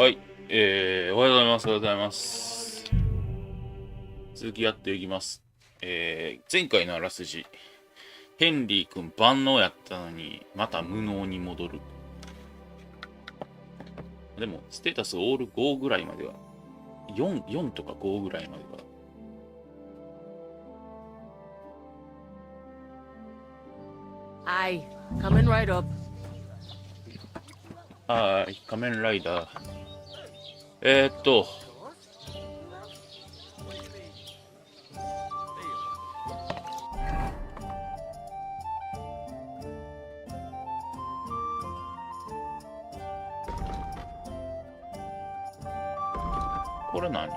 はい、おはようございます。おはようございます。続きやっていきます。前回のあらすじ。ヘンリー君万能やったのに、また無能に戻る。でも、ステータスオール5ぐらいまでは、4とか5ぐらいまでは。Aye, coming right up. はい、仮面ライダー。これ何？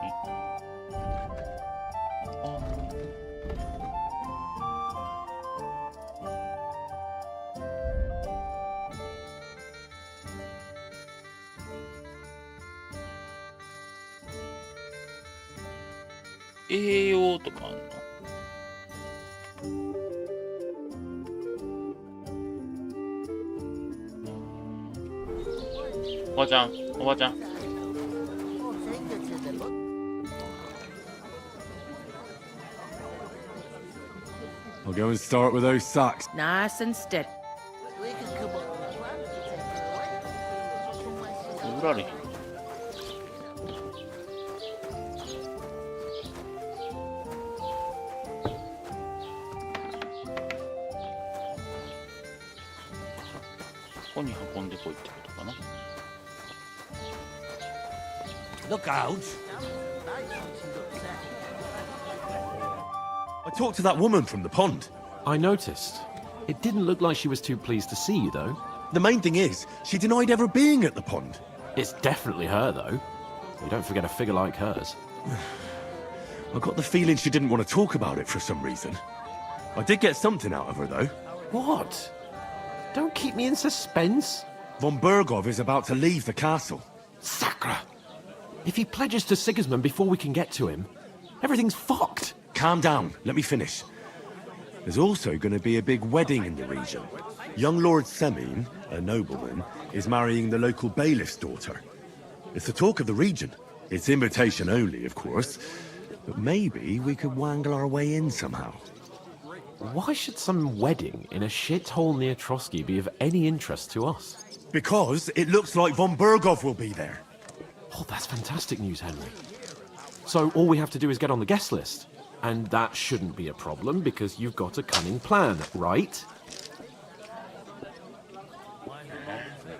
栄養とかあんの？おばちゃん、おばちゃん。I'll go and start with those sacks. Nice and steady. うらり。ここに運んでこいってことかな。Look out! I talked to that woman from the pond. I noticed. It didn't look like she was too pleased to see you, though. The main thing is, she denied ever being at the pond. It's definitely her, though. You don't forget a figure like hers. I got the feeling she didn't want to talk about it for some reason. I did get something out of her, though. What? Don't keep me in suspense. Von Bergov is about to leave the castle. Sacra! If he pledges to Sigismund before we can get to him, everything's fucked. Calm down, let me finish. There's also going to be a big wedding in the region. Young Lord Semin, a nobleman, is marrying the local bailiff's daughter. It's the talk of the region. It's invitation only, of course. But maybe we could wangle our way in somehow. Why should some wedding in a shithole near Trotsky be of any interest to us? Because it looks like Von Bergov will be there. Oh, that's fantastic news, Henry. So all we have to do is get on the guest list. And that shouldn't be a problem because you've got a cunning plan, right?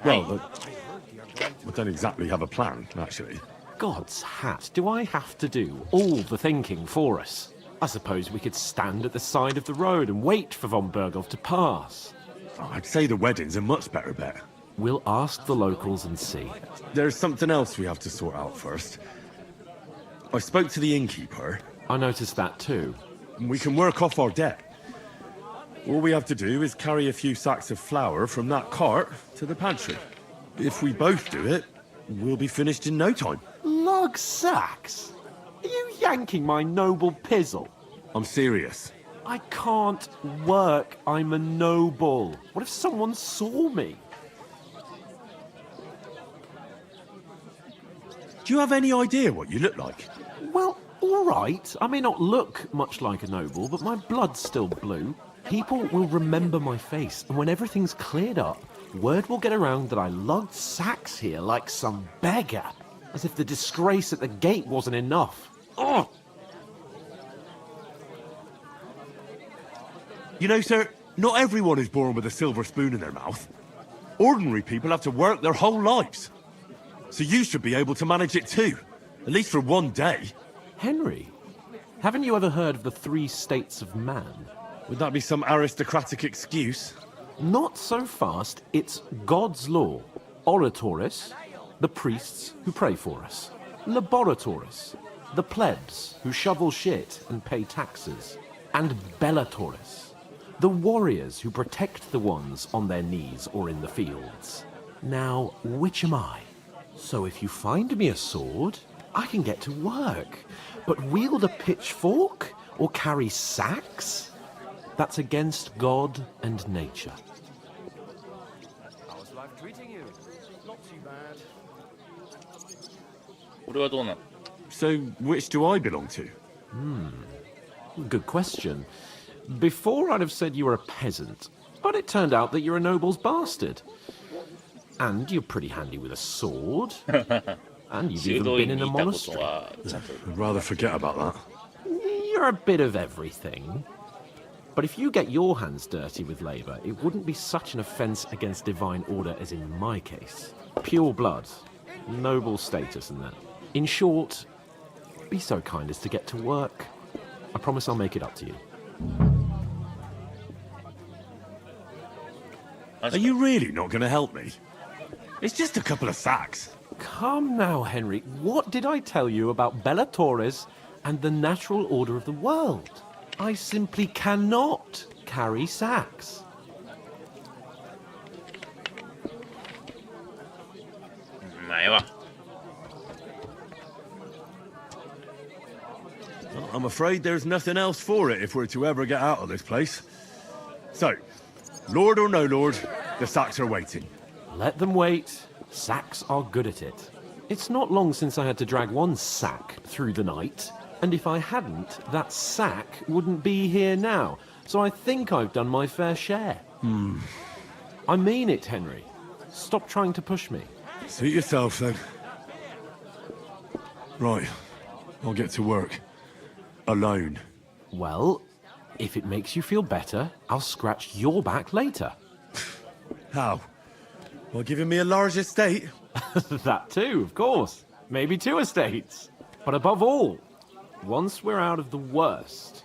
Well, I don't exactly have a plan, actually. God's hat, do I have to do all the thinking for us? I suppose we could stand at the side of the road and wait for Von Bergov to pass. I'd say the wedding's a much better bet. We'll ask the locals and see. There's something else we have to sort out first. I spoke to the innkeeper. I noticed that too. We can work off our debt. All we have to do is carry a few sacks of flour from that cart to the pantry. If we both do it, we'll be finished in no time. Lug sacks? Are you yanking my noble pizzle? I'm serious. I can't work. I'm a noble. What if someone saw me? Do you have any idea what you look like? Well, all right. I may not look much like a noble, but my blood's still blue. People will remember my face, and when everything's cleared up, word will get around that I lugged sacks here like some beggar. As if the disgrace at the gate wasn't enough. Ugh! You know, sir, not everyone is born with a silver spoon in their mouth. Ordinary people have to work their whole lives. So you should be able to manage it too. At least for one day. Henry, haven't you ever heard of the 3 states of man? Would that be some aristocratic excuse? Not so fast. It's God's law. Oratoris, the priests who pray for us. Laboratoris, the plebs who shovel shit and pay taxes. And Bellatoris, the warriors who protect the ones on their knees or in the fields. Now, which am I? So if you find me a sword, I can get to work. But wield a pitchfork or carry sacks? That's against God and nature. How's life treating you? Not too bad. 俺はどうなの？ So, which do I belong to? Good question. Before I'd have said you were a peasant, but it turned out that you're a noble's bastard. And you're pretty handy with a sword. And you've 修 even 道 been 院 in に a いたこと monastery. はちゃんと I'd rather forget about that. You're a bit of everything. But if you get your hands dirty with labour, it wouldn't be such an offence against divine order as in my case. Pure blood, noble status and that. In short, be so kind as to get to work. I promise I'll make it up to you. Are you really not going to help me? It's just a couple of sacks. Come now, Henry. What did I tell you about Bella Torres and the natural order of the world? I simply cannot carry sacks. まあええわ。 Well, I'm afraid there's nothing else for it if we're to ever get out of this place. So, Lord or no Lord, the sacks are waiting. Let them wait. Sacks are good at it. It's not long since I had to drag one sack through the night, and if I hadn't, that sack wouldn't be here now. So I think I've done my fair share. I mean it, Henry. Stop trying to push me. Suit yourself, then. Right, I'll get to work. Alone. Well, if it makes you feel better, I'll scratch your back later. How? Well, giving me a large estate? That too, of course. Maybe 2 estates. But above all, once we're out of the worst,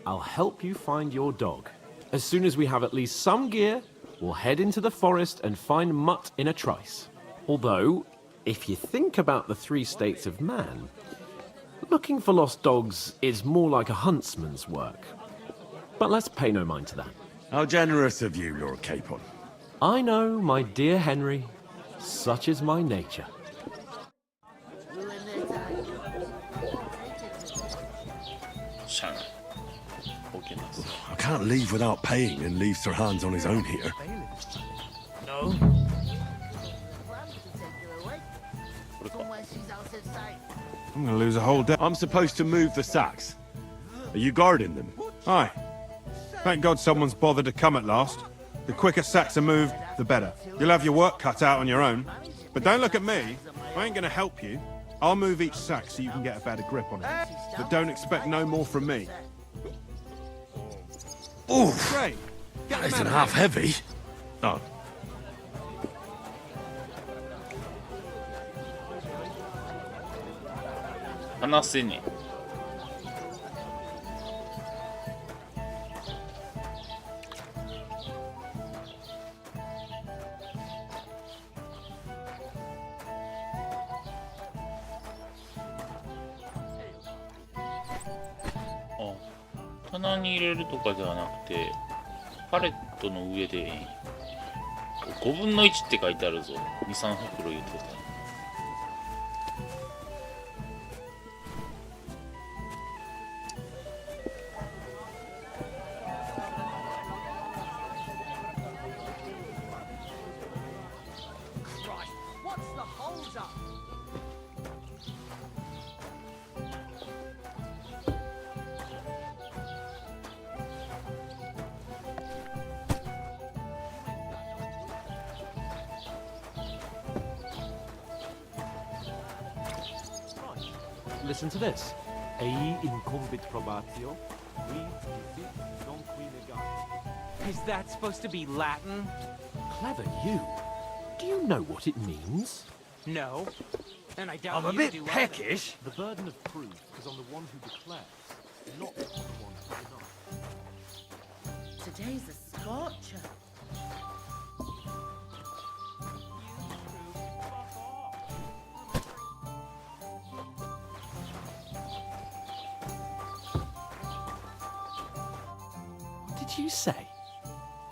I'll help you find your dog. As soon as we have at least some gear, we'll head into the forest and find Mutt in a trice. Although, if you think about the 3 states of man, looking for lost dogs is more like a huntsman's work. But let's pay no mind to that. How generous of you, Lord Capon. I know, my dear Henry, such is my nature. しゃあない。OK なんですよ。 I can't leave without paying and leave Sir Hans on his own here. No. これか。 I'm gonna lose a whole day. I'm supposed to move the sacks. Are you guarding them? Aye. Thank God someone's bothered to come at last. The quicker sacks are moved, the better. You'll have your work cut out on your own. But don't look at me. I ain't gonna help you. I'll move each sack so you can get a better grip on it. But don't expect no more from me. Oof! Great. Get That the isn't man half out. heavy. Oh.「話せねえ」棚に入れるとかではなくてパレットの上で5分の1って書いてあるぞ。23袋言ってた。Listen to this. Ei incumbit probatio, non qui negat. Is that supposed to be Latin? Clever you. Do you know what it means? No. And I doubt I'm a you bit do either. peckish. The burden of proof is on the one who declares, not on the one who denies. Today's a scorcher. What did you say?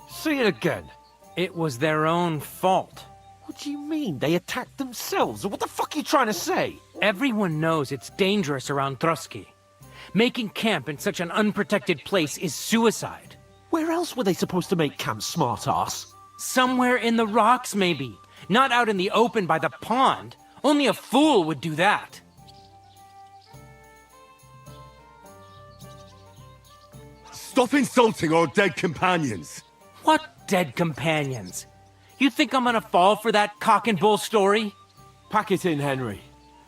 See it again. It was their own fault. What do you mean? They attacked themselves? Or what the fuck are you trying to say? Everyone knows it's dangerous around Trotsky. Making camp in such an unprotected place is suicide. Where else were they supposed to make camp, smart ass? Somewhere in the rocks, maybe. Not out in the open by the pond. Only a fool would do that. Stop insulting our dead companions. What dead companions? You think I'm gonna fall for that cock and bull story? Pack it in, Henry.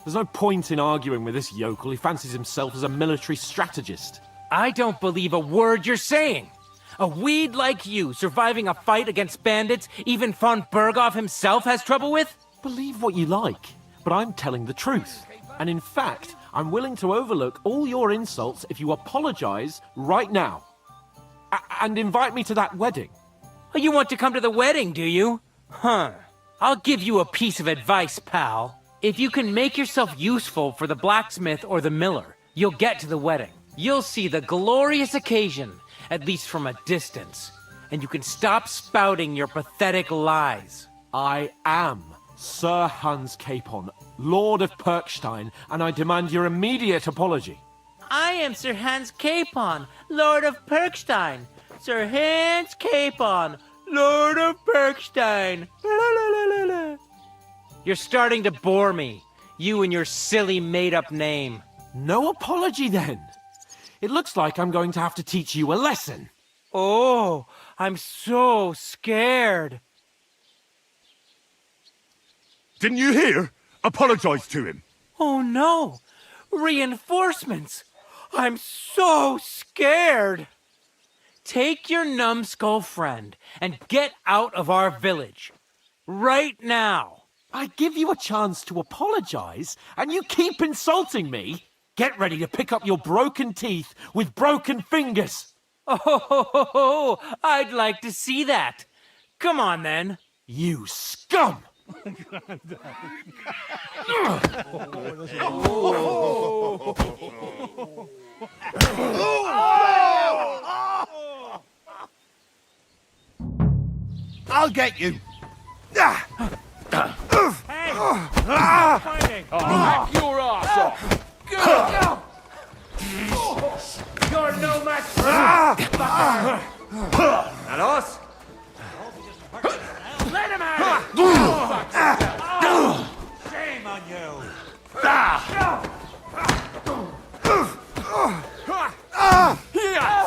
There's no point in arguing with this yokel. He fancies himself as a military strategist. I don't believe a word you're saying. A weed like you surviving a fight against bandits even von Berghoff himself has trouble with? Believe what you like, but I'm telling the truth. And in fact, I'm willing to overlook all your insults if you apologize right now. And invite me to that wedding. Oh, you want to come to the wedding, do you? Huh. I'll give you a piece of advice, pal. If you can make yourself useful for the blacksmith or the miller, you'll get to the wedding. You'll see the glorious occasion, at least from a distance. And you can stop spouting your pathetic lies. I am Sir Hans Capon, Lord of Perkstein, and I demand your immediate apology. I am Sir Hans Capon, Lord of Perkstein. Sir Hans Capon, Lord of Perkstein. You're starting to bore me, you and your silly made-up name. No apology, then. It looks like I'm going to have to teach you a lesson. Oh, I'm so scared. Didn't you hear? Apologize to him. Oh no! Reinforcements! I'm so scared! Take your numbskull friend and get out of our village. Right now! I give you a chance to apologize, and you keep insulting me? Get ready to pick up your broken teeth with broken fingers. Oh, I'd like to see that. Come on then. You scum! I'll get you. Hey! Fighting! Back your ass off! You're no match! And us? Let him have it! Shame on you.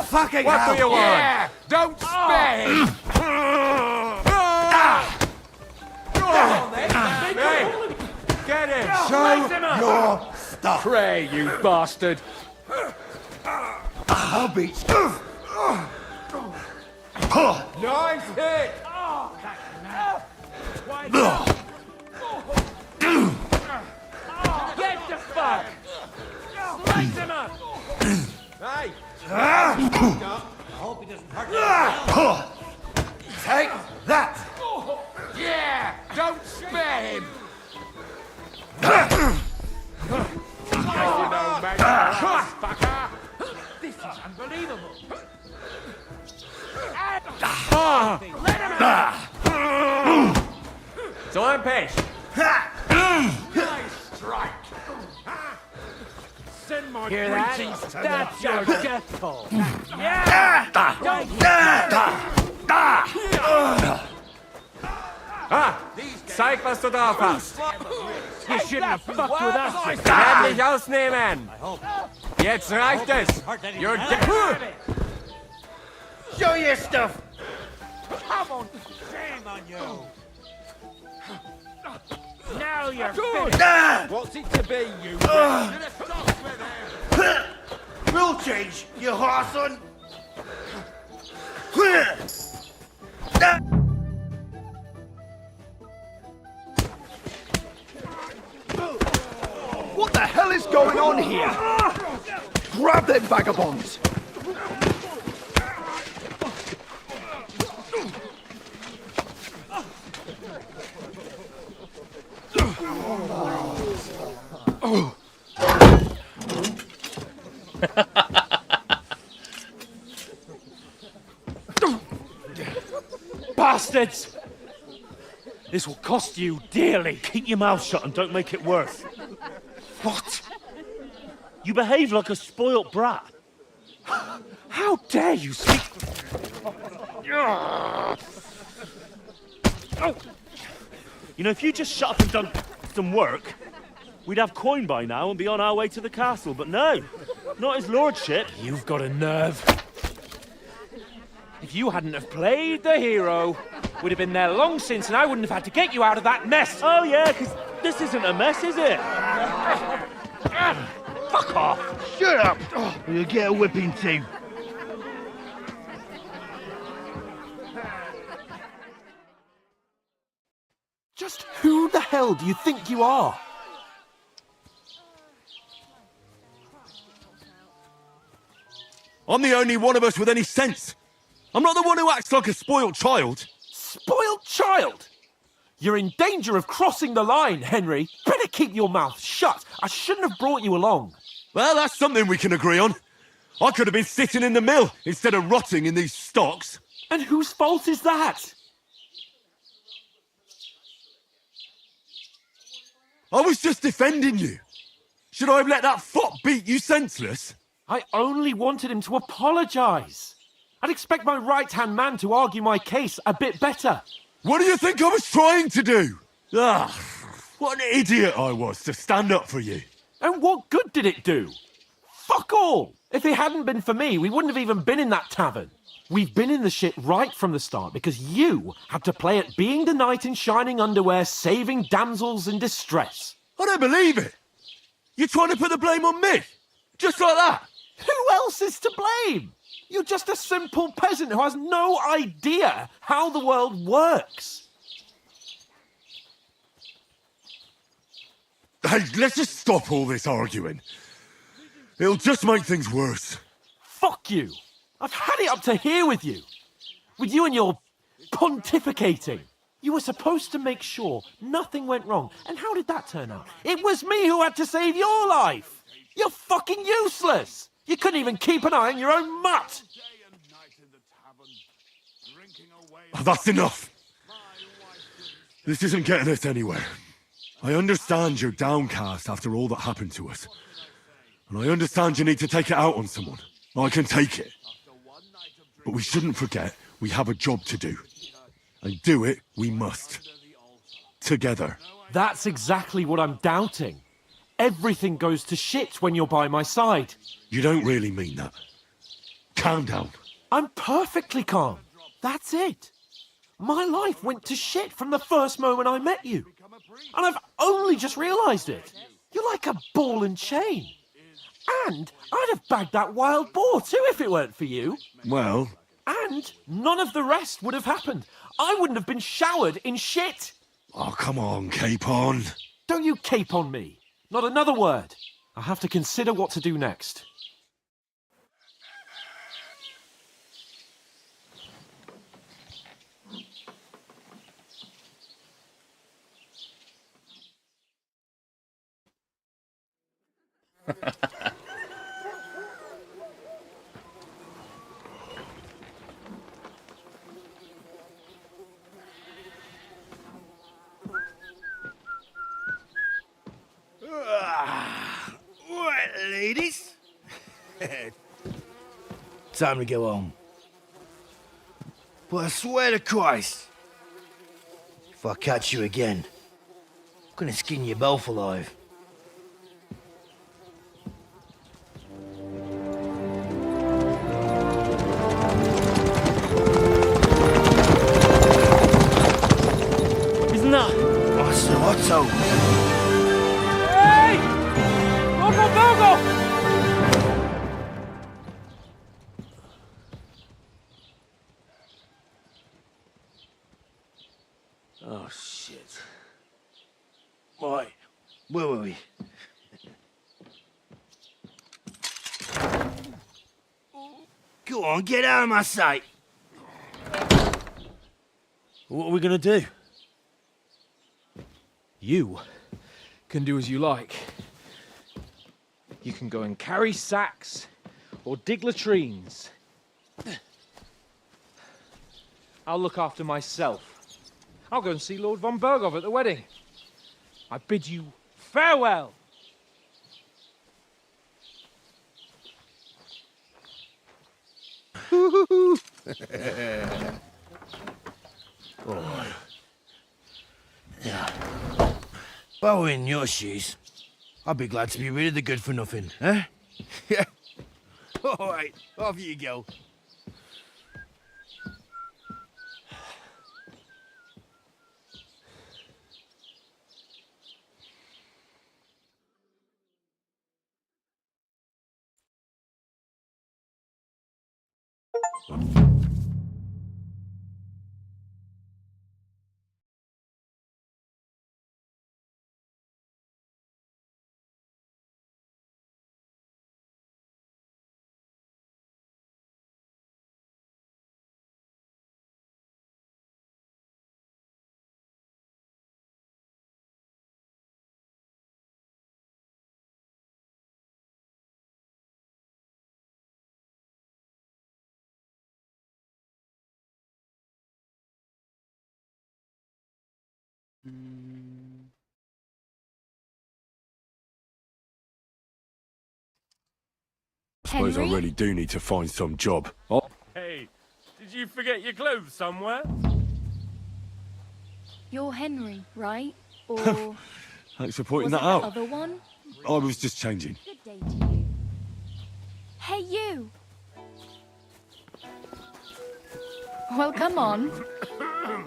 Fucking What hell. do you want? Don't spare him! Hey, get him! Show your stuff. Pray, you bastard! I'll beat you. Nice hit! Get the fuck! Slice him up! Hey! Take that. Yeah! Don't spare him! This is unbelievable! So I'm Pesh. Nice strike. Send my Hear that? greetings to That's the your devil. death toll! Yeah! Zeig, was du drauf hast. You shouldn't have fucked with us! Werd dich ausnehmen. Jetzt reicht es. You're dead. Show your stuff. Come on. Shame on you. Now you're finished! What's it to be, you? Rule change, you whoreson. What the hell is going on here? Grab them vagabonds! Bastards! This will cost you dearly. Keep your mouth shut and don't make it worse. What? You behave like a spoilt brat. How dare you speak? You know, if you just shut up and done some work, We'd have coin by now and be on our way to the castle, but no. Not his lordship. You've got a nerve. If you hadn't have played the hero, we'd have been there long since and I wouldn't have had to get you out of that mess. Oh yeah, because this isn't a mess, is it? Fuck off. Shut up! Or you'll get a whipping too. Just who the hell do you think you are? I'm the only one of us with any sense. I'm not the one who acts like a spoiled child. Spoiled child? You're in danger of crossing the line, Henry. Better keep your mouth shut. I shouldn't have brought you along. Well, that's something we can agree on. I could have been sitting in the mill instead of rotting in these stocks. And whose fault is that? I was just defending you. Should I have let that fop beat you senseless? I only wanted him to apologise. I'd expect my right-hand man to argue my case a bit better. What do you think I was trying to do? Ah, what an idiot I was to stand up for you. And what good did it do? Fuck all! If it hadn't been for me, we wouldn't have even been in that tavern. We've been in the shit right from the start because you had to play at being the knight in shining underwear, saving damsels in distress. I don't believe it. You're trying to put the blame on me? Just like that? Who else is to blame? You're just a simple peasant who has no idea how the world works. Hey, let's just stop all this arguing. It'll just make things worse. Fuck you. I've had it up to here with you. With you and your pontificating. You were supposed to make sure nothing went wrong. And how did that turn out? It was me who had to save your life. You're fucking useless. You couldn't even keep an eye on your own mutt. Oh, that's enough. This isn't getting us anywhere. I understand you're downcast after all that happened to us. And I understand you need to take it out on someone. I can take it. But we shouldn't forget we have a job to do. And do it we must. Together. That's exactly what I'm doubting. Everything goes to shit when you're by my side. You don't really mean that. Calm down. I'm perfectly calm. That's it. My life went to shit from the first moment I met you. And I've only just realised it. You're like a ball and chain. And I'd have bagged that wild boar too if it weren't for you. Well... And none of the rest would have happened. I wouldn't have been showered in shit. Oh, come on, Capon. Don't you cape on me. Not another word. I'll have to consider what to do next. Right, ladies. Time to go home. But I swear to Christ, if I catch you again, I'm gonna skin you both alive. Isn't that? Otto. Hey! Bogo, Bogo! Oh, shit. Right, where were we? Go on, get out of my sight. What are we gonna do? You can do as you like. You can go and carry sacks or dig latrines. I'll look after myself. I'll go and see Lord von Bergov at the wedding. I bid you farewell. If I were in your shoes, I'd be glad to be rid of the good for nothing, eh? Yeah. All right, off you go. I suppose I Henry? really do need to find some job. Oh, Hey, did you forget your clothes somewhere? You're Henry, right? Or thanks for pointing was it that out. the other one? I was just changing. Good day to you. Hey, you! Well, come on.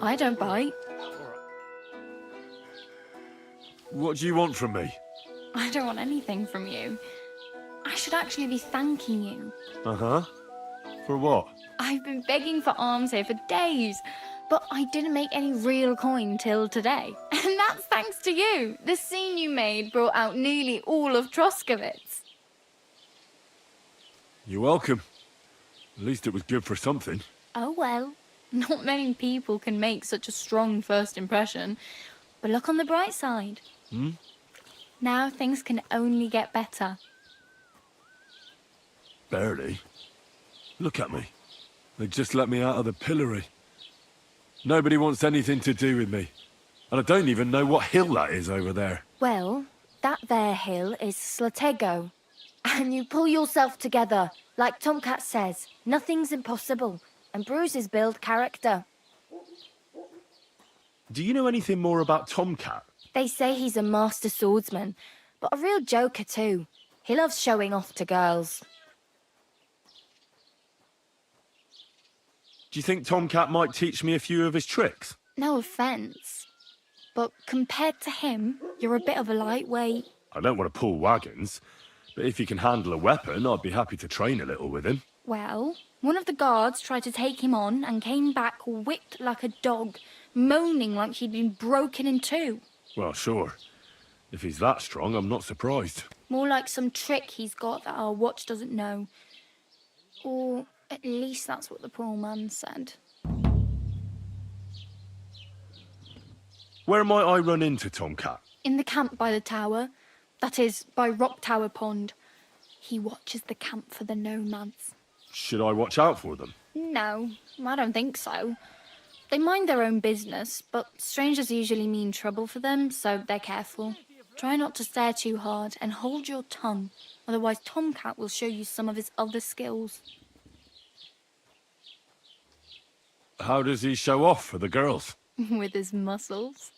I don't bite. What do you want from me? I don't want anything from you. I should actually be thanking you. Uh-huh. For what? I've been begging for alms here for days, but I didn't make any real coin till today. And that's thanks to you. The scene you made brought out nearly all of Troskowitz. You're welcome. At least it was good for something. Oh well, not many people can make such a strong first impression. But look on the bright side. Now things can only get better. Barely. Look at me. They just let me out of the pillory. Nobody wants anything to do with me. And I don't even know what hill that is over there. Well, that there hill is Slatego. And you pull yourself together. Like Tomcat says, nothing's impossible. And bruises build character. Do you know anything more about Tomcat? They say he's a master swordsman, but a real joker too. He loves showing off to girls. Do you think Tomcat might teach me a few of his tricks? No offence, but compared to him, you're a bit of a lightweight. I don't want to pull wagons, but if he can handle a weapon, I'd be happy to train a little with him. Well, one of the guards tried to take him on and came back whipped like a dog, moaning like he'd been broken in two. Well, sure. If he's that strong, I'm not surprised. More like some trick he's got that our watch doesn't know. Or at least that's what the poor man said. Where might I run into Tomcat? In the camp by the tower. That is, by Rock Tower Pond. He watches the camp for the nomads. Should I watch out for them? No, I don't think so. They mind their own business, but strangers usually mean trouble for them, so they're careful. Try not to stare too hard and hold your tongue, otherwise Tomcat will show you some of his other skills. How does he show off for the girls? With his muscles.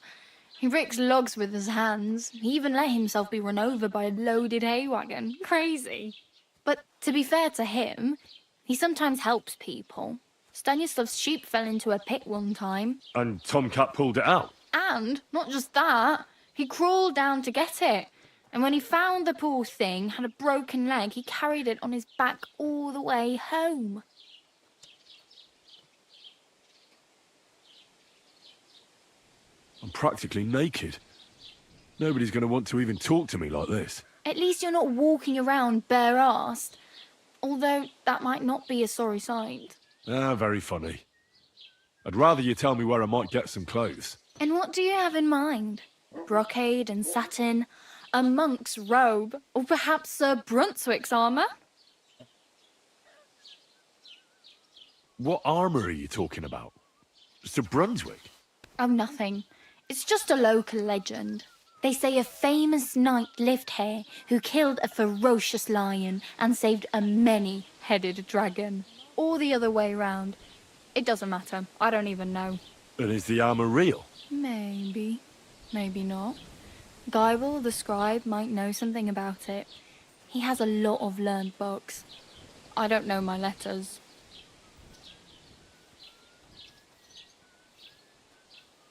He ricks logs with his hands. He even let himself be run over by a loaded hay wagon. Crazy. But to be fair to him, he sometimes helps people. Stanislav's sheep fell into a pit one time. And Tomcat pulled it out? And, not just that, he crawled down to get it. And when he found the poor thing had a broken leg, he carried it on his back all the way home. I'm practically naked. Nobody's going to want to even talk to me like this. At least you're not walking around bare-assed. Although that might not be a sorry sight. Ah, very funny. I'd rather you tell me where I might get some clothes. And what do you have in mind? Brocade and satin, a monk's robe, or perhaps Sir Brunswick's armour? What armour are you talking about? Sir Brunswick? Oh, nothing. It's just a local legend. They say a famous knight lived here who killed a ferocious lion and saved a many-headed dragon. Or the other way round. It doesn't matter. I don't even know. And is the armour real? Maybe. Maybe not. Gyril, the scribe, might know something about it. He has a lot of learned books. I don't know my letters.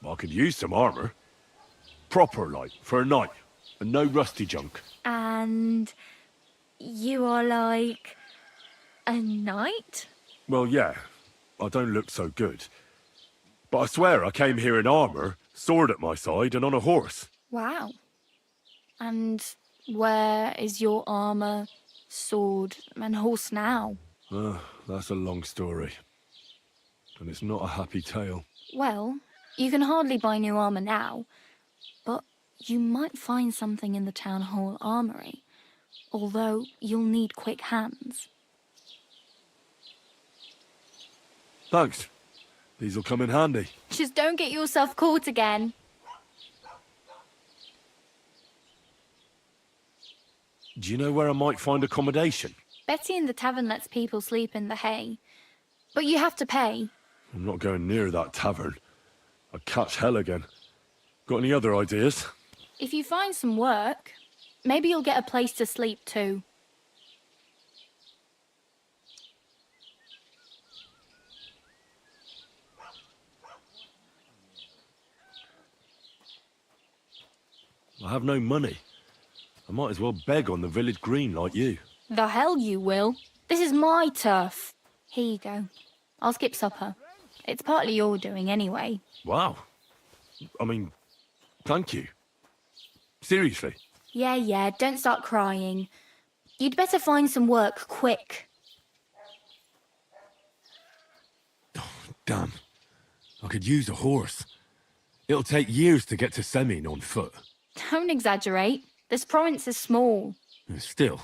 I could use some armor. Proper, like, for a knight. And no rusty junk. And you are like a knight? Well, yeah. I don't look so good. But I swear I came here in armor, sword at my side, and on a horse. Wow. And where is your armor, sword, and horse now? That's a long story. And it's not a happy tale. Well, you can hardly buy new armor now, but you might find something in the town hall armory, although you'll need quick hands. Thanks. These'll come in handy. Just don't get yourself caught again. Do you know where I might find accommodation? Betty in the tavern lets people sleep in the hay, but you have to pay. I'm not going near that tavern. I'd catch hell again. Got any other ideas? If you find some work, maybe you'll get a place to sleep too. I have no money. I might as well beg on the village green like you. The hell you will. This is my turf. Here you go. I'll skip supper. It's partly your doing anyway. Wow. I mean, thank you. Seriously. Yeah, don't start crying. You'd better find some work quick. Damn. I could use a horse. It'll take years to get to Semin on foot. Don't exaggerate. This province is small. Still,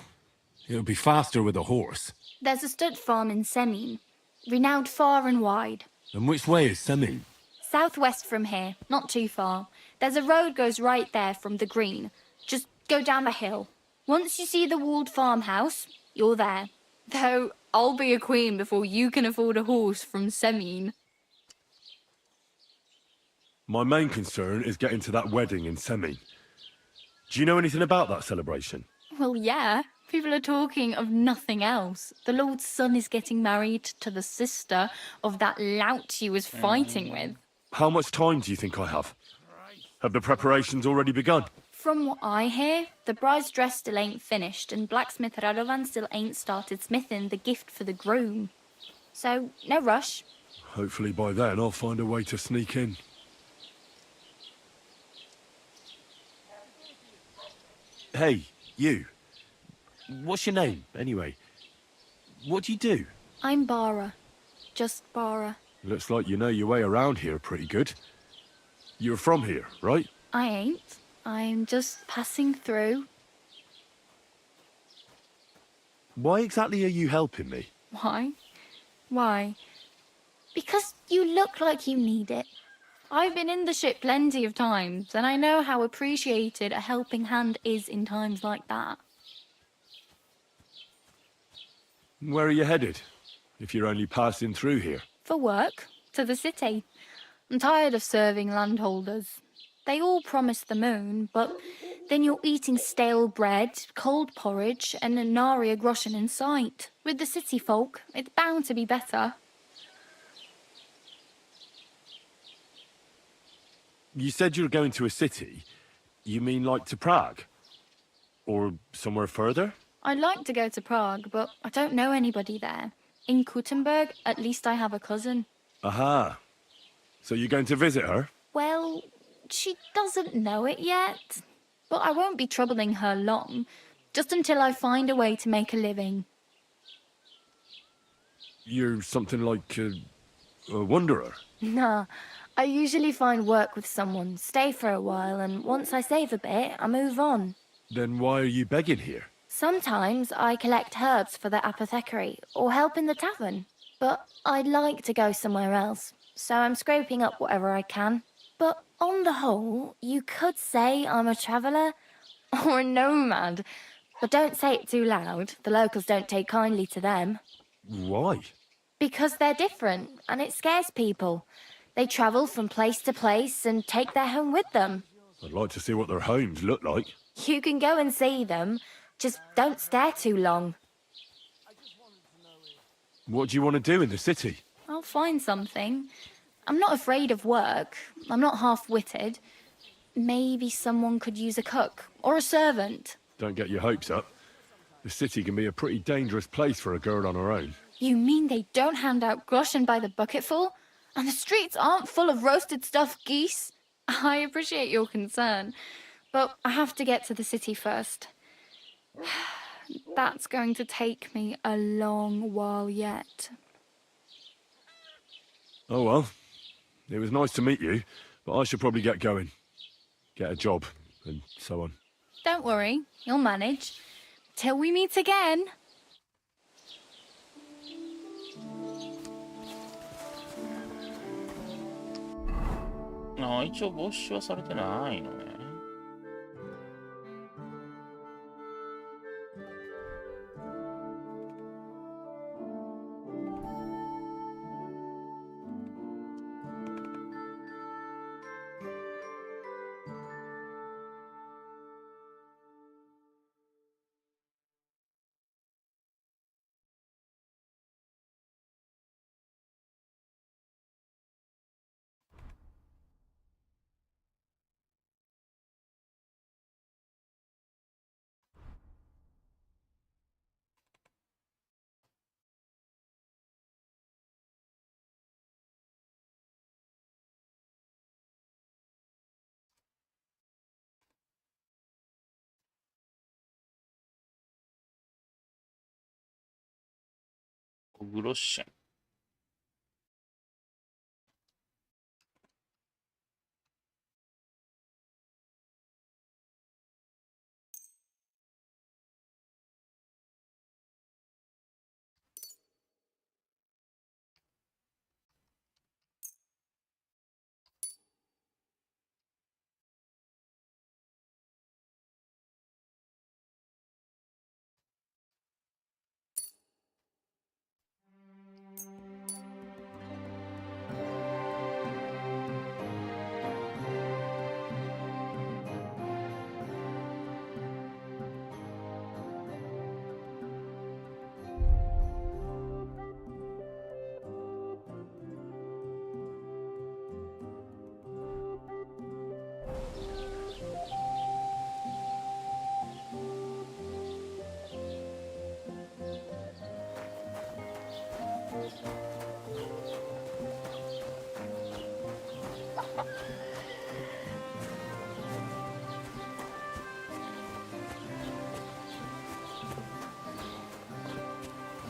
it'll be faster with a horse. There's a stud farm in Semin, renowned far and wide. And which way is Semin? Southwest from here, not too far. There's a road goes right there from the green. Just go down the hill. Once you see the walled farmhouse, you're there. Though, I'll be a queen before you can afford a horse from Semin. My main concern is getting to that wedding in Semin. Do you know anything about that celebration? Well, yeah. People are talking of nothing else. The Lord's son is getting married to the sister of that lout he was fighting with. How much time do you think I have? Have the preparations already begun? From what I hear, the bride's dress still ain't finished, and blacksmith Radovan still ain't started smithing the gift for the groom. So, no rush. Hopefully by then I'll find a way to sneak in. Hey, you. What's your name, anyway? What do you do? I'm Bara. Just Bara. Looks like you know your way around here pretty good. You're from here, right? I ain't. I'm just passing through. Why exactly are you helping me? Why? Why? Because you look like you need it. I've been in the ship plenty of times, and I know how appreciated a helping hand is in times like that. Where are you headed, if you're only passing through here? For work, to the city. I'm tired of serving landholders. They all promise the moon, but then you're eating stale bread, cold porridge, and a nary a groschen in sight. With the city folk, it's bound to be better. You said you were going to a city. You mean like to Prague? Or somewhere further? I'd like to go to Prague, but I don't know anybody there. In Kuttenberg, at least I have a cousin. Aha. So you're going to visit her? Well, she doesn't know it yet. But I won't be troubling her long, just until I find a way to make a living. You're something like a wanderer? Nah, I usually find work with someone, stay for a while, and once I save a bit, I move on. Then why are you begging here? Sometimes I collect herbs for the apothecary, or help in the tavern. But I'd like to go somewhere else, so I'm scraping up whatever I can. But on the whole, you could say I'm a traveller, or a nomad. But don't say it too loud, the locals don't take kindly to them. Why? Because they're different, and it scares people. They travel from place to place and take their home with them. I'd like to see what their homes look like. You can go and see them. Just don't stare too long. What do you want to do in the city? I'll find something. I'm not afraid of work. I'm not half-witted. Maybe someone could use a cook or a servant. Don't get your hopes up. The city can be a pretty dangerous place for a girl on her own. You mean they don't hand out groschen by the bucketful? And the streets aren't full of roasted stuffed geese? I appreciate your concern, but I have to get to the city first. That's going to take me a long while yet. Oh well. It was nice to meet you, but I should probably get going. Get a job, and so on. Don't worry, you'll manage. Till we meet again. ああ、一応没収はされてないのね。グロッシェン。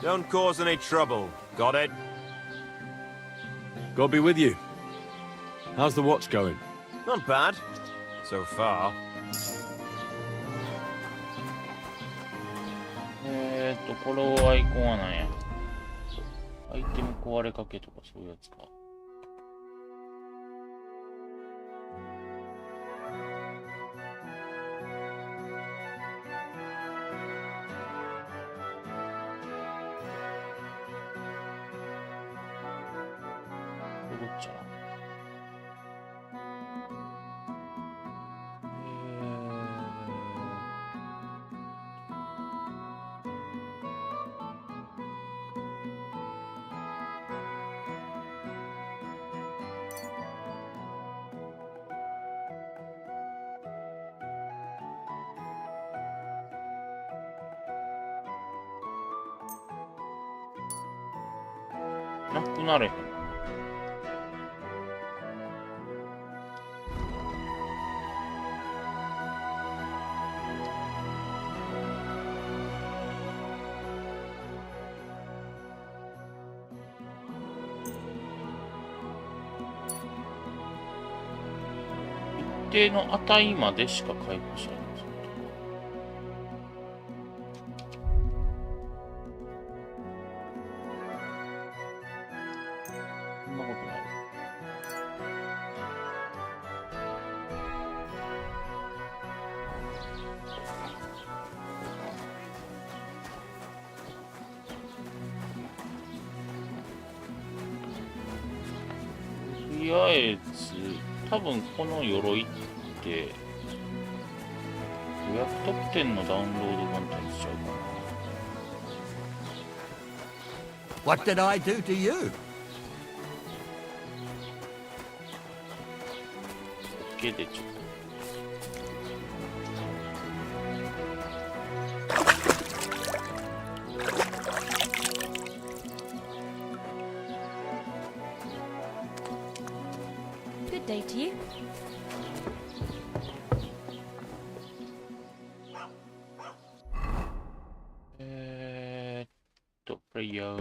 Don't cause any trouble. Got it? God be with you. How's the watch going? Not bad. So far. このアイコンは何や？アイテム壊れかけとかそういうやつか。どっちゃな。なくなれへん。一定の値までしか回復しないんですよ。そんなことない。とりあえず、多分この鎧て予約特典のダウンロードコンテンツちゃうかな。 What did I do to you? OK でちょっと。Good day to you. プレイヤー。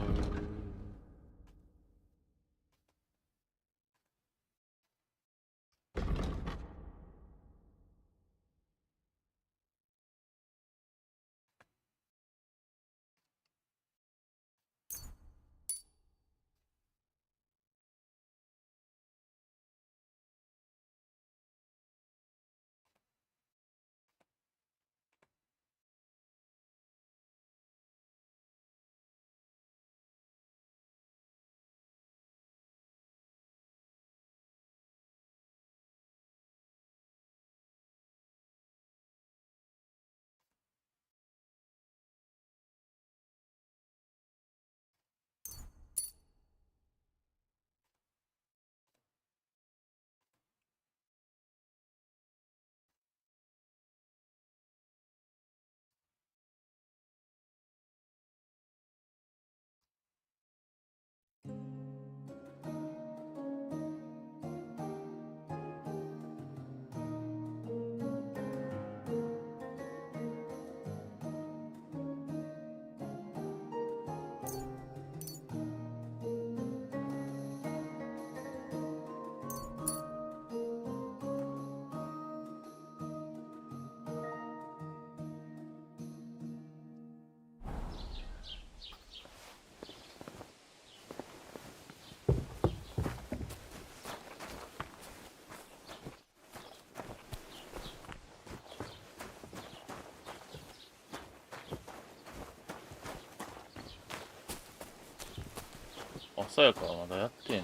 朝やからまだやってんの。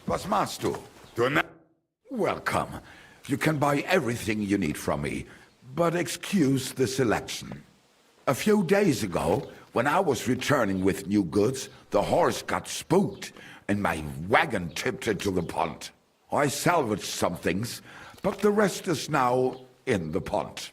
Was machst du? Welcome. You can buy everything you need from me, but excuse the selection. A few days ago, when I was returning with new goods, the horse got spooked and my wagon tipped into the pond. I salvaged some things, but the rest is now in the pond.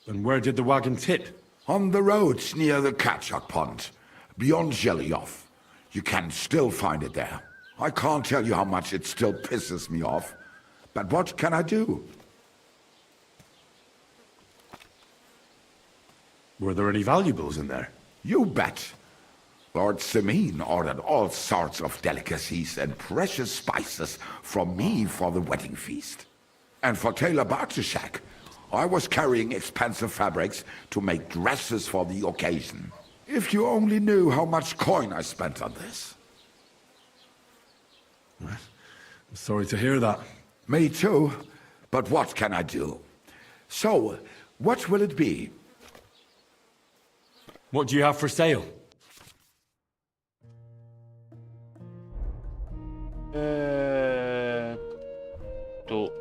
And where did the wagon tip? On the roads near the Katchak Pond, beyond Jellyov. You can still find it there. I can't tell you how much it still pisses me off, but what can I do? Were there any valuables in there? You bet. Lord Semin ordered all sorts of delicacies and precious spices from me for the wedding feast. And for Taylor Bartushak, I was carrying expensive fabrics to make dresses for the occasion. If you only knew how much coin I spent on this. I'm sorry to hear that. Me too, but what can I do? So, what will it be? What do you have for sale? To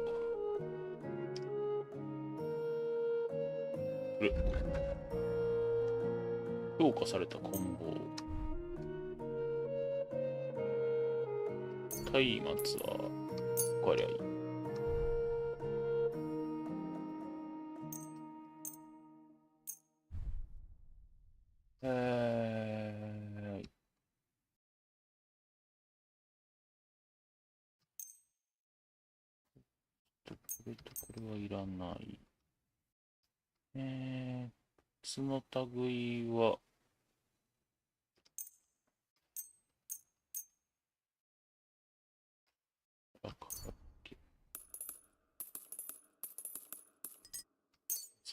評価された棍棒、松明はこりゃいい。これはいらない。靴の類は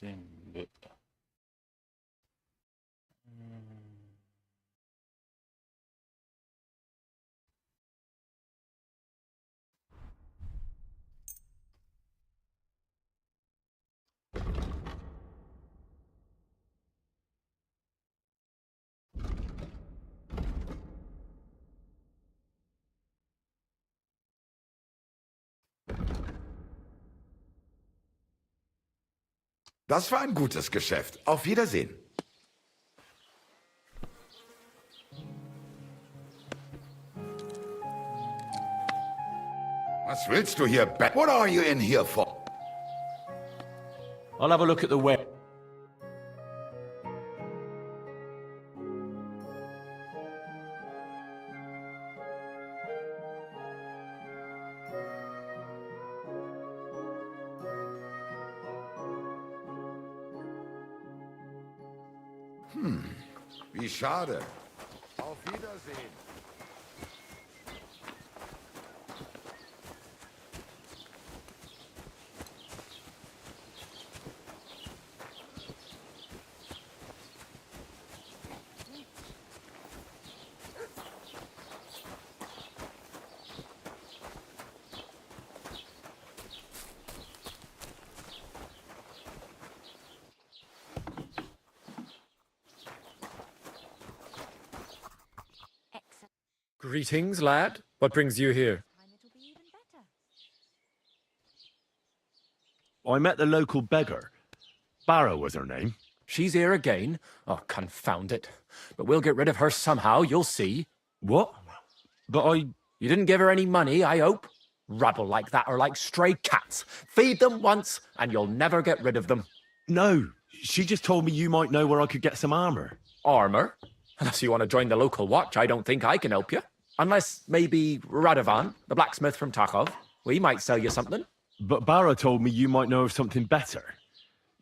全部。Das war ein gutes Geschäft. Auf Wiedersehen. Was willst du hier, What are you in here for? I'll have a look at the web. Wie schade. Auf Wiedersehen. Greetings, lad. What brings you here? I met the local beggar. Barrow was her name. She's here again? Oh, confound it. But we'll get rid of her somehow, you'll see. What? But I... You didn't give her any money, I hope? Rabble like that are like stray cats. Feed them once, and you'll never get rid of them. No, she just told me you might know where I could get some armor. Armor? Unless you want to join the local watch, I don't think I can help you. Unless maybe Radovan, the blacksmith from Tarkov. We might sell you something. But Barrow told me you might know of something better.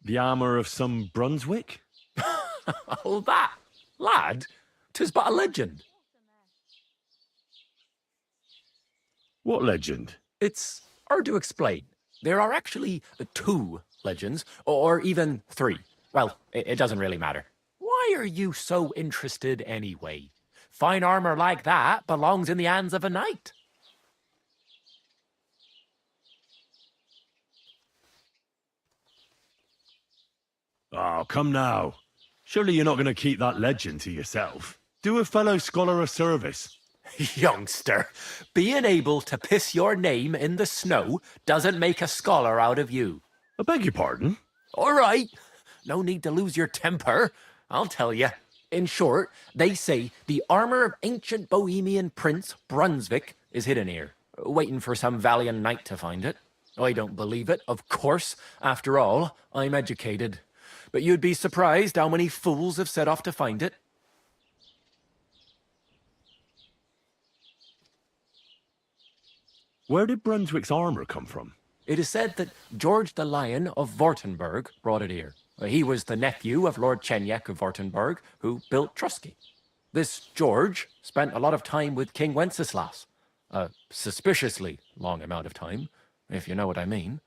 The armor of some Brunswick? Oh, that? Lad, 'tis but a legend. What legend? It's hard to explain. There are actually 2 legends, or even 3. Well, it doesn't really matter. Why are you so interested anyway? Fine armor like that belongs in the hands of a knight. Oh, come now. Surely you're not going to keep that legend to yourself. Do a fellow scholar a service. Youngster, being able to piss your name in the snow doesn't make a scholar out of you. I beg your pardon? All right. No need to lose your temper. I'll tell you. In short, they say the armor of ancient Bohemian Prince Brunswick is hidden here, waiting for some valiant knight to find it. I don't believe it, of course. After all, I'm educated. But you'd be surprised how many fools have set off to find it. Where did Brunswick's armor come from? It is said that George the Lion of Württemberg brought it here. He was the nephew of Lord Chenyek of Württemberg, who built Trusky. This George spent a lot of time with King Wenceslas. A suspiciously long amount of time, if you know what I mean.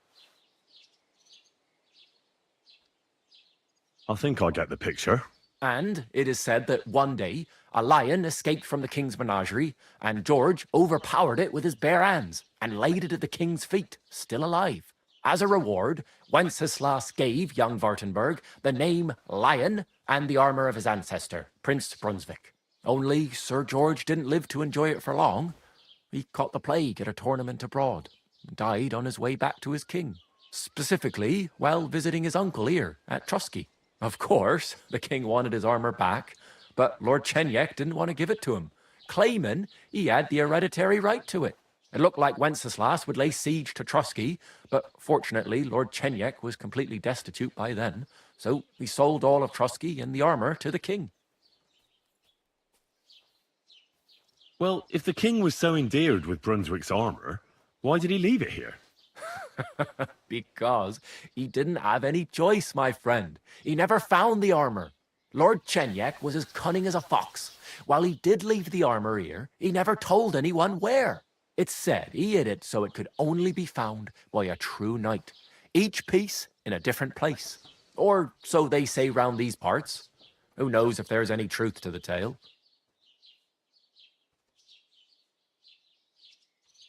I think I get the picture. And it is said that one day, a lion escaped from the king's menagerie, and George overpowered it with his bare hands and laid it at the king's feet, still alive. As a reward, Wenceslas gave young Württemberg the name Lion and the armor of his ancestor, Prince Brunswick. Only Sir George didn't live to enjoy it for long. He caught the plague at a tournament abroad, and died on his way back to his king, specifically while visiting his uncle here at Trusky. Of course, the king wanted his armor back, but Lord Chenyek didn't want to give it to him, claiming he had the hereditary right to it. It looked like Wenceslas would lay siege to Trusky, but fortunately Lord Chenyek was completely destitute by then, so he sold all of Trusky and the armor to the king. Well, if the king was so endeared with Brunswick's armor, why did he leave it here? Because he didn't have any choice, my friend. He never found the armor. Lord Chenyek was as cunning as a fox. While he did leave the armor here, he never told anyone where. It's said he hid it so it could only be found by a true knight, each piece in a different place. Or so they say round these parts. Who knows if there's any truth to the tale?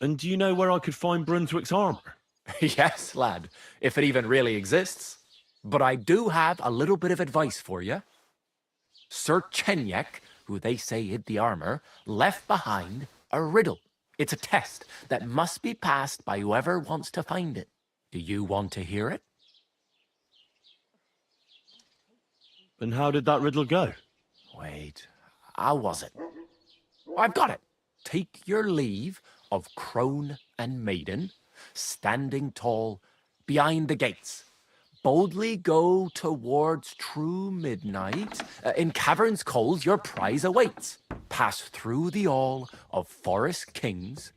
And do you know where I could find Brunswick's armor? Yes, lad, if it even really exists. But I do have a little bit of advice for you. Sir Chenyek, who they say hid the armor, left behind a riddle. It's a test that must be passed by whoever wants to find it. Do you want to hear it? And how did that riddle go? Wait, how was it? I've got it. Take your leave of crone and maiden, standing tall behind the gates. Boldly go towards true midnight. In caverns cold your prize awaits. Pass through the all of forest kings,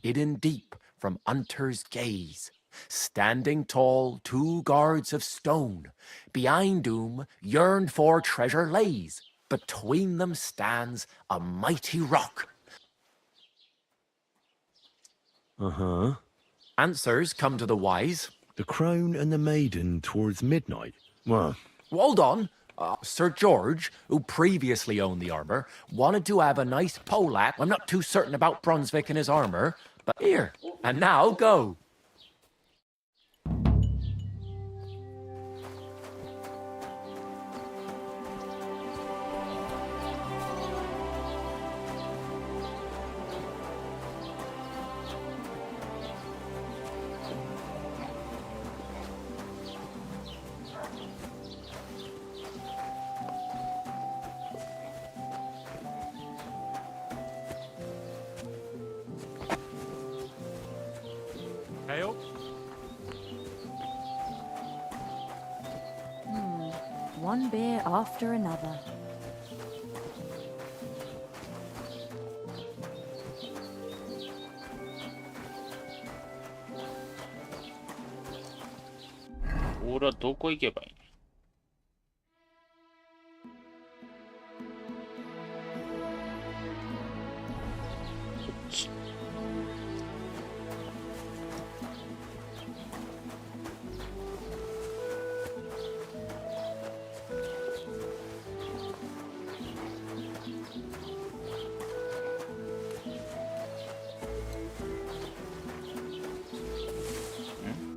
hidden deep from hunter's gaze. Standing tall, 2 guards of stone, behind whom yearned for treasure lays. Between them stands a mighty rock. Uh-huh. Answers come to the wise. The crone and the maiden towards midnight. Well, Hold on. Sir George, who previously owned the armor, wanted to have a nice Polak. I'm not too certain about Brunswick and his armor, but here, and now go. Hail. One beer after another.俺はどこ行けばいい？こっち。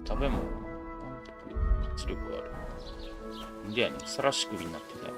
食べ物、活力がある。んでやねん、さらし首になってたよ。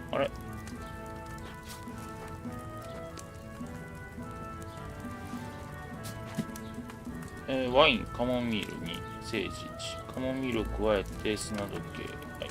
あれ？ワイン、カモミールにセージ1、カモミールを加えて砂時計。はい。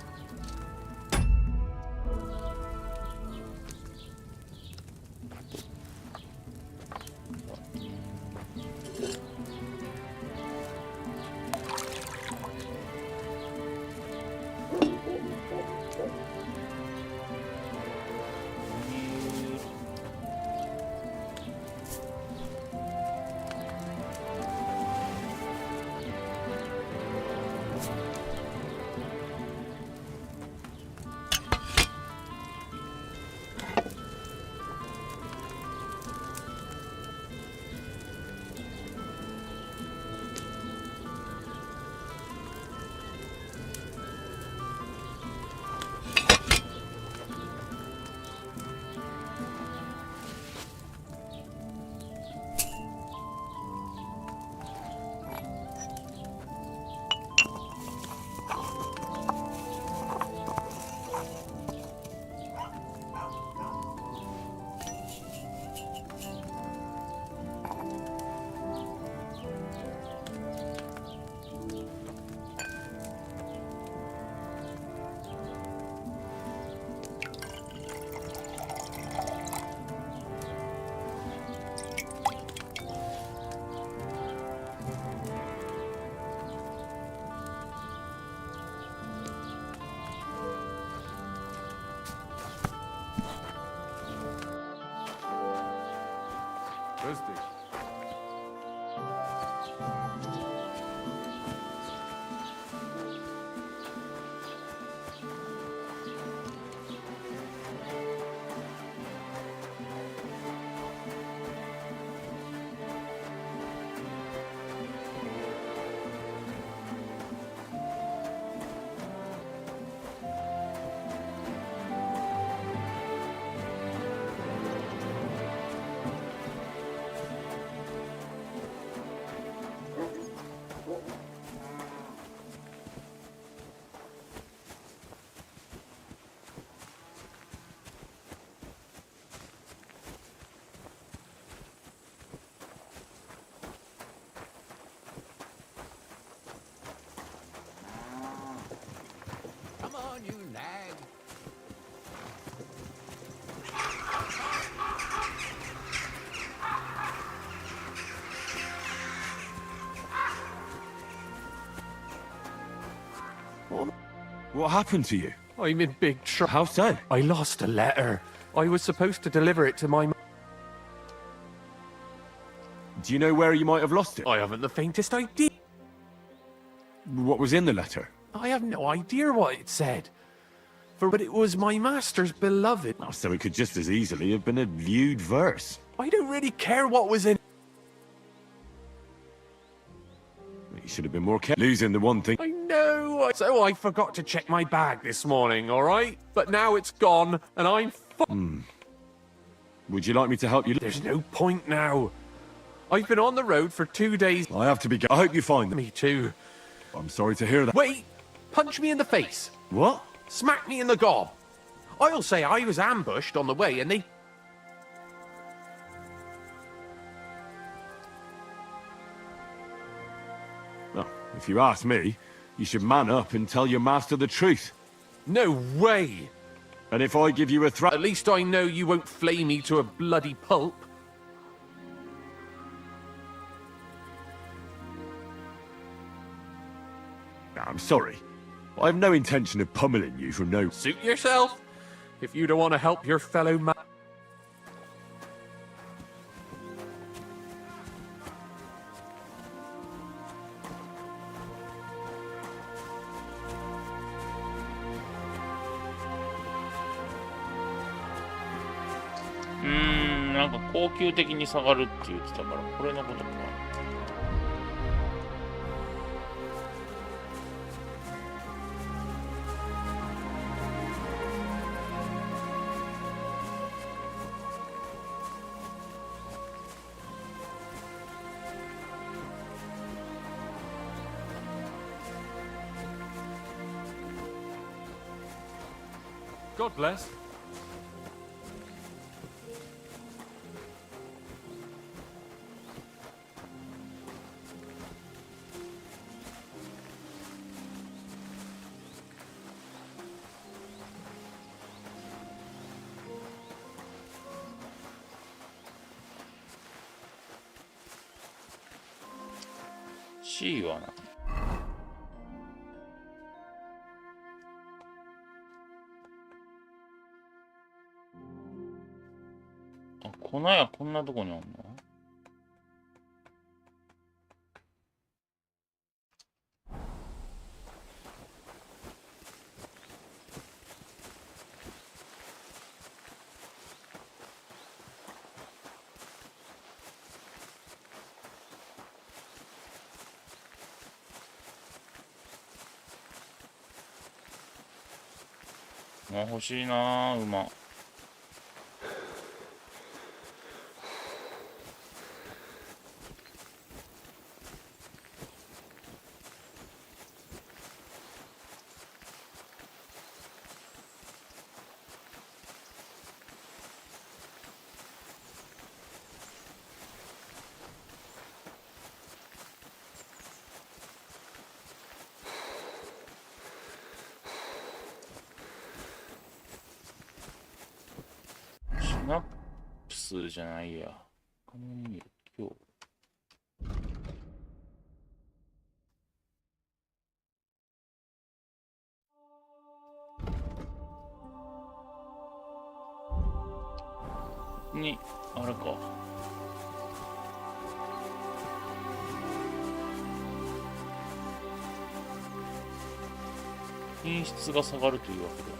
What happened to you? I'm in big trouble. How so? I lost a letter. I was supposed to deliver it to my... Do you know where you might have lost it? I haven't the faintest idea. What was in the letter? I have no idea what it said. But it was my master's beloved. Oh, so it could just as easily have been a lewd verse. I don't really care what was in... You should have been more careful. Losing the one thing. I know. So I forgot to check my bag this morning, all right? But now it's gone, and I'm... Would you like me to help you? There's no point now. I've been on the road for 2 days. I have to be... I hope you find them. Me too. I'm sorry to hear that. Wait! Punch me in the face. What? Smack me in the gob. I'll say I was ambushed on the way and they... Well, if you ask me, you should man up and tell your master the truth. No way! And if I give you a threat... At least I know you won't flay me to a bloody pulp. I'm sorry. I have no intention of pummeling you from no... Suit yourself. If you don't want to help your fellow man...なんか高級的に下がるって言ってたから、これのことか。God bless. C はな。あ、粉やこんなとこにあんの？あ、欲しいなあ、馬。シナプスじゃないや。今日。に、あれか。品質が下がるというわけだな。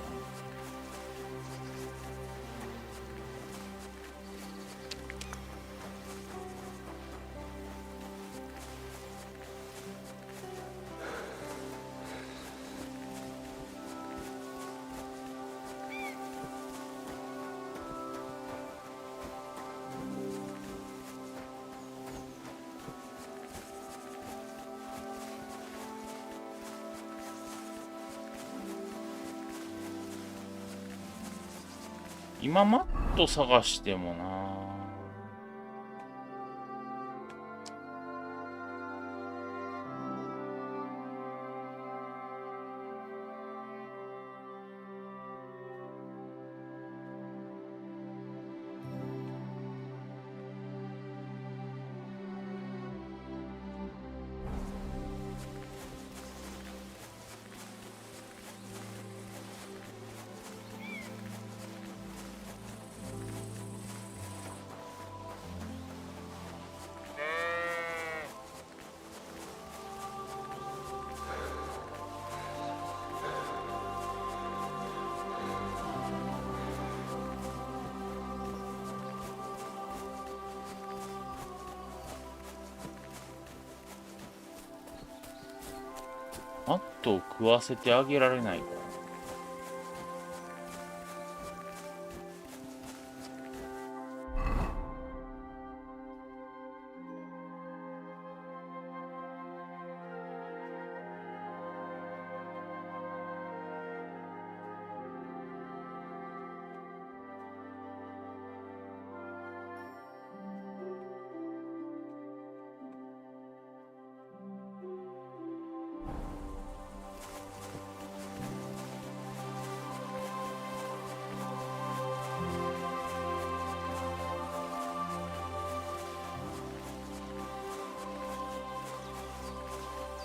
今マット探してもな。マットを食わせてあげられないか。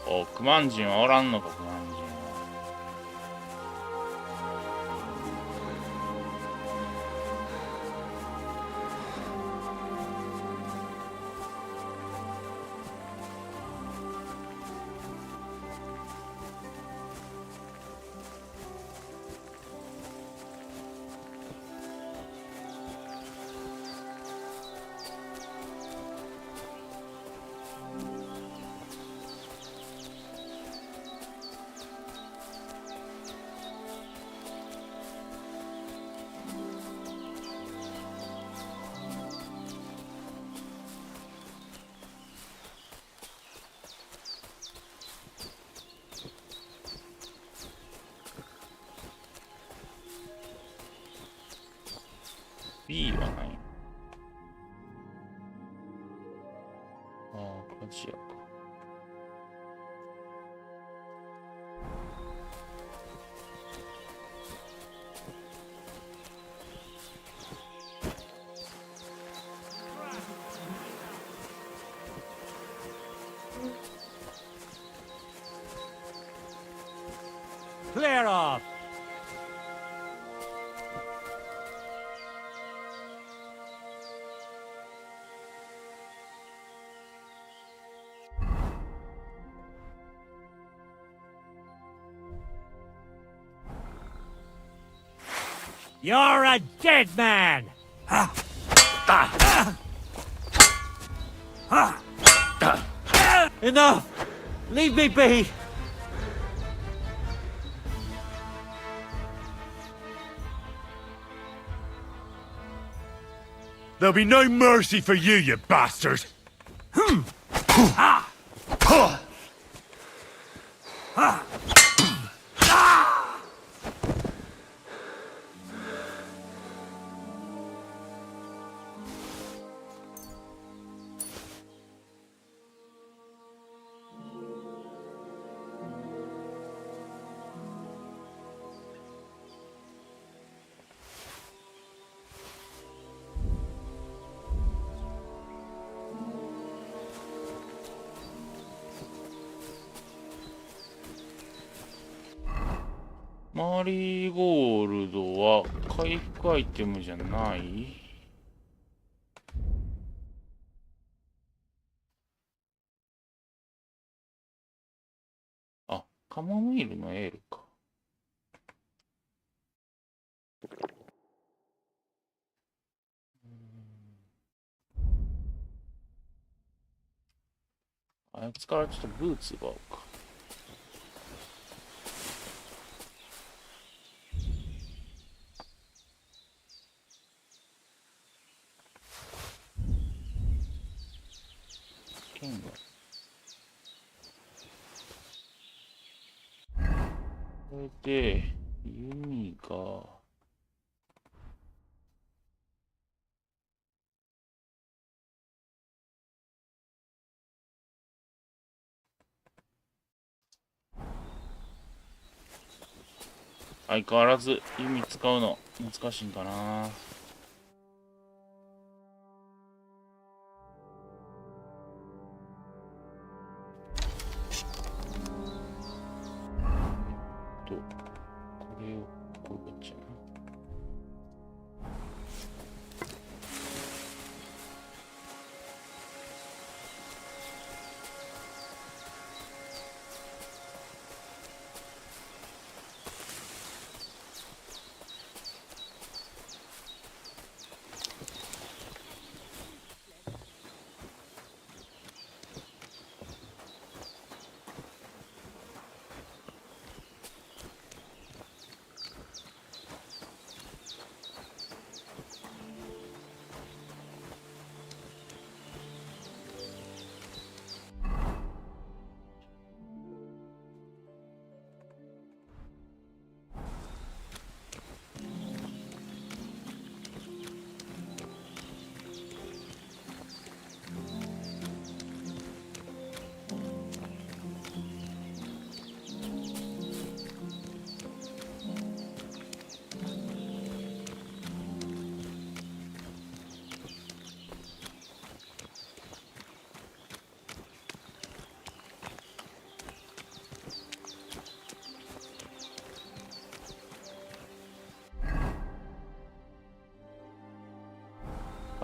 お、クマンジンはおらんのか、クマンジンは。B はない。ああ、鍛冶屋か。Clear off! You're a dead man! Enough! Leave me be! There'll be no mercy for you, you bastard!マリーゴールドは回復アイテムじゃない？あ、カモミールのエールか。あいつからちょっとブーツ奪おうか。剣が。これで、弓が、相変わらず弓使うの難しいんかな。これをこういうこっちやな。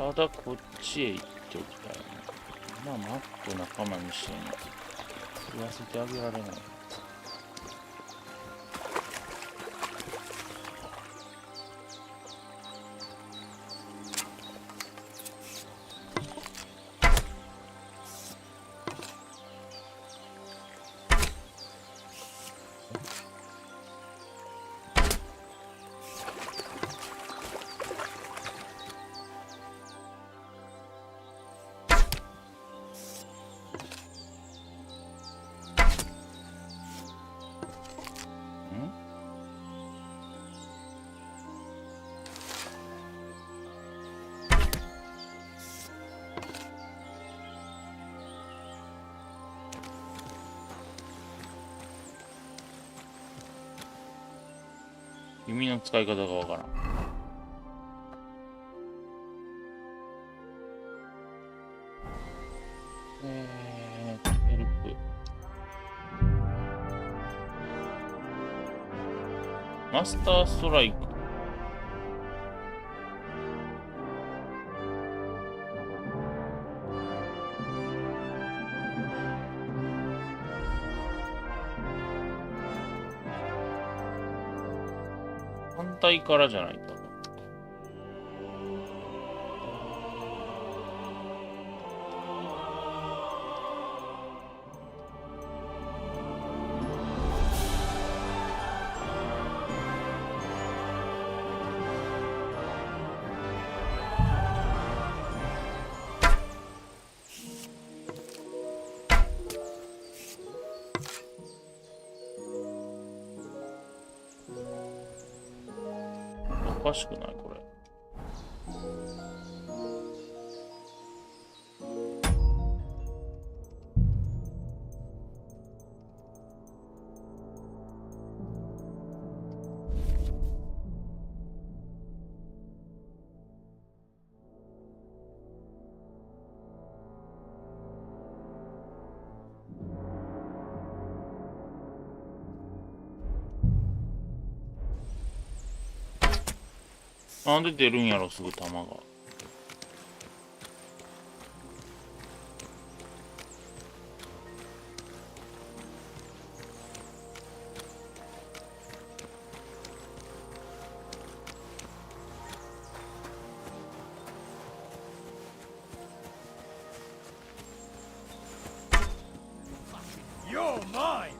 ただこっちへ行っておきたいな。まあマック仲間にしても言わせてあげられない。弓の使い方がわからん。ヘルプ。マスターストライク。反対からじゃないと。おかしくないこれ。なんで出るんやろ、すぐ弾が。You're mine!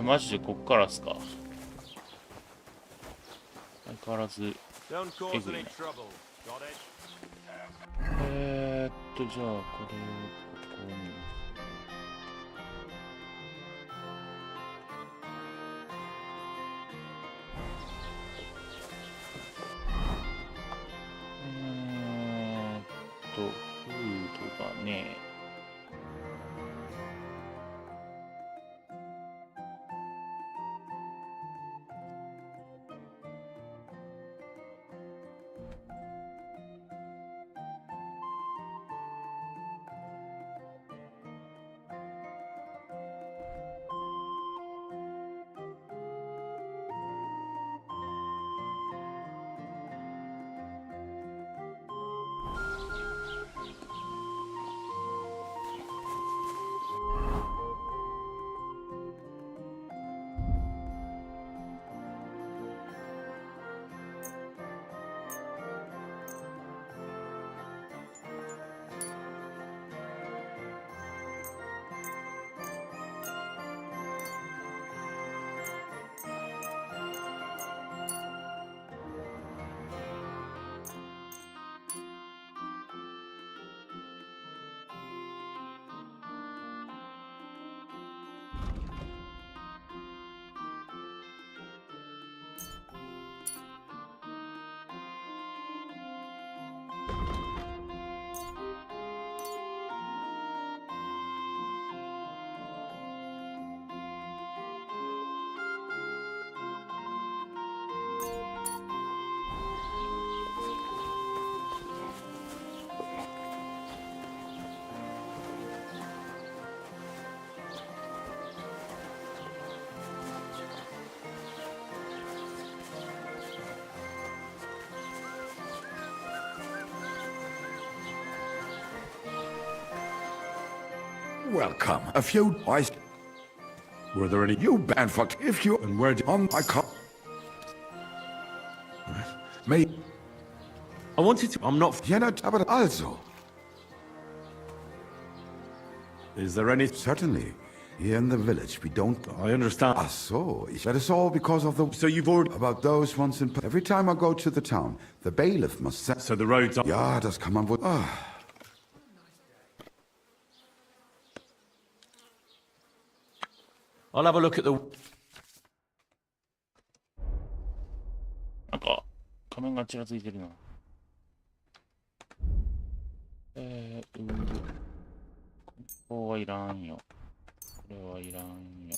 マジでこっからっすか。相変わらずえぐいね。じゃあこれをここに。フードがね。Welcome. A few wise. Were there any? You banned for if you And where did? on my car. Me. I wanted to. I'm not. Jenet, aber also. Is there any? Certainly. Here in the village, we don't. I understand. Ah, so. That is all because of the. So you've already. About those ones in. Every time I go to the town, the bailiff must set. So the roads are. Ja, das kann man wohl. Ah. I'll have a look at the. なんか、仮面がちらついてるな。ここはいらんよ。これはいらんよ。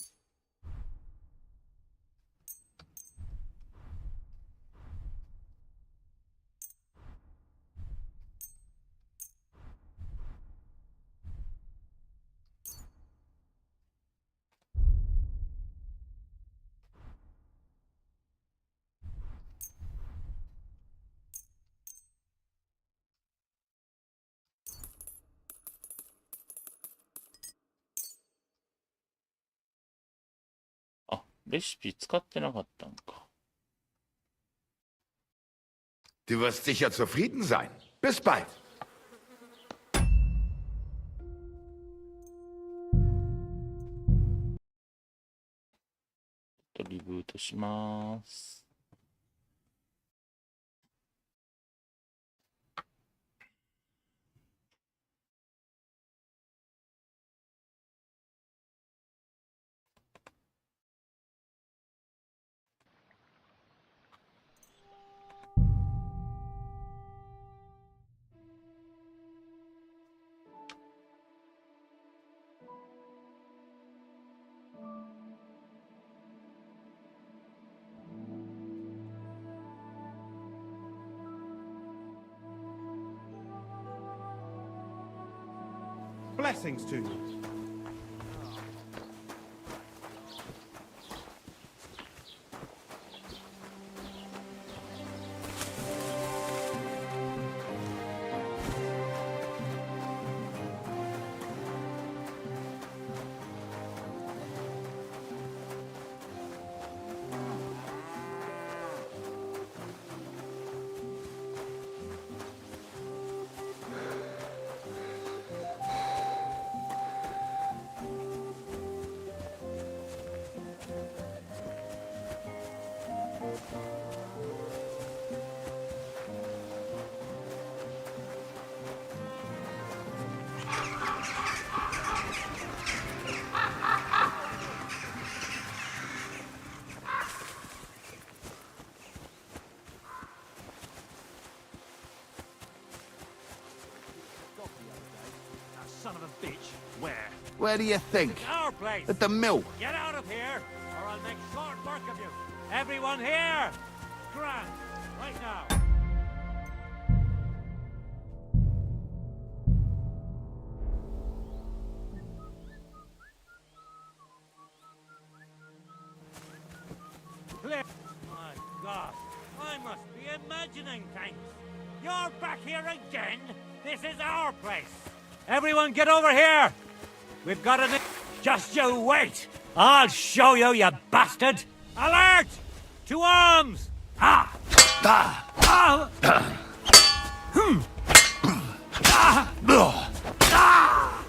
レシピ使ってなかったんか。Du wirst sicher zufrieden sein. Bis bald. リブートします。Blessings to you. Son of a bitch. Where? Where do you think? It's our place. At the mill. Get out of here, or I'll make short work of you. Everyone here! Grant, right now. Clear. My God, I must be imagining things. You're back here again? This is our place. Everyone get over here! We've got an... Just you wait! I'll show you, you bastard! Alert! To arms! Ah! Ah! Ah! Hmm! Ah! Ah!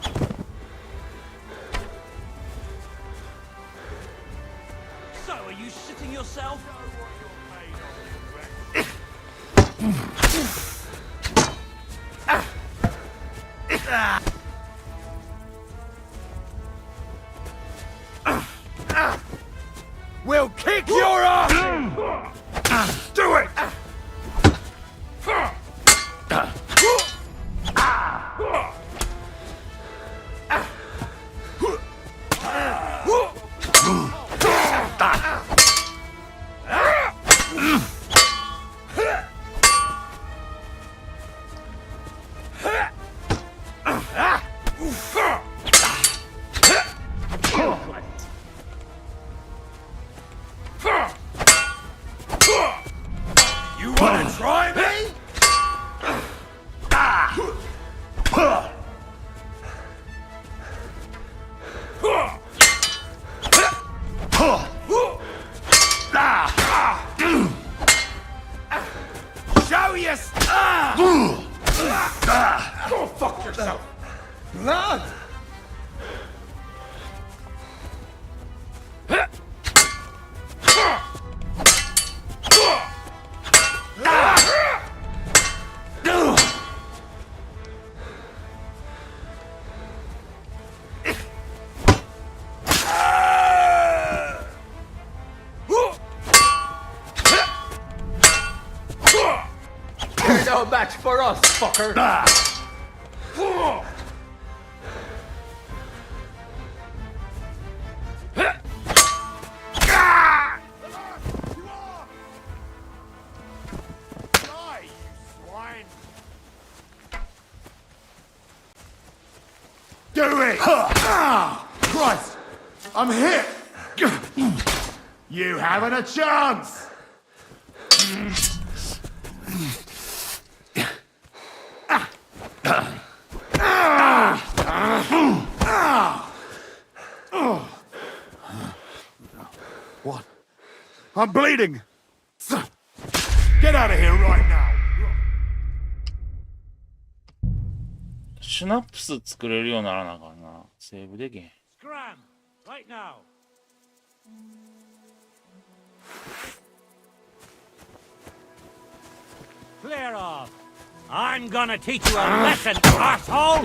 So, are you shitting yourself? We'll kick your ass! Do it! You wanna try me? this! Go fuck yourself! Lad! You're no match for us, fucker! Do it! Christ! I'm hit! You haven't a chance! What? I'm bleeding! Get out of here right now! シュナップス作れるようにならなあかんな。セーブできへん。Scram! Right now! Clear off! I'm gonna teach you a lesson, asshole!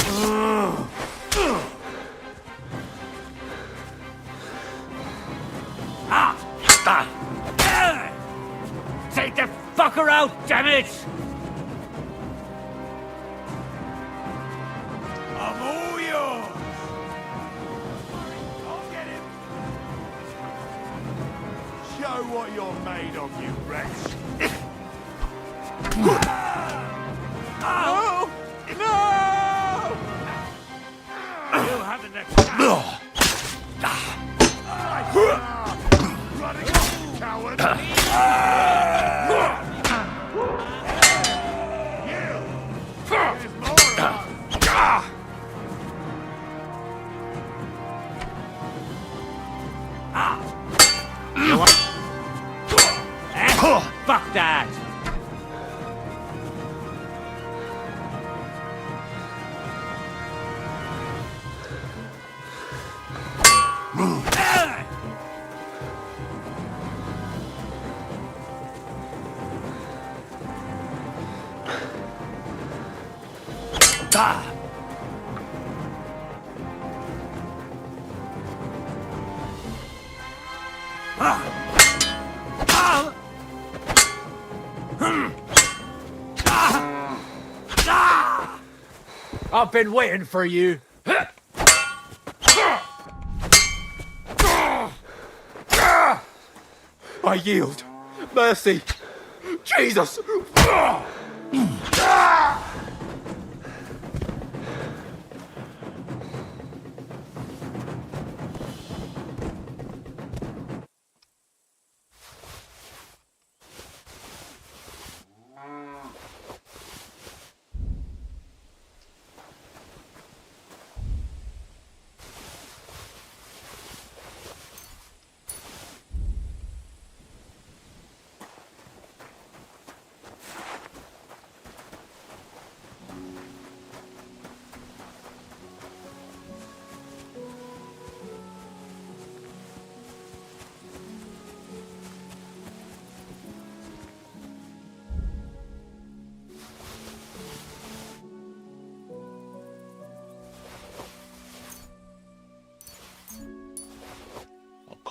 Take the fucker out, damn it! I'm all yours! I'll get him! Show what you're made of, you wretch! Oh! No! You haven't the Running, coward! Fuck that! I've been waiting for you. I yield. Mercy. Jesus!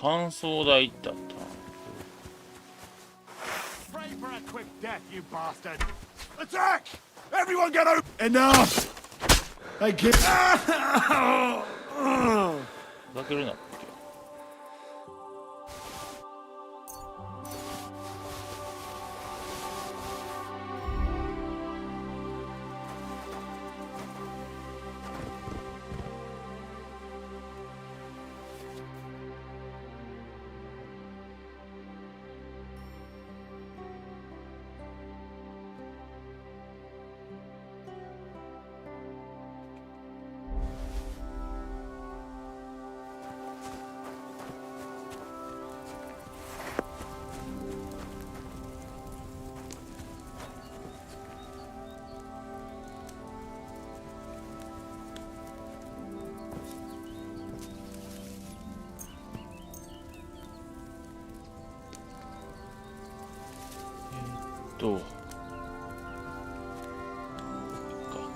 乾燥台行ったったな。 Pray for a quick death, you bastard! Attack! Everyone get out! Enough! I can't. ふざけるな。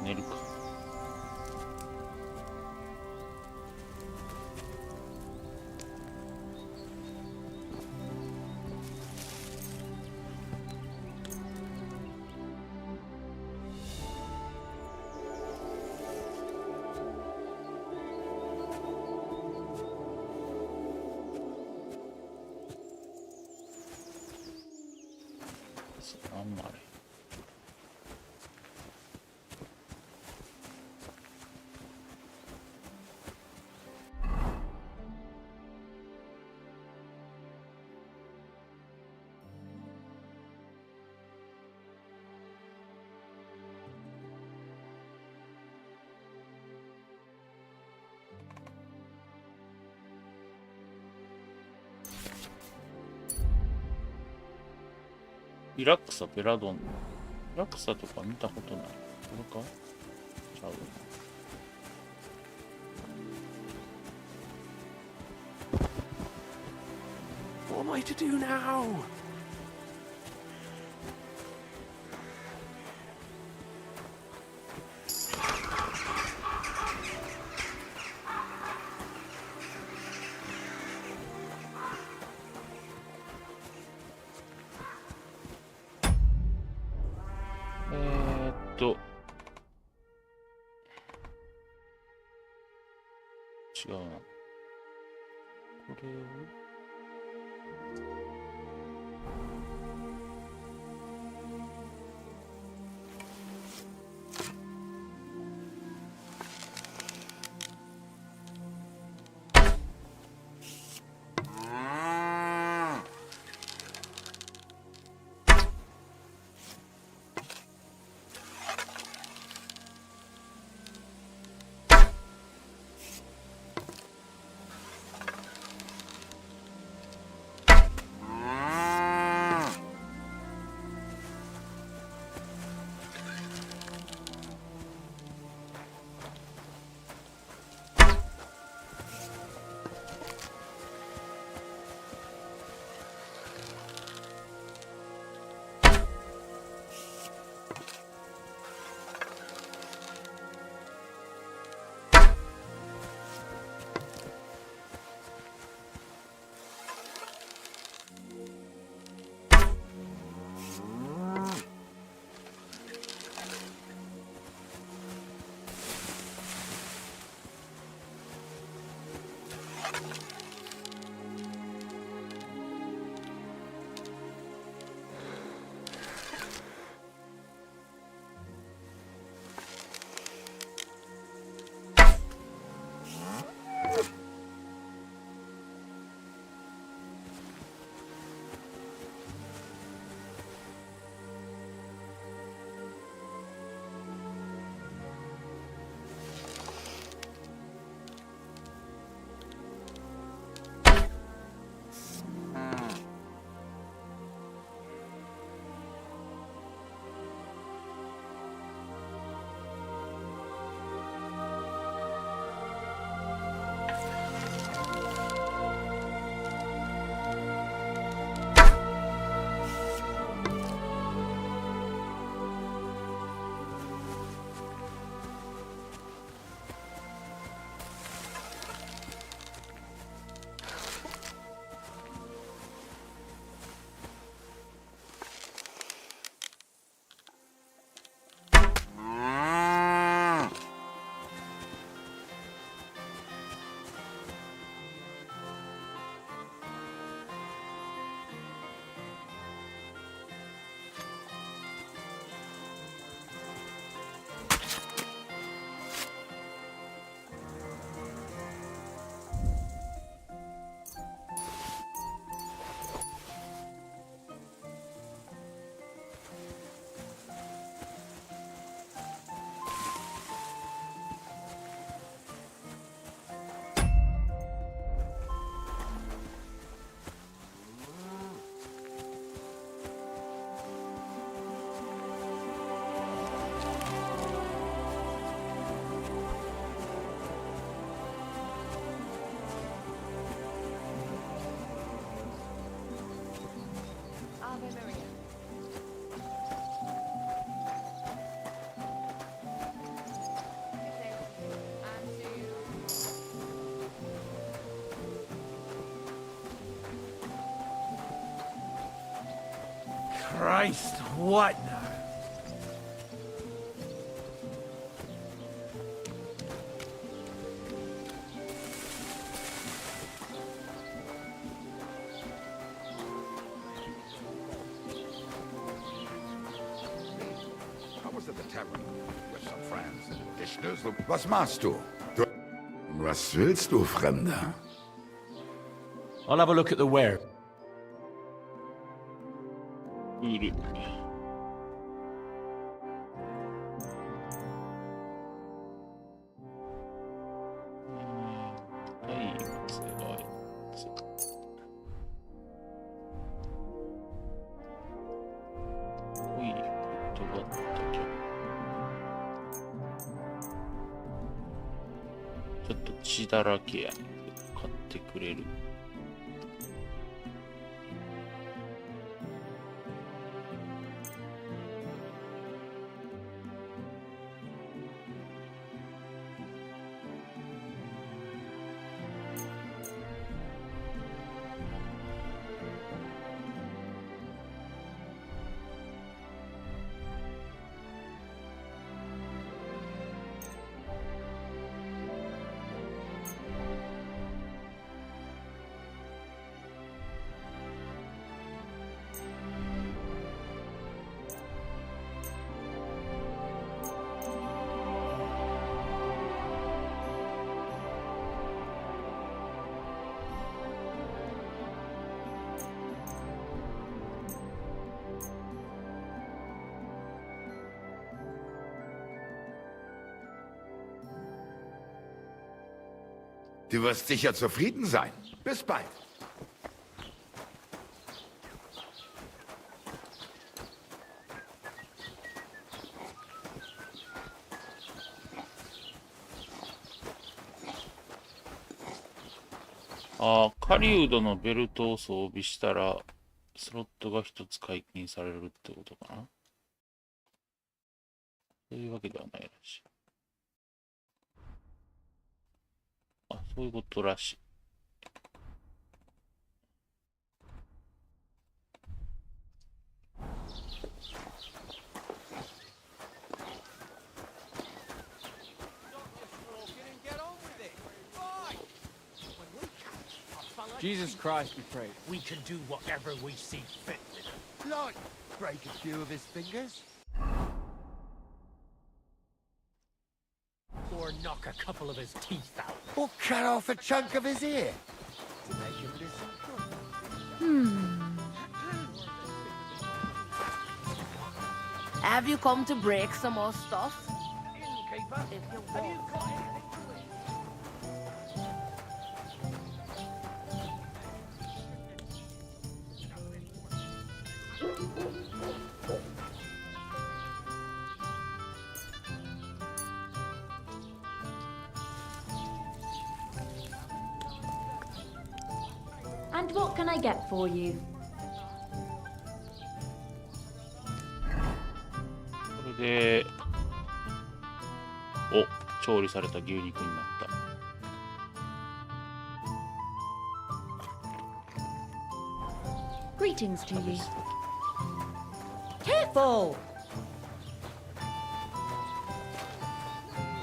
寝るか。あんまり。リラクサペラドン。リラクサとか見たことない。これかちゃう。What am I to do now?違うな。これを Christ, what now? Was machst du? Was willst du, Fremder? I'll have a look at the ware. いる。はい、すごい。ほい、とがったけど。ちょっと血だらけやねんけど、買ってくれる。Du wirst sicher zufrieden sein. Bis bald.ああ、狩人のベルトを装備したら、スロットが一つ解禁されるってことかな。そういうわけではないらしい。あ、そういうことらしい。Jesus Christ, we pray. We can do whatever we see fit. Like, break a few of his fingers. Or knock a couple of his teeth out. Or cut off a chunk of his ear. To make him listen. Have you come to break some more stuff? If you want. And what can I get for you? これで、お、調理された牛肉になった。Greetings to you. Careful!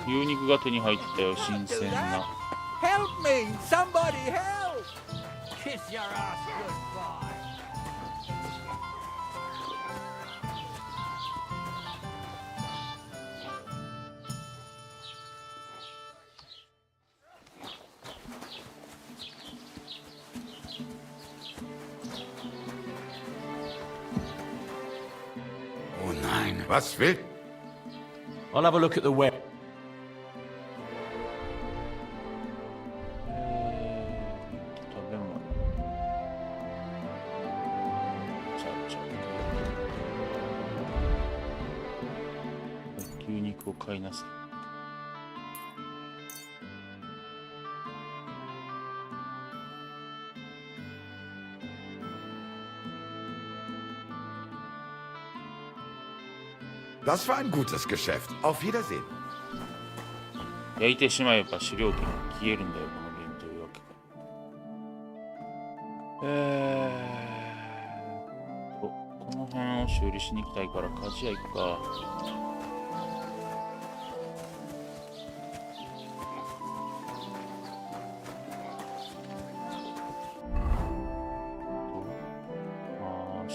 牛肉が手に入ったよ、新鮮な。Help me! Somebody help! Kiss your ass goodbye. Oh nein, was will? I'll have a look at the ware. 食べ物。牛肉を買いなさい。Das war ein gutes Geschäft. Auf Wiedersehen. 焼いてしまえば狩猟権が消えるんだよ、このゲームというわけか。この辺を修理しに行きたいから鍛冶屋行くか。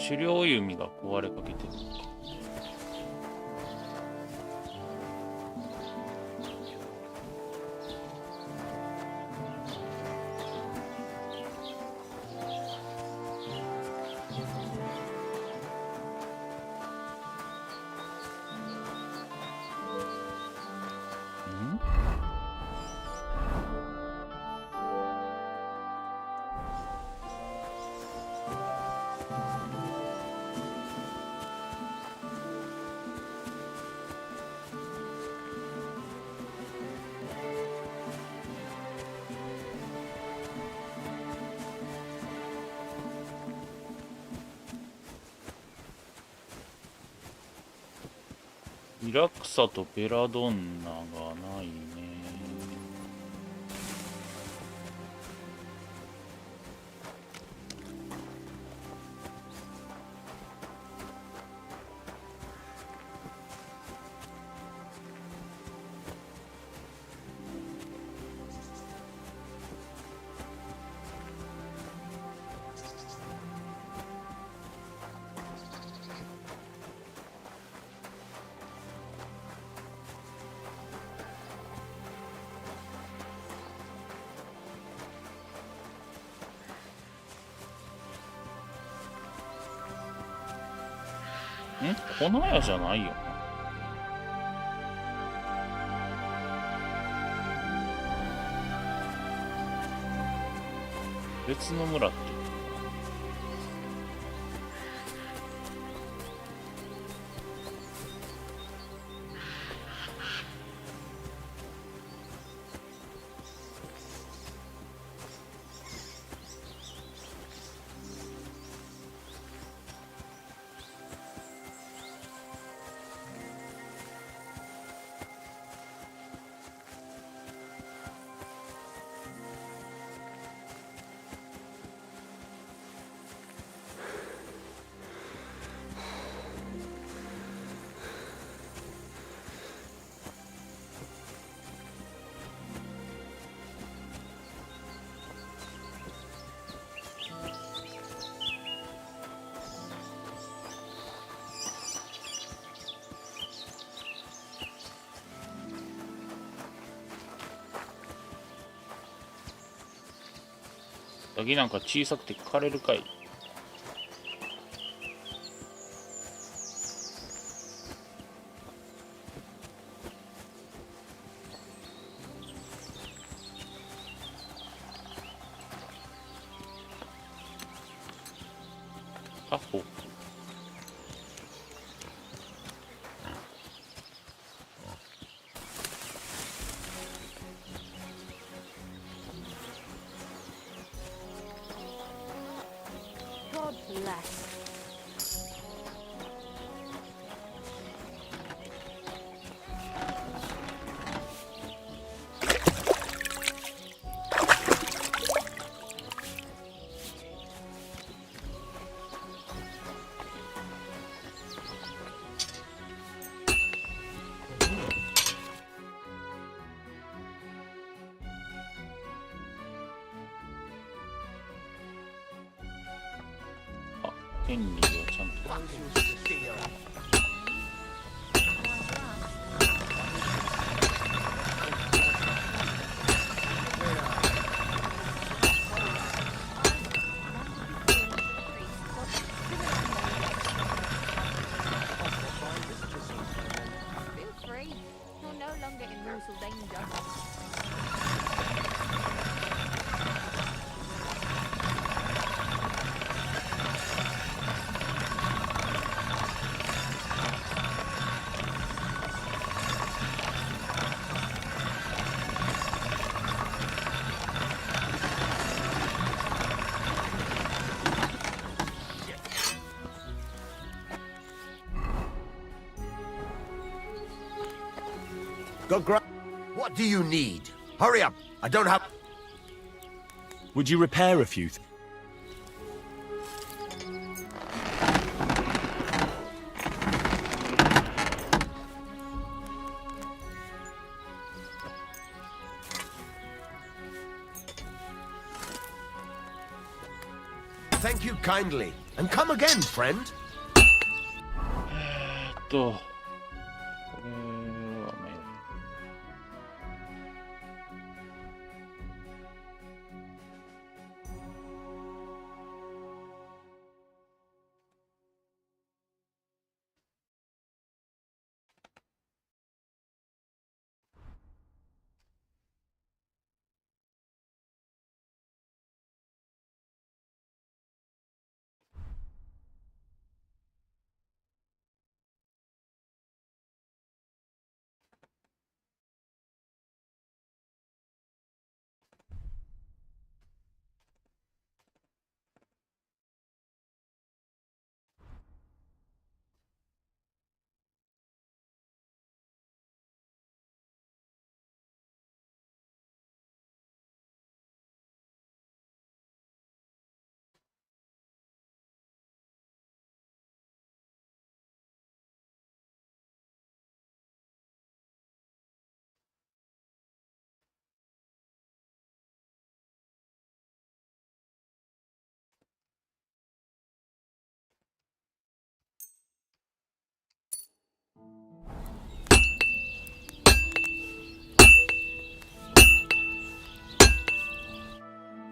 狩猟弓が壊れかけてるのか。リラクサとベラドンナがないね。粉屋じゃないよな。別の村ってヤギなんか小さくて枯れるかい。あほ。God bless. Ah, ヘンリーをちゃんと。Feel free. You're no longer in mortal danger. What do you need? Hurry up! I don't have... Would you repair a few Thank you kindly, and come again, friend. これは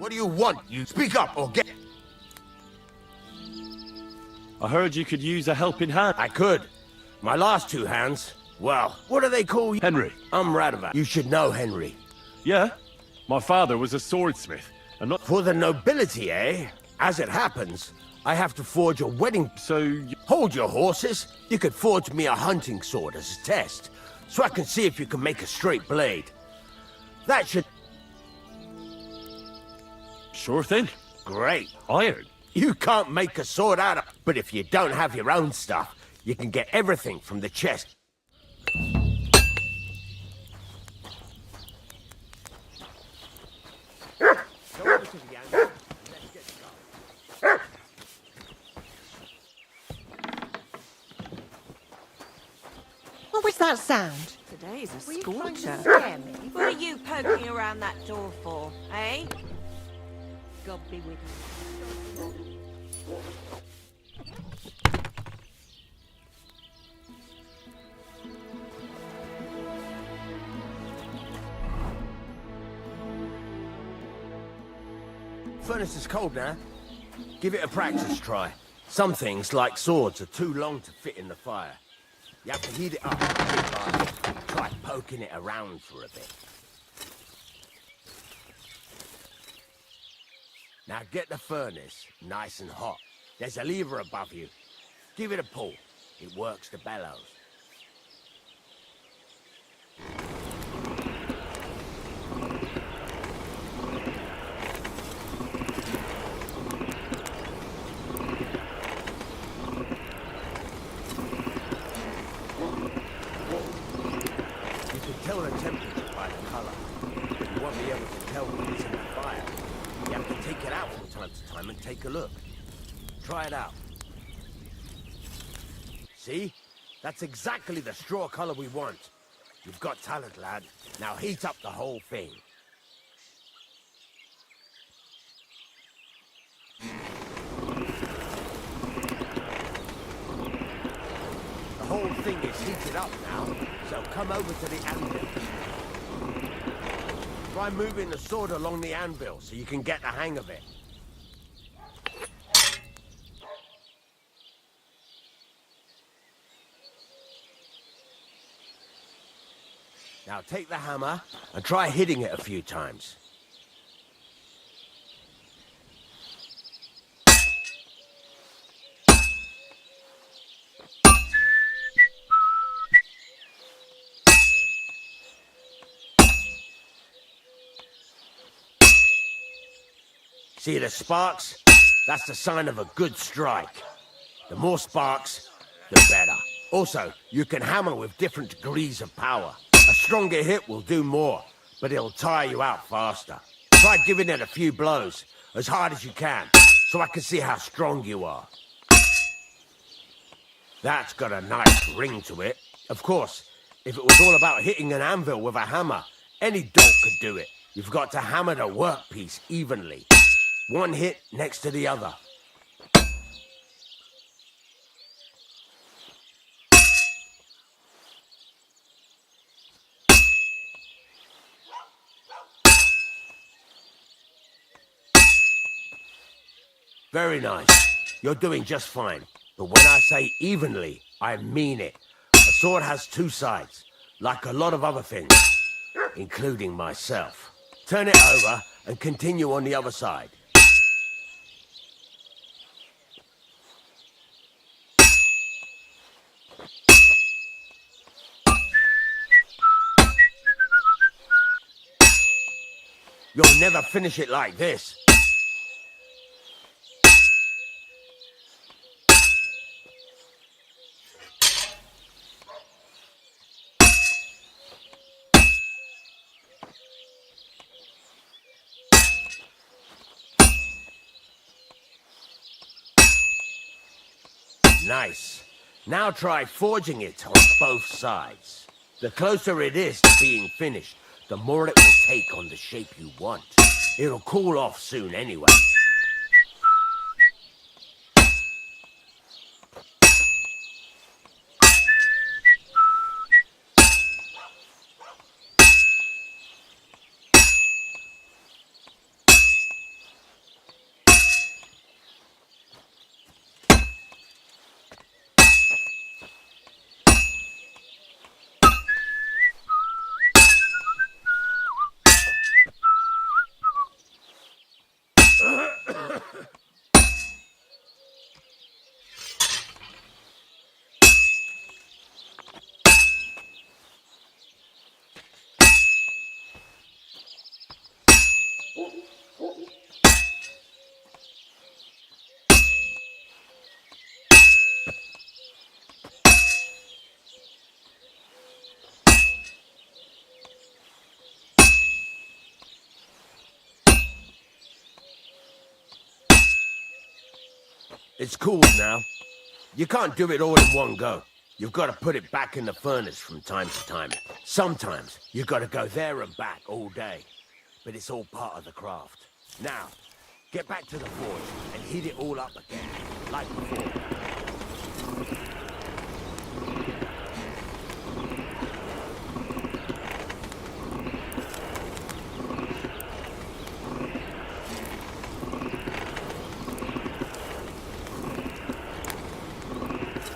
What do you want? You speak up or get... I heard you could use a helping hand. I could. My last two hands, well, what do they call you? Henry. I'm Radovan. You should know Henry. Yeah? My father was a swordsmith, and not... For the nobility, eh? As it happens, I have to forge a wedding... So... Hold your horses. You could forge me a hunting sword as a test, so I can see if you can make a straight blade. That should... Sure thing. Great. Iron. You can't make a sword out of... But if you don't have your own stuff, you can get everything from the chest. What was that sound? Today's a Were you trying to scorcher. scare me? What are you poking around that door for, eh? God be with you. Furnace is cold now. Give it a practice try. Some things, like swords, are too long to fit in the fire. You have to heat it up a bit larger. Try poking it around for a bit. Now get the furnace nice and hot. There's a lever above you. Give it a pull. It works the bellows. Tell the temperature by the color. You won't be able to tell when it's in the fire. You have to take it out from time to time and take a look. Try it out. See? That's exactly the straw color we want. You've got talent, lad. Now heat up the whole thing. The whole thing is heated up now, so come over to the anvil. Try moving the sword along the anvil so you can get the hang of it. Now take the hammer and try hitting it a few times. See the sparks? That's the sign of a good strike. The more sparks, the better. Also, you can hammer with different degrees of power. A stronger hit will do more, but it'll tire you out faster. Try giving it a few blows, as hard as you can, so I can see how strong you are. That's got a nice ring to it. Of course, if it was all about hitting an anvil with a hammer, any dolt could do it. You've got to hammer the workpiece evenly. One hit next to the other. Very nice. You're doing just fine. But when I say evenly, I mean it. A sword has two sides, like a lot of other things, including myself. Turn it over and continue on the other side. You'll never finish it like this. Nice. Now try forging it on both sides. The closer it is to being finished, the more it will take on the shape you want. It'll cool off soon anyway. It's cooled now. You can't do it all in one go. You've got to put it back in the furnace from time to time. Sometimes you've got to go there and back all day. But it's all part of the craft. Now, get back to the forge and heat it all up again, like before.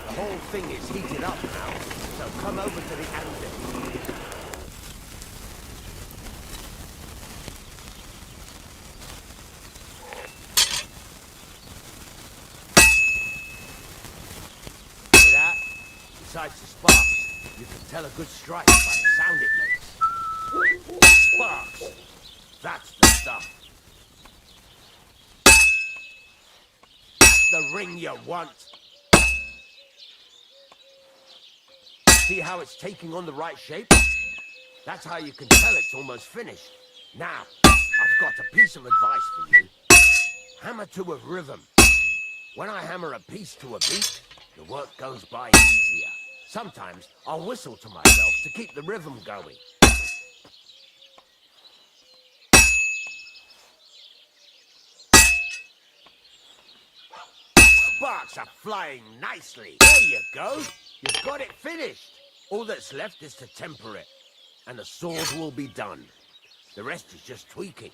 The whole thing is heated up now, so come over to the anvil. See that? Besides the sparks, you can tell a good strike by the sound it makes. Sparks! That's the stuff. That's the ring you want. See how it's taking on the right shape? That's how you can tell it's almost finished. Now, I've got a piece of advice for you. Hammer to a rhythm. When I hammer a piece to a beat, the work goes by easier. Sometimes I'll whistle to myself to keep the rhythm going. Sparks are flying nicely. There you go. You've got it finished. All that's left is to temper it, and the sword will be done. The rest is just tweaking.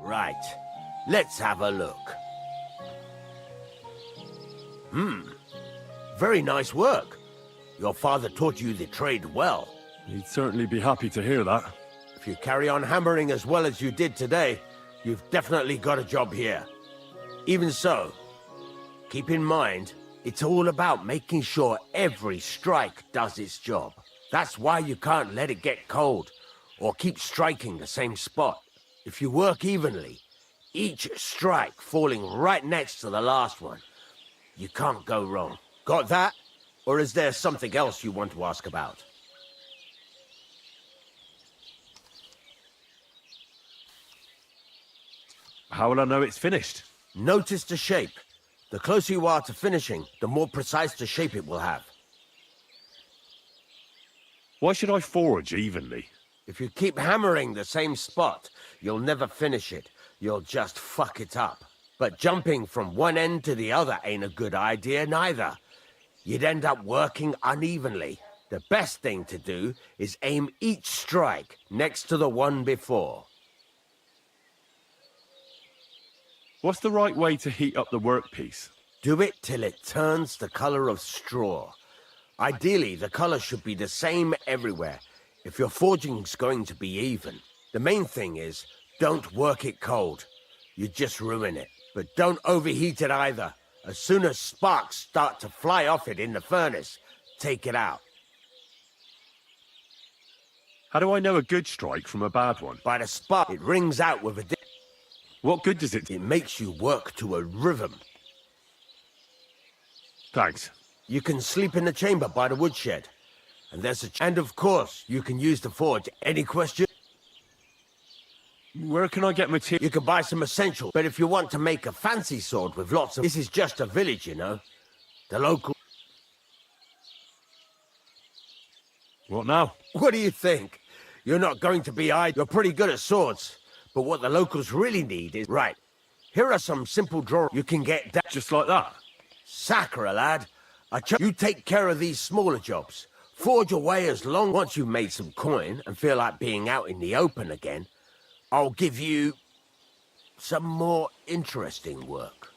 Right, let's have a look. Very nice work. Your father taught you the trade well. He'd certainly be happy to hear that. If you carry on hammering as well as you did today, you've definitely got a job here. Even so, keep in mind, it's all about making sure every strike does its job. That's why you can't let it get cold, or keep striking the same spot. If you work evenly, each strike falling right next to the last one, you can't go wrong. Got that? Or is there something else you want to ask about? How will I know it's finished? Notice the shape. The closer you are to finishing, the more precise the shape it will have. Why should I forge evenly? If you keep hammering the same spot, you'll never finish it. You'll just fuck it up. But jumping from one end to the other ain't a good idea neither. You'd end up working unevenly. The best thing to do is aim each strike next to the one before. What's the right way to heat up the workpiece? Do it till it turns the color of straw. Ideally, the color should be the same everywhere, if your forging's going to be even. The main thing is, don't work it cold. You just ruin it. But don't overheat it either. As soon as sparks start to fly off it in the furnace, take it out. How do I know a good strike from a bad one? By the spark, it rings out with a... What good does it do? It makes you work to a rhythm. Thanks. You can sleep in the chamber by the woodshed. And there's a... And of course, you can use the forge. Any question? Where can I get material? You can buy some essentials. But if you want to make a fancy sword with lots of... This is just a village, you know. The local... What now? What do you think? You're not going to be idle. You're pretty good at swords. But what the locals really need is... Right. Here are some simple drawings. You can get... Just like that? Sacre, lad. You take care of these smaller jobs. Forge away as long once you've made some coin and feel like being out in the open again. I'll give you some more interesting work.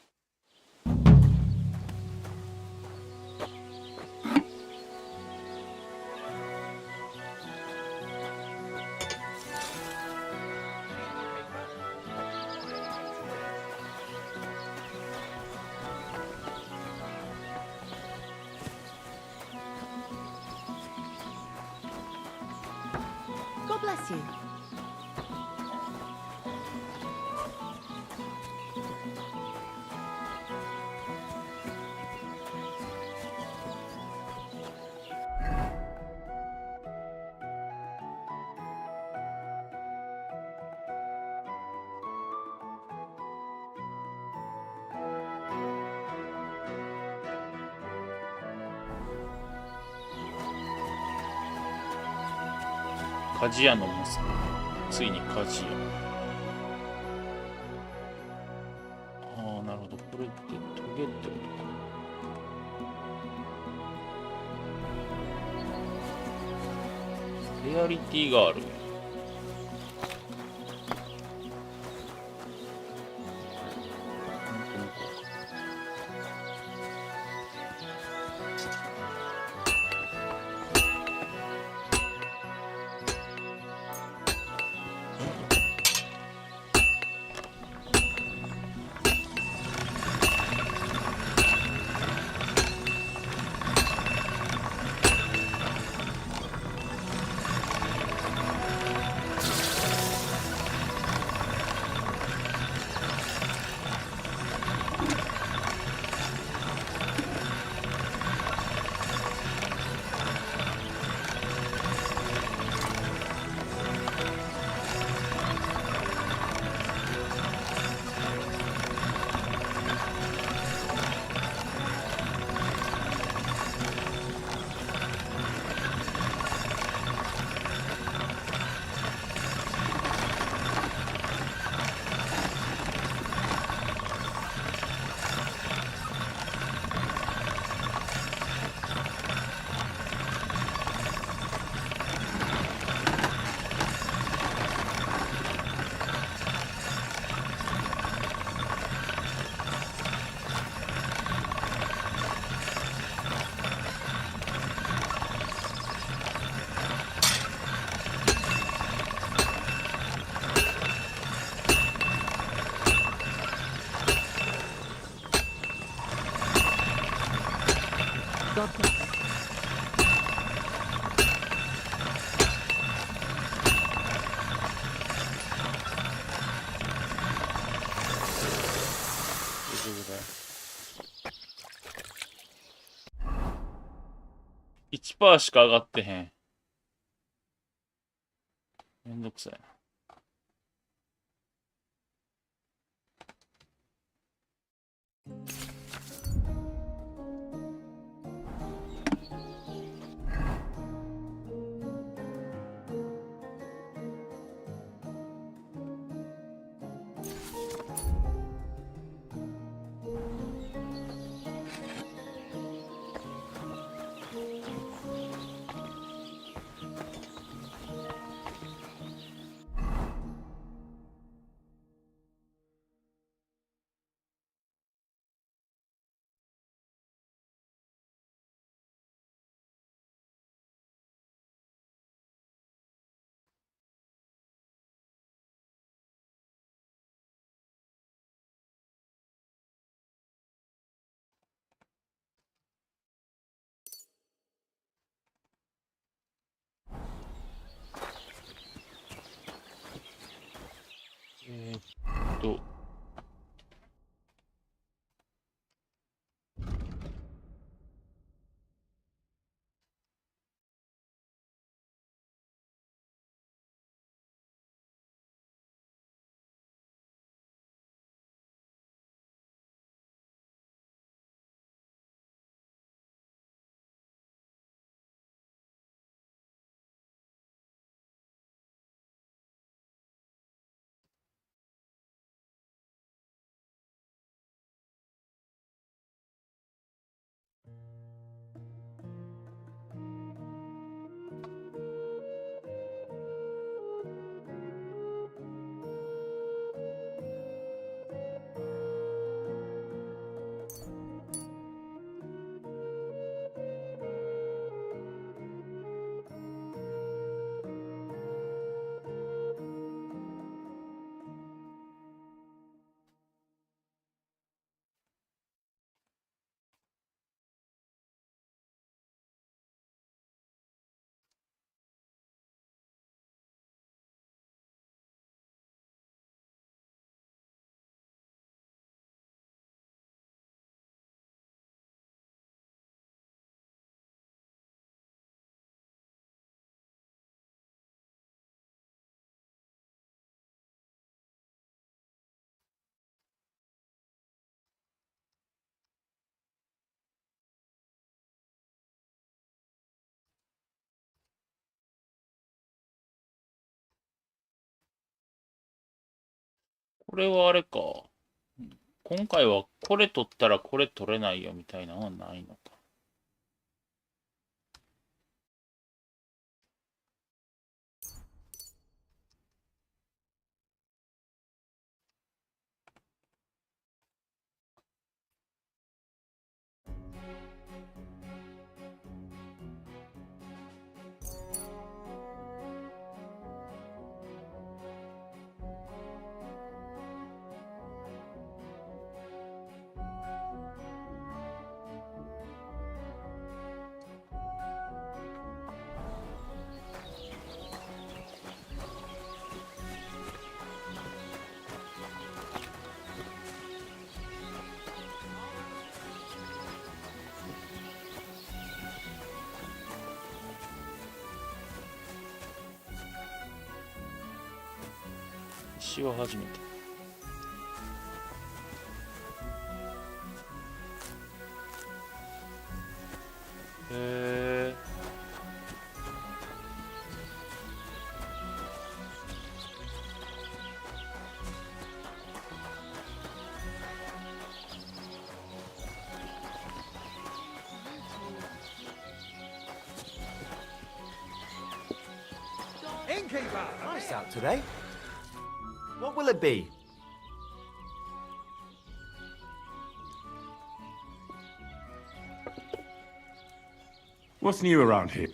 God bless you.鍛冶屋の息子。ついに鍛冶屋。ああ、なるほど。これってトゲってことか。レアリティがある。1% しか上がってへん。めんどくさいな。えーっと。これはあれか。今回はこれ取ったらこれ取れないよみたいなのはないのか。詩は初めて。へえ。Innkeeper! Nice out today. What will it be? What's new around here?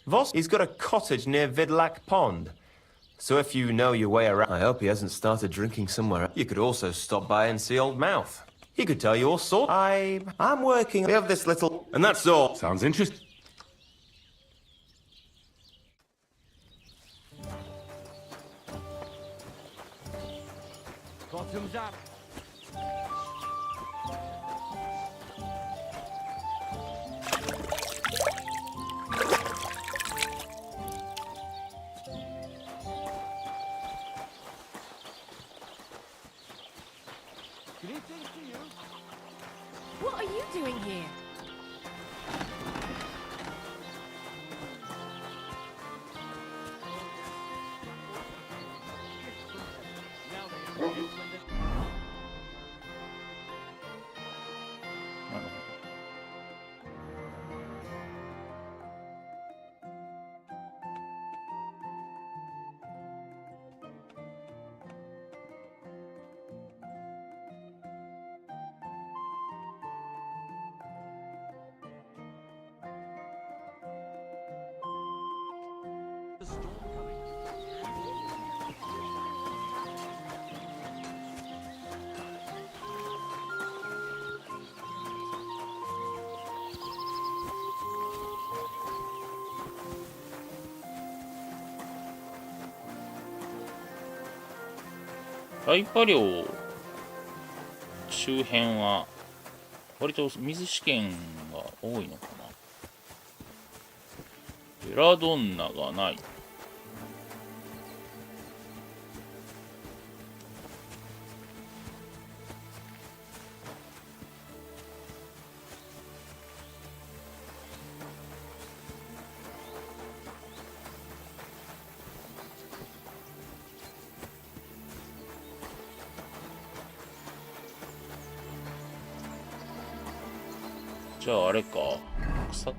Voss, he's got a cottage near Vidlak Pond. So if you know your way around, I hope he hasn't started drinking somewhere. You could also stop by and see Old Mouth. He could tell you all sorts. I'm working. We have this little, and that's all. Sounds interesting. Bottoms up. Greetings. What are you doing here? Now ライパ領周辺は割と水資源が多いのかな。ベラドンナがない。じゃああれか、腐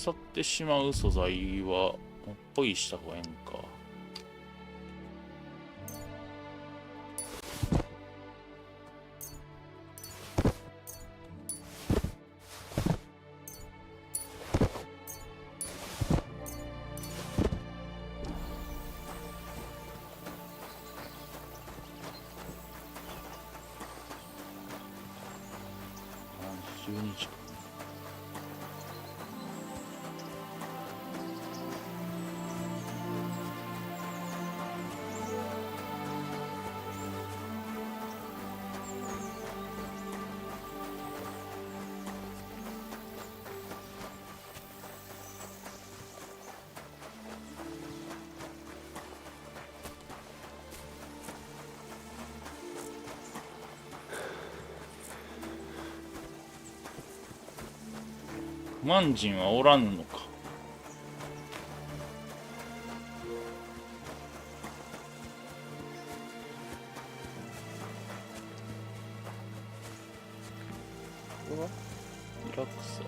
ってしまう素材はポイした方がええんか。12日か。万人はおらぬのか。これはリラクサー。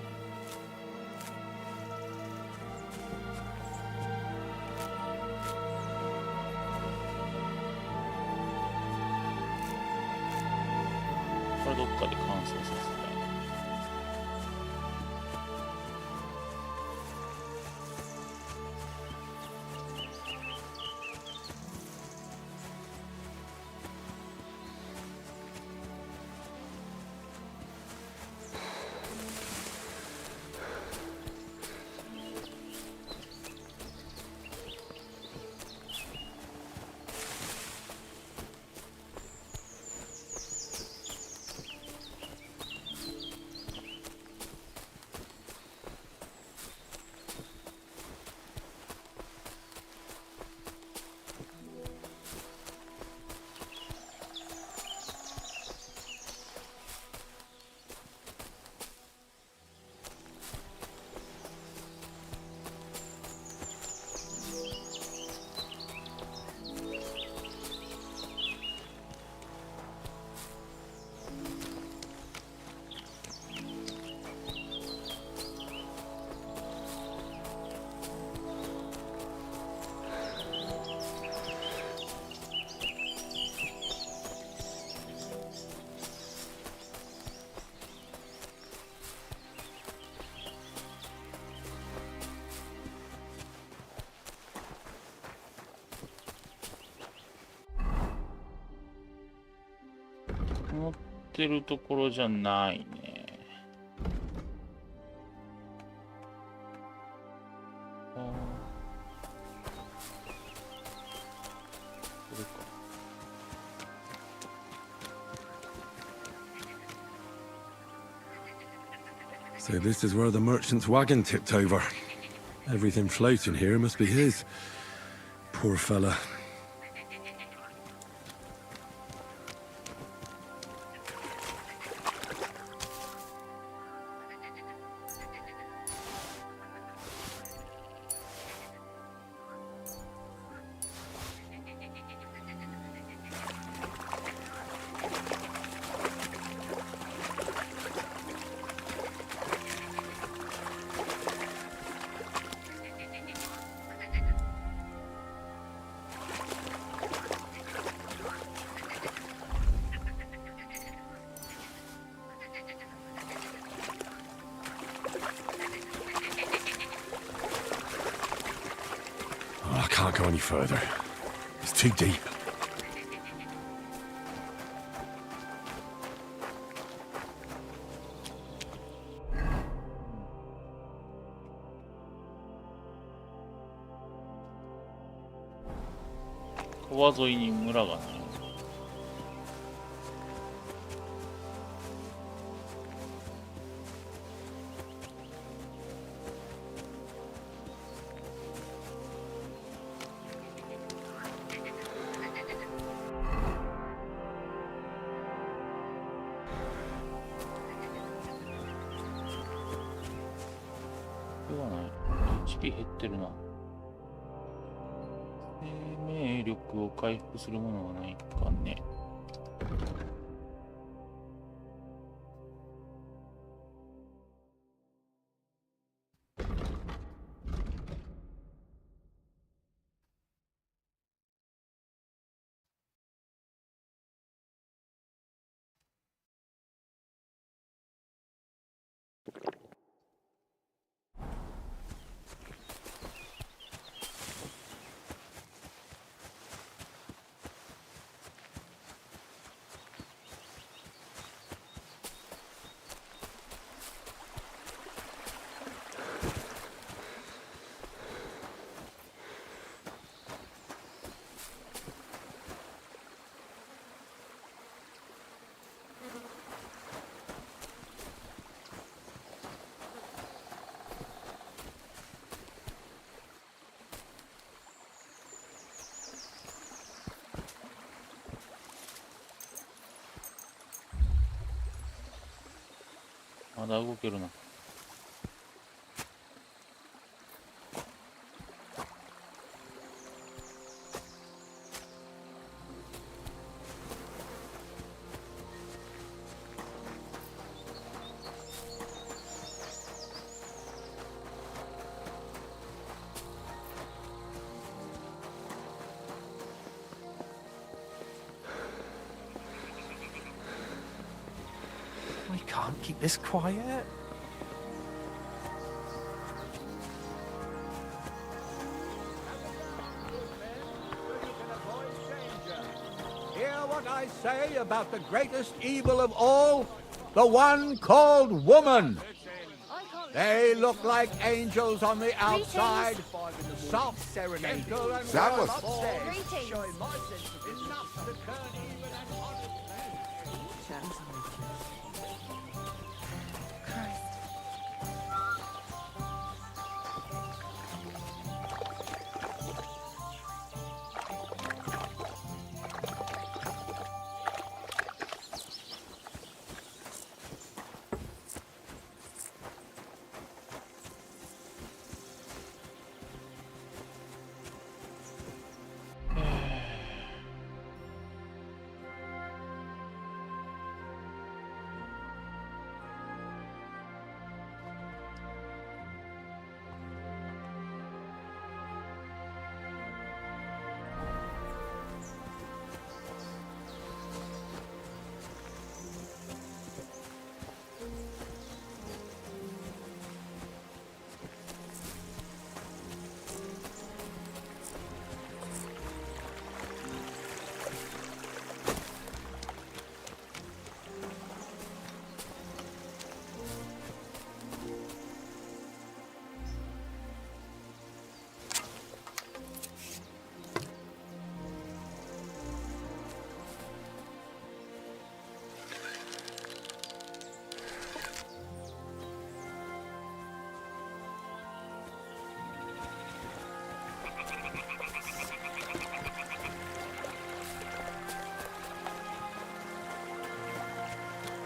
これどっかで乾燥させたい。思ってるところじゃないね。これか。So this is where the merchant's wagon tipped over. Everything floating here must be his. Poor fella. go any further. It's too deep. 川沿いに村がない。これはない。HP 減ってるな。生命力を回復するものがないかね。まだ動けるな。We can't keep this quiet. Hear what I say about the greatest evil of all? The one called woman. They look like angels on the outside. Soft serenade. That was...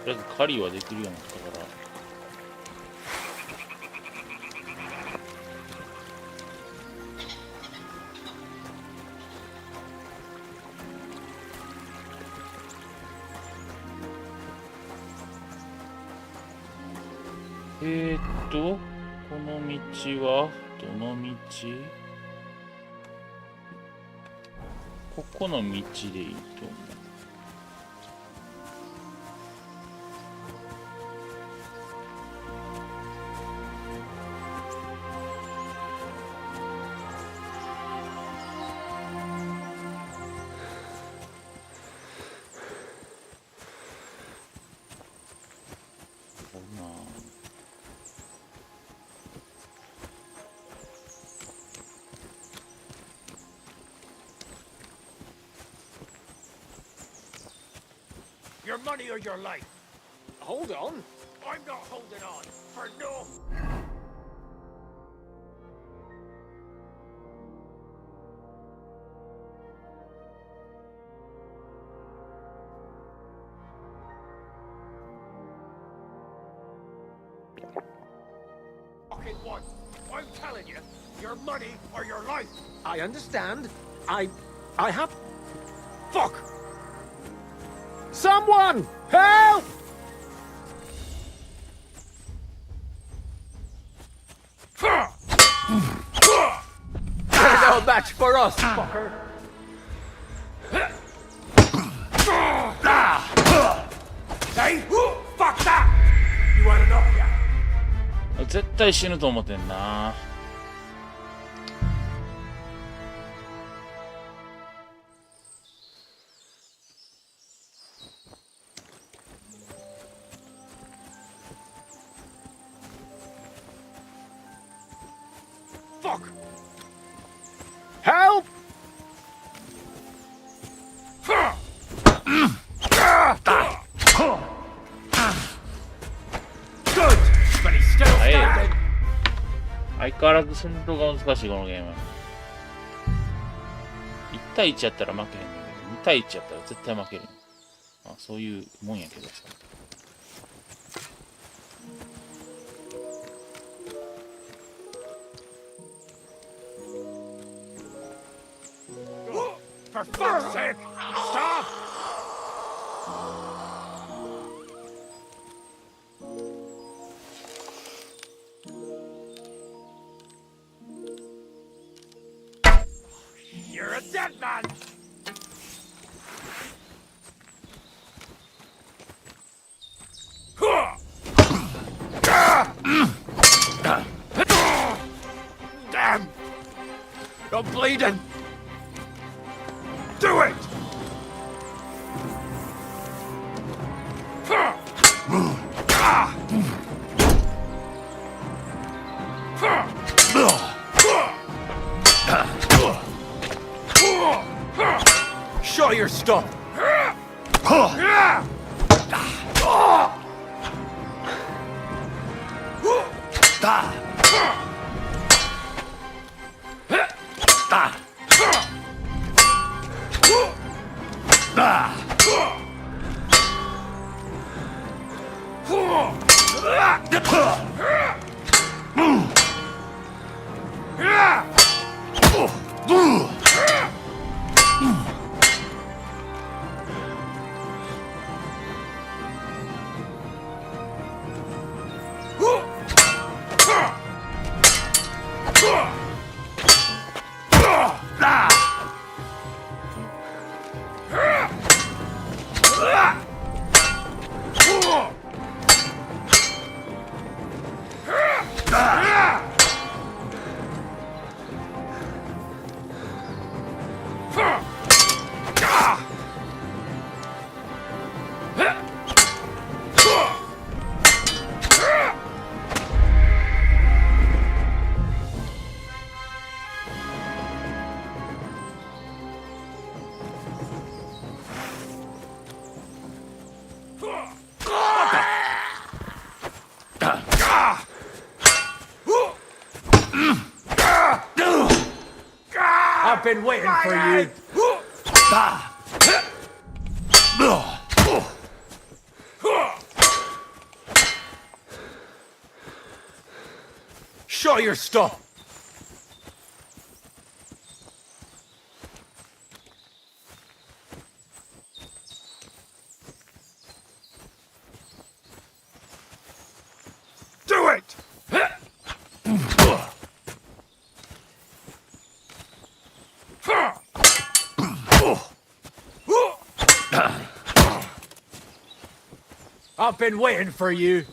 とりあえず狩りはできるようになったから。この道はどの道？ここの道でいいと思う。your money or your life. Hold on. I'm not holding on for no. Fucking one. I'm telling you, your money or your life. I understand. I have. Fuck! Someone! Help! They're no match for us, fucker. Hey, fuck that! You wanna knock ya? 絶対死ぬと思ってんな。Fuck! Help! Good, but he's still standing. 相変わらず戦闘が難しいこのゲーム。1対1やったら負けへんねんけど、2対1やったら絶対負ける。あ、そういうもんやけどさ。For fuck's sake! Stop! You're a dead man! Damn! You're bleeding! Do it! Show your stuff! I've been waiting for you. Show your stuff. Do it! I've been waiting for you.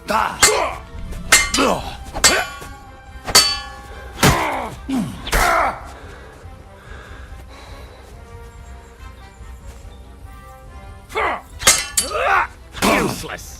Useless.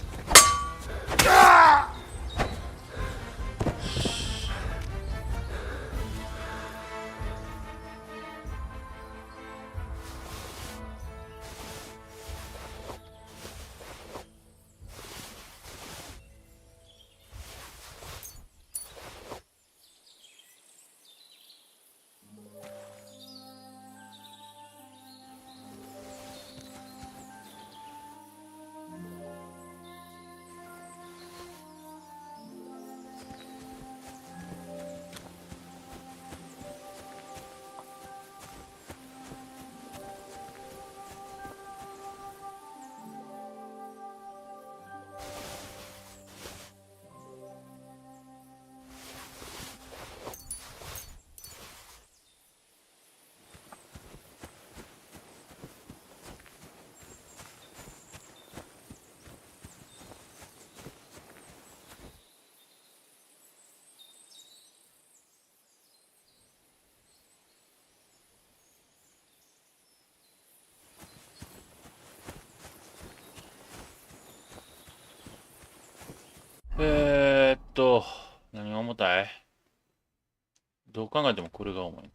何が重たい？どう考えてもこれが重い。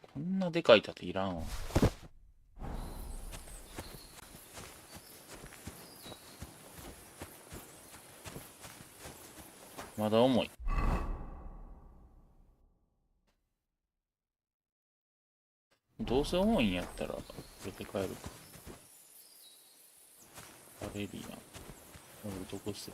こんなでかい盾いらんわ。まだ重い。どうせ重いんやったら、これで買えるか。バレリアン。どこっす？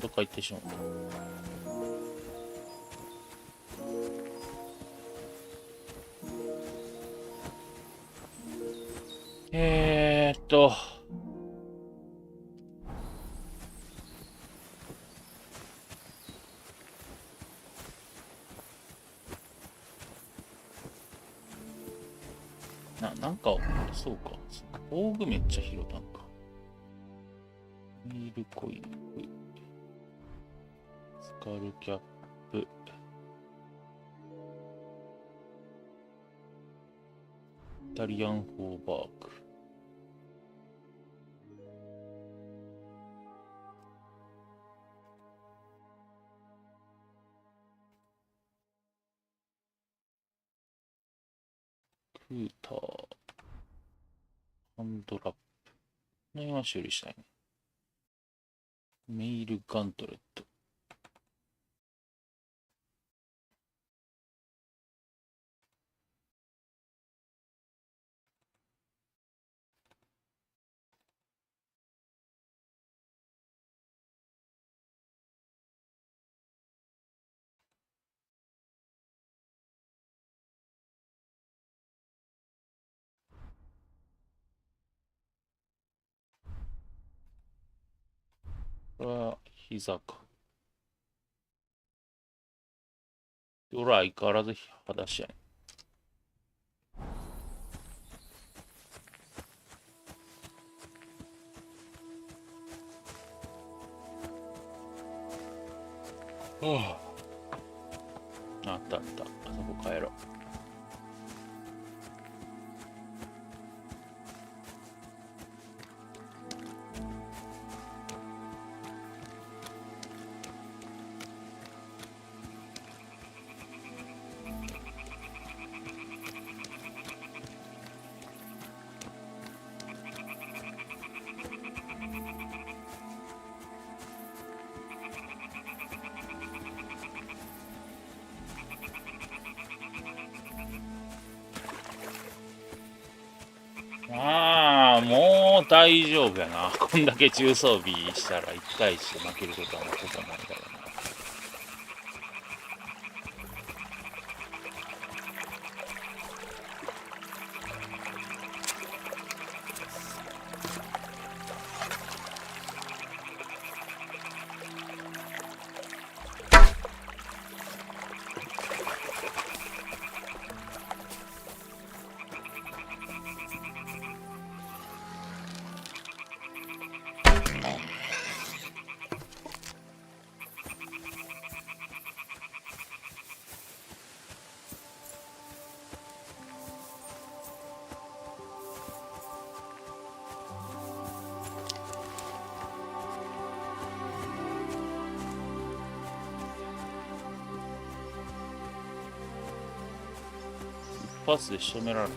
どっか行ってしまった。なんか、そうか。防具めっちゃ拾ったんか。ミールコイル、スカルキャップ、イタリアンフォーバーク。クーター、ハンドラップ。この辺は修理したいね。メイルガントレット。これは膝か。俺は相変わらず裸足やね。あったあった。あそこ帰ろう。もう大丈夫やな。こんだけ重装備したら1対1で負けることはもうほぼないからな。発で仕留められる。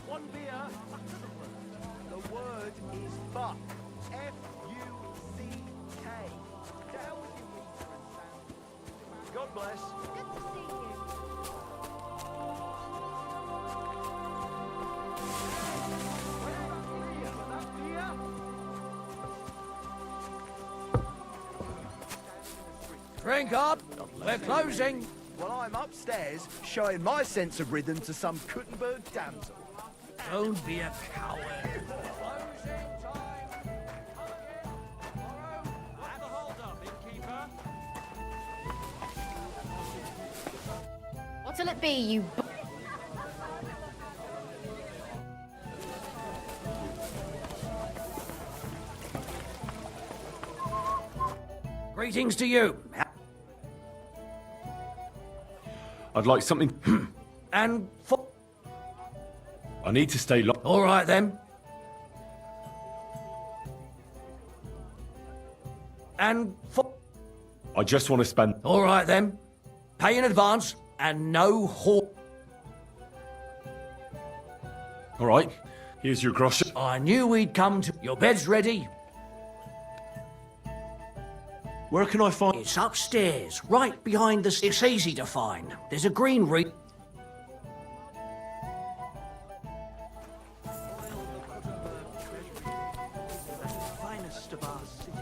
One beer. The word is fuck. F-U-C-K. To hell with you, Winter and Sam. God bless. Good to see you. Drink up. We're closing. Well, I'm upstairs showing my sense of rhythm to some Kuttenberg damsel. Don't be a coward. What'll it be, you Greetings to you. I'd like something. And for... I need to stay long. All right, then. And for... I just want to spend. All right, then. Pay in advance and no whore. All right. Here's your groschen. I knew we'd come to... Your bed's ready. Where can I find? It's upstairs, right behind the... It's easy to find. There's a green re... Finest of our cities.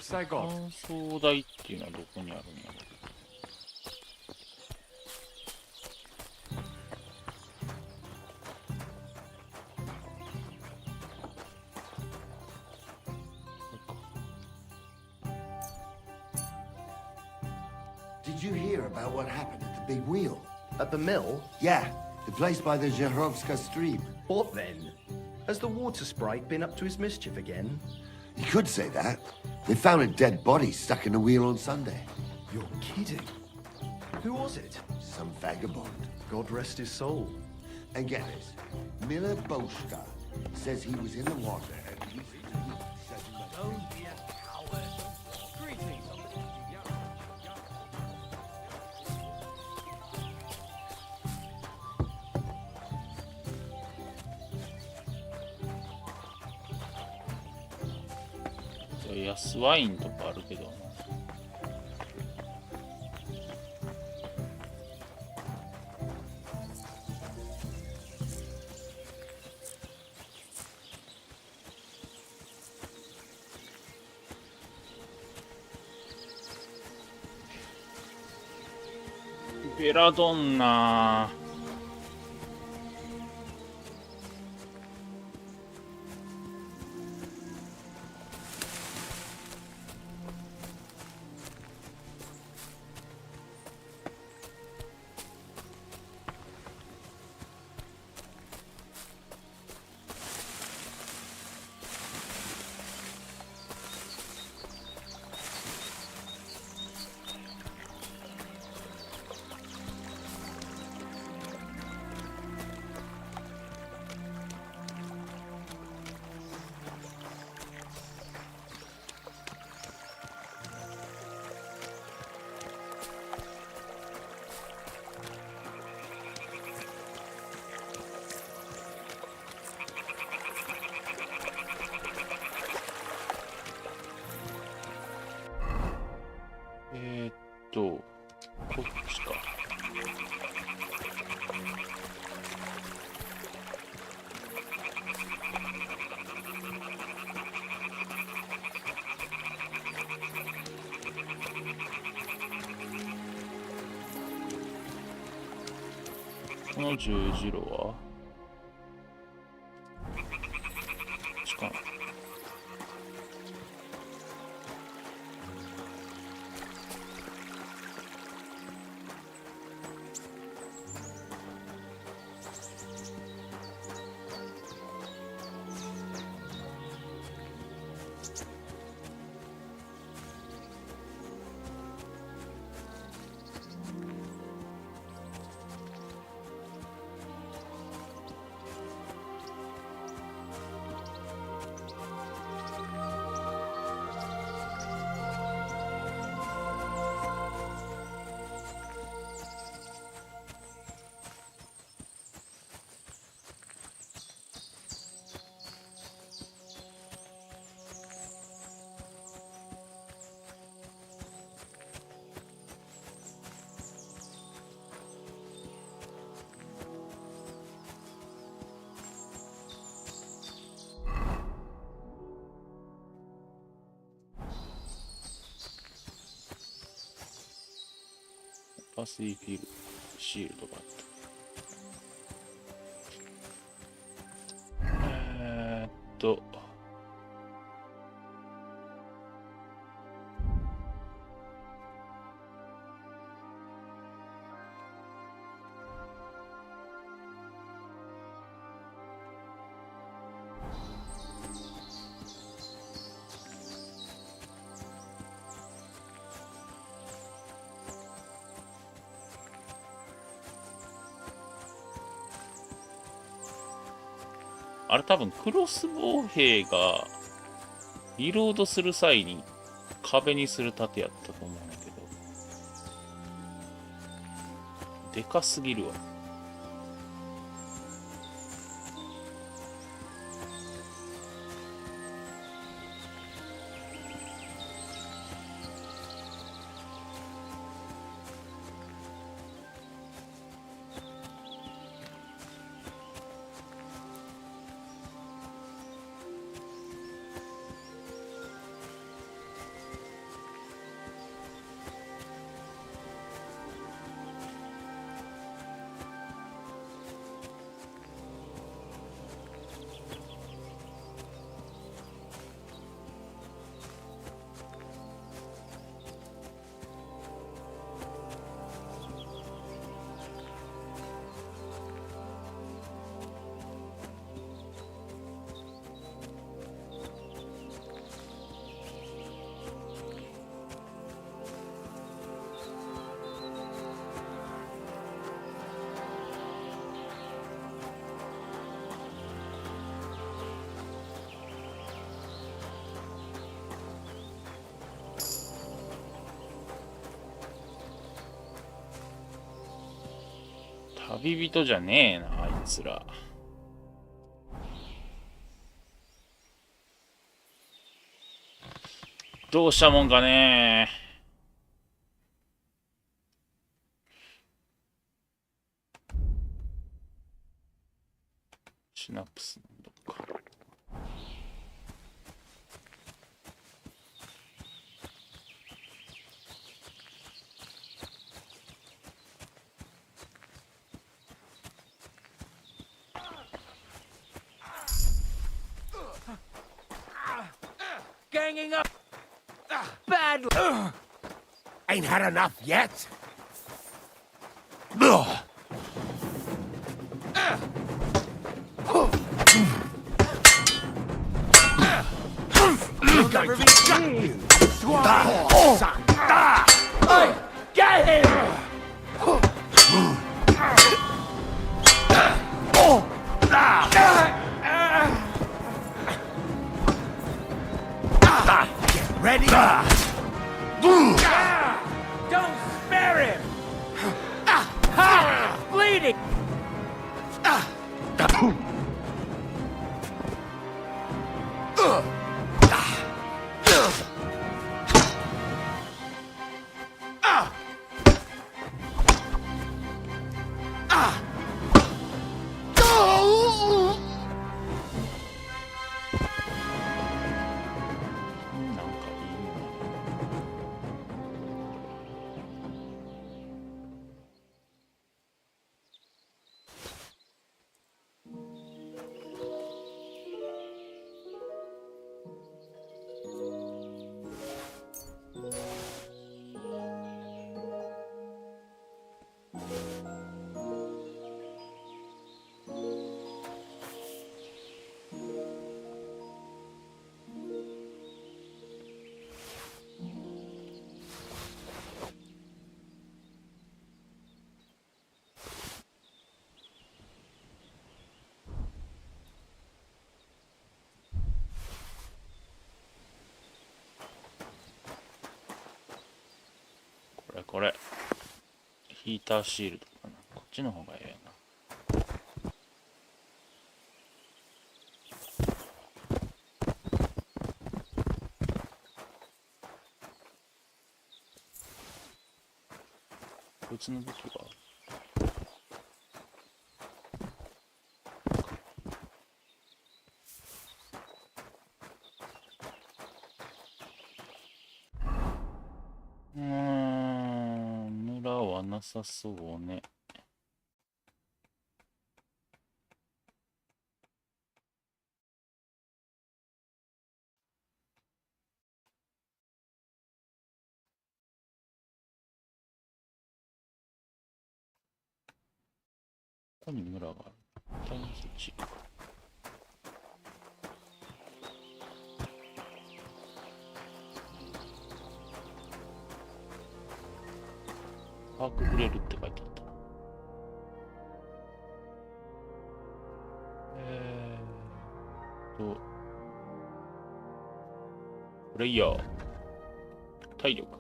乾燥台っていうのはどこにあるんだろう。Did you hear about what happened at the big wheel? At the mill? Yeah, the place by the Zherovska stream. What then? Has the water sprite been up to his mischief again? You could say that. They found a dead body stuck in the wheel on Sunday. You're kidding. Who was it? Some vagabond. God rest his soul. And get this, Miller Boschka says he was in the water at least 7 months. Don't be a coward. Greetings.安ワインとかあるけどな。ベラドンナこの十字路はこっちかな。パシフィルシールドがあった。あれ多分クロスボウ兵がリロードする際に壁にする盾やったと思うんだけど、でかすぎるわ。旅人じゃねえな、あいつら。どうしたもんかね。シナプスのどっか。Ganging up badly. Ain't had enough yet. You'll never be shot, you swine. Hey, get him! Get ready. Don't spare him! Bleeding! ヒーターシールドかな。こっちの方がええな。こいつの武器は村はなさそうね。ここに村がある。多分そっち。パークグレルって書いてあった。プレイヤー。体力。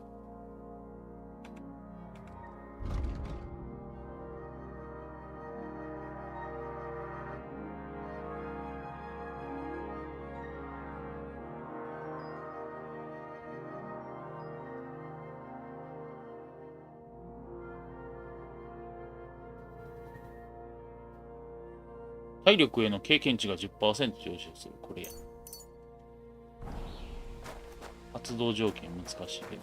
体力への経験値が 10% 上昇する。これや。発動条件難しいけど。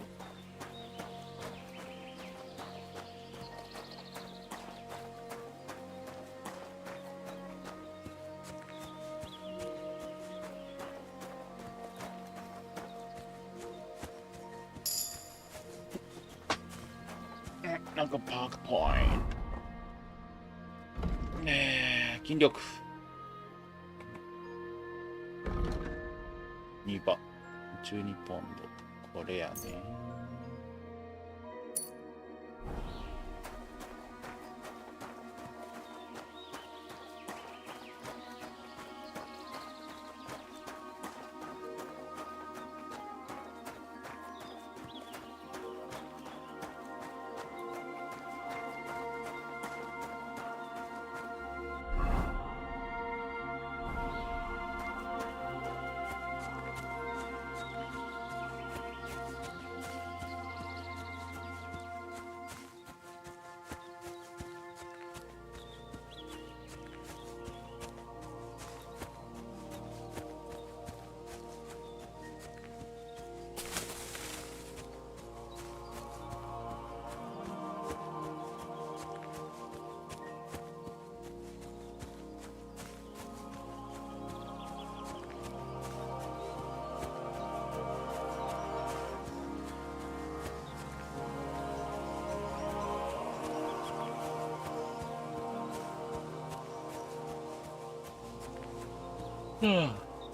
なんかパークポイント。筋力2番12ポンド。これやね。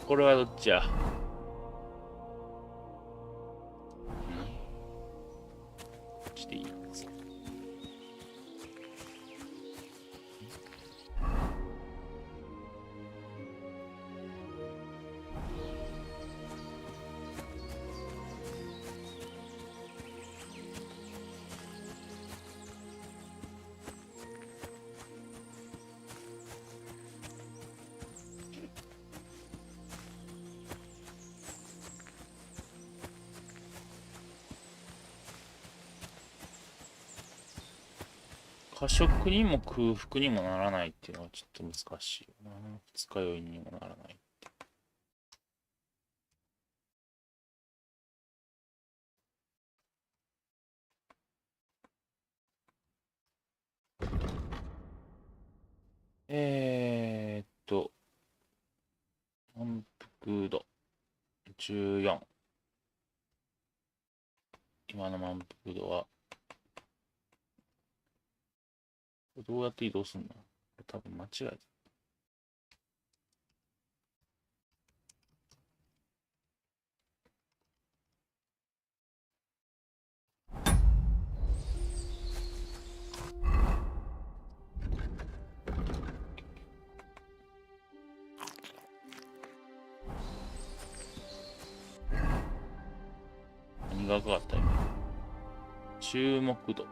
これはどっちや。こっちでいいですか。過食にも空腹にもならないっていうのはちょっと難しいよな。二日酔いにもならない。満腹度14。今の満腹度はどうやって移動すんの？多分間違えた。何がかかった今？注目度。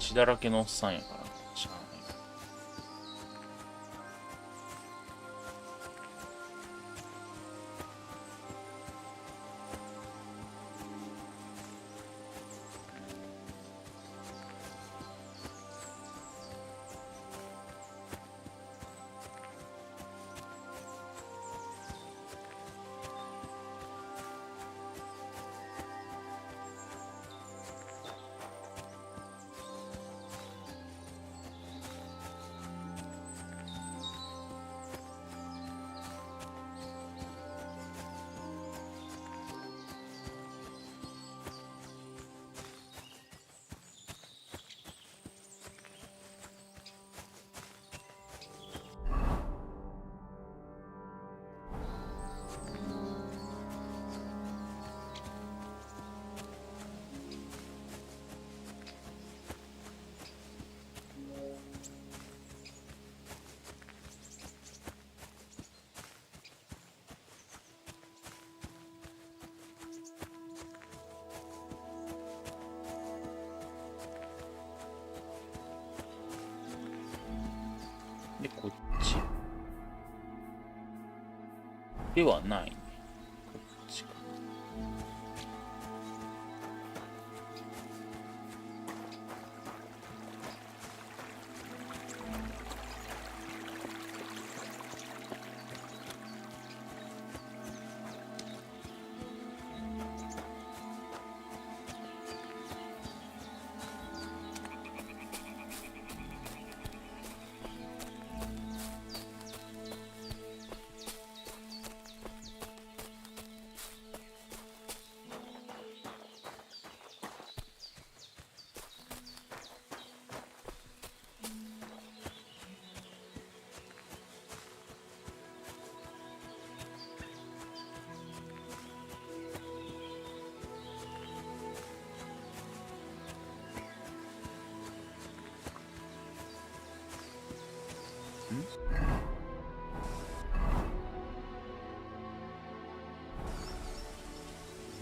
血だらけのおっさんやからしゃあない。で、こっち。ではないね。こっちか。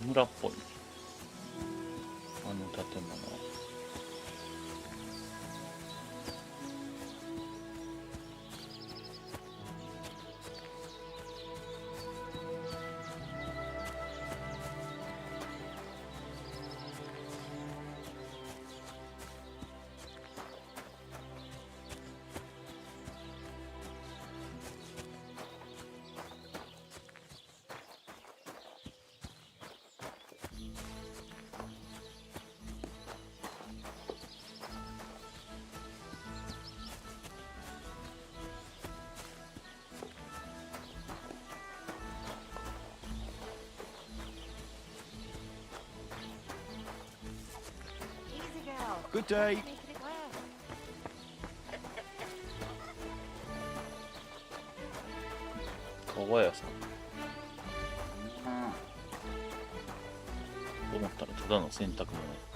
村っぽいね。あの建物は。Good day. 川屋さん。と思ったらただの洗濯物やった。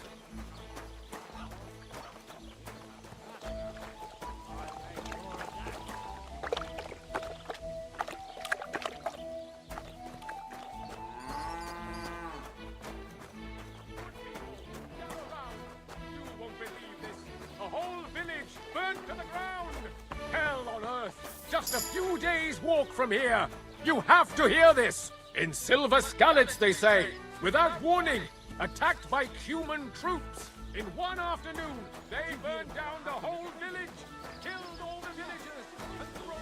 Just a few days' walk from here. You have to hear this. In Silver Skallets, they say, without warning, attacked by human troops. In one afternoon, they burned down the whole village, killed all the villagers, and thrown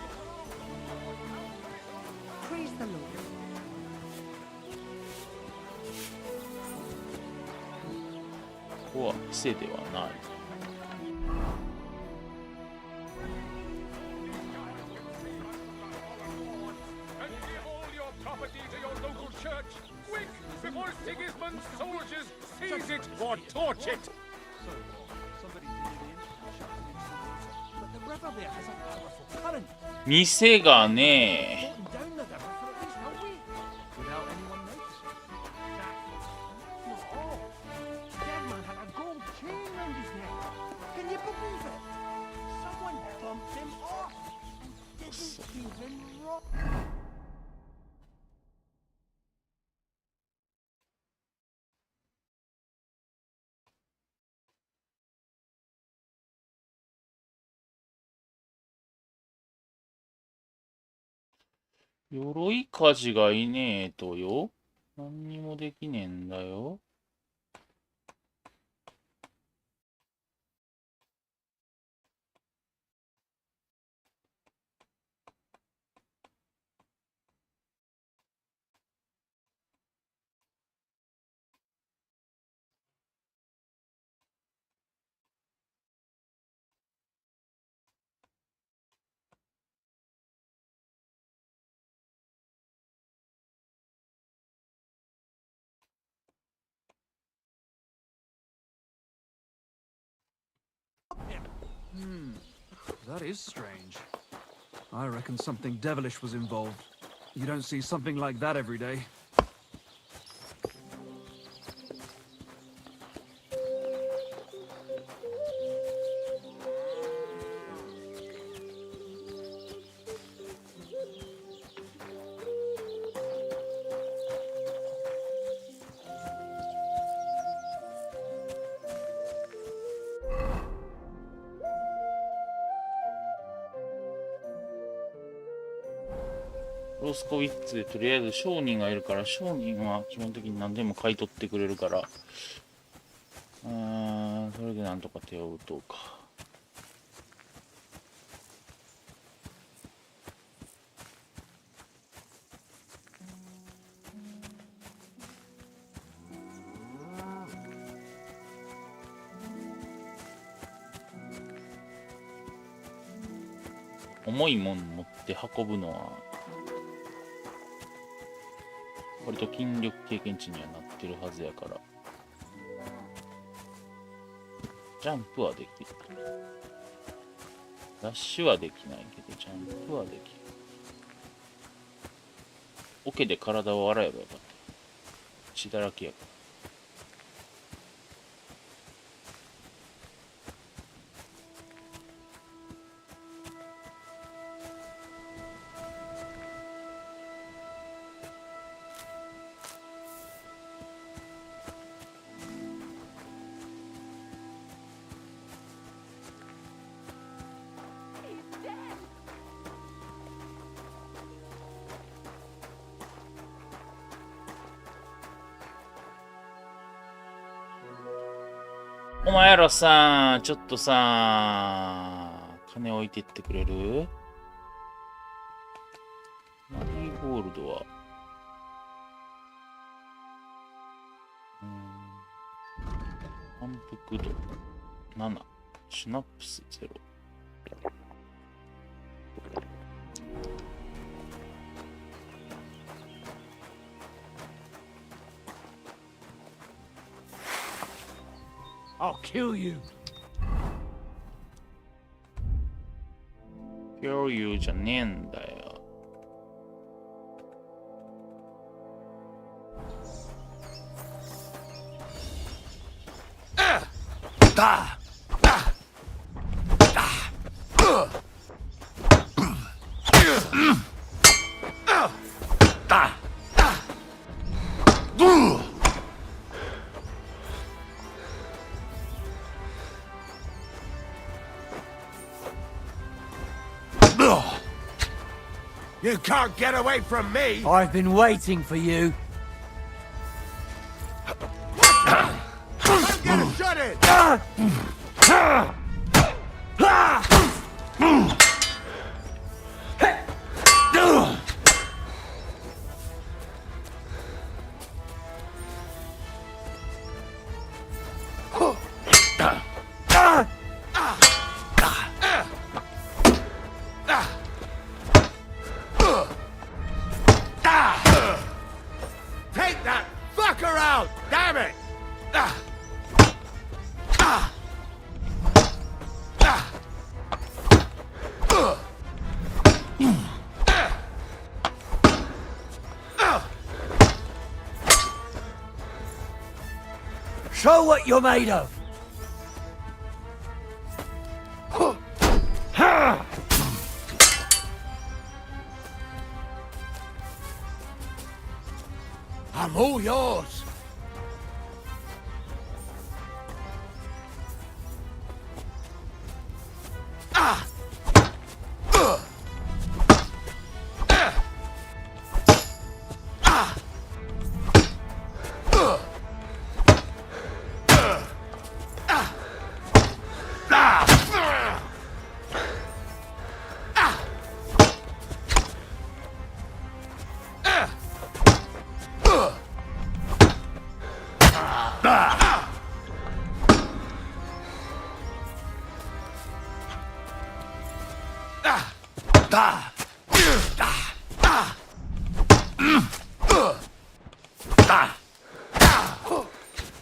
Praise the Lord. This is not a store. Quick, before Sigismund's soldiers seize it or torch it! Somebody did it in, shut it in some water. But the river there has a powerful current. 店がね、 Down the river for at least a week. Without anyone noticing. No. Dead man had a gold chain round his neck. Can you believe it? Someone bumped him off. Didn't even rock. 鎧火事がいねえとよ。何にもできねえんだよ。That is strange. I reckon something devilish was involved. You don't see something like that every day. ロースコウィッツでとりあえず商人がいるから、商人は基本的に何でも買い取ってくれるから、それでなんとか手を打とうか。重いもん持って運ぶのは割と筋力経験値にはなってるはずやから、ジャンプはできる。ダッシュはできないけどジャンプはできる。桶で体を洗えばよかった。血だらけやから。お前らさ、ちょっとさ、金置いてってくれる？マリーゴールドは、反復度7、シナプス0。I'll kill you. Kill you じゃねえんだよ。You can't get away from me! I've been waiting for you. I'm gonna shut it! Take that fucker out! Damn it! Show what you're made of. I'm all yours.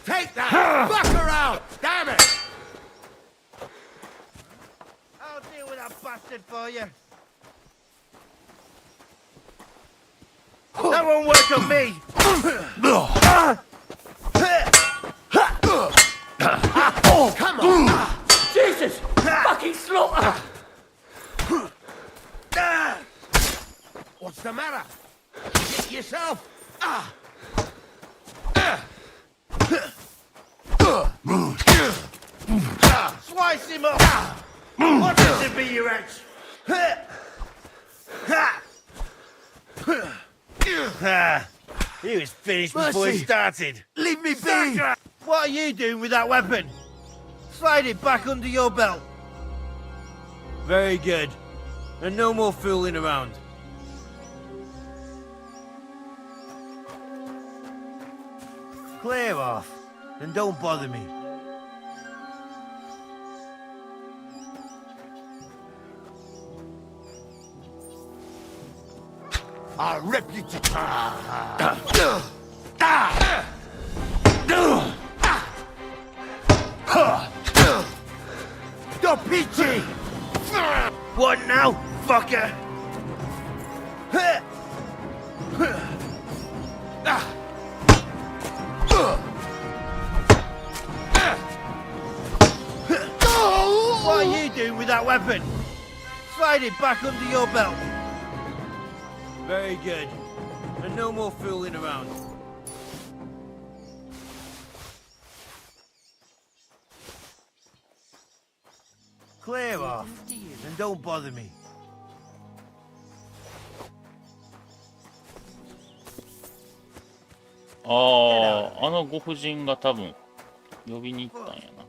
Take that fucker out! Damn it! I'll deal with that bastard for you. That won't work on me. Come on! Jesus! Fucking slaughter! What's the matter? Hit yourself? Slice him up! What does it be, you wretch? He was finished before he started. Leave me be! What are you doing with that weapon? Slide it back under your belt. Very good. And no more fooling around. Clear off, and don't bother me. I'll rip you to... Go peachy! What now, fucker? What are you doing with that weapon? Slide it back under your belt. Very good. And no more fooling around. Clear off, and don't bother me. あのご婦人が多分呼びに行ったんやな。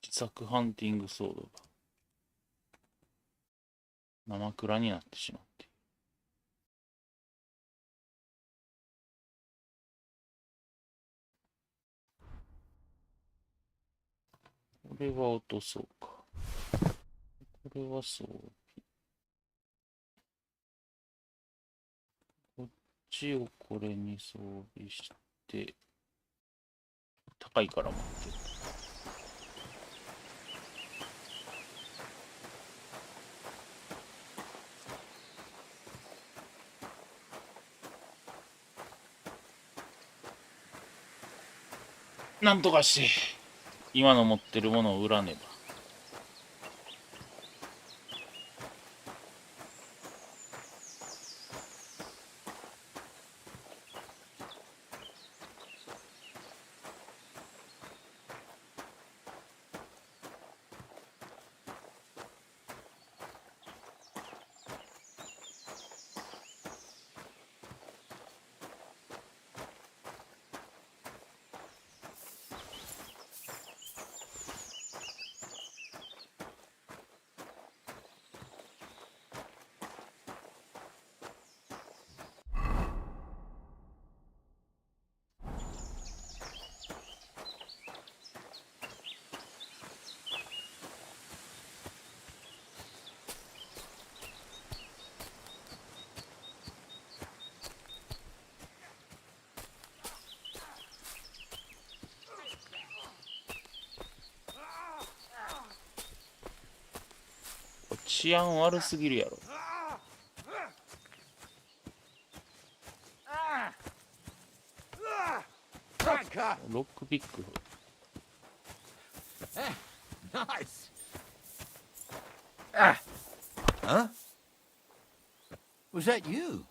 自作ハンティングソードが生蔵になってしまっている。これは落とそうか。これは装備。こっちをこれに装備して、高いから持ってる。なんとかして今の持ってるものを売らねば。治安悪すぎるやろ。ロックピック。Nice. Huh? Was that you?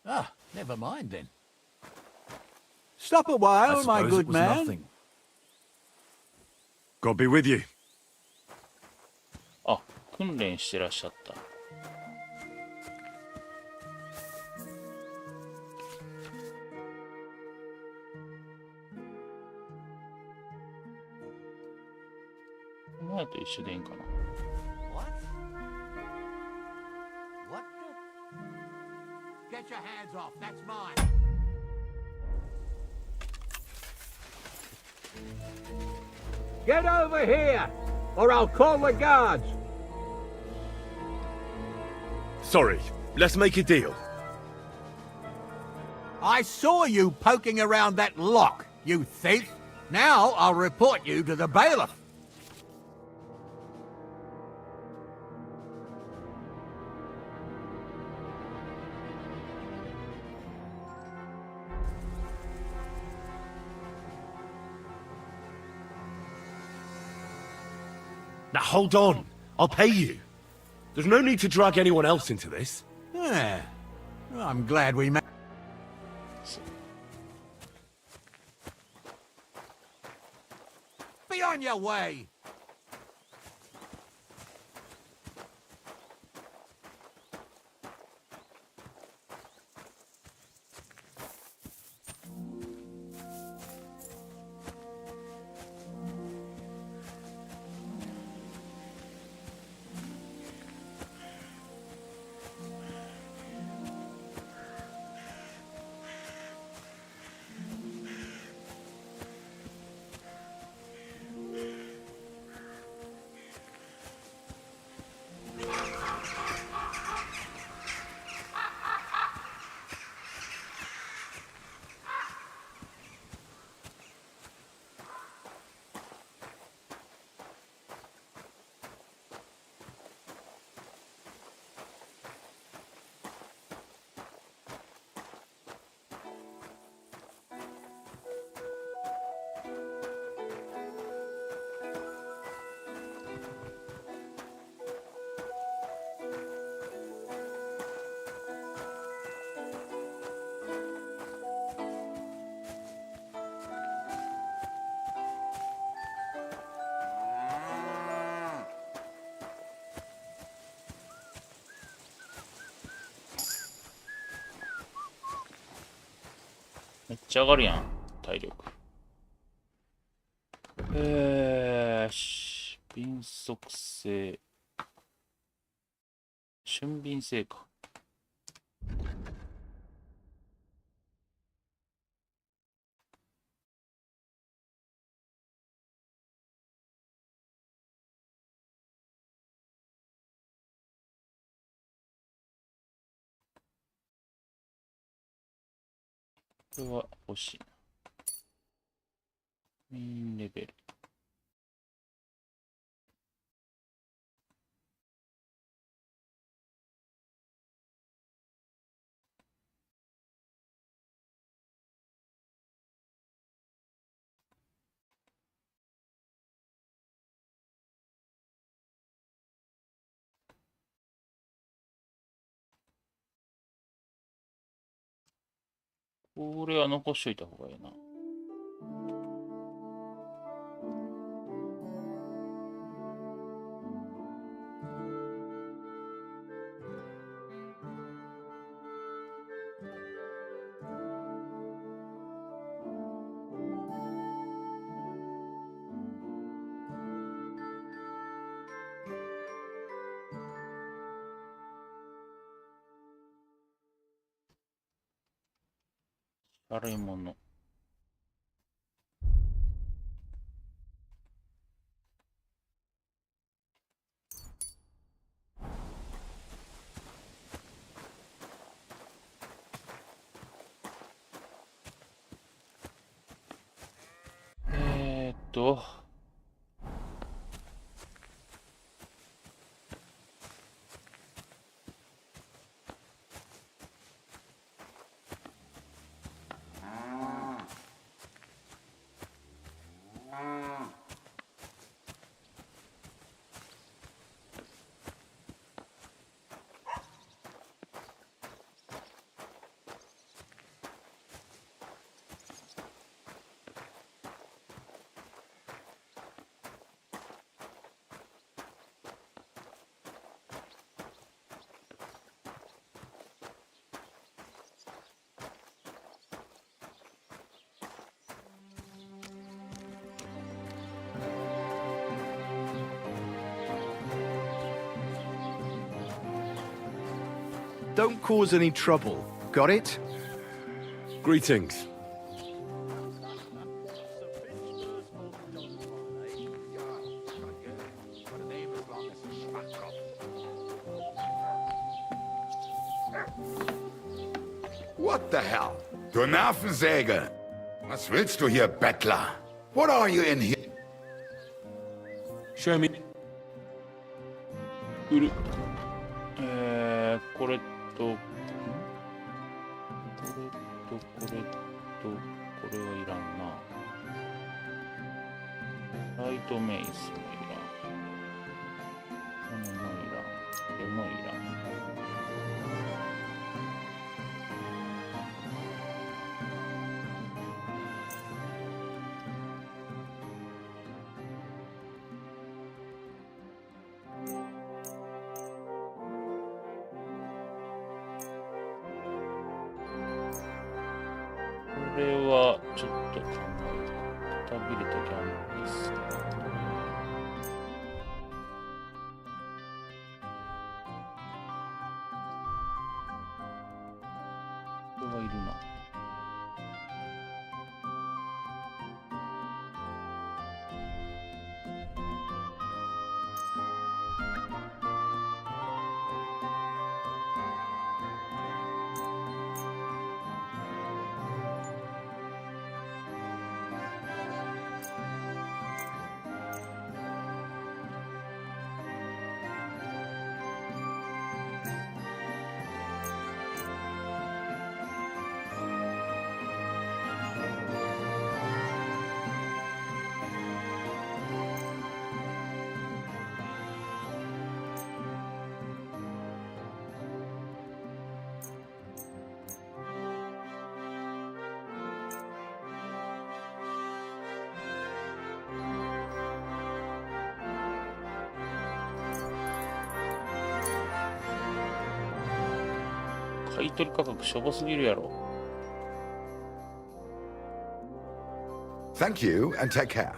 Ah, never mind then. Stop a while, my good man. God be with you. あ、訓練してらっしゃった。前と一緒でいいんかな。What the? Get your hands off. That's mine. Get over here, or I'll call the guards. Sorry, let's make a deal. I saw you poking around that lock, you thief. Now I'll report you to the bailiff. Now hold on. I'll pay you. There's no need to drag anyone else into this. Yeah. I'm glad we met. Be on your way.めっちゃ上がるやん、体力。敏速性。俊敏性か。これは欲しいな。メインレベル。これは残しといた方がいいな。悪いもの。Don't cause any trouble. Got it? Greetings. What the hell? Du Nervensäge! Was willst du hier, Bettler? What are you in here? Show me. 売る。これと、これはいらんな。ライトメイスもいらん。これもいらん。これもいらん。これはちょっと考えて、くたびれたギャンです。これはいるな。買い取り価格しょぼすぎるやろ。Thank you and take care.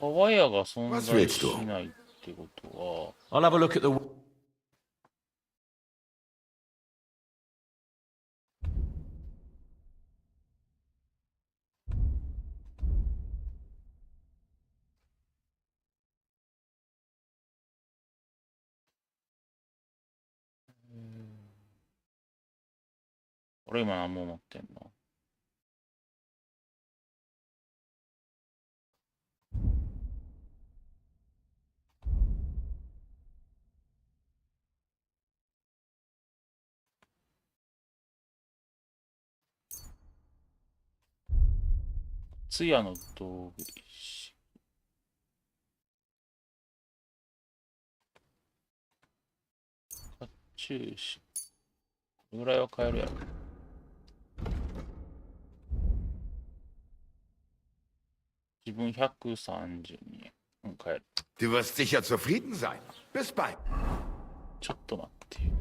川屋が存在しないってことは、 I'll have a look at the. 俺今何も持ってんの？通夜の道具石。甲冑師。これぐらいは買えるやろ。自分132円。うん、買える。Du wirst sicher zufrieden sein. Bis bald. ちょっと待ってよ。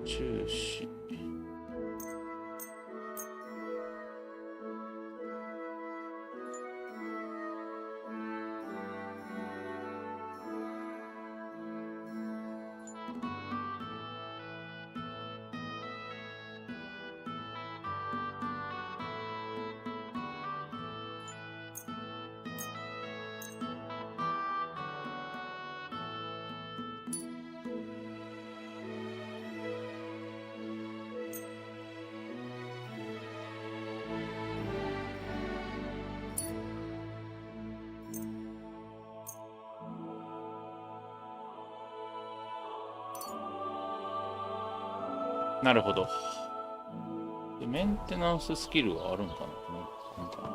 中止。なるほど。でメンテナンススキルはあるんかな、なんか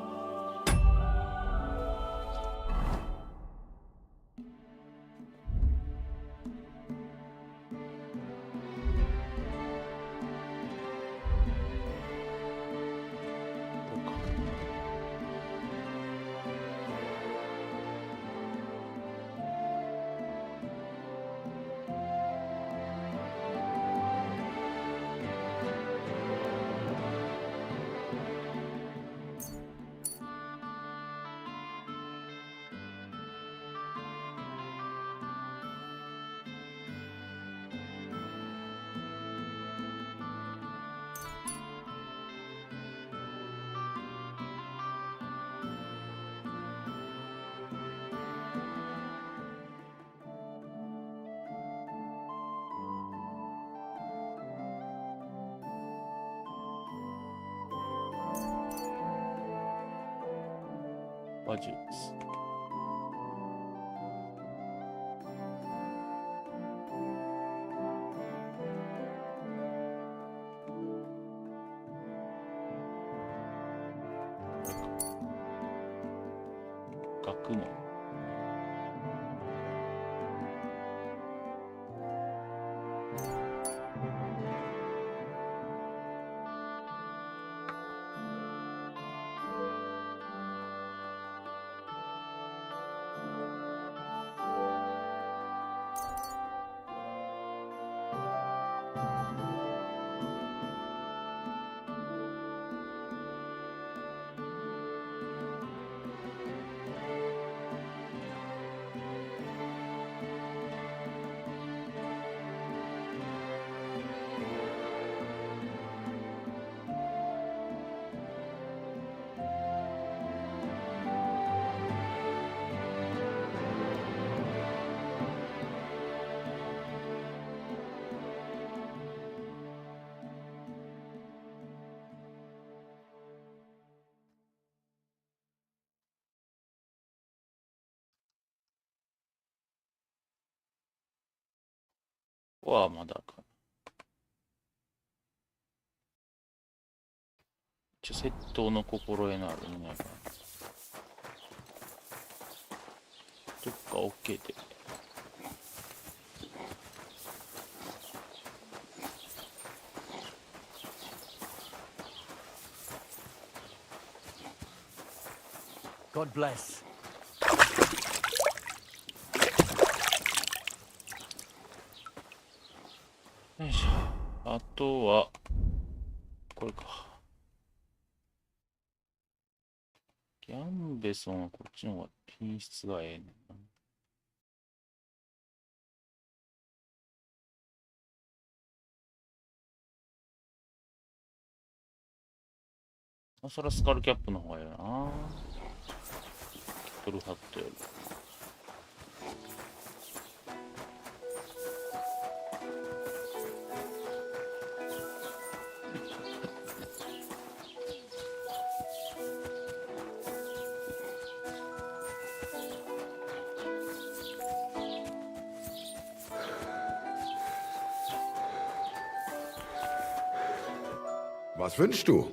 馬術。学問。ここはまだかな。一応窃盗の心得のあるものやから。どっか OK で。God bless. よいしょ。あとは、これか。ギャンベソンはこっちの方が品質がええねんな。そらスカルキャップの方がええな。トルハットより。Was wünschst du?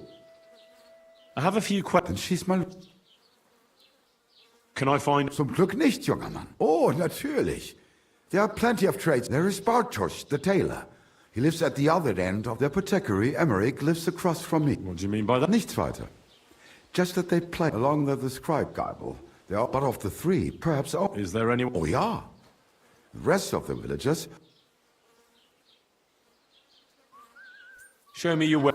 I have a few questions. Schieß mal. Can I find... Zum Glück nicht, junger Mann. Oh, natürlich. There are plenty of trades. There is Bartosz, the tailor. He lives at the other end of the apothecary. Emmerich lives across from me. What do you mean by that? Nichts weiter. Just that they play along the scribe Bible. They are but of the three, perhaps... Oh, is there any... Oh, yeah. The rest of the villagers... Show me your way.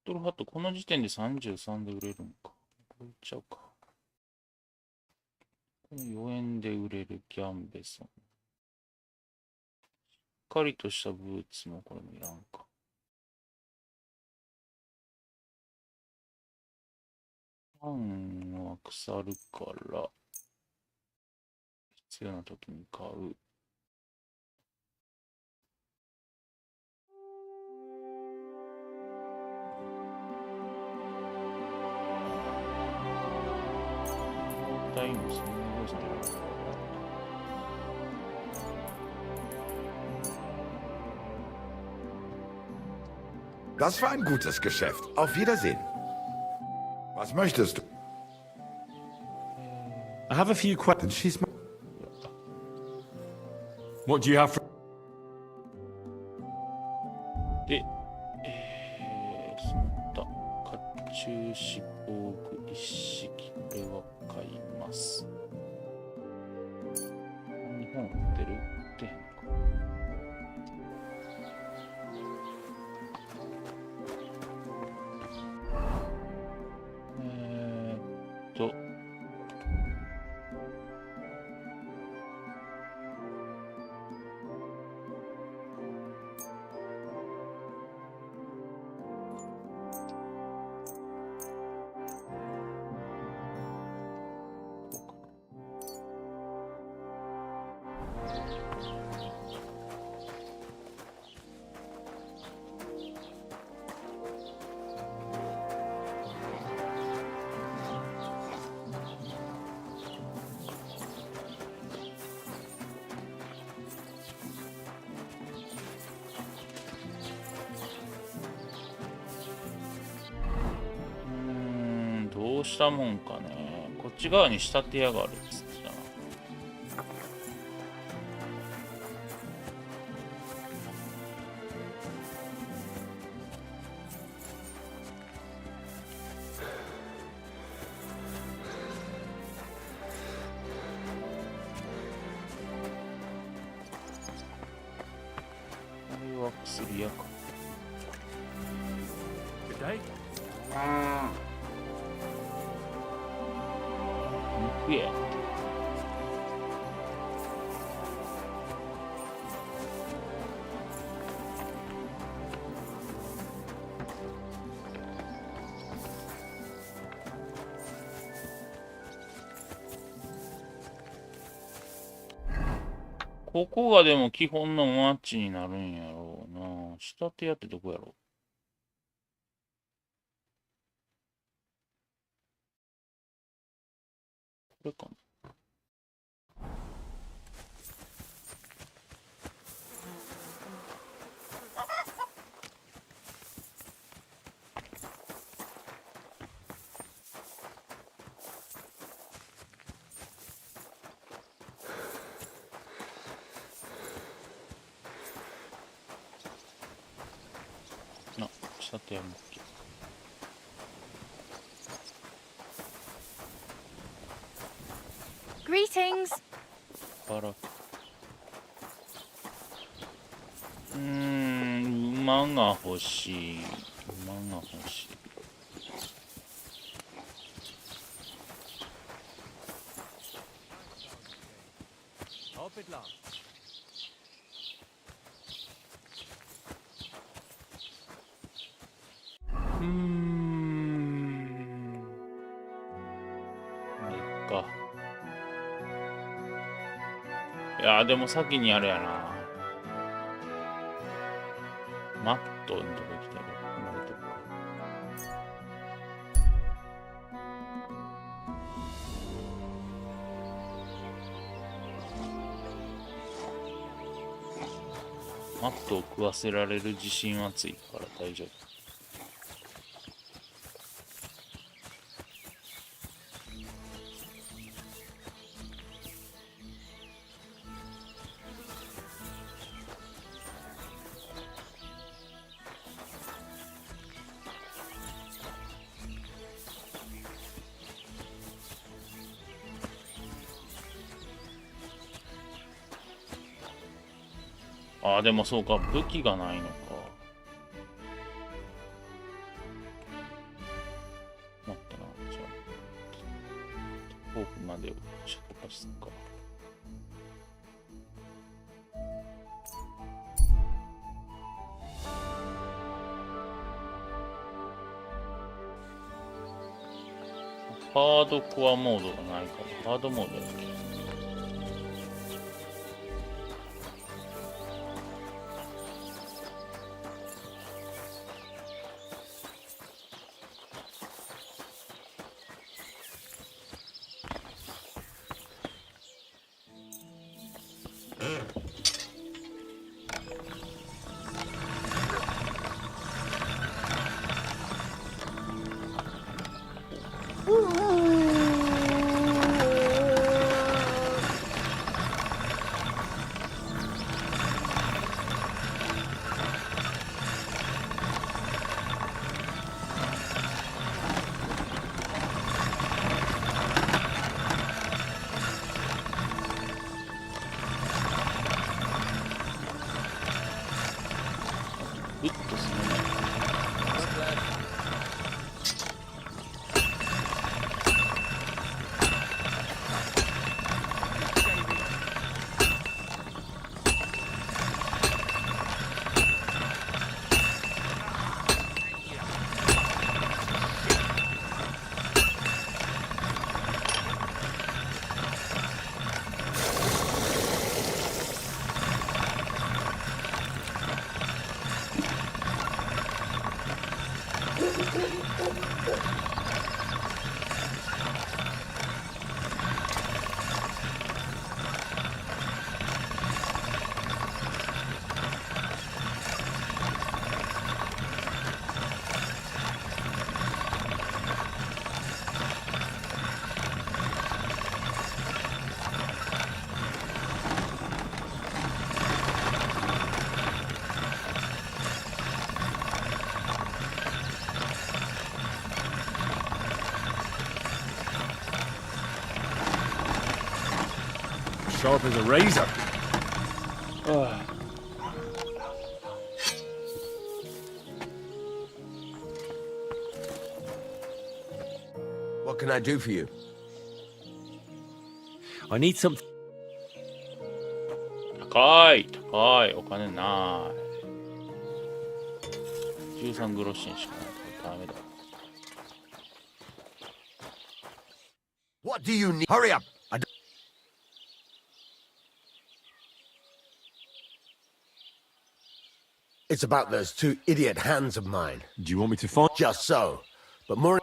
トルハット、この時点で33で売れるんか。これ売っちゃうか。この4円で売れるギャンベソン。しっかりとしたブーツもこれもいらんか。パンは腐るから、必要な時に買う。タイムスムーズに。Das war ein gutes Geschäft. Auf Wiedersehen. Was möchtest du? I have a few questions. Schieß mal. What do you have for... で、その他、甲冑志望具一式、これは買います。日本売ってる？売ってへんか。うしたもんかね。こっち側に仕立て屋があるっつってたな。これは薬屋か。肉屋やって。ここがでも基本のマッチになるんやろうな。仕立て屋ってどこやろう。これかな。あ、仕立て屋も OK。Greetings. 馬が欲しい。馬が欲しい。Hope it lasts. か。いやーでも先にあれやな。マットのとこ行きたいけど、生まれてるか。マットを食わせられる自信はついたから大丈夫。ああ、でもそうか、武器がないのか。待ったな、じゃあ。フォークまでを出発するか。ハードコアモードがないから、ハードモードやっけ。グッとするね。Sharp as a razor. What can I do for you? I need some. 高い高い、お金ない。13グロッシンしかない。ダメだ。What do you need? Hurry up! It's about those two idiot hands of mine. Do you want me to find? Just so. But more...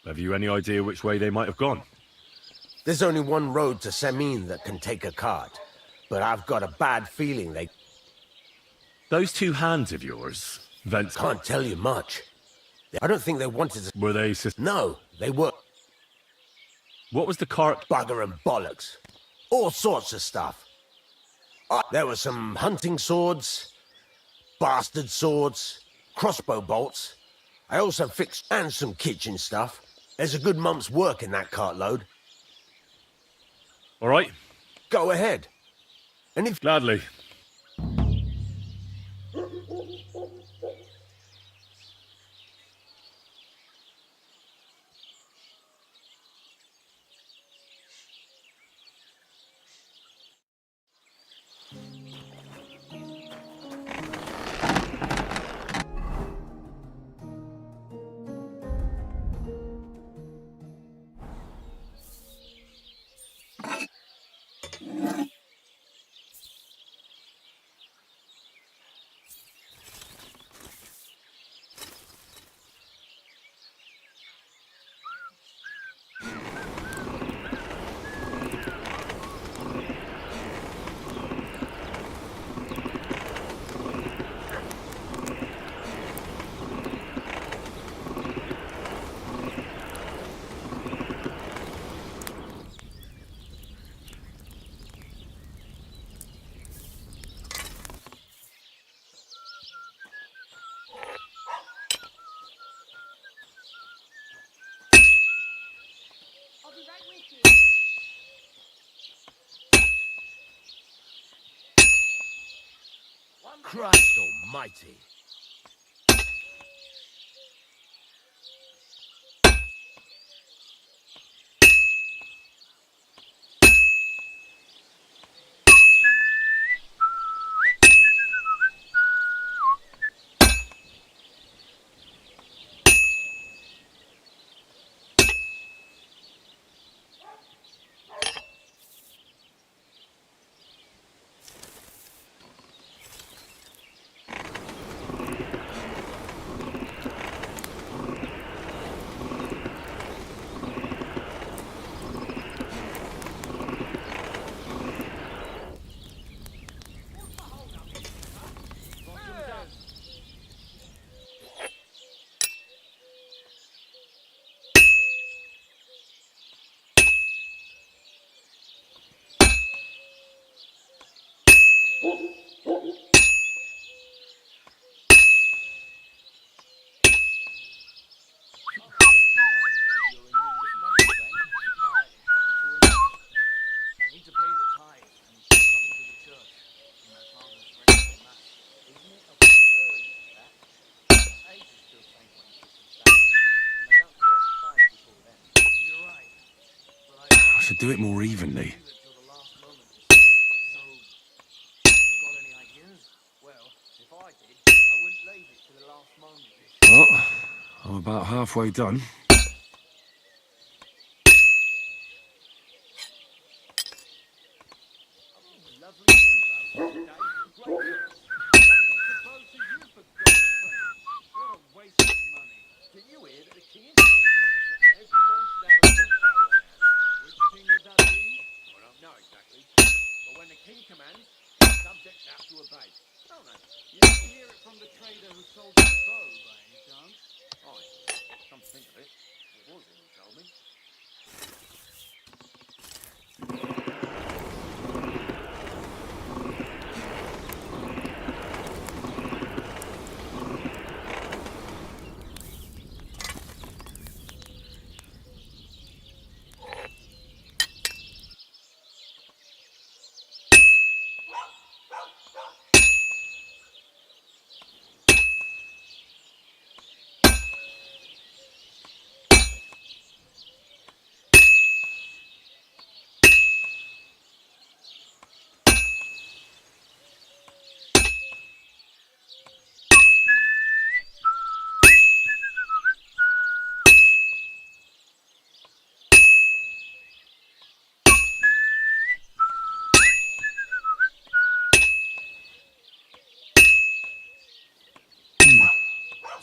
Have you any idea which way they might have gone? There's only one road to Semin that can take a cart. But I've got a bad feeling they... Those two hands of yours, Vents... Can't tell you much. I don't think they wanted to... Were they... No, they were... What was the cart? Bugger and bollocks. All sorts of stuff. There were some hunting swords, bastard swords, crossbow bolts. I also fixed... and some kitchen stuff. There's a good month's work in that cartload. All right. Go ahead. And if... Gladly. Christ almighty. I should do it more evenly. Well, I'm about halfway done.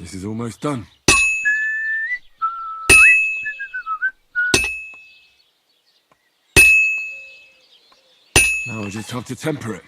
This is almost done. Now I just have to temper it.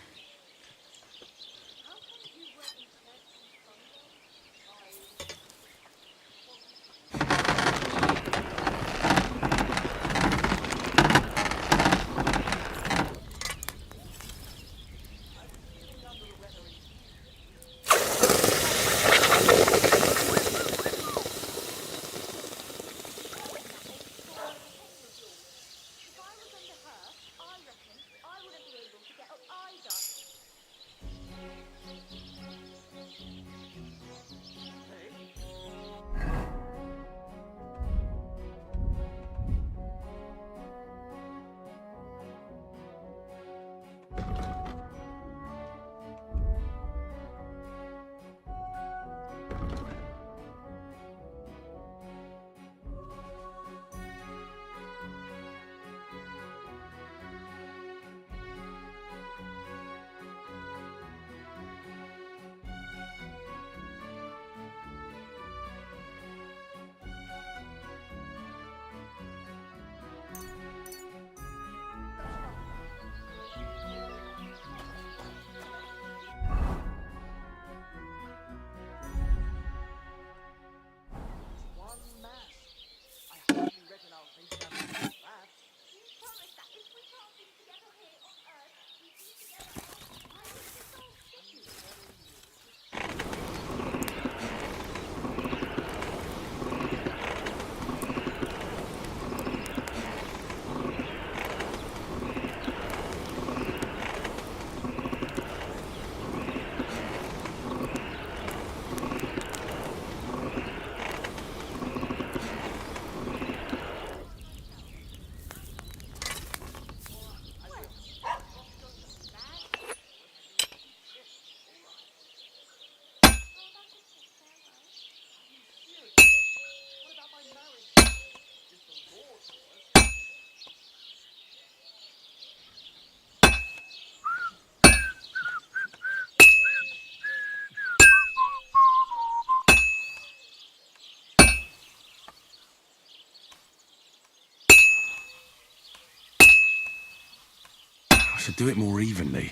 I should do it more evenly.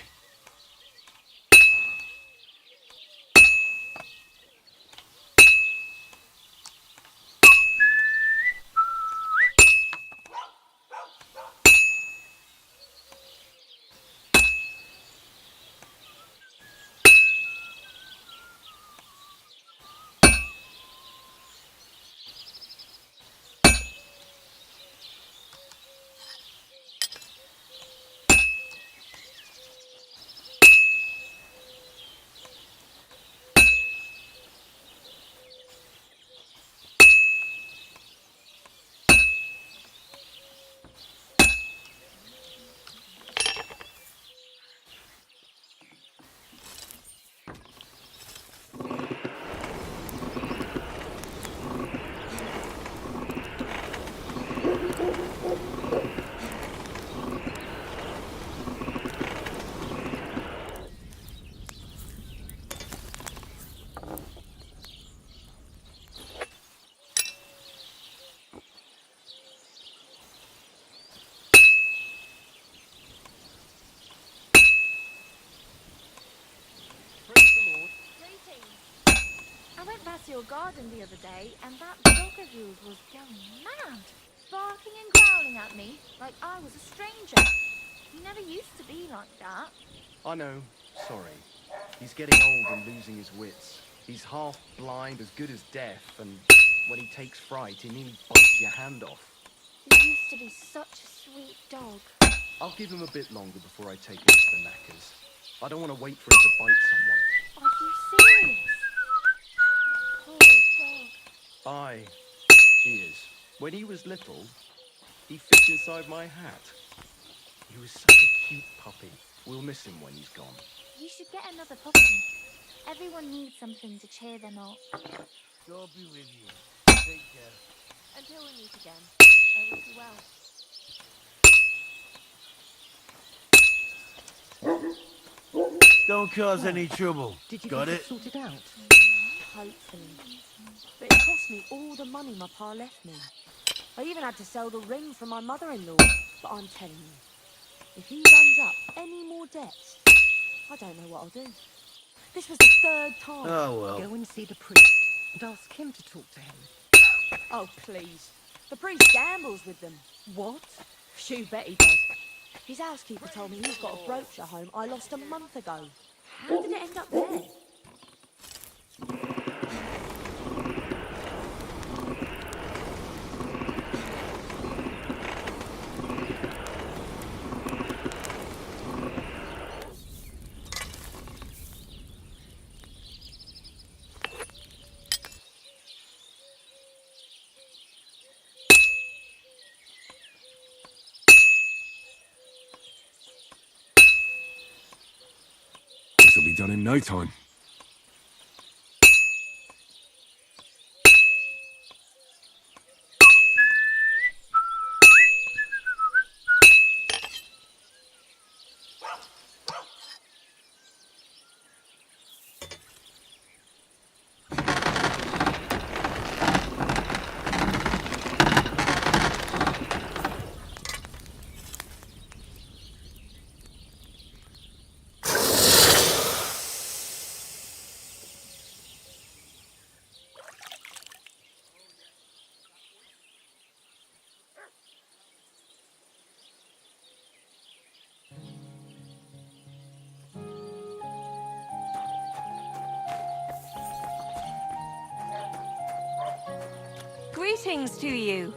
Past your garden the other day, and that dog of yours was going mad, barking and growling at me like I was a stranger. He never used to be like that. I know. Sorry. He's getting old and losing his wits. He's half blind, as good as deaf, and when he takes fright, he nearly bites your hand off. He used to be such a sweet dog. I'll give him a bit longer before I take him to the knackers. I don't want to wait for him to bite someone. Are you serious? Poor dog. Aye, he is. When he was little, he fit inside my hat. He was such a cute puppy. We'll miss him when he's gone. You should get another puppy. Everyone needs something to cheer them up. God be with you. Take care. Until we meet again, I wish you well. Don't cause any trouble. Did you Got get it? sorted out? hopefully. But it cost me all the money my pa left me. I even had to sell the ring from my mother-in-law. But I'm telling you, if he runs up any more debts, I don't know what I'll do. This was the third time. Oh, well. Go and see the priest and ask him to talk to him. Oh, please. The priest gambles with them. What? You bet he does. His housekeeper told me he's got a brooch at home I lost a month ago. How did it end up there? This'll be done in no time. Greetings to you.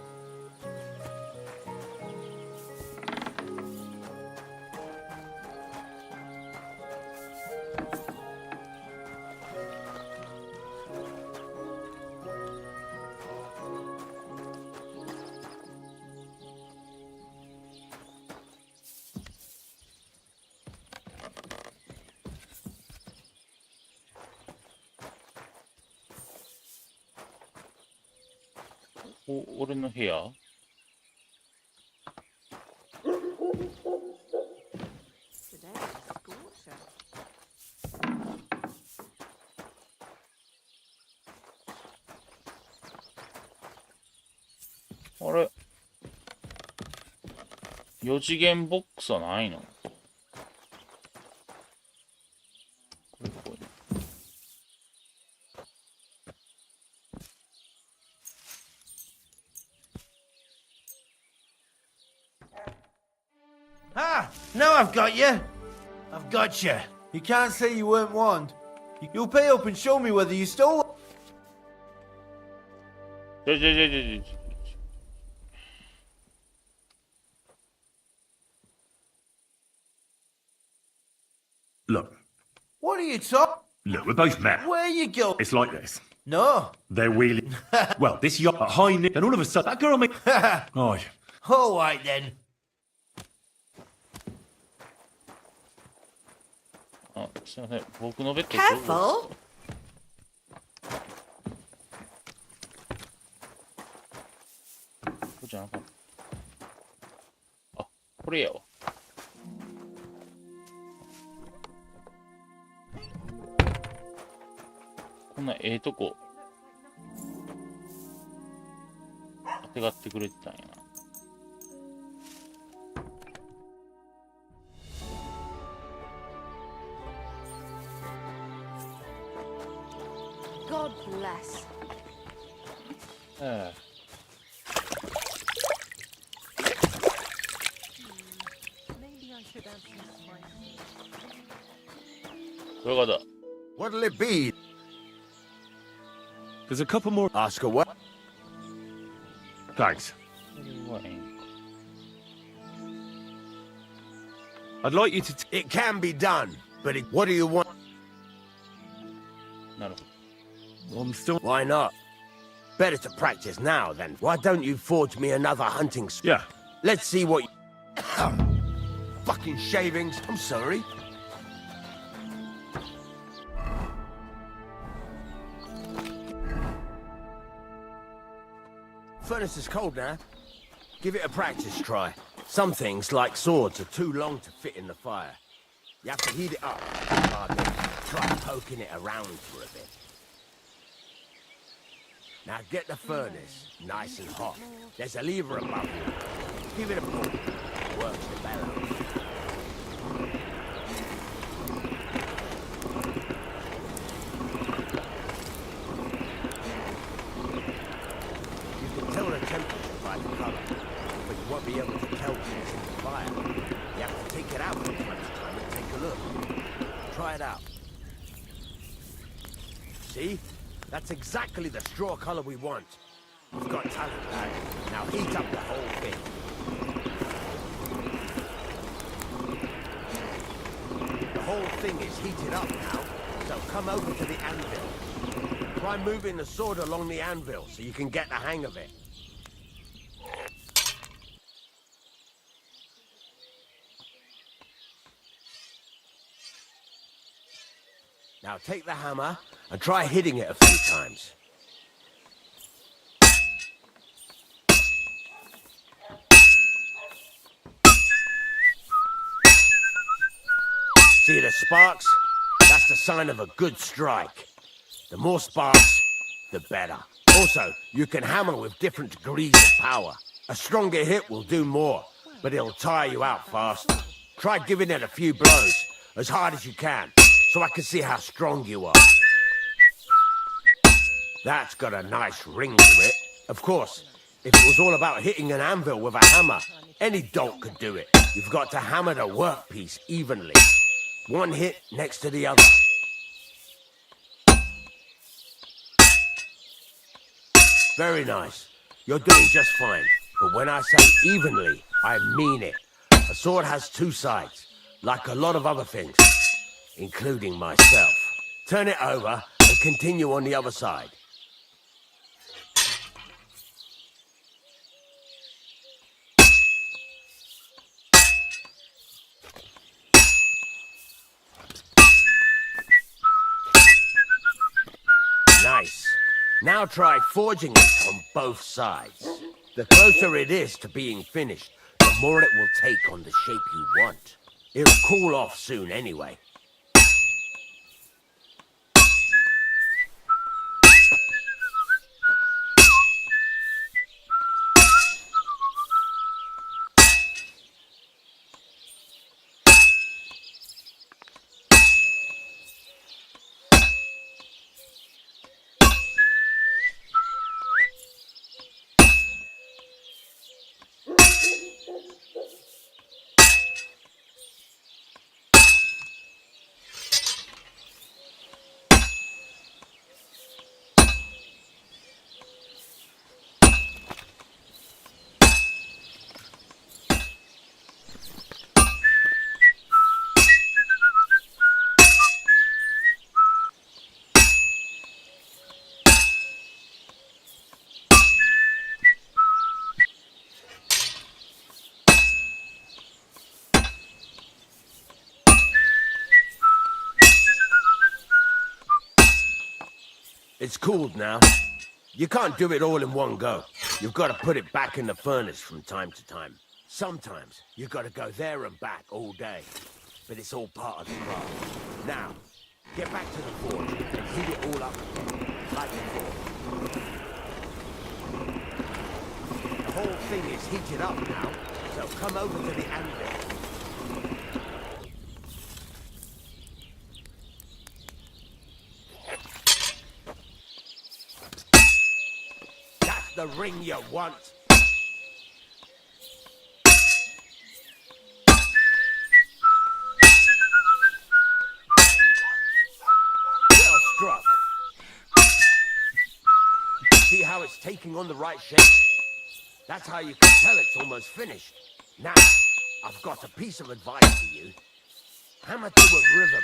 俺の部屋あれ4次元ボックスはないのこれこれAh, now I've got you. I've got you. You can't say you weren't warned. You'll pay up and show me whether you stole. Look, What are you talking? look, we're both men. Where you go? It's like this. No. They're wheeling. Well, this yacht at high noon, and all of a sudden, that girl me. Oh, All right then. あ、すいません。僕のベッド Careful. これじゃなかった。あ、これやわ。こんなええとこ当てがってくれてたんやな。God bless. Maybe I should answer my What'll it be? There's a couple more. Ask her what? Thanks. I'd like you to. It can be done, but what do you want? I'm still. Why not? Better to practice now then. Why don't you forge me another hunting? Yeah. Let's see what. Fucking shavings. I'm sorry. Furnace is cold now. Give it a practice try. Some things, like swords, are too long to fit in the fire. You have to heat it up. Try poking it around for a bit. Now get the furnace nice and hot. There's a lever above you. Give it a pull. Works the bellows. You can tell the temperature by the colour, but you won't be able to tell when it's in the fire. You have to take it out from time to time and take a look. Try it out. See? That's exactly the straw colour we want. You've got talent, lad. Now heat up the whole thing. The whole thing is heated up now, so come over to the anvil. Try moving the sword along the anvil so you can get the hang of it. Now take the hammer and try hitting it a few times. See the sparks? That's the sign of a good strike. The more sparks, the better. Also, you can hammer with different degrees of power. A stronger hit will do more, but it'll tire you out fast. Try giving it a few blows, as hard as you can, so I can see how strong you are. That's got a nice ring to it. Of course, if it was all about hitting an anvil with a hammer, any dolt could do it. You've got to hammer the workpiece evenly. One hit next to the other. Very nice. You're doing just fine. But when I say evenly, I mean it. A sword has two sides, like a lot of other things, including myself. Turn it over and continue on the other side. Nice. Now try forging it on both sides. The closer it is to being finished, the more it will take on the shape you want. It'll cool off soon anyway. It's cooled now. You can't do it all in one go. You've got to put it back in the furnace from time to time. Sometimes you've got to go there and back all day. But it's all part of the craft. Now, get back to the forge and heat it all up like before. The whole thing is heated up now, so come over to the anvil. The ring you want. Well struck. See how it's taking on the right shape? That's how you can tell it's almost finished. Now, I've got a piece of advice for you. Hammer to a rhythm.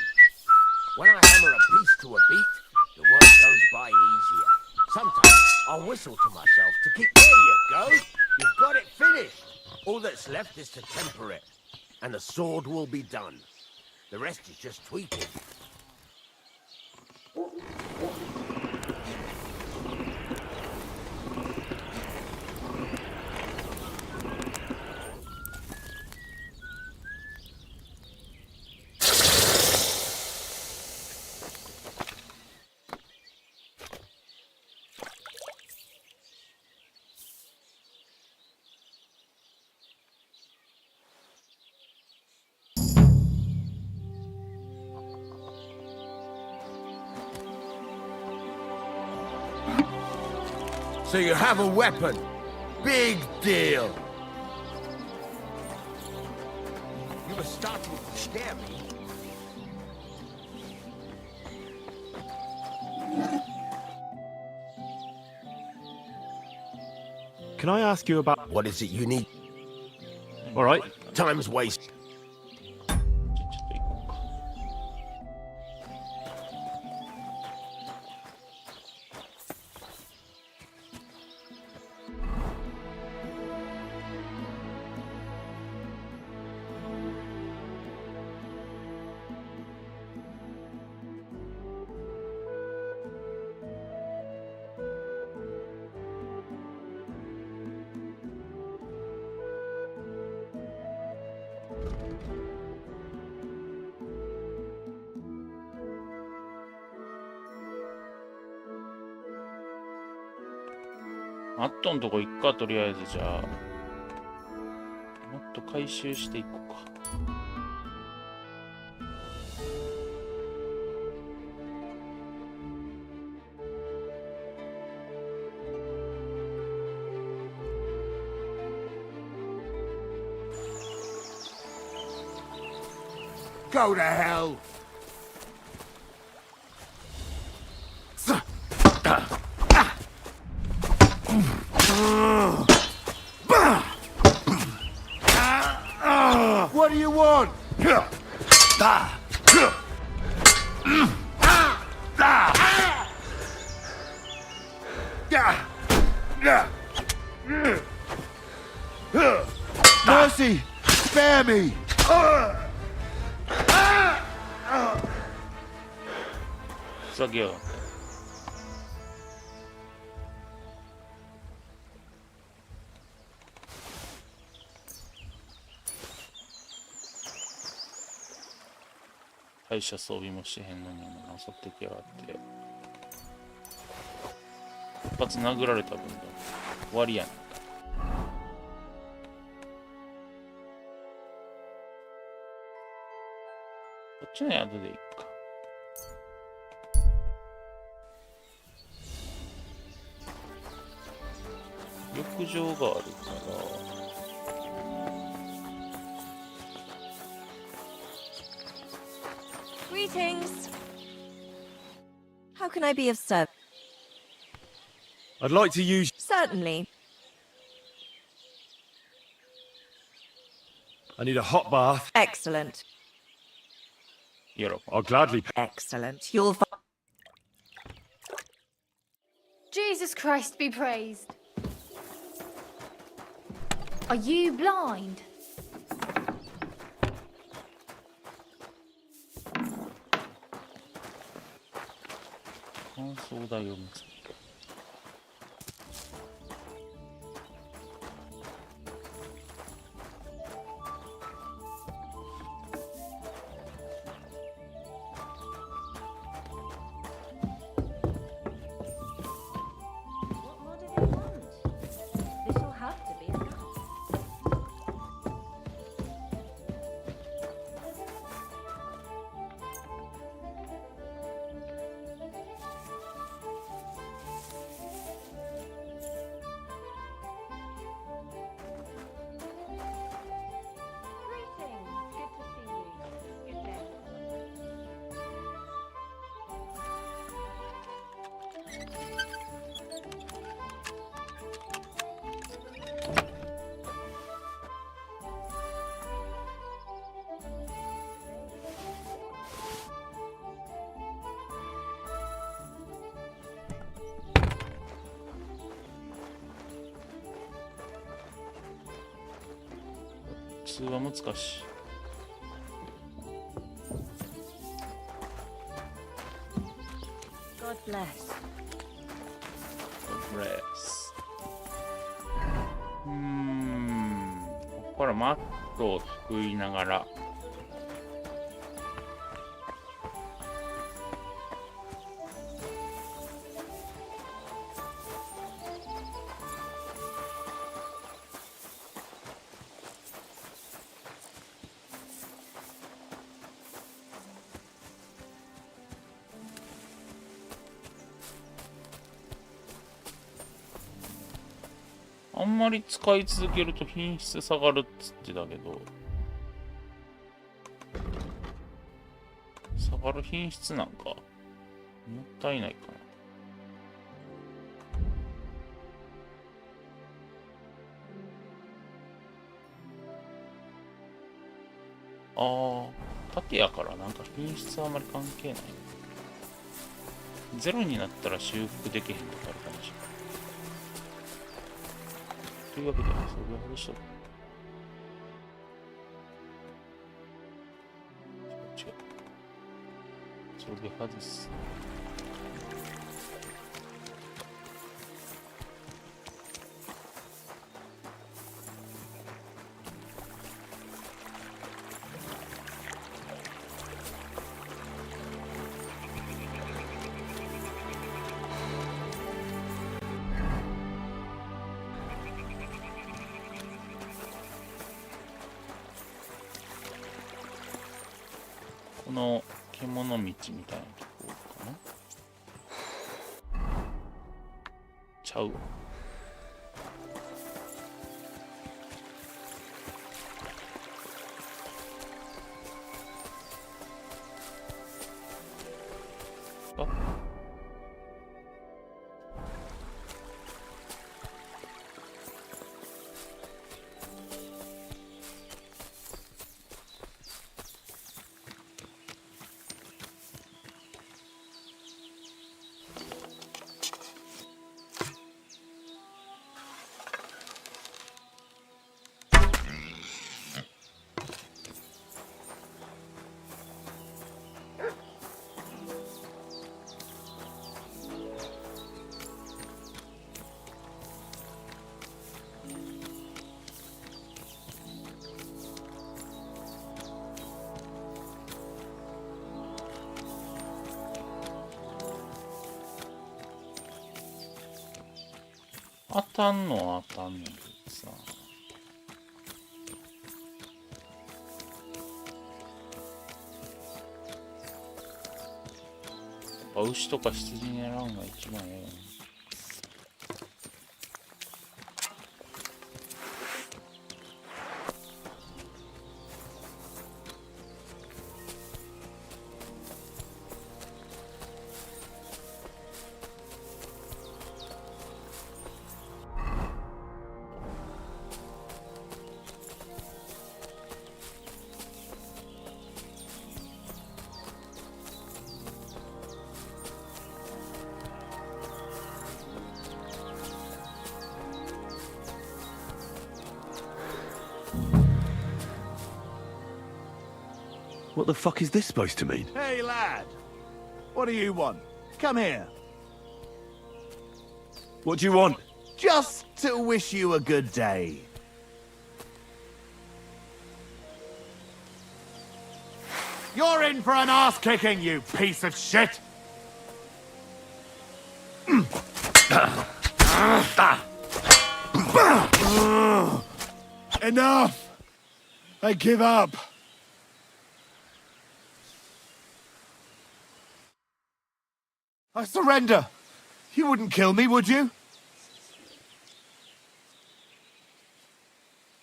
When I hammer a piece to a beat, the work goes by easier. Sometimes I'll whistle to myself to keep... There you go! You've got it finished! All that's left is to temper it, and the sword will be done. The rest is just tweaking. So you have a weapon. Big deal. You were starting to scare me. Can I ask you about... What is it you need? All right. Time's wasted. マットのとこ行くか、とりあえず。じゃあもっと回収していこうか。Go to hell. What do you want? Mercy! Spare me! ふざけよう。大した装備もしてへんのになさってきやがって。一発殴られた分だ。終わりやん。こっちの宿でいくか。浴場があるから。Greetings. How can I be of service? I'd like to use... Certainly. I need a hot bath. Excellent. I'll gladly... Excellent. You'll find... Jesus Christ be praised. Are you blind? This'll have to be enough.通話難しい。God bless. God bless。ここからマットをすくいながら。んまり使い続けると品質下がるっつってたけど、下がる品質なんかもったいないかな。ああ、縦やからなんか品質はあまり関係ない。ゼロになったら修復できへんとかあるかもしれない。というわけで、それを外しとく。違う。それで外す。この獣道みたいなとこかな。ちゃうわ。あ、当たんのは当たんねんけどさ。やっぱ牛とか羊狙うのが一番ええよね。What the fuck is this supposed to mean? Hey, lad. What do you want? Come here. What do you want? Just to wish you a good day. You're in for an ass-kicking, you piece of shit! Enough! I give up. I surrender. You wouldn't kill me, would you?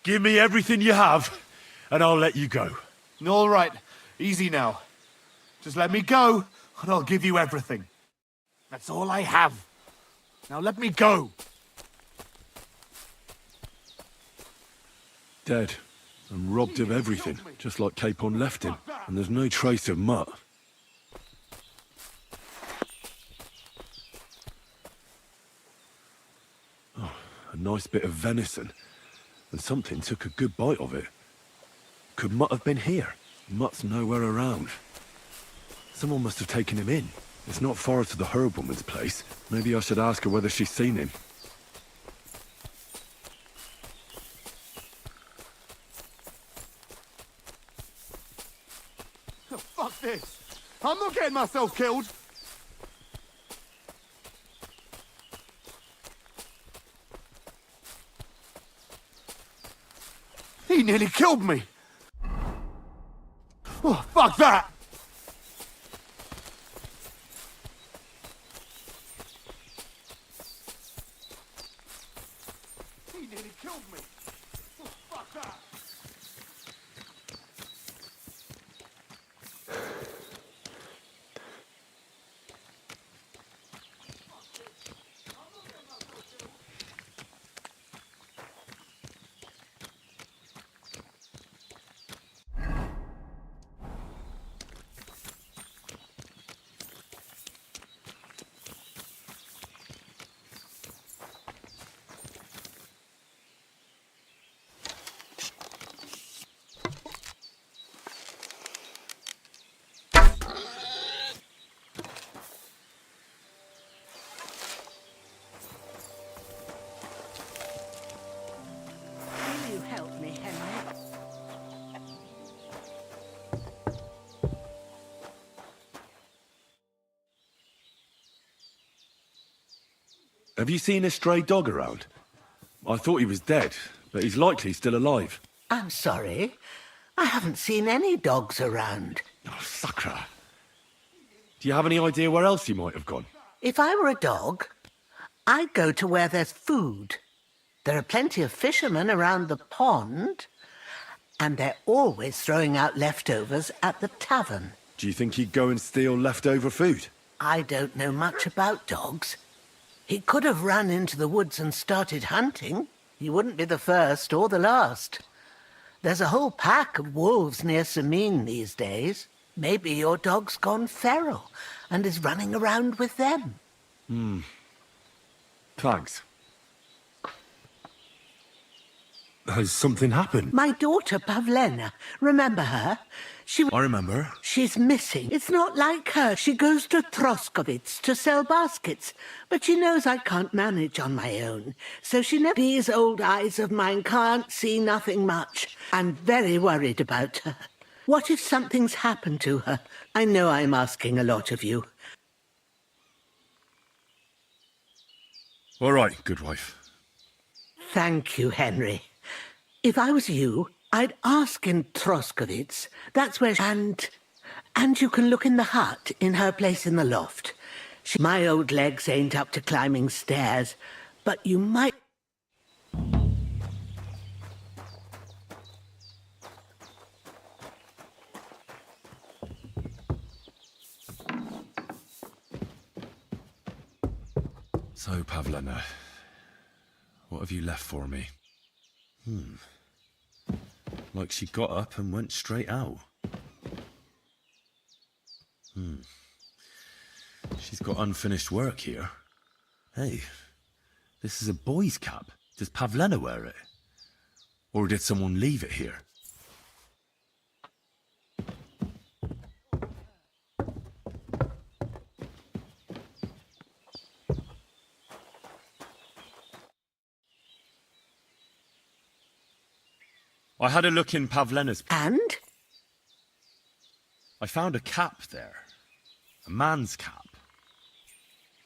Give me everything you have, and I'll let you go. All right. Easy now. Just let me go, and I'll give you everything. That's all I have. Now let me go. Dead. And robbed of everything, just like Capon left him. And there's no trace of Mutt. Oh, a nice bit of venison. And something took a good bite of it. Could Mutt have been here? Mutt's nowhere around. Someone must have taken him in. It's not far to the herb woman's place. Maybe I should ask her whether she's seen him. Fuck this. I'm not getting myself killed. He nearly killed me. Oh, fuck that. He nearly Have you seen a stray dog around? I thought he was dead, but he's likely still alive. I'm sorry. I haven't seen any dogs around. Oh, sucker. Do you have any idea where else he might have gone? If I were a dog, I'd go to where there's food. There are plenty of fishermen around the pond, and they're always throwing out leftovers at the tavern. Do you think he'd go and steal leftover food? I don't know much about dogs. He could have run into the woods and started hunting. He wouldn't be the first or the last. There's a whole pack of wolves near Samin these days. Maybe your dog's gone feral and is running around with them. Thanks. Has something happened? My daughter, Pavlena. Remember her? I remember. She's missing. It's not like her. She goes to Troskovitz to sell baskets. But she knows I can't manage on my own. So she never... These old eyes of mine can't see nothing much. I'm very worried about her. What if something's happened to her? I know I'm asking a lot of you. All right, good wife. Thank you, Henry. If I was you, I'd ask in Troskovitz. That's where... And you can look in the hut in her place in the loft. My old legs ain't up to climbing stairs, but you might... So, Pavlena, what have you left for me? Like she got up and went straight out. She's got unfinished work here. Hey, this is a boy's cap. Does Pavlena wear it? Or did someone leave it here? I had a look in Pavlena's... And? I found a cap there. A man's cap.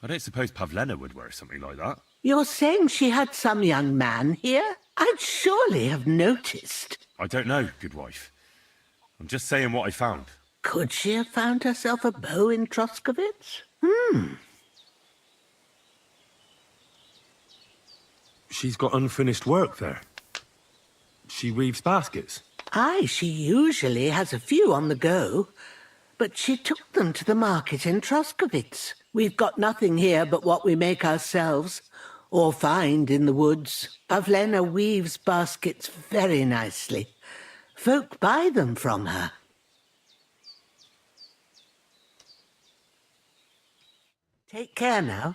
I don't suppose Pavlena would wear something like that. You're saying she had some young man here? I'd surely have noticed. I don't know, good wife. I'm just saying what I found. Could she have found herself a beau in Troskovitz? She's got unfinished work there. She weaves baskets. Aye, she usually has a few on the go. But she took them to the market in Troskovitz. We've got nothing here but what we make ourselves, or find in the woods. Pavlena weaves baskets very nicely. Folk buy them from her. Take care now.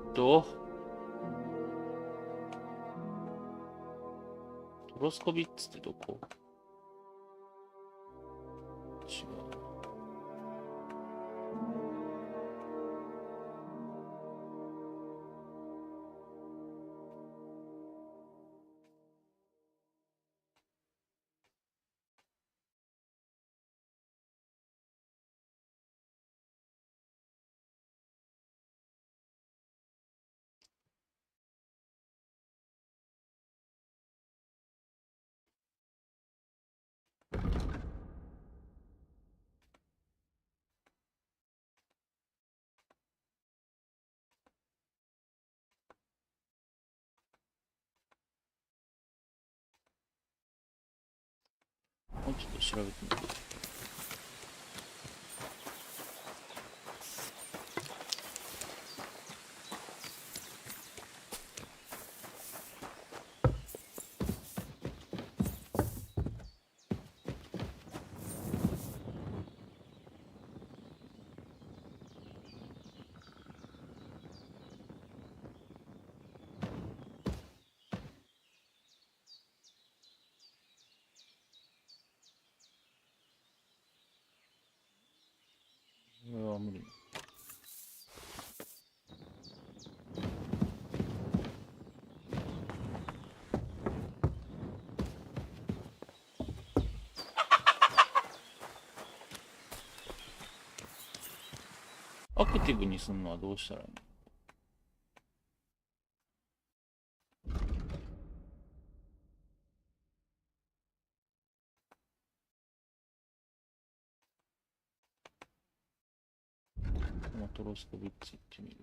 トロスコビッツってどこ？違う。もうちょっと調べてみて。アクティブにするのはどうしたらいいの？トロスコビッチ行ってみる？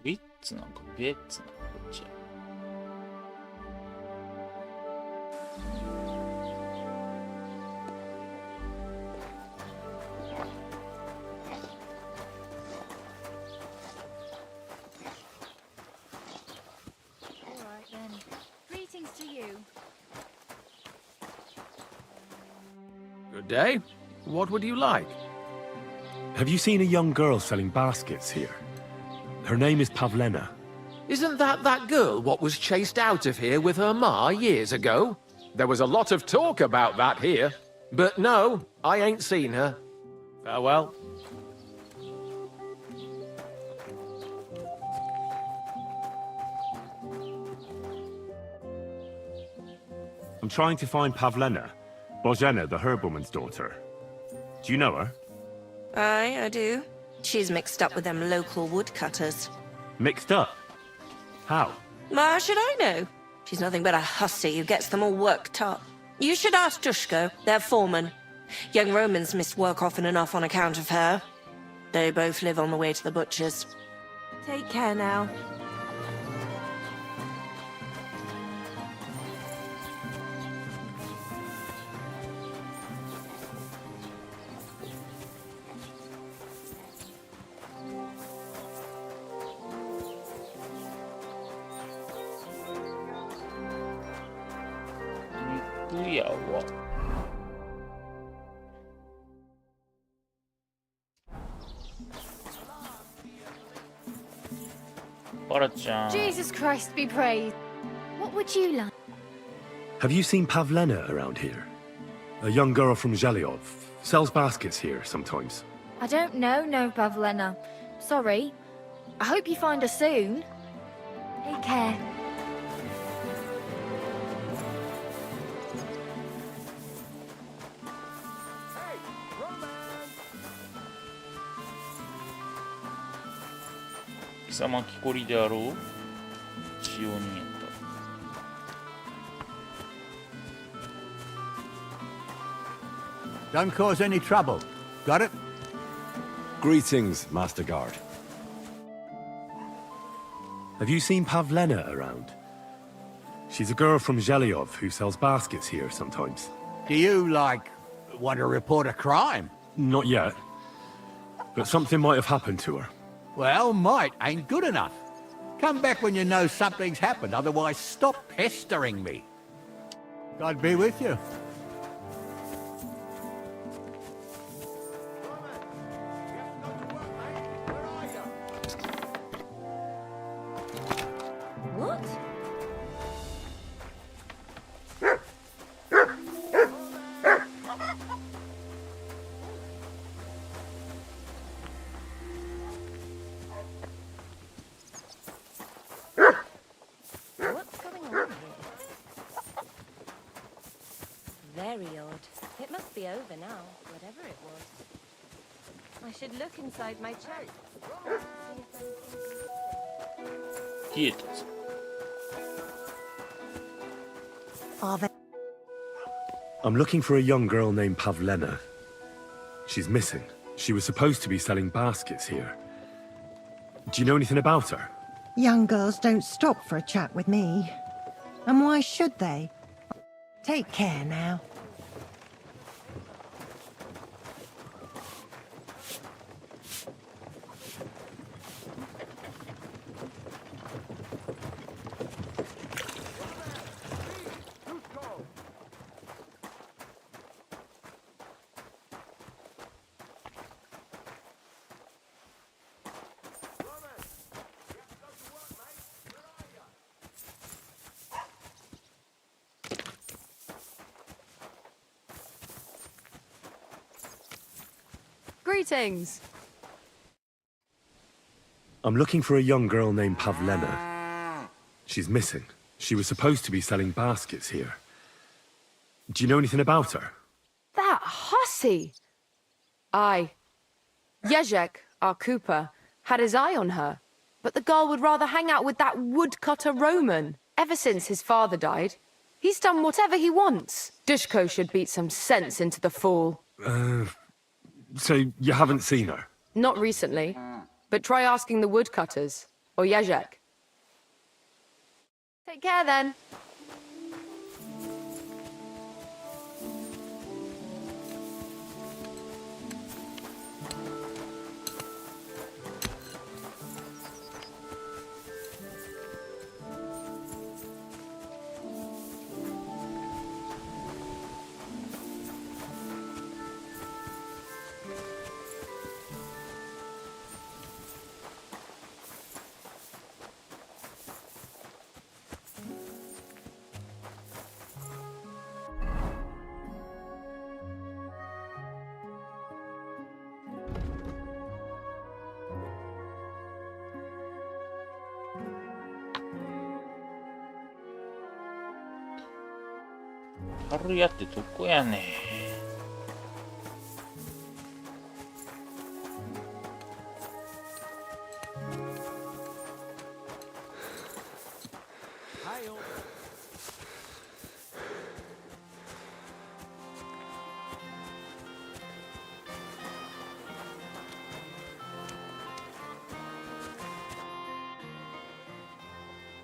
ビッツなんかベッツなんかこっちや。Alright then. Greetings to you. Good day. What would you like? Have you seen a young girl selling baskets here? Her name is Pavlena. Isn't that girl what was chased out of here with her ma years ago? There was a lot of talk about that here. But no, I ain't seen her. Farewell. I'm trying to find Pavlena, Bozhena, the herbwoman's daughter. Do you know her? Aye, I do. She's mixed up with them local woodcutters. Mixed up? How? How should I know? She's nothing but a hussy who gets them all worked up. You should ask Dushko, their foreman. Young Romans missed work often enough on account of her. They both live on the way to the butcher's. Take care now. Jesus Christ be praised. What would you like? Have you seen Pavlena around here? A young girl from Zhelyov. Sells baskets here sometimes. I don't know, no, Pavlena. Sorry. I hope you find her soon. Take care. Don't cause any trouble. Got it? Greetings, Master Guard. Have you seen Pavlena around? She's a girl from Zhelyov who sells baskets here sometimes. Do you, want to report a crime? Not yet. But something might have happened to her. Well, might ain't good enough. Come back when you know something's happened, otherwise stop pestering me. God be with you. What? What's going on here? Very odd. It must be over now, whatever it was. I should look inside my chest. I'm looking for a young girl named Pavlena. She's missing. She was supposed to be selling baskets here. Do you know anything about her? Young girls don't stop for a chat with me. And why should they? Take care now. Greetings. I'm looking for a young girl named Pavlena. She's missing. She was supposed to be selling baskets here. Do you know anything about her? That hussy! Aye. Jezek, our cooper, had his eye on her, but the girl would rather hang out with that woodcutter Roman. Ever since his father died, he's done whatever he wants. Dushko should beat some sense into the fool. So you haven't seen her? Not recently, but try asking the woodcutters, or Jezek. Take care then.春屋ってどこやねん。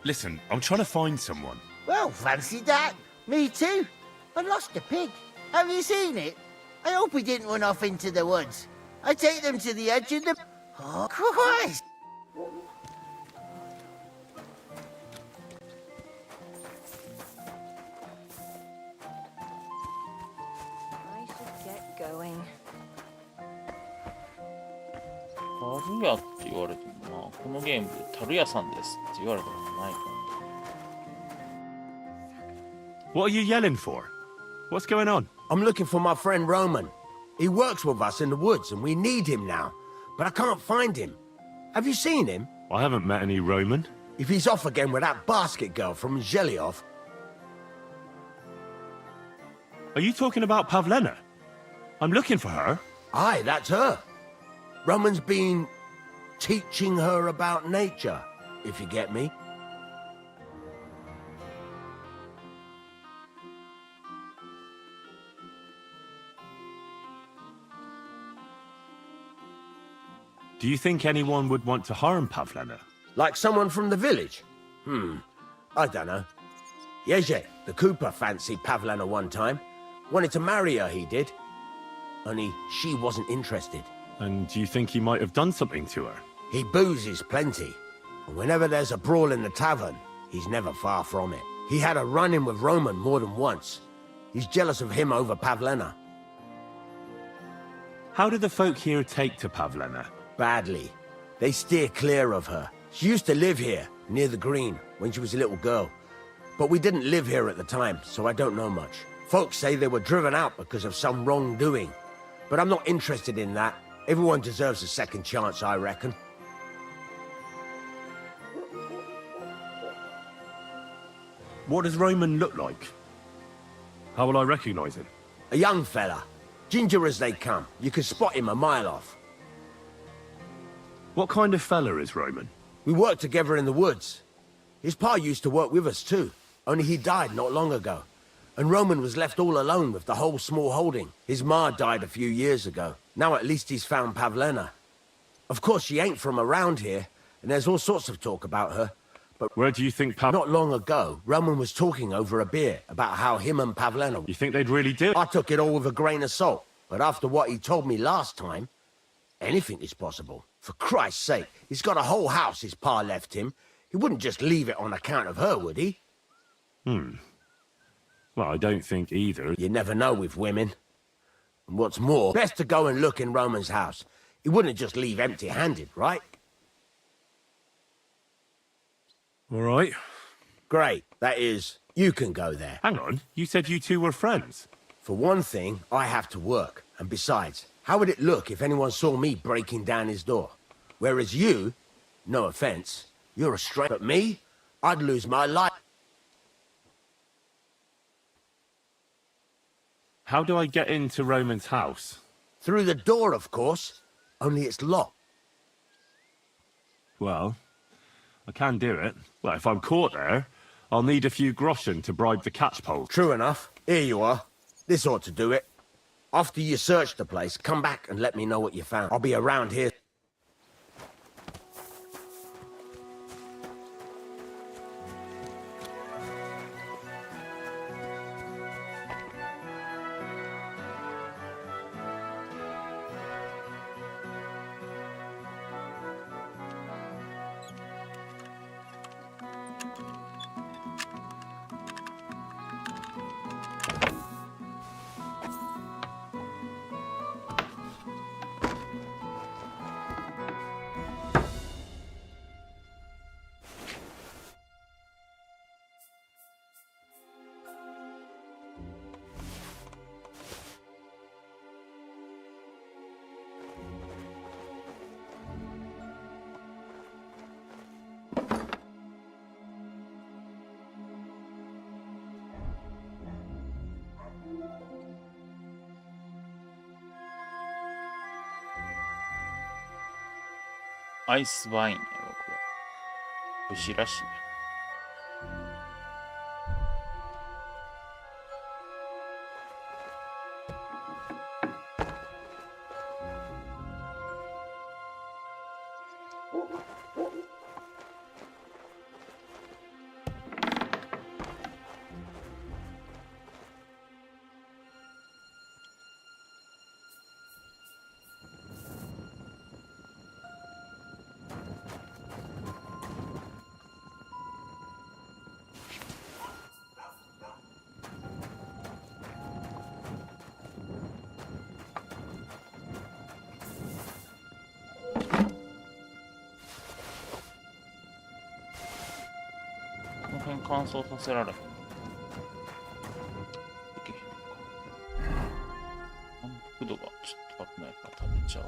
Listen, I'm trying to find someone. Well, fancy that. Me too. I lost a pig. Have you seen it? I hope he didn't run off into the woods. I take them to the edge of the... Oh, Christ! I should get going. 樽屋って言われてもな、このゲームで樽屋さんですって言われたことないか What are you yelling for? What's going on? I'm looking for my friend Roman. He works with us in the woods and we need him now. But I can't find him. Have you seen him? I haven't met any Roman. If he's off again with that basket girl from Zhelyov. Are you talking about Pavlena? I'm looking for her. Aye, that's her. Roman's been teaching her about nature, if you get me. Do you think anyone would want to harm Pavlena? Like someone from the village? I don't know. Jezek, the cooper, fancied Pavlena one time. Wanted to marry her, he did. Only she wasn't interested. And do you think he might have done something to her? He boozes plenty. And whenever there's a brawl in the tavern, he's never far from it. He had a run-in with Roman more than once. He's jealous of him over Pavlena. How do the folk here take to Pavlena? Badly. They steer clear of her. She used to live here, near the green, when she was a little girl. But we didn't live here at the time, so I don't know much. Folks say they were driven out because of some wrongdoing. But I'm not interested in that. Everyone deserves a second chance, I reckon. What does Roman look like? How will I recognize him? A young fella. Ginger as they come. You can spot him a mile off. What kind of fella is Roman? We worked together in the woods. His pa used to work with us too, only he died not long ago. And Roman was left all alone with the whole small holding. His ma died a few years ago. Now at least he's found Pavlena. Of course, she ain't from around here, and there's all sorts of talk about her. But where do you think Not long ago, Roman was talking over a beer about how him and Pavlena... You think they'd really do it? I took it all with a grain of salt. But after what he told me last time, anything is possible. For Christ's sake, he's got a whole house his pa left him. He wouldn't just leave it on account of her, would he? Well, I don't think either. You never know with women. And what's more, best to go and look in Roman's house. He wouldn't just leave empty-handed, right? All right. Great. That is, you can go there. Hang on, you said you two were friends. For one thing, I have to work. And besides, how would it look if anyone saw me breaking down his door? Whereas you, no offense, you're a stranger. But me, I'd lose my life. How do I get into Roman's house? Through the door, of course. Only it's locked. Well, I can do it. Well, if I'm caught there, I'll need a few groschen to bribe the catchpole. True enough. Here you are. This ought to do it. After you search the place, come back and let me know what you found. I'll be around here.アイスワインやろ、これ。牛らしいね。この辺乾燥させられへん。反復度がちょっと危ないから食べちゃお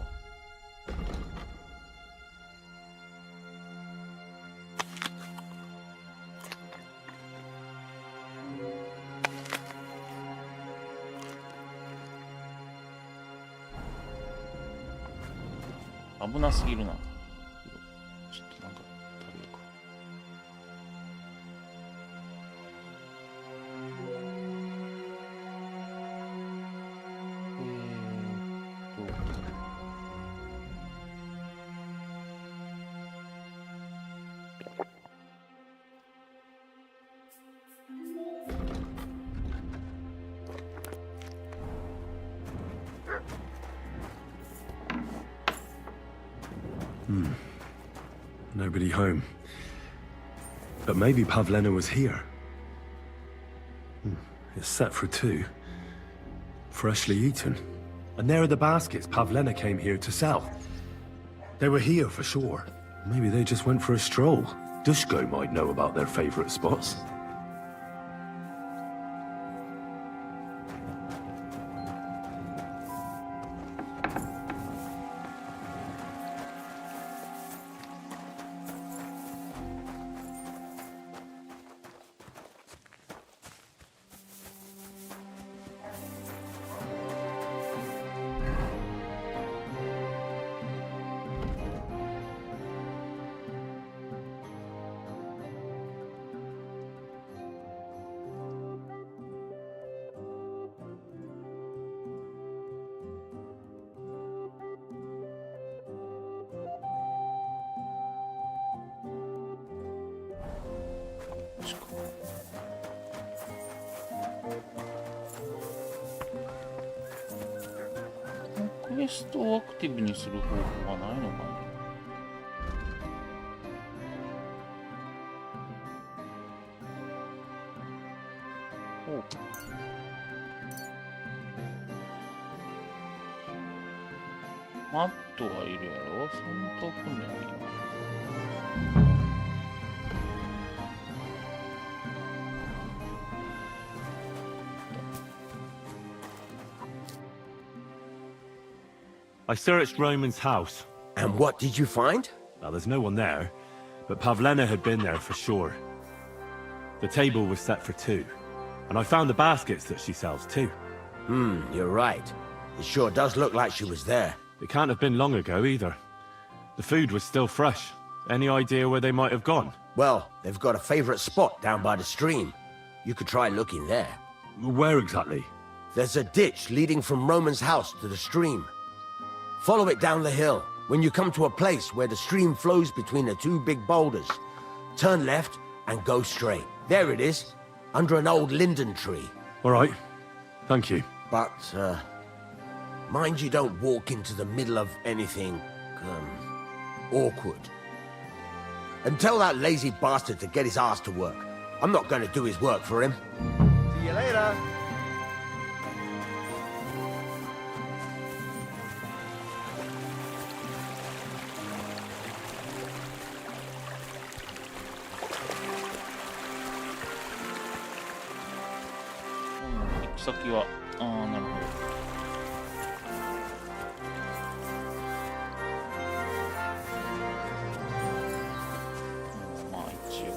う。危なすぎるな。ちょっとなんか食べようか。Nobody home. But maybe Pavlena was here. It's set for 2. Freshly eaten. And there are the baskets Pavlena came here to sell. They were here for sure. Maybe they just went for a stroll. Dushko might know about their favorite spots.クエストをアクティブにする方法はないのかな。ほう。マットがいるやろ。戦闘訓練がいる。I searched Roman's house. And what did you find? Well, there's no one there, but Pavlena had been there for sure. The table was set for 2, and I found the baskets that she sells too. You're right. It sure does look like she was there. It can't have been long ago either. The food was still fresh. Any idea where they might have gone? Well, they've got a favorite spot down by the stream. You could try looking there. Where exactly? There's a ditch leading from Roman's house to the stream. Follow it down the hill. When you come to a place where the stream flows between the two big boulders, turn left and go straight. There it is, under an old linden tree. All right. Thank you. But, mind you don't walk into the middle of anything, awkward. And tell that lazy bastard to get his ass to work. I'm not going to do his work for him. See you later.行き先は、なるほど。まあ一応。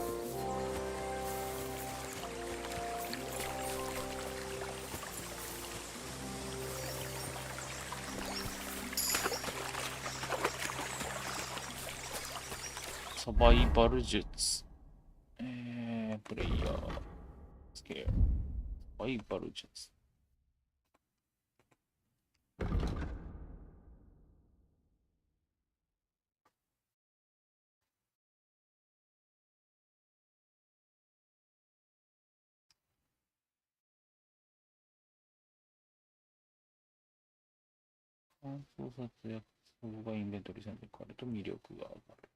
サバイバル術。プレイヤー。スケール。サバイバル術。乾燥撮影、総合インベントリー選択変わると魅力が上がる。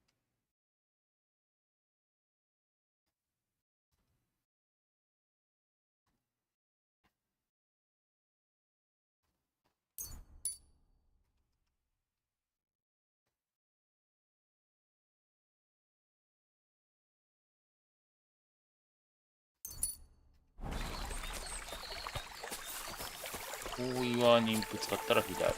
大岩にぶつかったら左。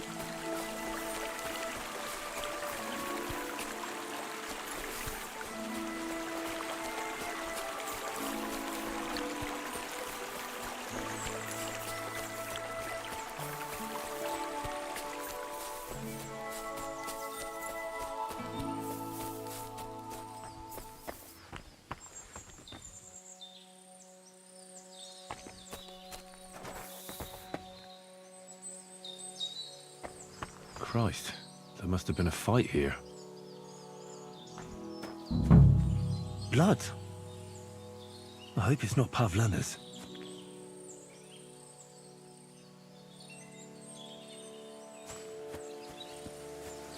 Christ, there must have been a fight here. Blood. I hope it's not Pavlena's.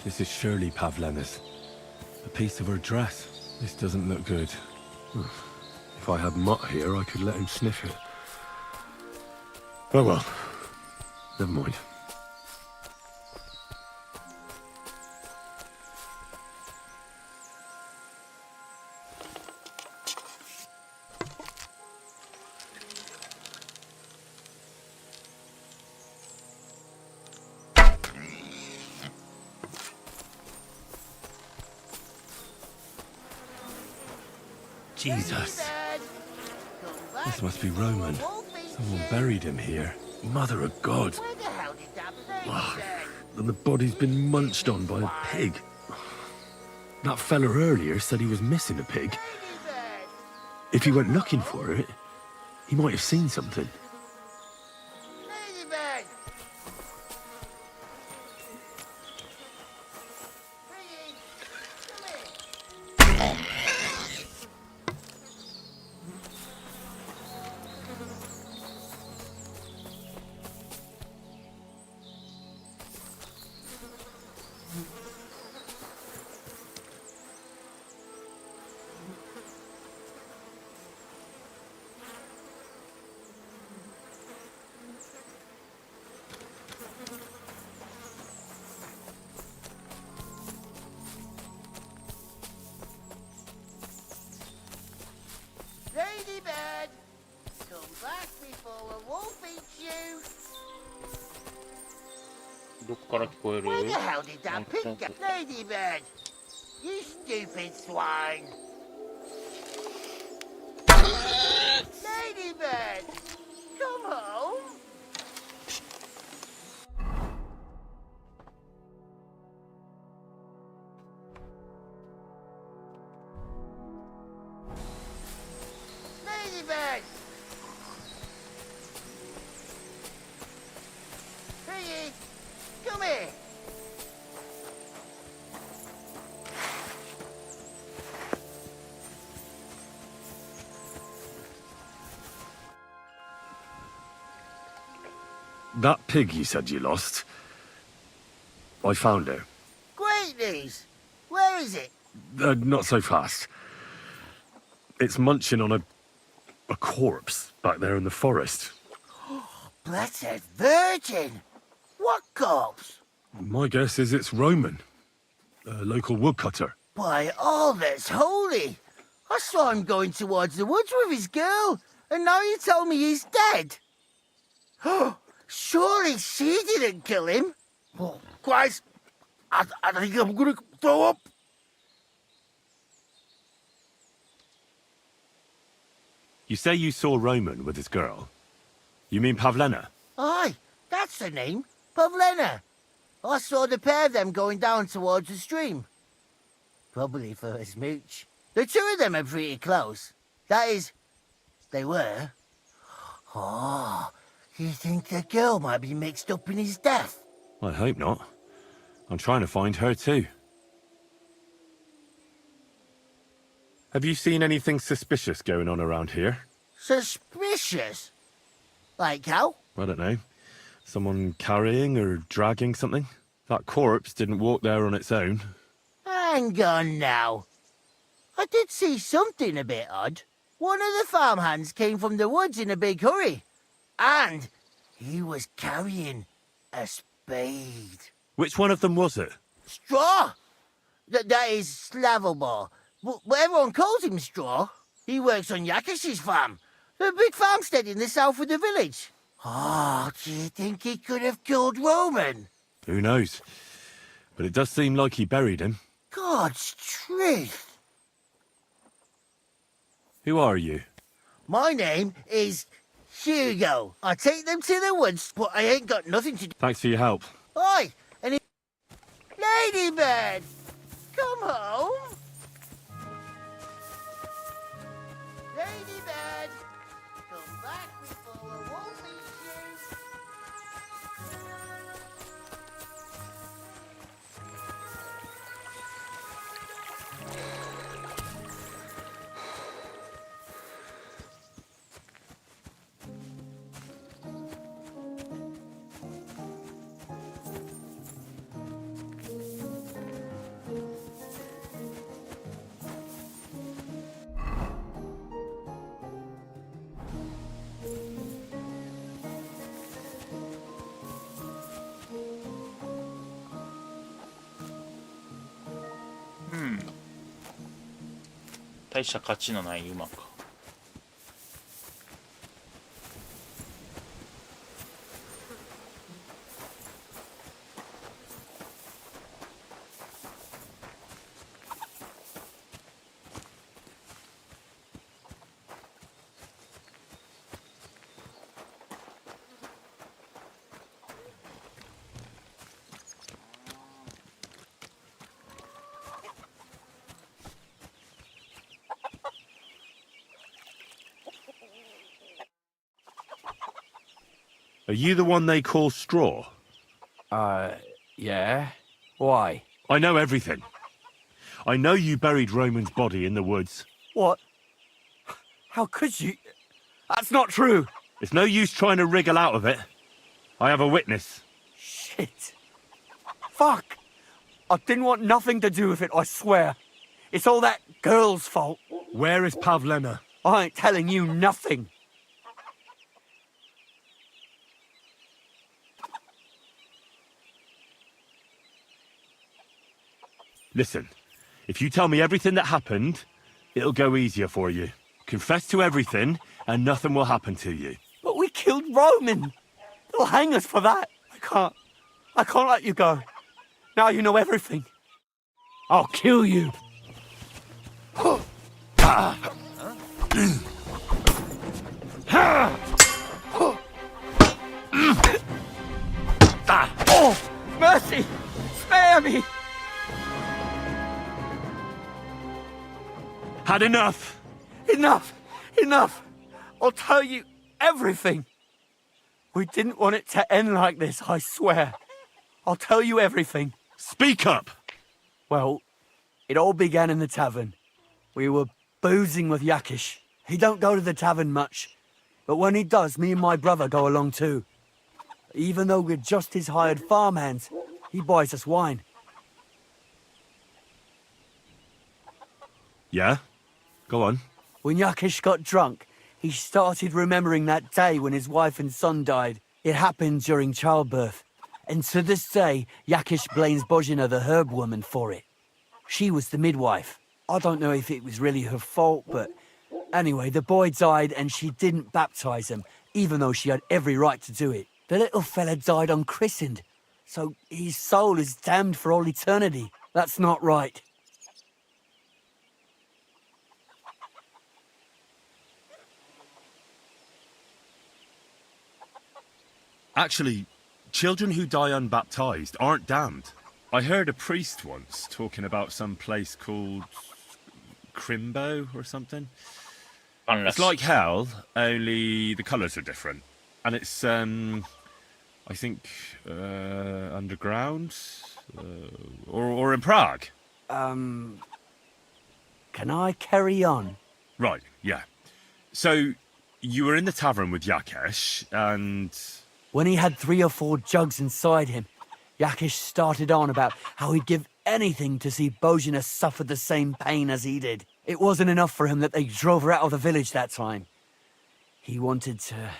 This is surely Pavlena's. A piece of her dress. This doesn't look good. If I had Mutt here, I could let him sniff it. Oh well. Never mind. Jesus. This must be Roman. Someone buried him here. Mother of God. Oh, and the body's been munched on by a pig. That fella earlier said he was missing a pig. If he went looking for it, he might have seen something. Ladybird, come back before a wolf eats you. どこから聞こえる？ Where the hell did that pig go? Ladybird, you stupid swine. Ladybird, come home. That pig you said you lost. I found her. Great news. Where is it? Not so fast. It's munching on a corpse back there in the forest. Blessed Virgin! What corpse? My guess is it's Roman, a local woodcutter. By all that's holy! I saw him going towards the woods with his girl, and now you tell me he's dead. Surely she didn't kill him. Oh, Christ, I think I'm gonna throw up. You say you saw Roman with his girl? You mean Pavlena? Aye, that's the name, Pavlena. I saw the pair of them going down towards the stream. Probably for a smooch. The two of them are pretty close. That is, they were. Oh, you think the girl might be mixed up in his death? I hope not. I'm trying to find her too. Have you seen anything suspicious going on around here? Suspicious? Like how? I don't know. Someone carrying or dragging something? That corpse didn't walk there on its own. Hang on now. I did see something a bit odd. One of the farmhands came from the woods in a big hurry. And he was carrying a spade. Which one of them was it? Straw! That is Slavobor. But everyone calls him Straw. He works on Yakish's farm. A big farmstead in the south of the village. Oh, do you think he could have killed Roman? Who knows? But it does seem like he buried him. God's truth. Who are you? My name is Hugo. I take them to the woods, but I ain't got nothing to do. Thanks for your help. Oi! And Ladybird! Come home! Ladybird! Come back before I won't leave you!大した価値のない馬か。Are you the one they call Straw? Yeah. Why? I know everything. I know you buried Roman's body in the woods. What? How could you? That's not true. It's no use trying to wriggle out of it. I have a witness. Shit. Fuck. I didn't want nothing to do with it, I swear. It's all that girl's fault. Where is Pavlena? I ain't telling you nothing. Listen, if you tell me everything that happened, it'll go easier for you. Confess to everything, and nothing will happen to you. But we killed Roman. They'll hang us for that. I can't let you go. Now you know everything. I'll kill you. Oh, mercy! Spare me! Had enough! Enough! Enough! I'll tell you everything. We didn't want it to end like this, I swear. I'll tell you everything. Speak up! Well, it all began in the tavern. We were boozing with Yakish. He don't go to the tavern much, but when he does, me and my brother go along too. Even though we're just his hired farmhands, he buys us wine. Yeah? Go on. When Yakish got drunk, he started remembering that day when his wife and son died. It happened during childbirth. And to this day, Yakish blames Bozhina, the herb woman, for it. She was the midwife. I don't know if it was really her fault, but anyway, the boy died and she didn't baptize him, even though she had every right to do it. The little fella died unchristened, so his soul is damned for all eternity. That's not right. Actually, children who die unbaptized aren't damned. I heard a priest once talking about some place called Crimbo or something. It's like hell, only the colours are different. And it's, I think, underground? Or in Prague. Can I carry on? Right, yeah. So, you were in the tavern with Yakesh, and... When he had 3 or 4 jugs inside him, Yakish started on about how he'd give anything to see Bozhina suffer the same pain as he did. It wasn't enough for him that they drove her out of the village that time. He wanted to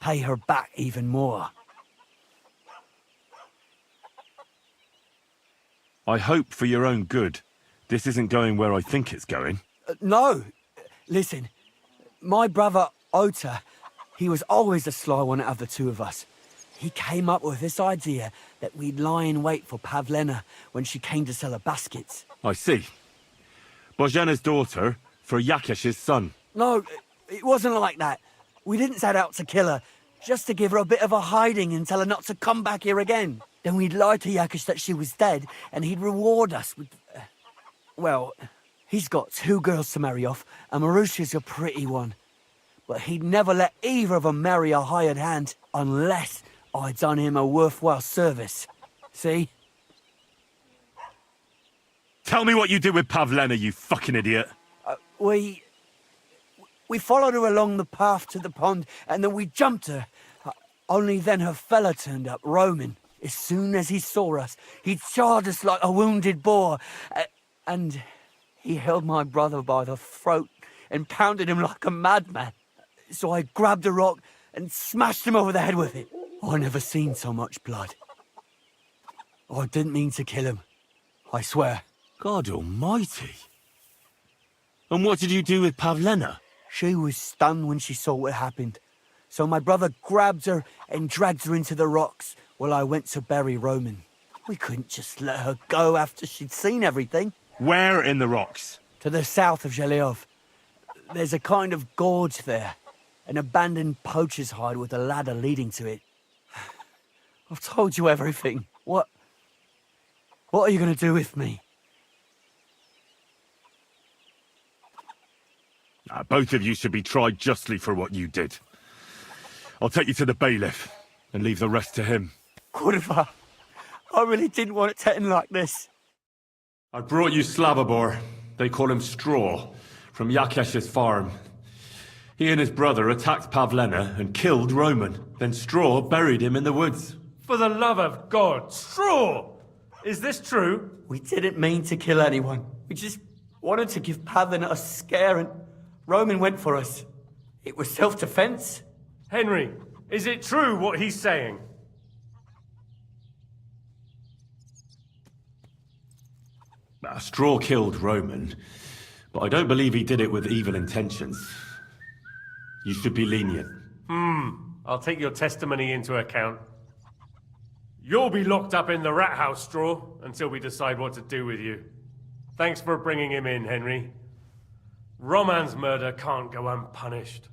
pay her back even more. I hope for your own good, this isn't going where I think it's going. No. Listen, my brother Ota, he was always the sly one out of the two of us. He came up with this idea that we'd lie in wait for Pavlena when she came to sell her baskets. I see. Bozhena's daughter for Yakesh's son. No, it wasn't like that. We didn't set out to kill her, just to give her a bit of a hiding and tell her not to come back here again. Then we'd lie to Yakesh that she was dead, and he'd reward us with... well, he's got 2 girls to marry off, and Marusha's a pretty one. But he'd never let either of them marry a hired hand unless I'd done him a worthwhile service. See? Tell me what you did with Pavlena, you fucking idiot. We followed her along the path to the pond, and then we jumped her. Only then her fella turned up, Roman. As soon as he saw us, he charged us like a wounded boar. And he held my brother by the throat and pounded him like a madman. So I grabbed a rock and smashed him over the head with it. I never seen so much blood. I didn't mean to kill him. I swear. God almighty. And what did you do with Pavlena? She was stunned when she saw what happened. So my brother grabbed her and dragged her into the rocks while I went to bury Roman. We couldn't just let her go after she'd seen everything. Where in the rocks? To the south of Zhelyov. There's a kind of gorge there. An abandoned poacher's hide with a ladder leading to it. I've told you everything. What are you going to do with me? Both of you should be tried justly for what you did. I'll take you to the bailiff and leave the rest to him. Kurva, I really didn't want it to end like this. I brought you Slavobor. They call him Straw, from Yakesh's farm. He and his brother attacked Pavlena and killed Roman. Then Straw buried him in the woods. For the love of God, Straw! Is this true? We didn't mean to kill anyone. We just wanted to give Pavlena a scare, and Roman went for us. It was self-defense. Henry, is it true what he's saying? Straw killed Roman, but I don't believe he did it with evil intentions. You should be lenient. I'll take your testimony into account. You'll be locked up in the rat house, Straw, until we decide what to do with you. Thanks for bringing him in, Henry. Roman's murder can't go unpunished.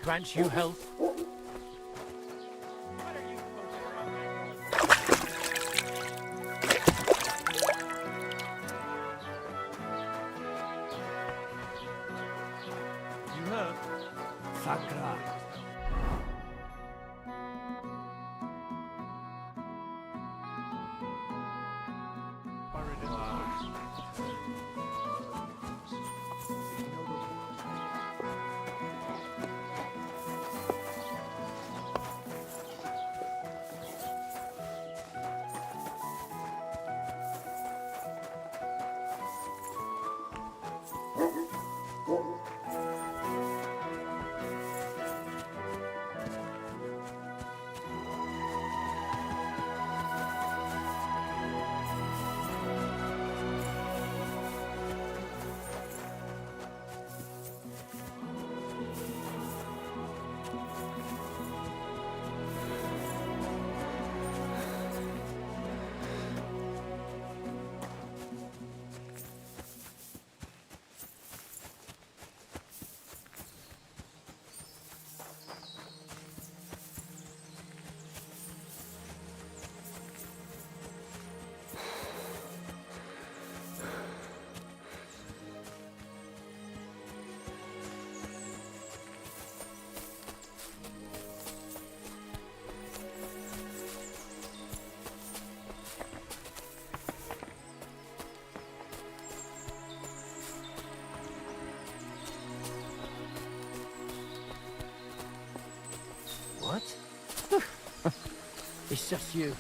grant you health. You heard? Sakra. What? It's just you.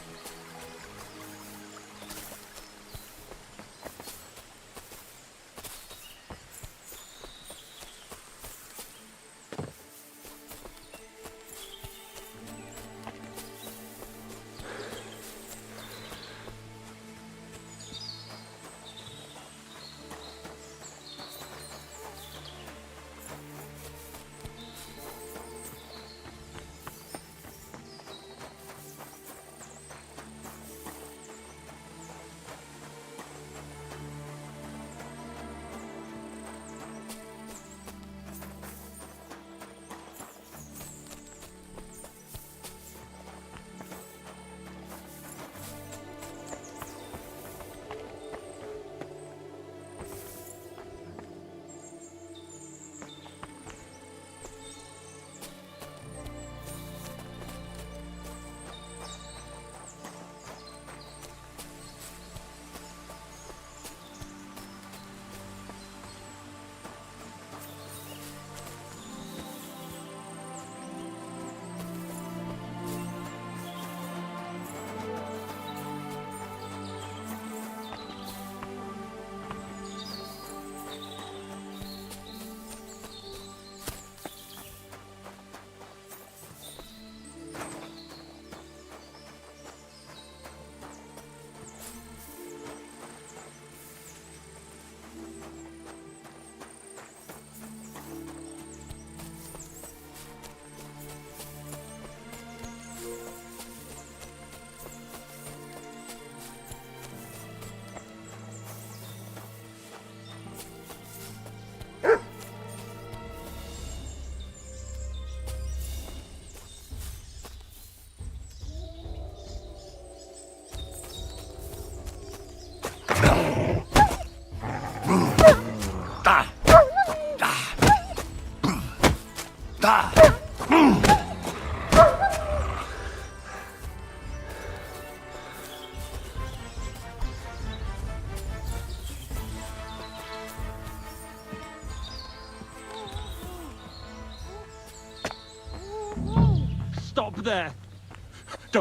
Stop there!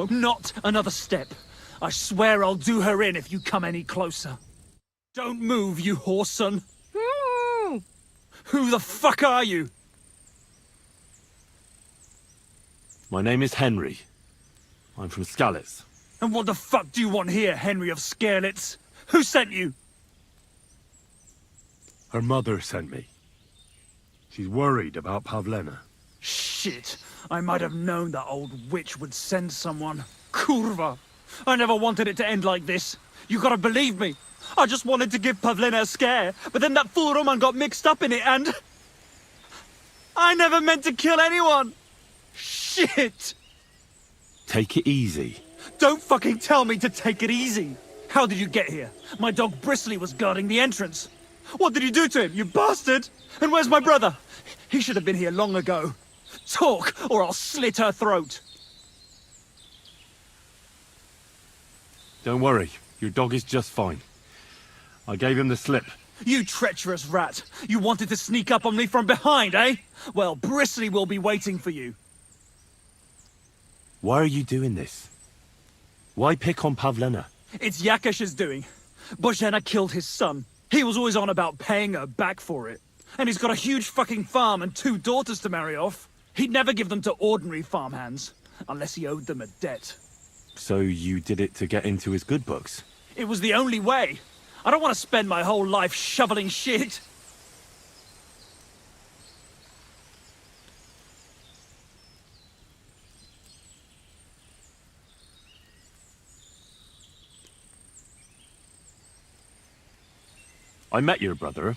Not another step. I swear I'll do her in if you come any closer. Don't move, you whoreson. Who the fuck are you? My name is Henry. I'm from Skalitz. And what the fuck do you want here, Henry of Skalitz? Who sent you? Her mother sent me. She's worried about Pavlena. Shit. I might have known that old witch would send someone. Kurva. I never wanted it to end like this. You gotta believe me. I just wanted to give Pavlena a scare, but then that fool Roman got mixed up in it and... I never meant to kill anyone! Shit! Take it easy. Don't fucking tell me to take it easy! How did you get here? My dog Bristly was guarding the entrance. What did you do to him, you bastard? And where's my brother? He should have been here long ago. Talk, or I'll slit her throat. Don't worry, your dog is just fine. I gave him the slip. You treacherous rat! You wanted to sneak up on me from behind, eh? Well, Bristly will be waiting for you. Why are you doing this? Why pick on Pavlena? It's Yakesh's doing. Bozhena killed his son. He was always on about paying her back for it. And he's got a huge fucking farm and 2 daughters to marry off. He'd never give them to ordinary farmhands, unless he owed them a debt. So you did it to get into his good books? It was the only way. I don't want to spend my whole life shoveling shit. I met your brother,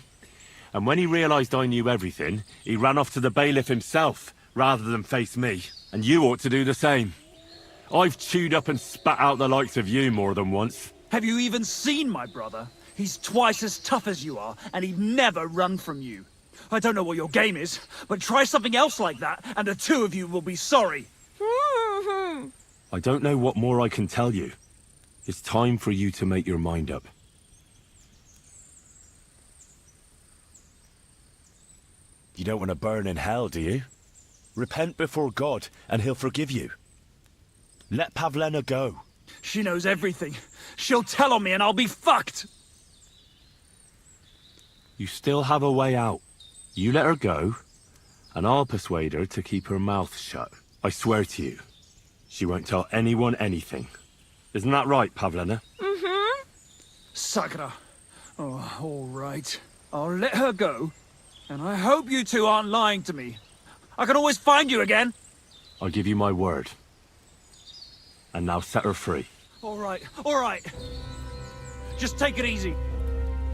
and when he realised I knew everything, he ran off to the bailiff himself, rather than face me. And you ought to do the same. I've chewed up and spat out the likes of you more than once. Have you even seen my brother? He's twice as tough as you are, and he'd never run from you. I don't know what your game is, but try something else like that, and the 2 of you will be sorry. I don't know what more I can tell you. It's time for you to make your mind up. You don't want to burn in hell, do you? Repent before God, and he'll forgive you. Let Pavlena go. She knows everything. She'll tell on me and I'll be fucked! You still have a way out. You let her go, and I'll persuade her to keep her mouth shut. I swear to you, she won't tell anyone anything. Isn't that right, Pavlena? Mm-hmm. Sakura. Oh, all right. I'll let her go. And I hope you 2 aren't lying to me. I can always find you again. I'll give you my word. And now set her free. All right, all right. Just take it easy.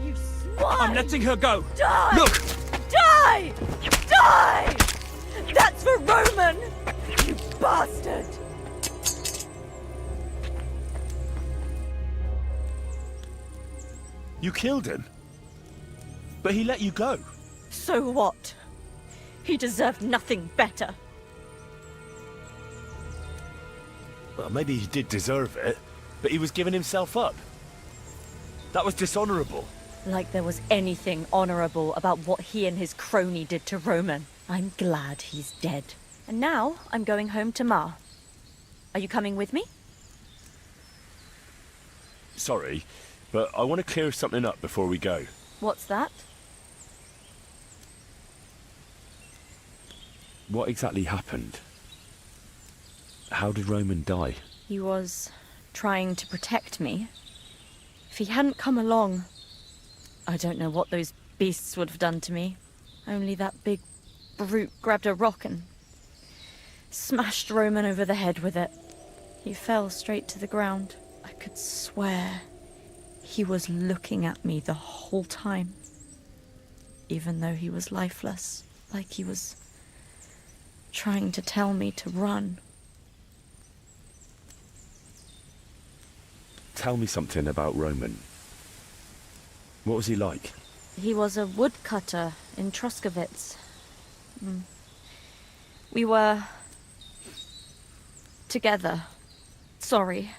You swine! I'm letting her go. Die! Look! Die! Die! That's for Roman! You bastard! You killed him? But he let you go. So what? He deserved nothing better. Well, maybe he did deserve it, but he was giving himself up. That was dishonourable. Like there was anything honourable about what he and his crony did to Roman. I'm glad he's dead. And now I'm going home to Ma. Are you coming with me? Sorry, but I want to clear something up before we go. What's that? What exactly happened? How did Roman die? He was trying to protect me. If he hadn't come along, I don't know what those beasts would have done to me. Only that big brute grabbed a rock and smashed Roman over the head with it. He fell straight to the ground. I could swear he was looking at me the whole time, even though he was lifeless, like he was trying to tell me to run. Tell me something about Roman. What was he like? He was a woodcutter in Troskovitz. We were together. Sorry.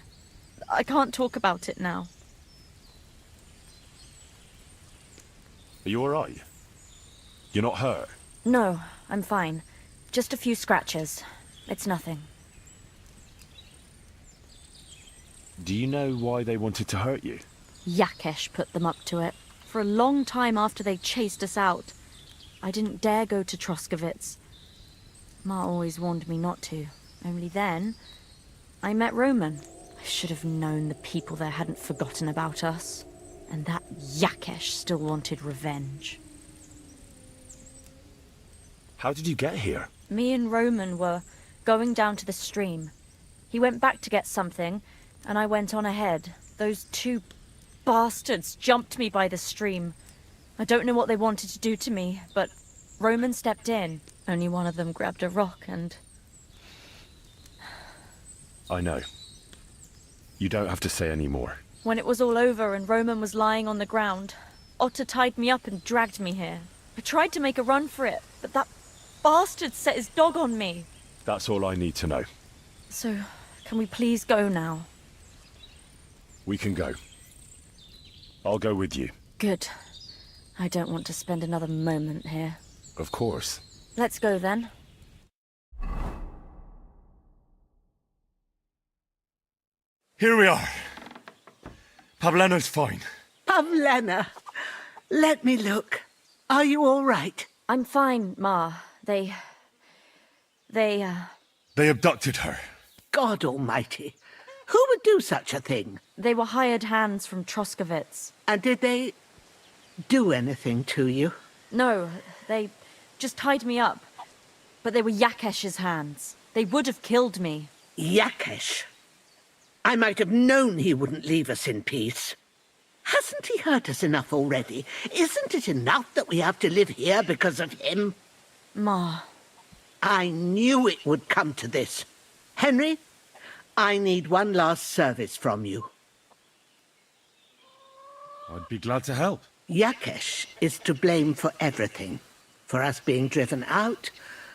I can't talk about it now. Are you alright? You're not hurt? No, I'm fine. Just a few scratches. It's nothing. Do you know why they wanted to hurt you? Yakesh put them up to it. For a long time after they chased us out, I didn't dare go to Troskovitz. Ma always warned me not to. Only then, I met Roman. I should have known the people there hadn't forgotten about us. And that Yakesh still wanted revenge. How did you get here? Me and Roman were going down to the stream. He went back to get something, and I went on ahead. Those 2 bastards jumped me by the stream. I don't know what they wanted to do to me, but Roman stepped in. Only one of them grabbed a rock and... I know. You don't have to say any more. When it was all over and Roman was lying on the ground, Otter tied me up and dragged me here. I tried to make a run for it, but that bastard set his dog on me. That's all I need to know. So, can we please go now? We can go. I'll go with you. Good. I don't want to spend another moment here. Of course. Let's go then. Here we are. Pavlena's fine. Pavlena, let me look. Are you all right? I'm fine, Ma. They abducted her. God almighty. Who would do such a thing? They were hired hands from Troskovitz. And did they do anything to you? No, they just tied me up. But they were Yakesh's hands. They would have killed me. Yakesh? I might have known he wouldn't leave us in peace. Hasn't he hurt us enough already? Isn't it enough that we have to live here because of him? Ma. I knew it would come to this. Henry, I need one last service from you. I'd be glad to help. Yakesh is to blame for everything. For us being driven out,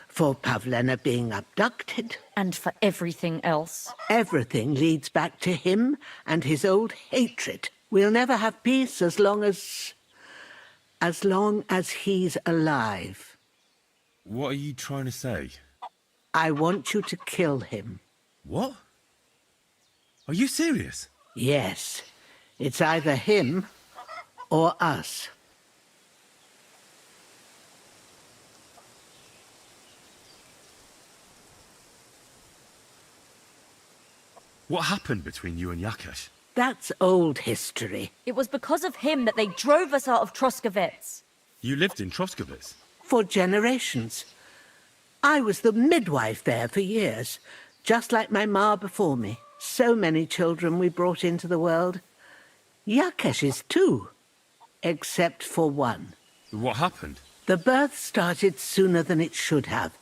for Pavlena being abducted. And for everything else. Everything leads back to him and his old hatred. We'll never have peace as long as he's alive. What are you trying to say? I want you to kill him. What? Are you serious? Yes. It's either him or us. What happened between you and Yakesh? That's old history. It was because of him that they drove us out of Troskovitz. You lived in Troskovitz? For generations. I was the midwife there for years, just like my ma before me. So many children we brought into the world. Yakesh is too, except for one. What happened? The birth started sooner than it should have,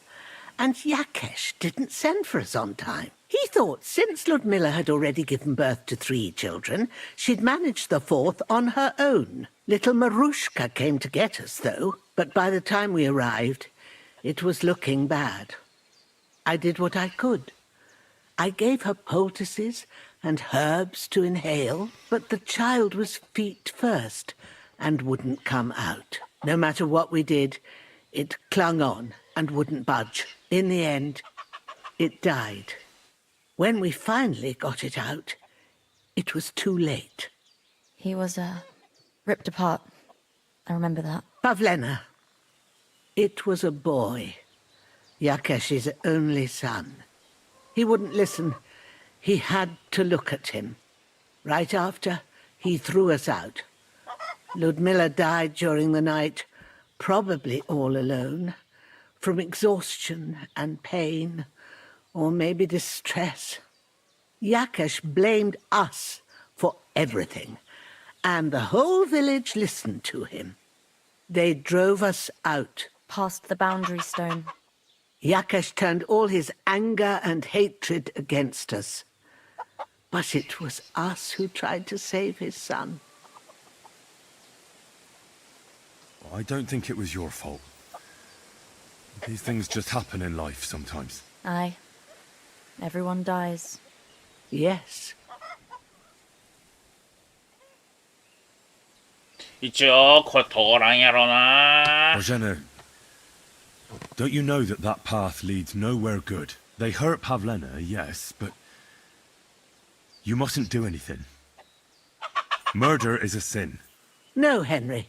and Yakesh didn't send for us on time. He thought since Ludmilla had already given birth to 3 children, she'd managed the 4th on her own. Little Marushka came to get us, though, but by the time we arrived, it was looking bad. I did what I could. I gave her poultices and herbs to inhale, but the child was feet first and wouldn't come out. No matter what we did, it clung on and wouldn't budge. In the end, it died. When we finally got it out, it was too late. He was, ripped apart. I remember that. Pavlena. It was a boy. Yakesh's only son. He wouldn't listen. He had to look at him. Right after, he threw us out. Ludmilla died during the night, probably all alone, from exhaustion and pain, or maybe distress. Yakesh blamed us for everything, and the whole village listened to him. They drove us out. Past the boundary stone. Yakesh turned all his anger and hatred against us. But it was us who tried to save his son. I don't think it was your fault. These things just happen in life sometimes. Aye. Everyone dies. Yes. 一応これ通らんやろな。 Rogena, don't you know that that path leads nowhere good? They hurt Pavlena, yes, but you mustn't do anything. Murder is a sin. No, Henry.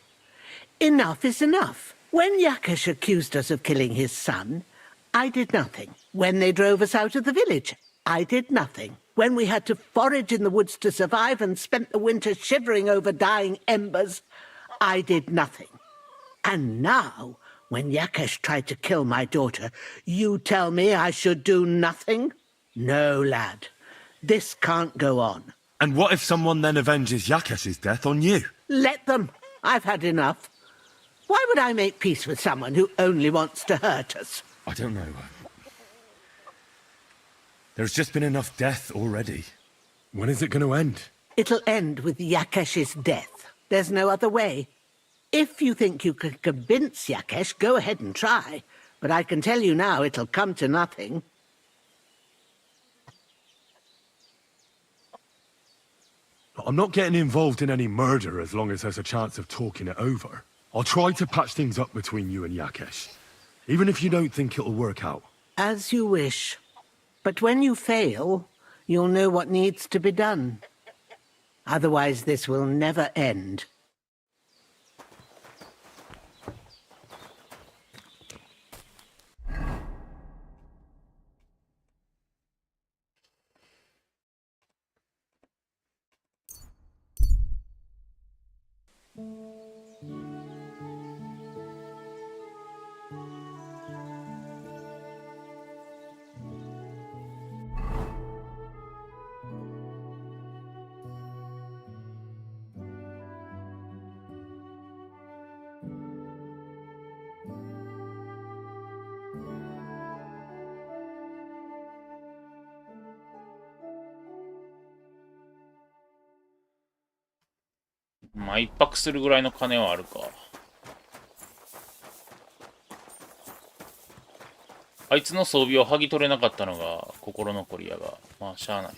Enough is enough. When Yakesh accused us of killing his son, I did nothing. When they drove us out of the village, I did nothing. When we had to forage in the woods to survive and spent the winter shivering over dying embers, I did nothing. And now, when Yakesh tried to kill my daughter, you tell me I should do nothing? No, lad. This can't go on. And what if someone then avenges Yakesh's death on you? Let them. I've had enough. Why would I make peace with someone who only wants to hurt us? I don't know. There's just been enough death already. When is it going to end? It'll end with Yakesh's death. There's no other way. If you think you can convince Yakesh, go ahead and try. But I can tell you now it'll come to nothing. I'm not getting involved in any murder as long as there's a chance of talking it over. I'll try to patch things up between you and Yakesh, even if you don't think it'll work out. As you wish. But when you fail, you'll know what needs to be done. Otherwise, this will never end.まあ一泊するぐらいの金はあるか。あいつの装備を剥ぎ取れなかったのが心残りやが、まあしゃあない。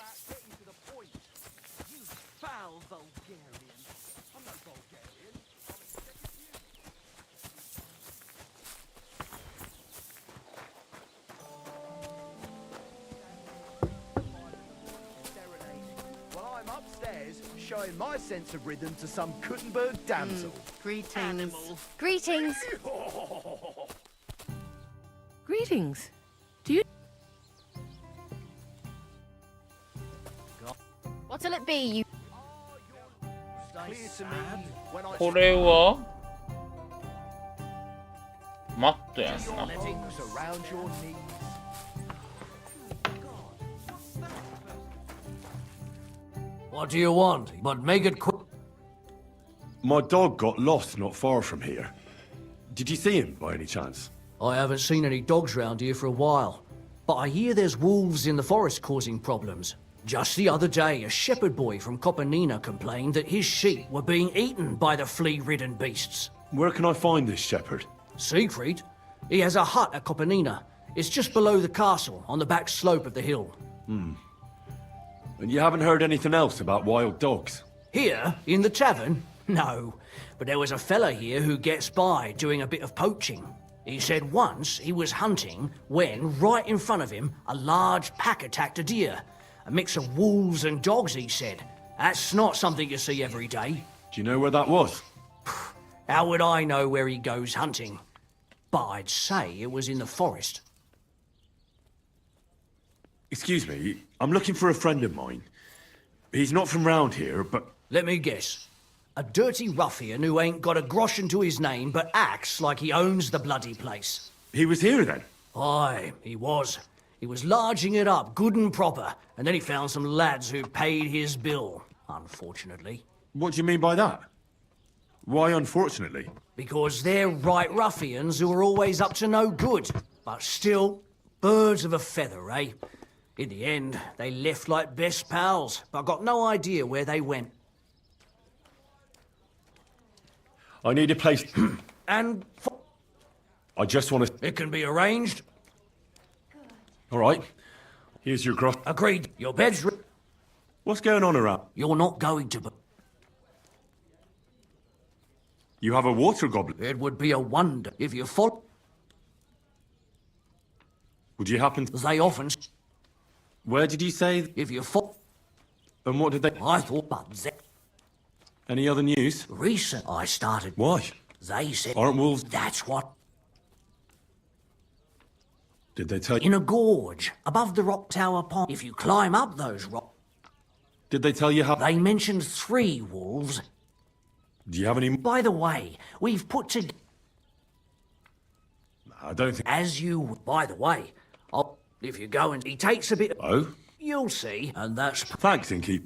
Showing my sense of rhythm to some Kuttenberg damsel. Greetings. Greetings. Greetings. Do you... What'll it be, you... これはマットやんな。What do you want? But make it quick. My dog got lost not far from here. Did you see him by any chance? I haven't seen any dogs round here for a while, but I hear there's wolves in the forest causing problems. Just the other day, a shepherd boy from Kopanina complained that his sheep were being eaten by the flea-ridden beasts. Where can I find this shepherd? Siegfried? He has a hut at Kopanina. It's just below the castle, on the back slope of the hill. And you haven't heard anything else about wild dogs? Here, in the tavern? No, but there was a fella here who gets by doing a bit of poaching. He said once he was hunting when, right in front of him, a large pack attacked a deer. A mix of wolves and dogs, he said. That's not something you see every day. Do you know where that was? How would I know where he goes hunting? But I'd say it was in the forest. Excuse me, I'm looking for a friend of mine. He's not from round here, but... Let me guess. A dirty ruffian who ain't got a groschen to his name but acts like he owns the bloody place. He was here then? Aye, he was. He was larging it up good and proper, and then he found some lads who paid his bill, unfortunately. What do you mean by that? Why unfortunately? Because they're right ruffians who are always up to no good. But still, birds of a feather, eh? In the end, they left like best pals, but I got no idea where they went. I need a place... And... I just want to... It can be arranged. All right. Here's your gross... Agreed. Your bed's... What's going on around? You're not going to... You have a water goblet? It would be a wonder if you follow... Would you happen to... They often... Where did you say... If you follow... And what did they... I thought but that... Any other news? Recent I started... Why? They said... Aren't wolves... That's what... Did they tell you... In a gorge, above the rock tower pond. If you climb up those rocks... Did they tell you how... They mentioned 3 wolves. Do you have any... By the way, we've put together... I don't think... As you... By the way, if you go and... He takes a bit... Oh? You'll see, and that's... Thanks, Inky.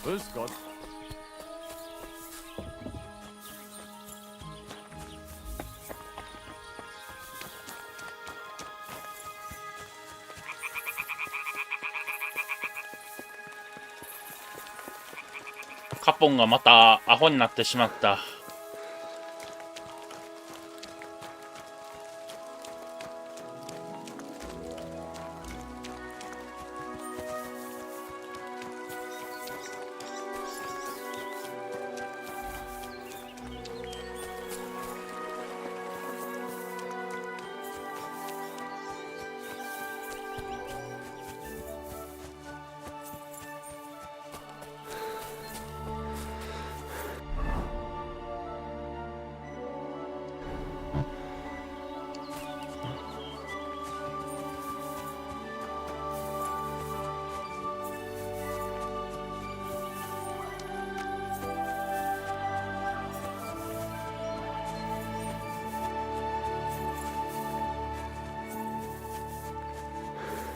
Grüß Gott. カポンがまたアホになってしまった。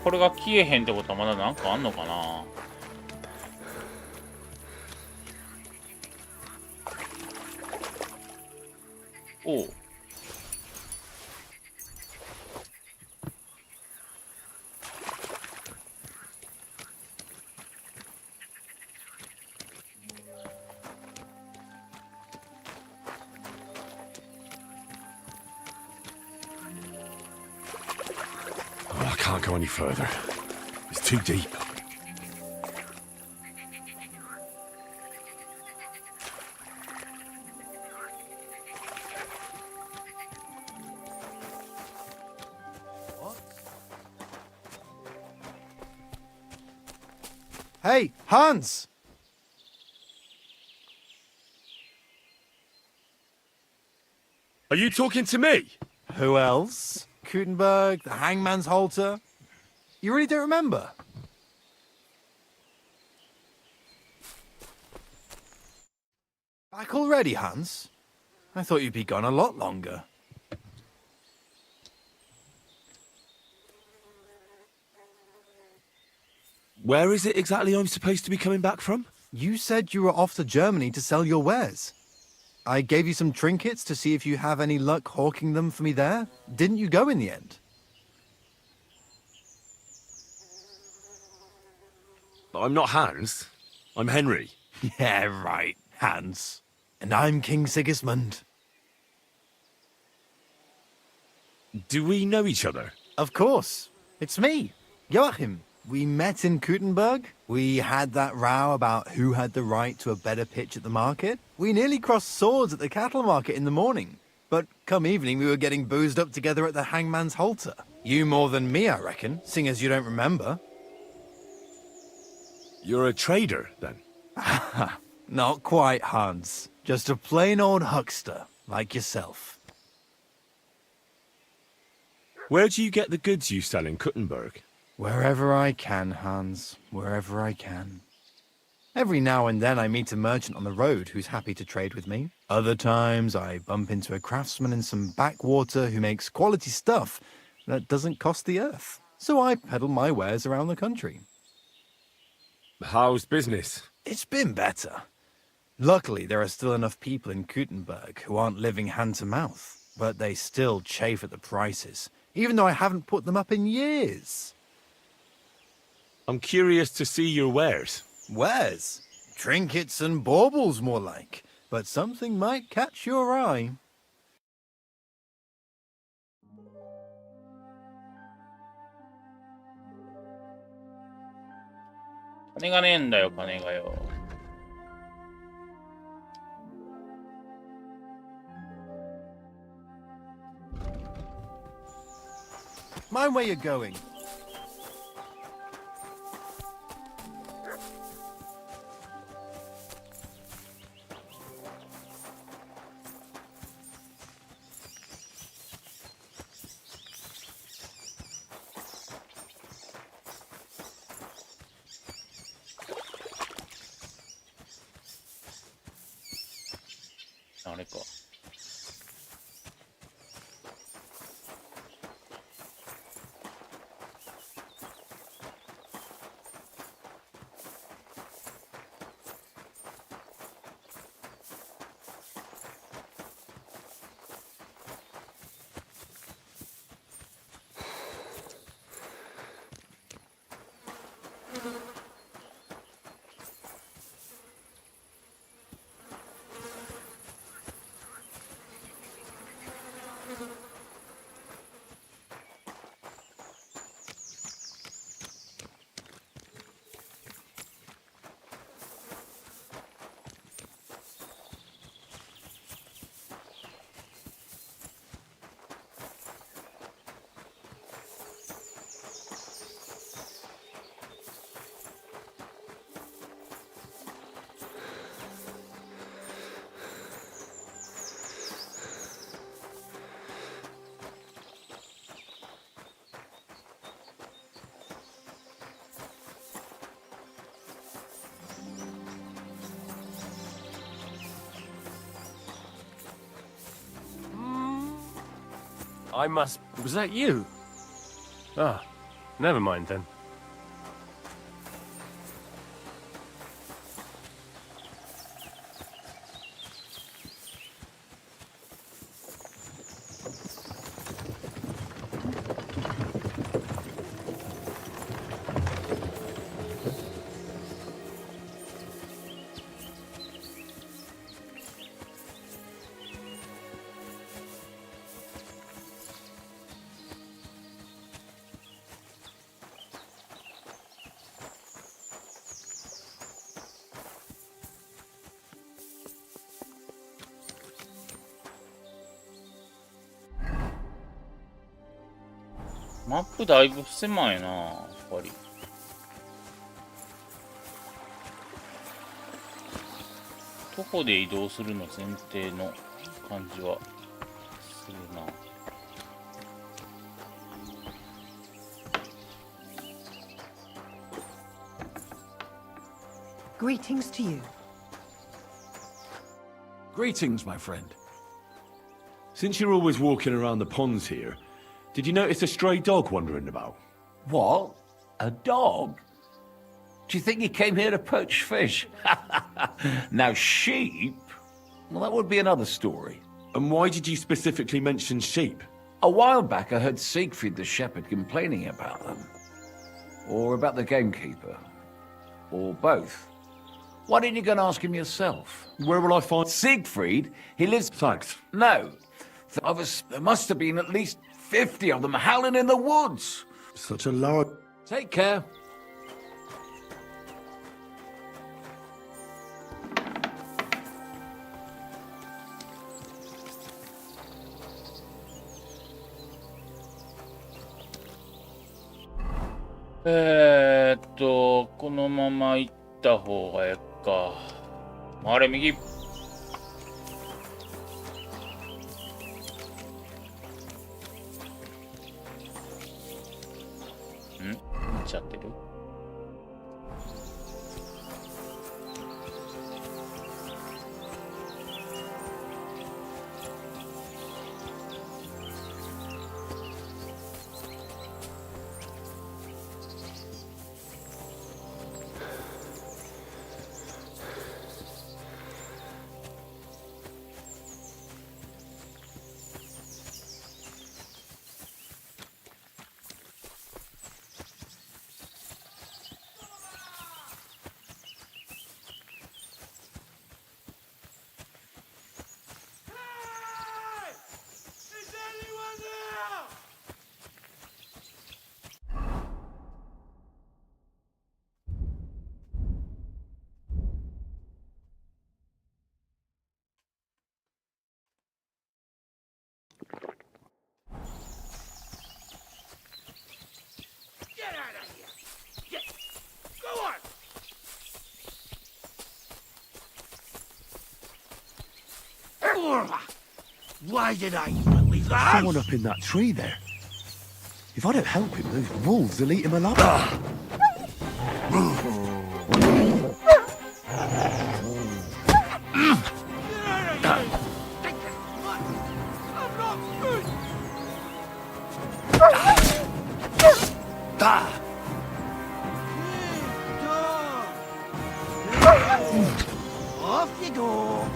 これが消えへんってことはまだなんかあんのかな。おう。I can't go any further. It's too deep. Hey, Hans! Are you talking to me? Who else? Gutenberg, the hangman's halter. You really don't remember? Back already, Hans? I thought you'd be gone a lot longer. Where is it exactly I'm supposed to be coming back from? You said you were off to Germany to sell your wares. I gave you some trinkets to see if you have any luck hawking them for me there. Didn't you go in the end? I'm not Hans. I'm Henry. Yeah, right, Hans. And I'm King Sigismund. Do we know each other? Of course. It's me, Joachim. We met in Gutenberg. We had that row about who had the right to a better pitch at the market. We nearly crossed swords at the cattle market in the morning. But come evening, we were getting boozed up together at the hangman's halter. You more than me, I reckon, seeing as you don't remember. You're a trader, then? Not quite, Hans. Just a plain old huckster, like yourself. Where do you get the goods you sell in Gutenberg? Wherever I can, Hans. Wherever I can. Every now and then I meet a merchant on the road who's happy to trade with me. Other times I bump into a craftsman in some backwater who makes quality stuff that doesn't cost the earth. So I peddle my wares around the country. How's business? It's been better. Luckily, there are still enough people in Gutenberg who aren't living hand to mouth, but they still chafe at the prices, even though I haven't put them up in years. I'm curious to see your wares. Wares? Trinkets and baubles, more like. But something might catch your eye. 金がねえんだよ、金がよ。Mind where you're going.あれか。I must... Was that you? Ah, never mind then. マップだいぶ狭いな、やっぱり。徒歩で移動するの前提の感じはするな。Greetings to you. Greetings, my friend. Since you're always walking around the ponds here, did you notice a stray dog wandering about? What? A dog? Do you think he came here to poach fish? Now, sheep? Well, that would be another story. And why did you specifically mention sheep? A while back, I heard Siegfried the shepherd complaining about them. Or about the gamekeeper. Or both. Why didn't you go and ask him yourself? Where will I find... Siegfried? He lives... Thanks. No. There must have been at least 50 of them howling in the woods. Such a large... Take care.このまま行った方がええか。あれ、右。ん？行っちゃってる？Why did I leave that? Someone up in that tree there. If I don't help him, those wolves will eat him alive. Off you go.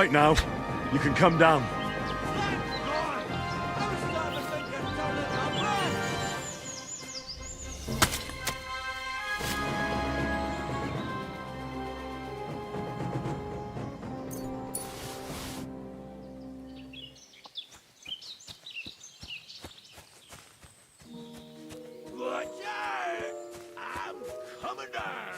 right now. You can come down. Watch out! I'm coming down!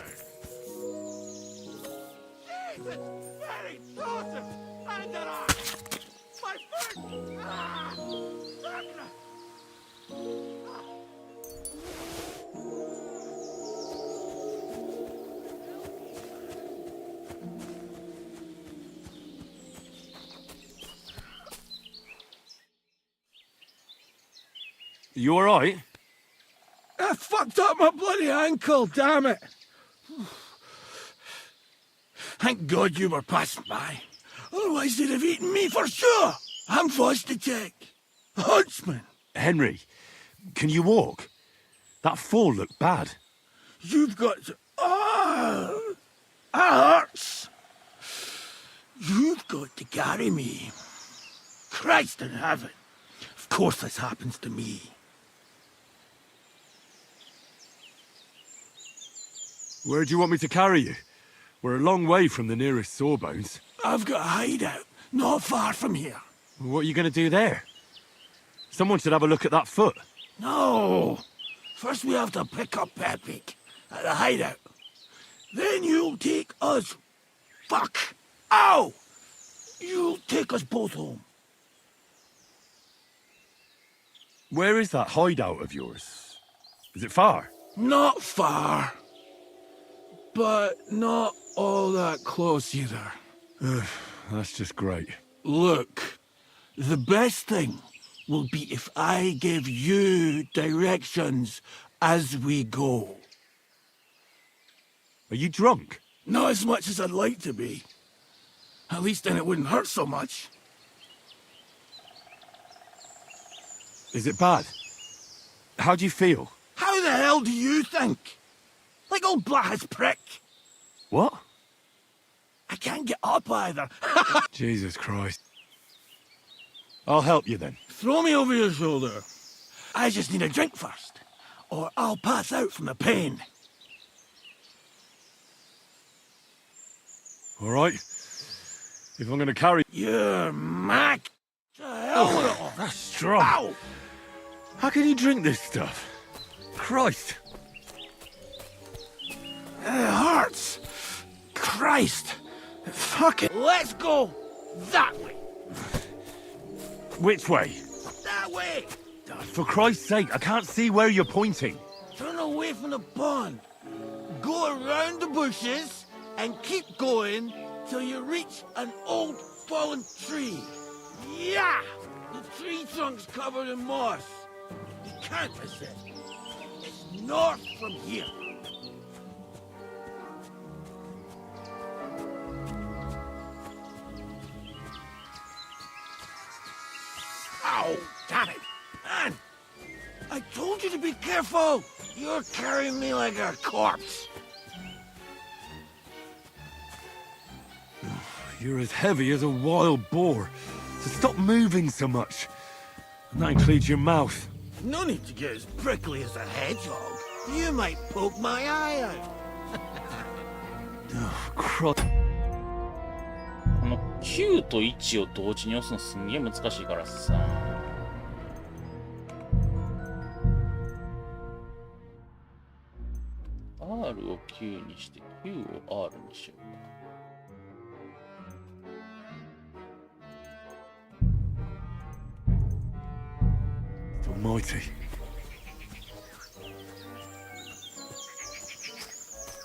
Jesus! Very explosive! And that arm! My foot! Ah! Doctor! You alright? I fucked up my bloody ankle, damn it! Thank God you were passing by. Otherwise they'd have eaten me for sure! I'm forced to take. Huntsman! Henry, can you walk? That fall looked bad. You've got to... Oh! That hurts! You've got to carry me. Christ in heaven. Of course this happens to me. Where do you want me to carry you? We're a long way from the nearest sawbones. I've got a hideout, not far from here. What are you going to do there? Someone should have a look at that foot. No! First we have to pick up Pepik at the hideout. Then you'll take us... Fuck! Ow! You'll take us both home. Where is that hideout of yours? Is it far? Not far. But not all that close either. That's just great. Look, the best thing will be if I give you directions as we go. Are you drunk? Not as much as I'd like to be. At least then it wouldn't hurt so much. Is it bad? How do you feel? How the hell do you think? Like old Black's prick. What? I can't get up either. Jesus Christ. I'll help you then. Throw me over your shoulder. I just need a drink first, or I'll pass out from the pain. All right. If I'm going to carry... You're Mac. The hell with it all. That's strong. Ow! How can you drink this stuff? Christ. It hurts. Christ. Fuck it. Let's go that way. Which way? That way. For Christ's sake, I can't see where you're pointing. Turn away from the pond. Go around the bushes and keep going till you reach an old fallen tree. Yeah! The tree trunk's covered in moss. You can't miss it. It's north from here. Ow! Damn it! Man! I told you to be careful! You're carrying me like a corpse. You're as heavy as a wild boar. So stop moving so much. And that includes your mouth. No need to get as prickly as a hedgehog. You might poke my eye out. Oh, Christ. この9と1を同時に押すのすんげえ難しいからさ。R を9にして Q を R にしようか。Almighty.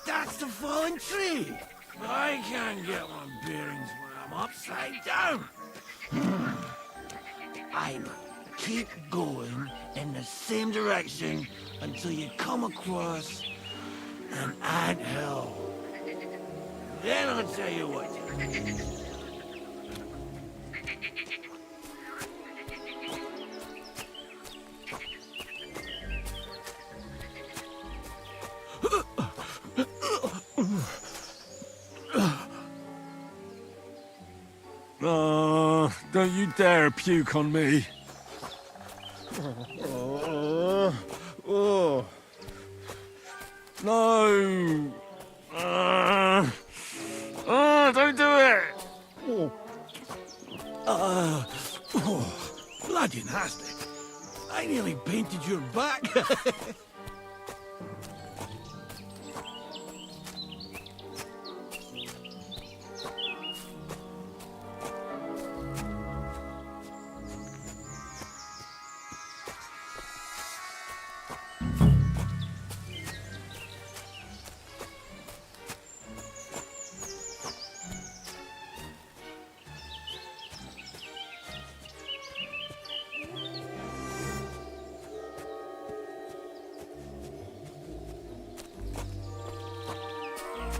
That's the fallen tree. I can't get my bearings when I'm upside down. I keep going in the same direction until you come across an anthill. Then I'll tell you what to do. Don't you dare puke on me. No. Don't do it. Bloody nasty. I nearly painted your back.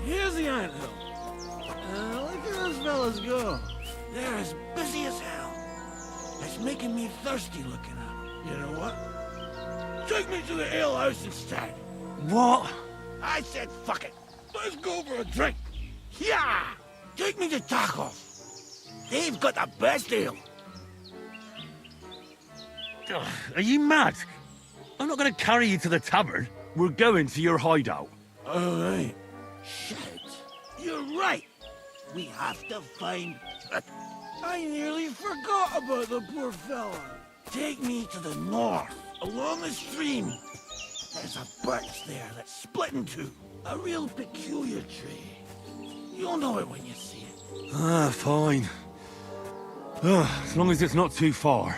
Here's the anthill. Look at those fellas go. They're as busy as hell. It's making me thirsty looking at them. You know what? Take me to the ale house instead. What? I said fuck it. Let's go for a drink. Yeah! Take me to Taco. They've got the best ale. Are you mad? I'm not going to carry you to the tavern. We're going to your hideout. All right. Shit. You're right. We have to find... I nearly forgot about the poor fella. Take me to the north, along the stream. There's a birch there that's split in two. A real peculiar tree. You'll know it when you see it. Fine. As long as it's not too far.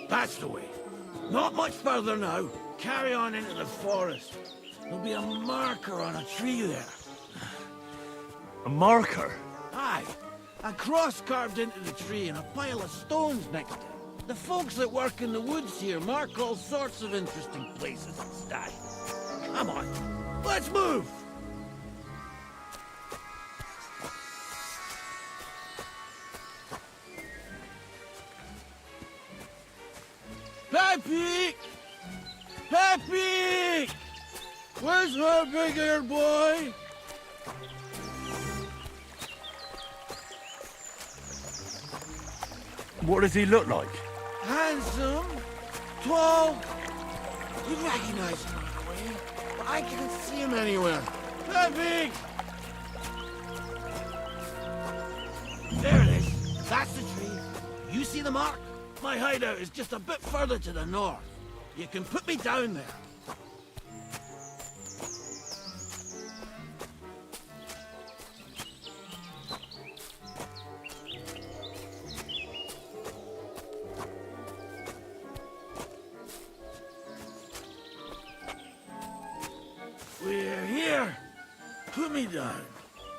That's the way. Not much further now. Carry on into the forest. There'll be a marker on a tree there. A marker? Aye. A cross carved into the tree and a pile of stones next to it. The folks that work in the woods here mark all sorts of interesting places and stuff. Come on. Let's move! Peppy! Peppy! Where's her big-ear boy? What does he look like? Handsome, tall. You recognize him right away, but I can't see him anywhere. Peppy! There it is. That's the tree. You see the mark? My hideout is just a bit further to the north. You can put me down there. We're here. Put me down.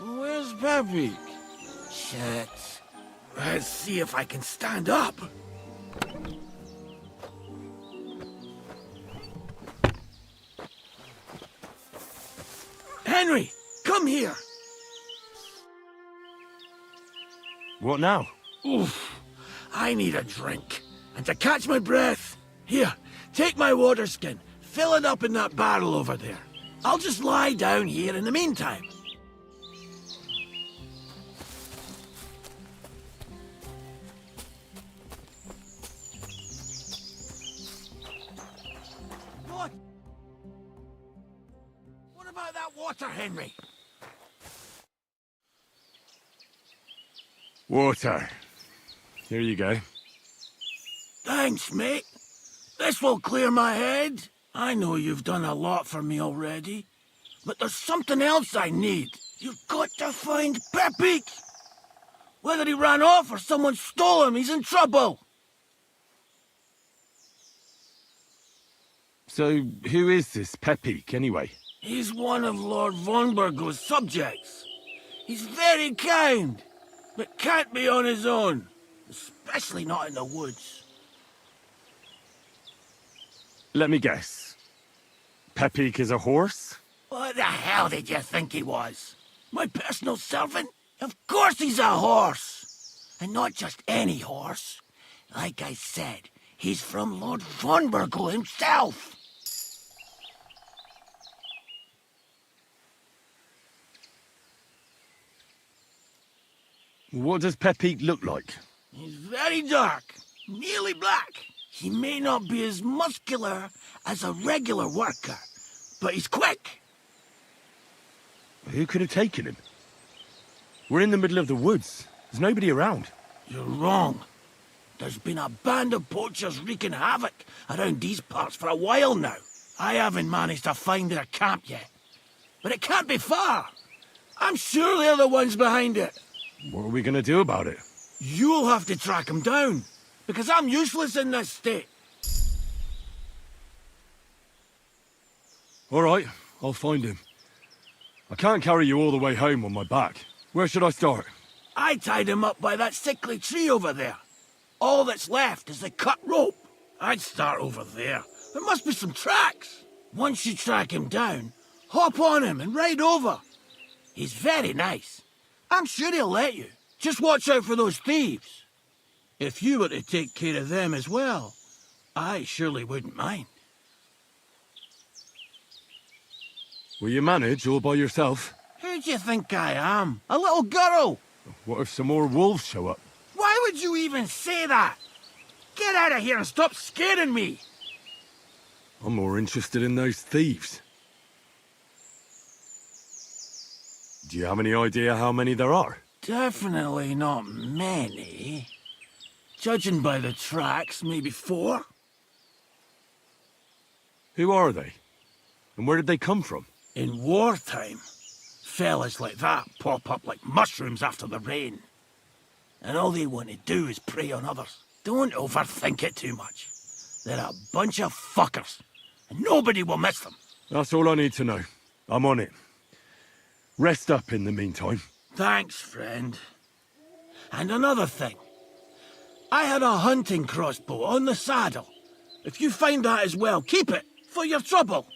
Where's Peppy? Shit. Let's see if I can stand up. Henry, come here. What now? Oof. I need a drink. And to catch my breath, here, take my water skin. Fill it up in that barrel over there. I'll just lie down here in the meantime. What about that water, Henry? Water. Here you go. Thanks, mate. This will clear my head. I know you've done a lot for me already, but there's something else I need. You've got to find Peppy. Whether he ran off or someone stole him, he's in trouble. So, who is this Pepik, anyway? He's one of Lord Vonbergo's subjects. He's very kind, but can't be on his own, especially not in the woods. Let me guess. Pepik is a horse? What the hell did you think he was? My personal servant? Of course he's a horse! And not just any horse. Like I said, he's from Lord Vonbergle himself! What does Pepik look like? He's very dark, nearly black. He may not be as muscular as a regular worker, but he's quick. Who could have taken him? We're in the middle of the woods. There's nobody around. You're wrong. There's been a band of poachers wreaking havoc around these parts for a while now. I haven't managed to find their camp yet. But it can't be far. I'm sure they're the ones behind it. What are we gonna do about it? You'll have to track them down, because I'm useless in this state. All right, I'll find him. I can't carry you all the way home on my back. Where should I start? I tied him up by that sickly tree over there. All that's left is the cut rope. I'd start over there. There must be some tracks. Once you track him down, hop on him and ride over. He's very nice. I'm sure he'll let you. Just watch out for those thieves. If you were to take care of them as well, I surely wouldn't mind. Will you manage all by yourself? Who do you think I am? A little girl? What if some more wolves show up? Why would you even say that? Get out of here and stop scaring me. I'm more interested in those thieves. Do you have any idea how many there are? Definitely not many. Judging by the tracks, maybe 4. Who are they? And where did they come from? In wartime, fellas like that pop up like mushrooms after the rain. And all they want to do is prey on others. Don't overthink it too much. They're a bunch of fuckers, and nobody will miss them. That's all I need to know. I'm on it. Rest up in the meantime. Thanks, friend. And another thing. I had a hunting crossbow on the saddle. If you find that as well, keep it, for your trouble.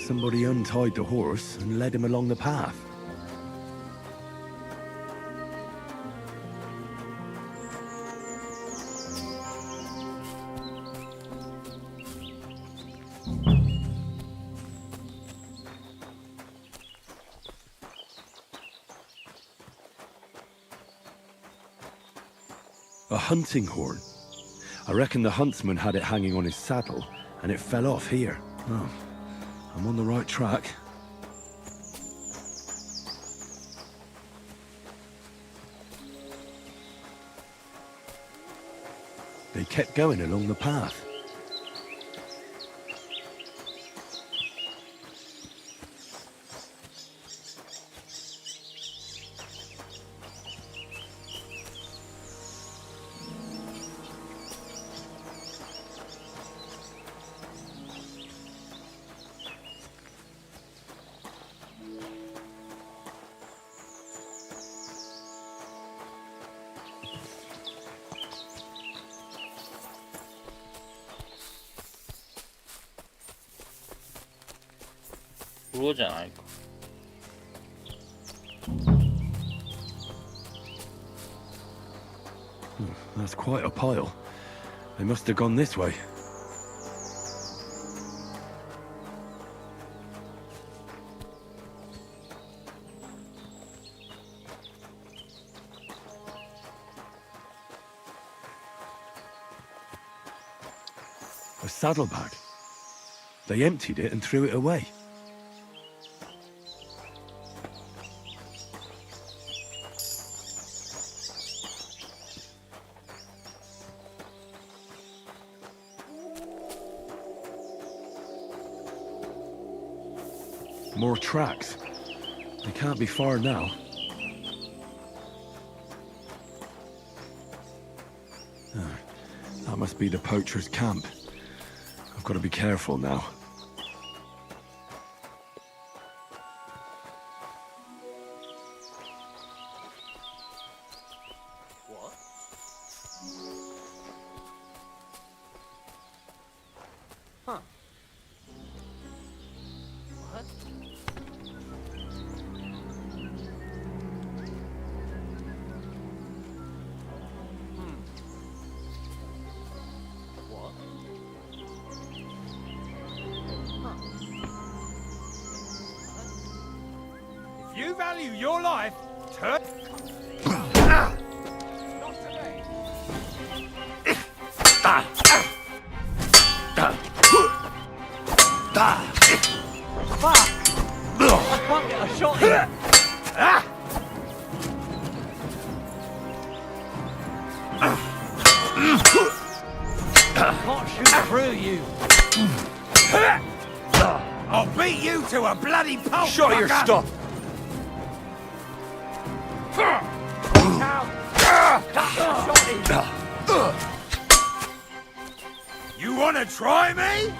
Somebody untied the horse and led him along the path. A hunting horn. I reckon the huntsman had it hanging on his saddle, and it fell off here. Oh, I'm on the right track. They kept going along the path. That's quite a pile. They must have gone this way. A saddlebag. They emptied it and threw it away. More tracks. They can't be far now. That must be the poacher's camp. I've got to be careful now. If you value your life, turn. Fuck! I can't get a shot in. I can't shoot through you. I'll beat you to a bloody pulp. Shut your fucker. stuff. Watch out! Can't get a shot in. You wanna try me?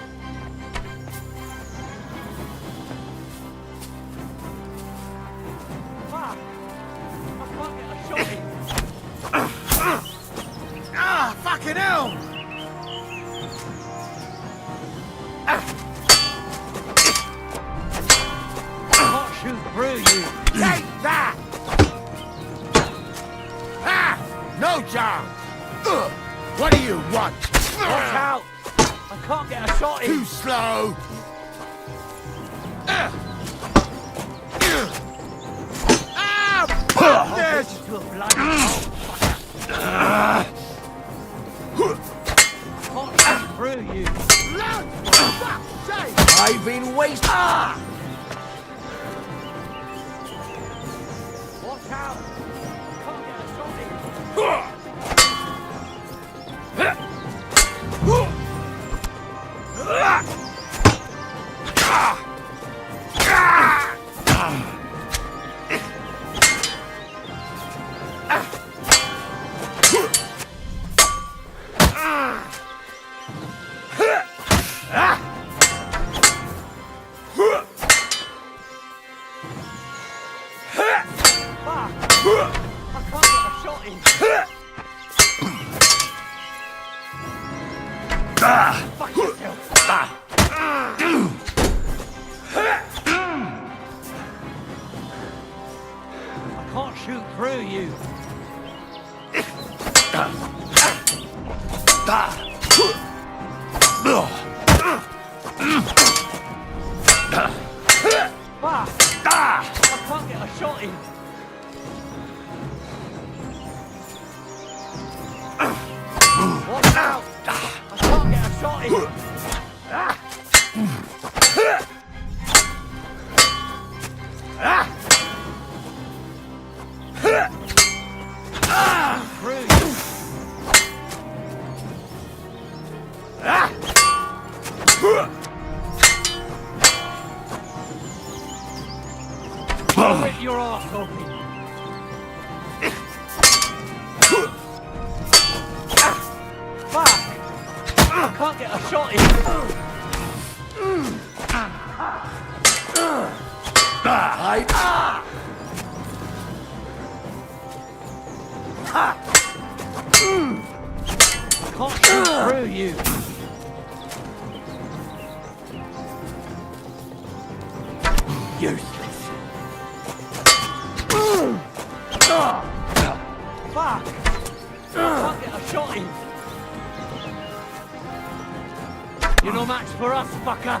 Fuck! I can't get a shot in. Ah, fucking hell! Can't shoot through you. Take that! Ah! No chance! What do you want? Watch out! I can't get a shot in. Too slow! Ah! This! To a bloody can't shoot through you. I've been wasted. Watch out! Can't get a shot in. I can't get a shot in. Fuck yourself. I can't shoot through you. Fuck! I can't get a shot in. Watch out! I can't get a shot in. Through you. Rip your arse open. Fuck! I can't get a shot in. Can't shoot through you. Useless. Fuck! Can't get a shot in. You're no match for us, fucker.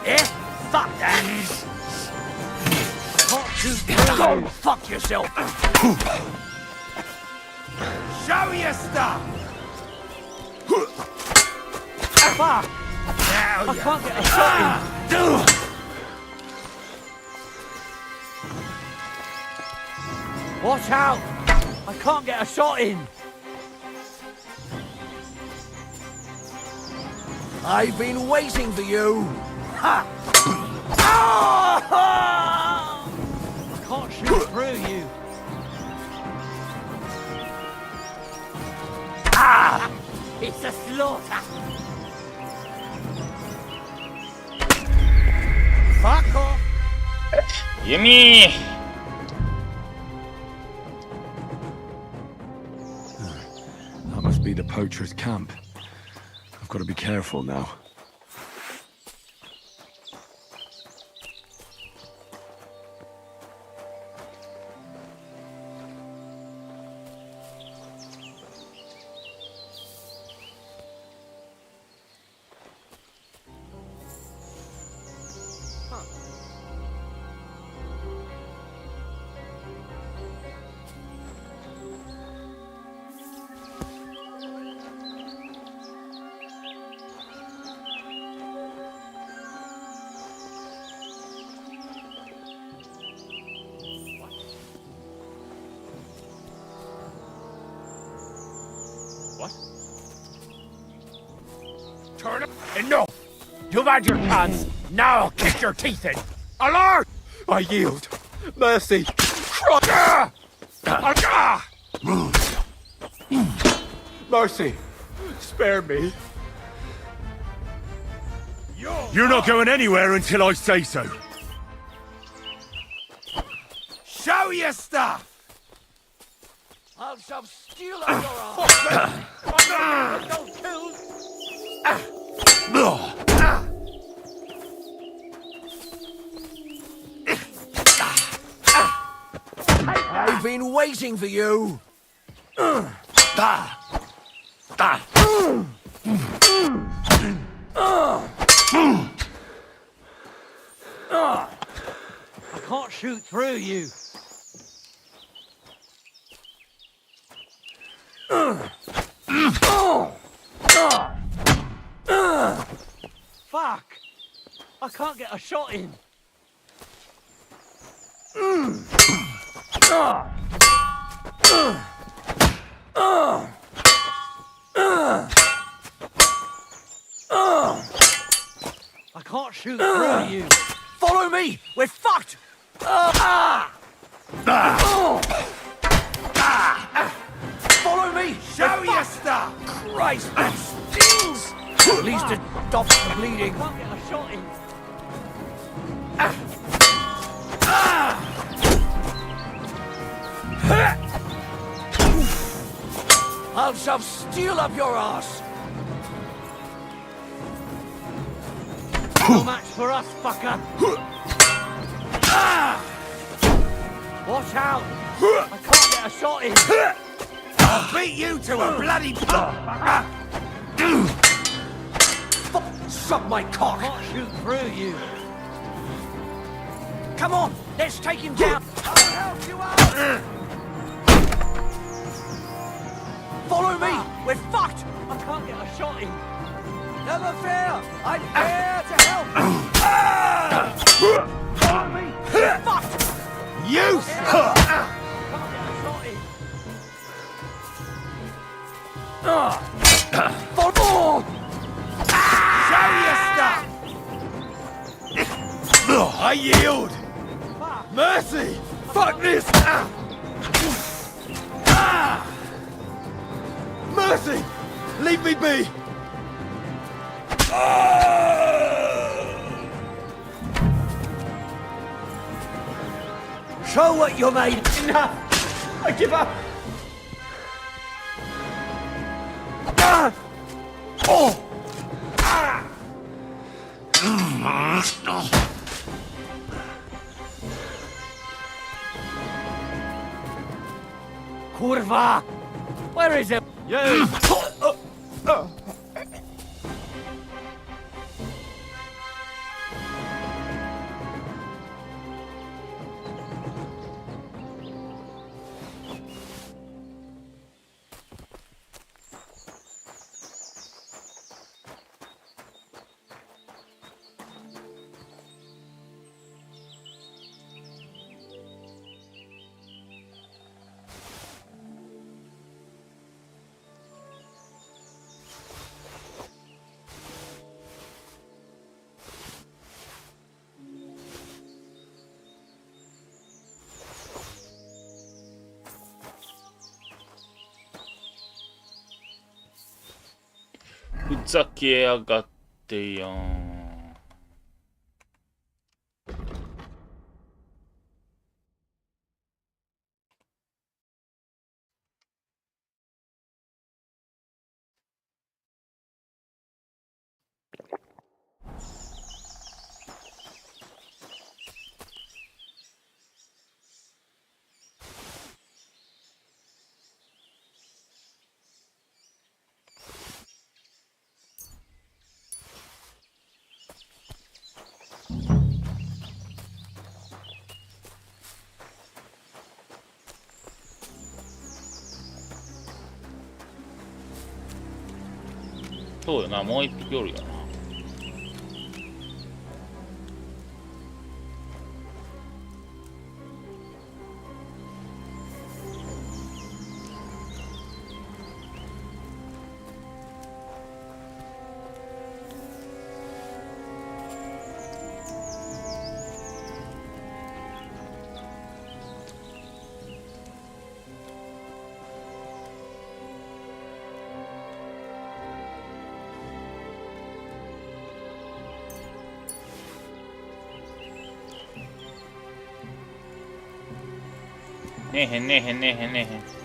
Eh? Fuck that. Can't shoot through. Go fuck yourself. Show your stuff! Fuck! Now I can't get a shot in. Watch out! I can't get a shot in. I've been waiting for you. Ha! I can't shoot through you. Ah! It's a slaughter. Fuck off. Yummy! That must be the poacher's camp. I've got to be careful now. What? Turn up! Enough! You've had your chance. Now I'll kick your teeth in. Alert! I yield. Mercy. Mercy. Spare me. You're not going anywhere until I say so. Show your stuff. I'll shove steel up your arm. I've been waiting for you. I can't shoot through you. Fuck! I can't get a shot in. I can't shoot through you. Follow me! We're fucked! Follow me! Show your stuff! Christ, that stings! At least it stops the bleeding. Can't get a shot in. I'll shove steel up your ass. No match for us, fucker. Watch out! I can't get a shot in. I'll beat you to a bloody pulp. Suck my cock. I can't shoot through you. Come on, let's take him down. I'll help you out. Follow me. We're fucked. I can't get a shot in. Never fear. I'm here to help. Follow me. We're fucked. You. Can't get a shot in. Follow. Show your stuff! I yield! Mercy! Fuck this! Mercy! Leave me be! Show what you're made! Enough! I give up! Kurva! Where is it? You! ざけやがってやん。そうよな、もう一匹おるよな。ねえへんねえへんねえへんねえへん。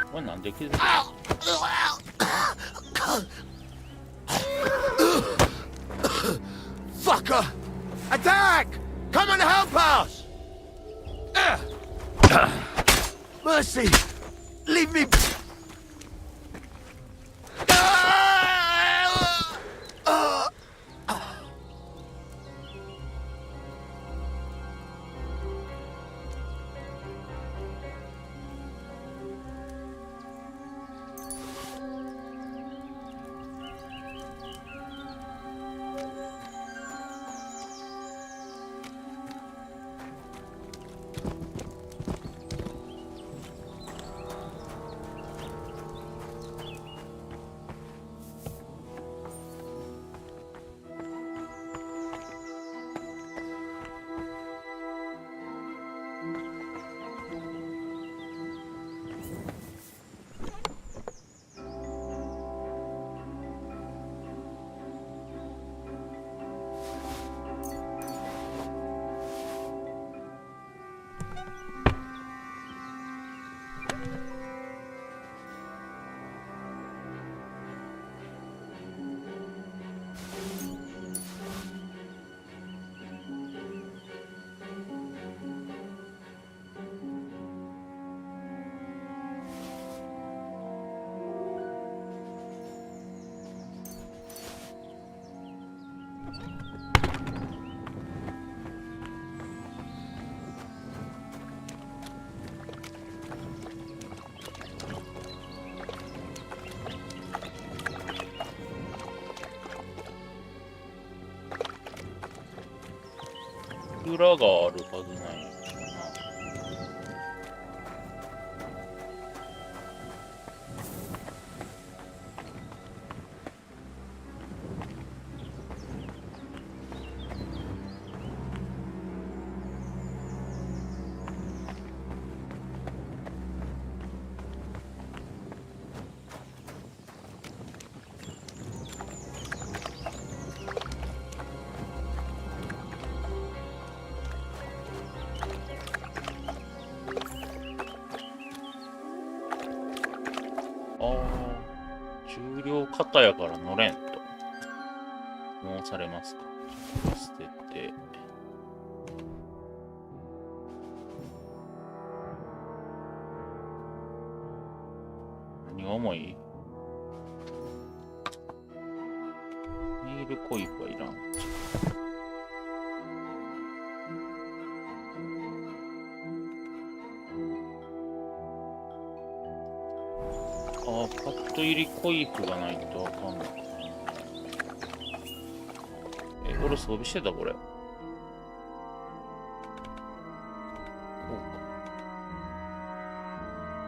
これなんで気づいた？ Fucker! Attack! Come and help us! Mercy! Leave me...裏があるはずなんやけどな。方やから乗れんと申されますか。捨てて。何が重い？ネイルコイフはいらん。パッド入りコイフがないとわかんない。これ装備してたこれ。こう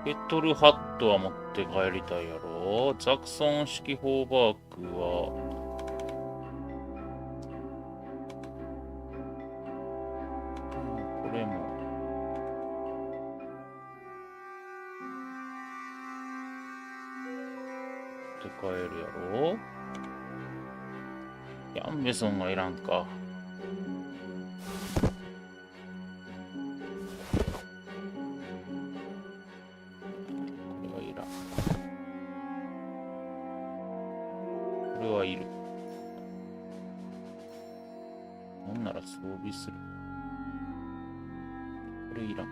か。ペトルハットは持って帰りたいやろ。ザクソン式ホーバークは、これも。持って帰るやろ。ヤンベソンがいらんか。これはいらん。これはいる。なんなら装備する。これいらん。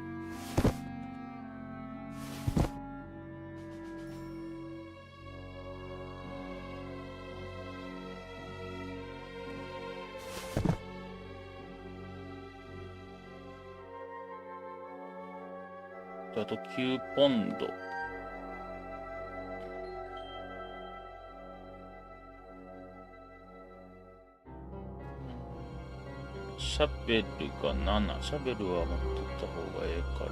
あと9ポンド。シャベルが7。シャベルは持ってった方がええから。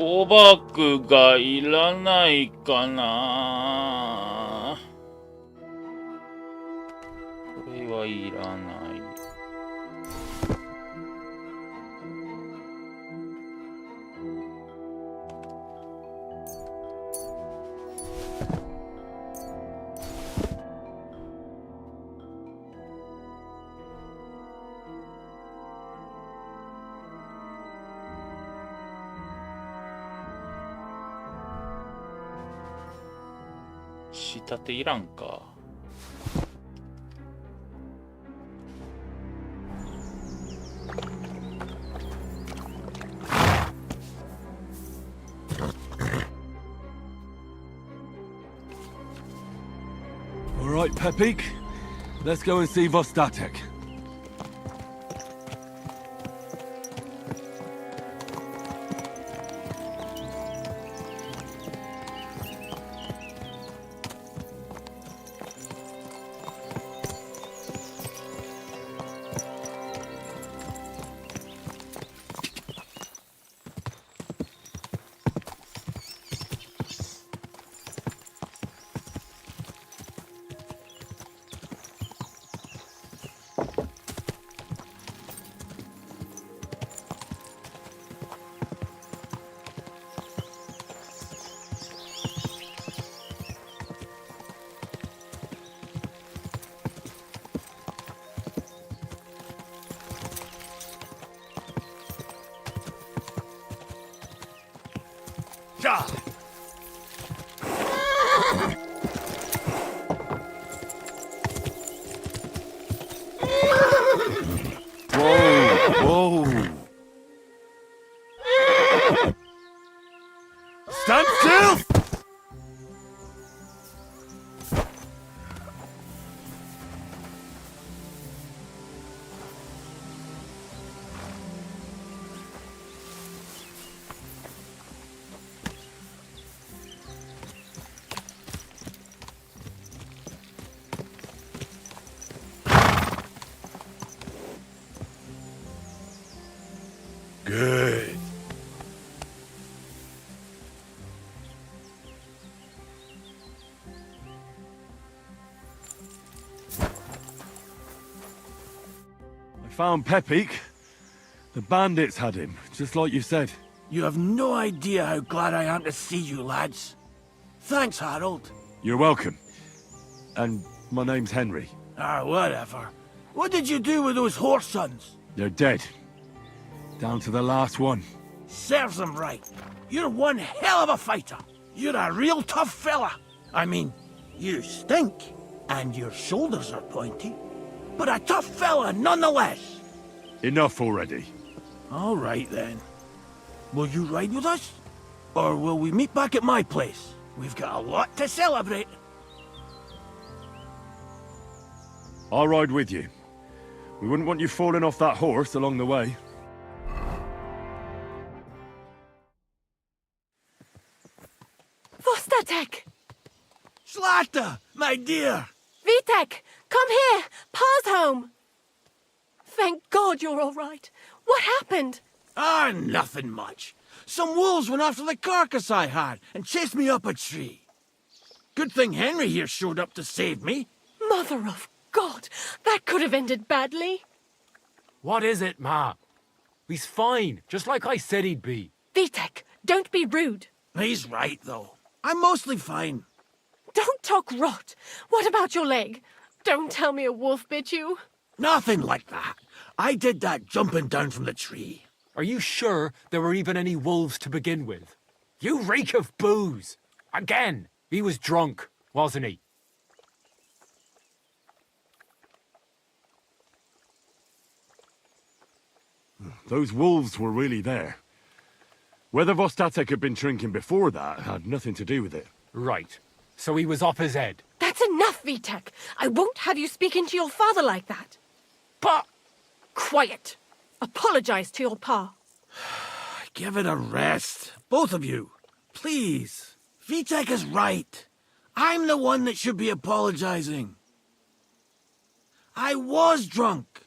オーバークがいらないかな。これはいらない。仕立ていらんか。All right, Pepik. Let's go and see Vostatek. Whoa! Stand still! Good. I found Pepik. The bandits had him, just like you said. You have no idea how glad I am to see you, lads. Thanks, Harold. You're welcome. And my name's Henry. Ah, whatever. What did you do with those horse sons? They're dead. Down to the last one. Serves them right. You're one hell of a fighter. You're a real tough fella. I mean, you stink, and your shoulders are pointy. But a tough fella nonetheless. Enough already. All right, then. Will you ride with us? Or will we meet back at my place? We've got a lot to celebrate. I'll ride with you. We wouldn't want you falling off that horse along the way. Vostatek! Zlata, my dear! Vitek, come here! Pa's home! Thank God you're all right. What happened? Ah, nothing much. Some wolves went after the carcass I had and chased me up a tree. Good thing Henry here showed up to save me. Mother of God, that could have ended badly. What is it, Ma? He's fine, just like I said he'd be. Vitek, don't be rude. He's right, though. I'm mostly fine. Don't talk rot. What about your leg? Don't tell me a wolf bit you. Nothing like that. I did that jumping down from the tree. Are you sure there were even any wolves to begin with? You reek of booze! Again! He was drunk, wasn't he? Those wolves were really there. Whether Vostatek had been drinking before that had nothing to do with it. Right. So he was off his head. That's enough, Vitek. I won't have you speaking to your father like that. Pa! Quiet. Apologize to your pa. Give it a rest. Both of you. Please. Vitek is right. I'm the one that should be apologizing. I was drunk.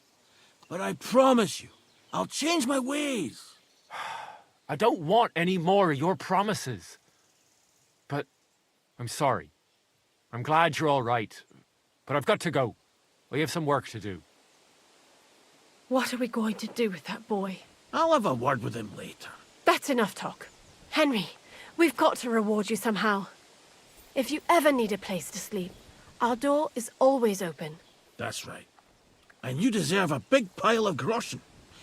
But I promise you, I'll change my ways. I don't want any more of your promises. But I'm sorry. I'm glad you're all right. But I've got to go. We have some work to do. What are we going to do with that boy? I'll have a word with him later. That's enough talk. Henry, we've got to reward you somehow. If you ever need a place to sleep, our door is always open. That's right. And you deserve a big pile of groschen.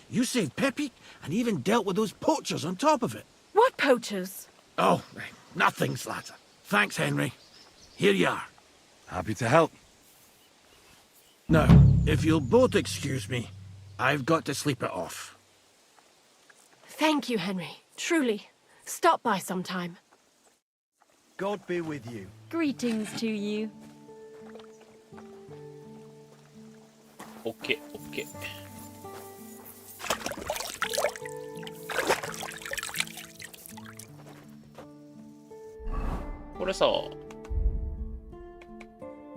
You saved Peppy and even dealt with those poachers on top of it. What poachers? Oh, nothing, Slatter. Thanks, Henry. Here you are. Happy to help. Now, if you'll both excuse me, I've got to sleep it off. Thank you, Henry. Truly. Stop by sometime. God be with you. Greetings to you. OK, OK。これさ、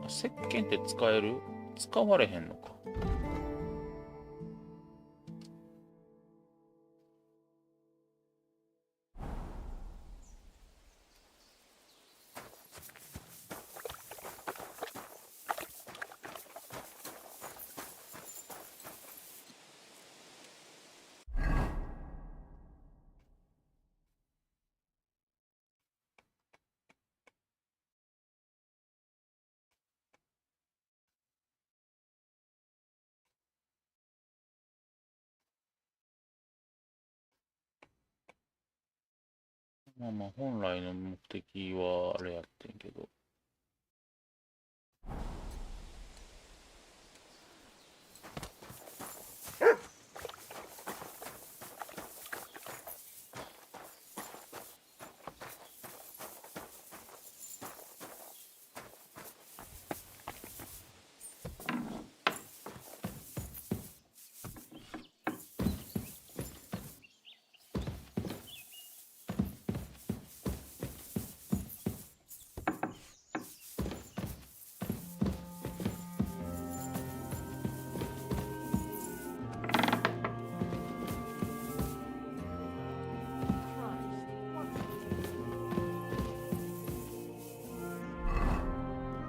石鹸って使える？使われへんのか。まあまあ本来の目的はあれやってんけど。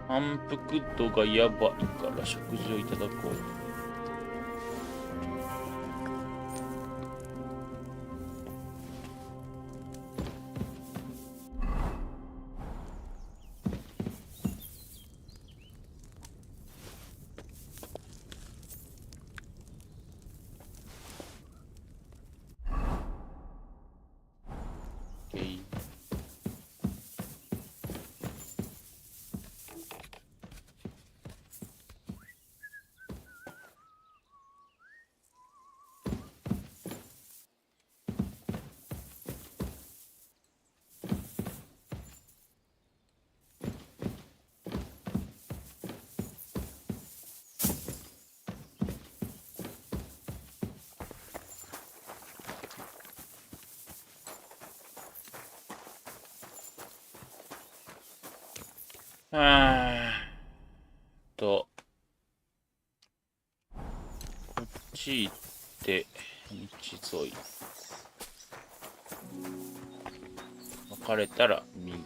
反復度がやばいから食事をいただこう。こっち行って道沿い分かれたら右。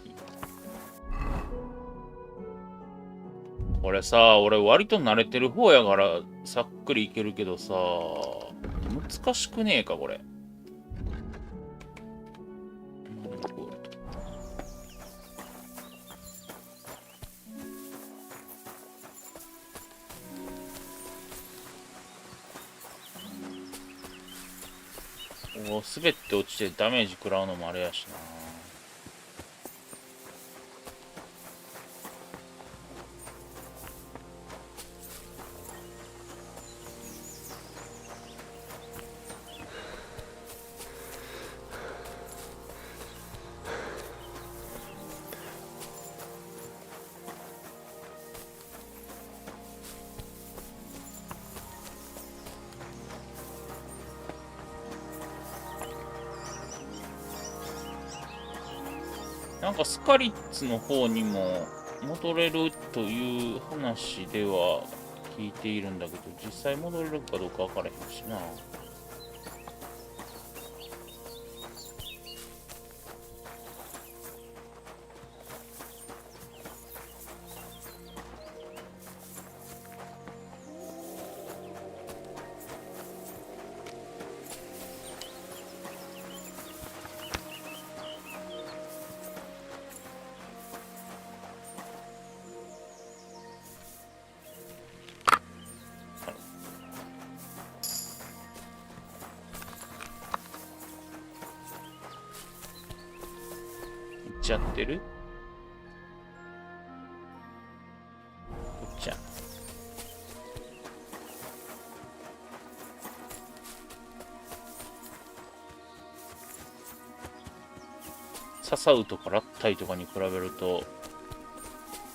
これさ、俺割と慣れてる方やからさっくりいけるけどさ、難しくねえかこれ。滑って落ちてダメージ食らうのもあれやしな。なんかスカリッツの方にも戻れるという話では聞いているんだけど、実際戻れるかどうか分からへんしな。ちゃってる？こっちゃ。ササウとかラッタイとかに比べると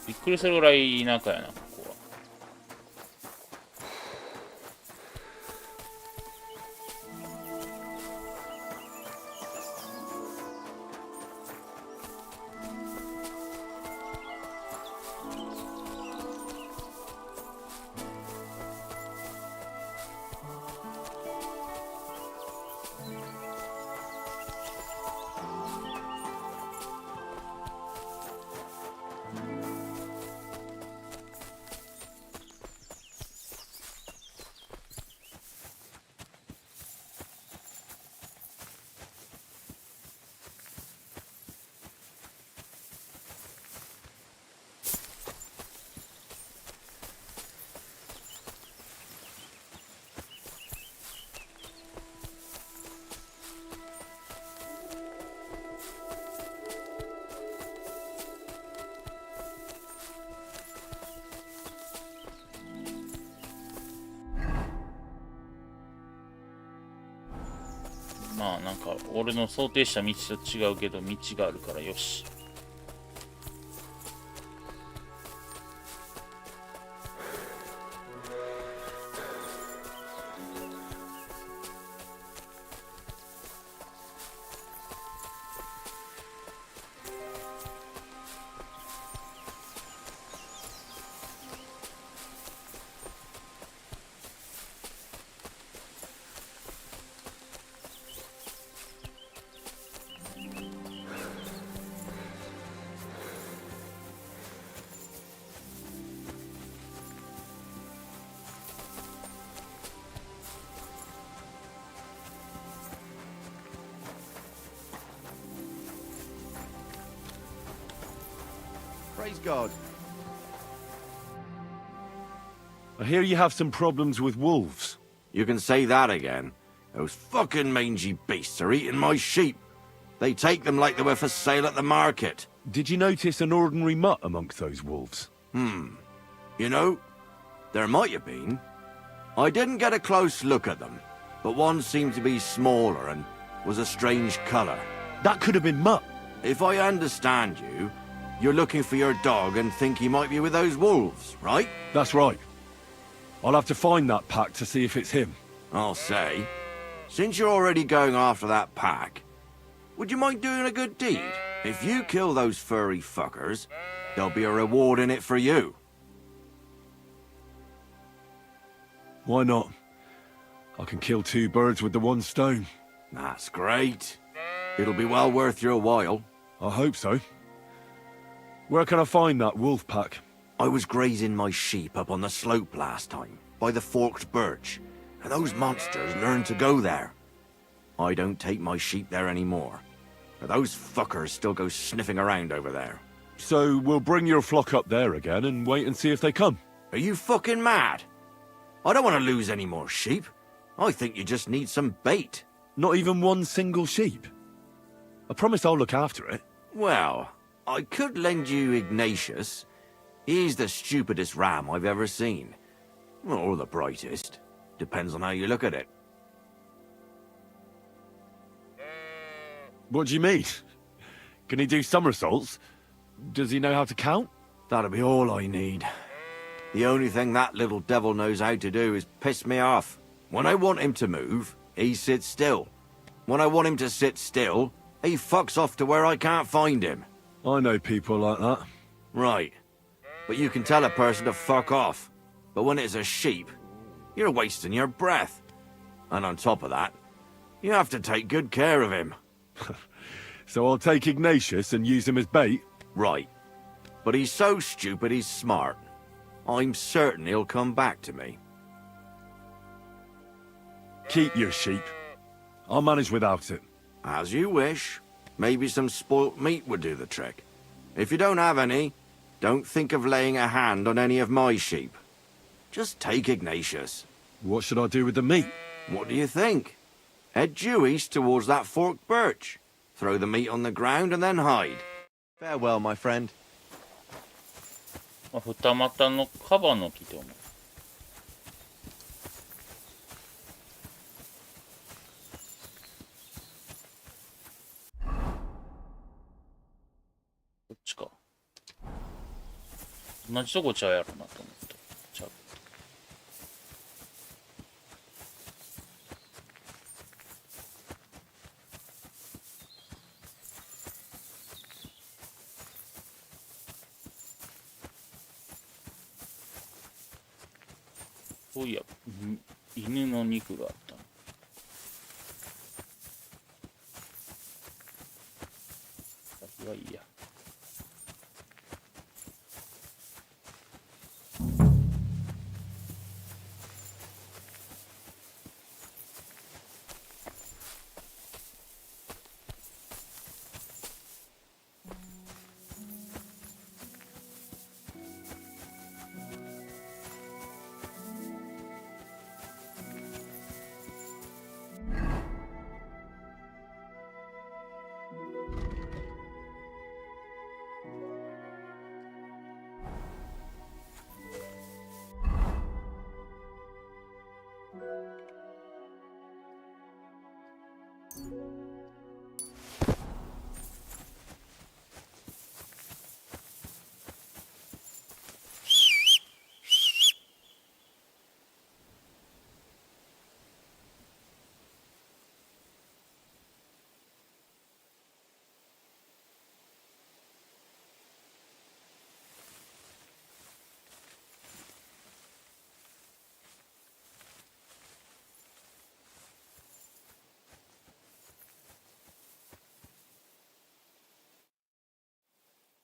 びっくりするぐらい田舎やな、ここは。まあなんか俺の想定した道と違うけど道があるからよし。Praise God. I hear you have some problems with wolves. You can say that again. Those fucking mangy beasts are eating my sheep. They take them like they were for sale at the market. Did you notice an ordinary mutt amongst those wolves? You know, there might have been. I didn't get a close look at them, but one seemed to be smaller and was a strange colour. That could have been Mutt. If I understand you, you're looking for your dog and think he might be with those wolves, right? That's right. I'll have to find that pack to see if it's him. I'll say, since you're already going after that pack, would you mind doing a good deed? If you kill those furry fuckers, There'll be a reward in it for you. Why not? I can kill 2 birds with the 1 stone. That's great. It'll be well worth your while. I hope so. Where can I find that wolf pack? I was grazing my sheep up on the slope last time, by the forked birch, and those monsters learned to go there. I don't take my sheep there anymore, but those fuckers still go sniffing around over there. So we'll bring your flock up there again and wait and see if they come. Are you fucking mad? I don't want to lose any more sheep. I think you just need some bait. Not even 1 single sheep? I promise I'll look after it. Well, I could lend you Ignatius. He's the stupidest ram I've ever seen. Or the brightest. Depends on how you look at it. What do you mean? Can he do somersaults? Does he know how to count? That'll be all I need. The only thing that little devil knows how to do is piss me off. When I want him to move, he sits still. When I want him to sit still, he fucks off to where I can't find him. I know people like that. Right. But you can tell a person to fuck off. But when it's a sheep, you're wasting your breath. And on top of that, you have to take good care of him. So I'll take Ignatius and use him as bait? Right. But he's so stupid he's smart. I'm certain he'll come back to me. Keep your sheep. I'll manage without it. As you wish. Maybe some spoilt meat would do the trick. If you don't have any, don't think of laying a hand on any of my sheep. Just take Ignatius. What should I do with the meat? What do you think? Head due east towards that forked birch. Throw the meat on the ground and then hide. Farewell, my friend. 二股のカバの木と思う。こっちか。同じとこちゃうやろなと思った。ちゃう。そういや、犬の肉があったな。先はいいや。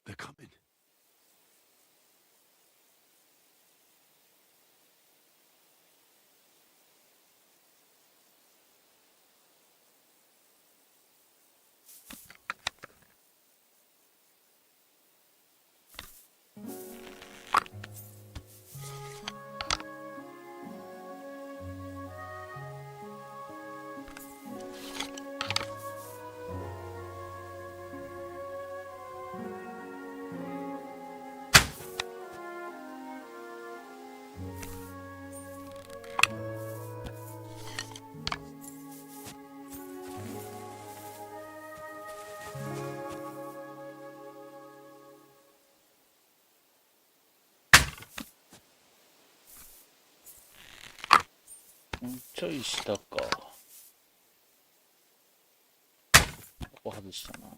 They're coming.ちょい下か。ここ外したな。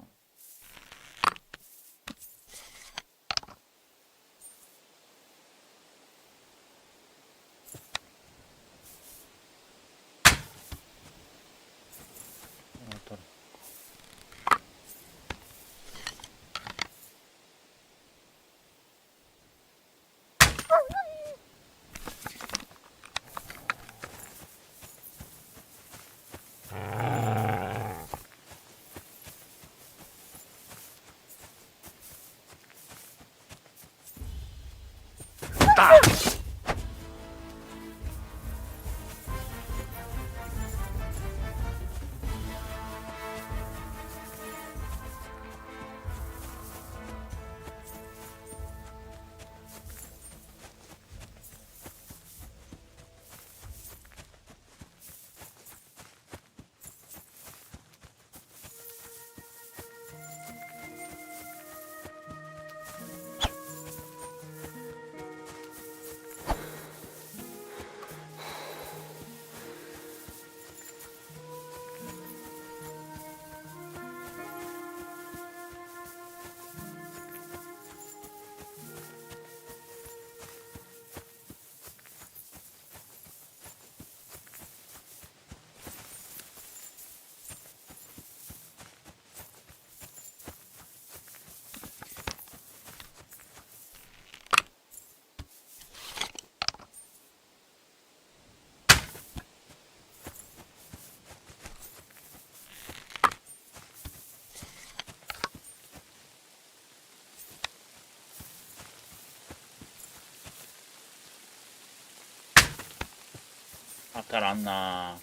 当たらんな。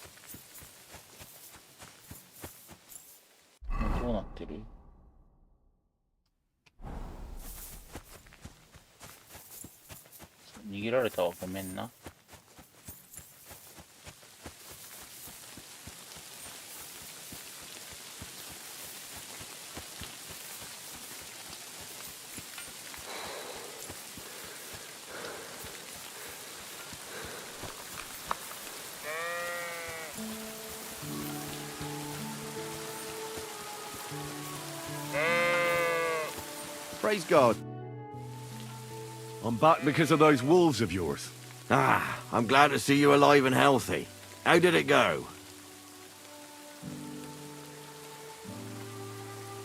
どうなってる？逃げられたわ、ごめんな。Praise God. I'm back because of those wolves of yours. Ah, I'm glad to see you alive and healthy. How did it go?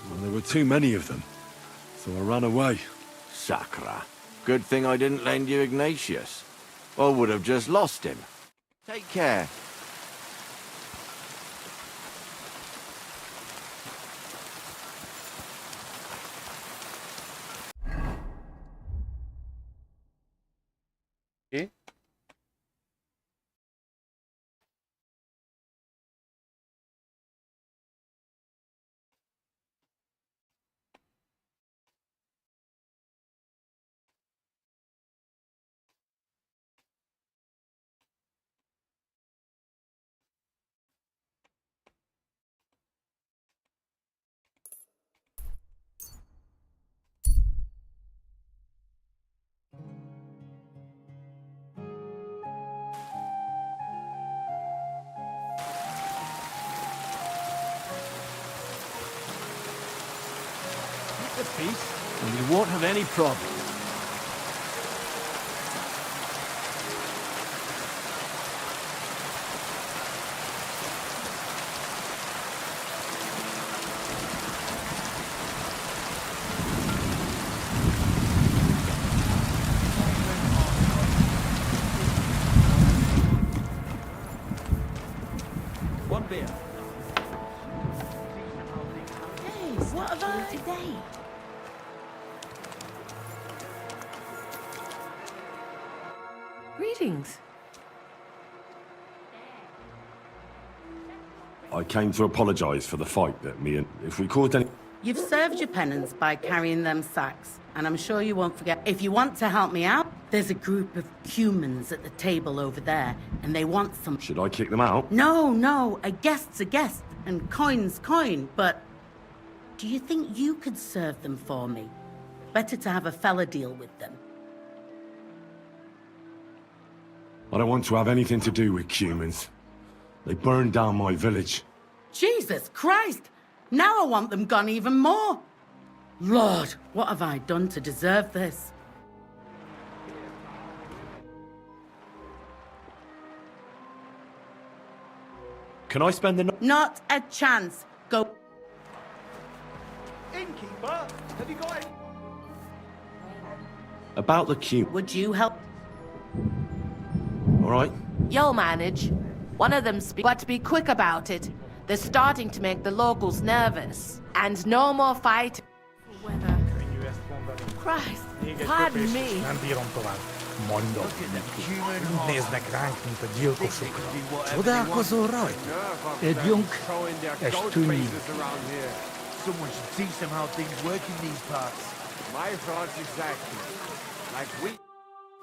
Well, there were too many of them, so I ran away. Sacra. Good thing I didn't lend you Ignatius. I would have just lost him. Take care. Eh? The peace, and you won't have any problems. One beer. Hey, what have I today? Greetings. I came to apologise for the fight that me and... If we caused any... You've served your penance by carrying them sacks, and I'm sure you won't forget. If you want to help me out, there's a group of humans at the table over there, and they want some... Should I kick them out? No, a guest's a guest, and coin's coin, but... Do you think you could serve them for me? Better to have a fella deal with them. I don't want to have anything to do with humans. They burned down my village. Jesus Christ! Now I want them gone even more! Lord, what have I done to deserve this? Can I spend the night? Not a chance. Go. Innkeeper, have you got it? About the queue. Would you help? All right. You'll manage. One of them's but be quick about it. They're starting to make the locals nervous. And no more fight. Christ, pardon me. Mondo. Чуда козорой. Edjunk estuni. Someone should teach them how things work in these parts. My thoughts exactly. Like we...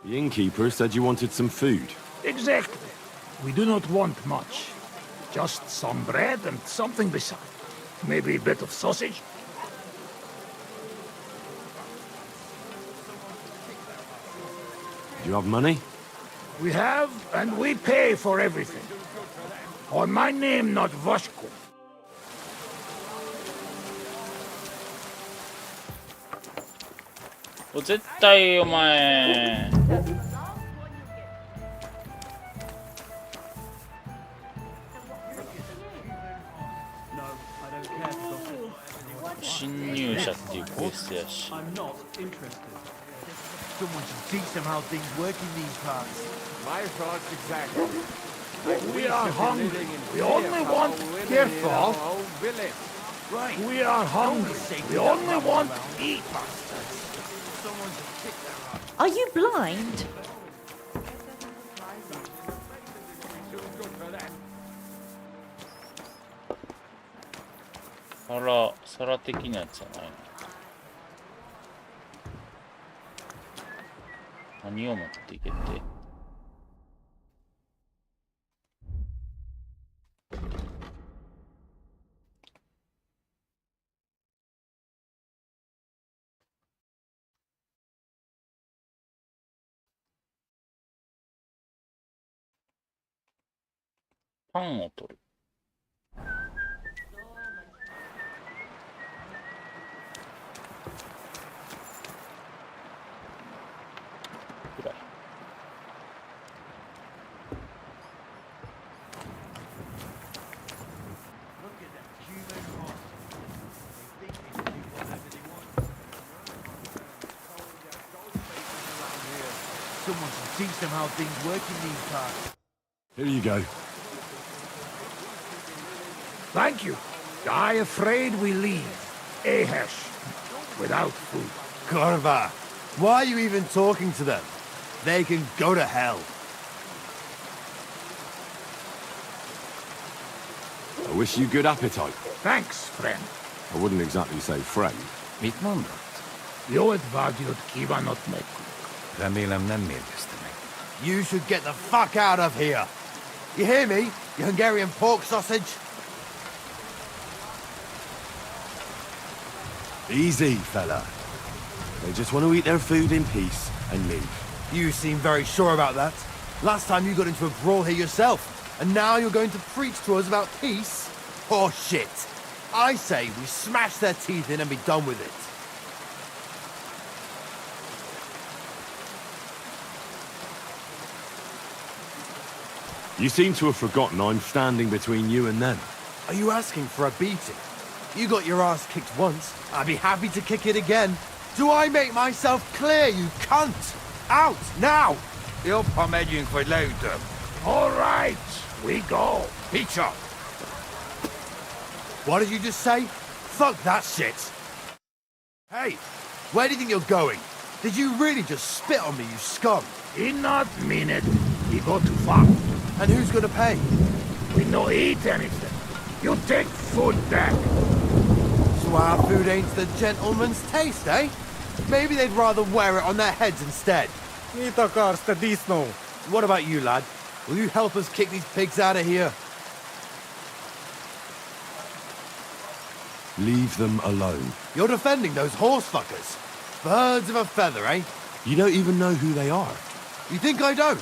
The innkeeper said you wanted some food. Exactly. We do not want much. Just some bread and something beside. Maybe a bit of sausage. Do you have money? We have, and we pay for everything. On my name, not Vashko. 絶対お前侵入者っていうクエストやし Someone should teach them how things work in these parts. My thoughts exactly. We are hungry. We only want... Careful. Right. We are hungry. We only want to eat. Are you blind? 皿的なやつじゃないの。何を持っていけって。パンを取る。くらい。Someone should teach them how things work in these parts. Here you go. Thank you. I afraid we leave Ahesh without food. Korva, why are you even talking to them? They can go to hell. I wish you good appetite. Thanks, friend. I wouldn't exactly say friend. Joet vaadiot kivanot mekku. You should get the fuck out of here. You hear me, you Hungarian pork sausage? Easy, fella. They just want to eat their food in peace and leave. You seem very sure about that. Last time you got into a brawl here yourself, and now you're going to preach to us about peace? Oh shit. I say we smash their teeth in and be done with it. You seem to have forgotten I'm standing between you and them. Are you asking for a beating? You got your ass kicked once. I'd be happy to kick it again. Do I make myself clear, you cunt? Out, now! You're pomedian for later. All right, we go. Peacher! What did you just say? Fuck that shit! Hey, where do you think you're going? Did you really just spit on me, you scum? He not mean it. He go too far. And who's gonna pay? We no eat anything. You take food back. So our food ain't the gentleman's taste, eh? Maybe they'd rather wear it on their heads instead. What about you, lad? Will you help us kick these pigs out of here? Leave them alone. You're defending those horse fuckers. Birds of a feather, eh? You don't even know who they are. You think I don't?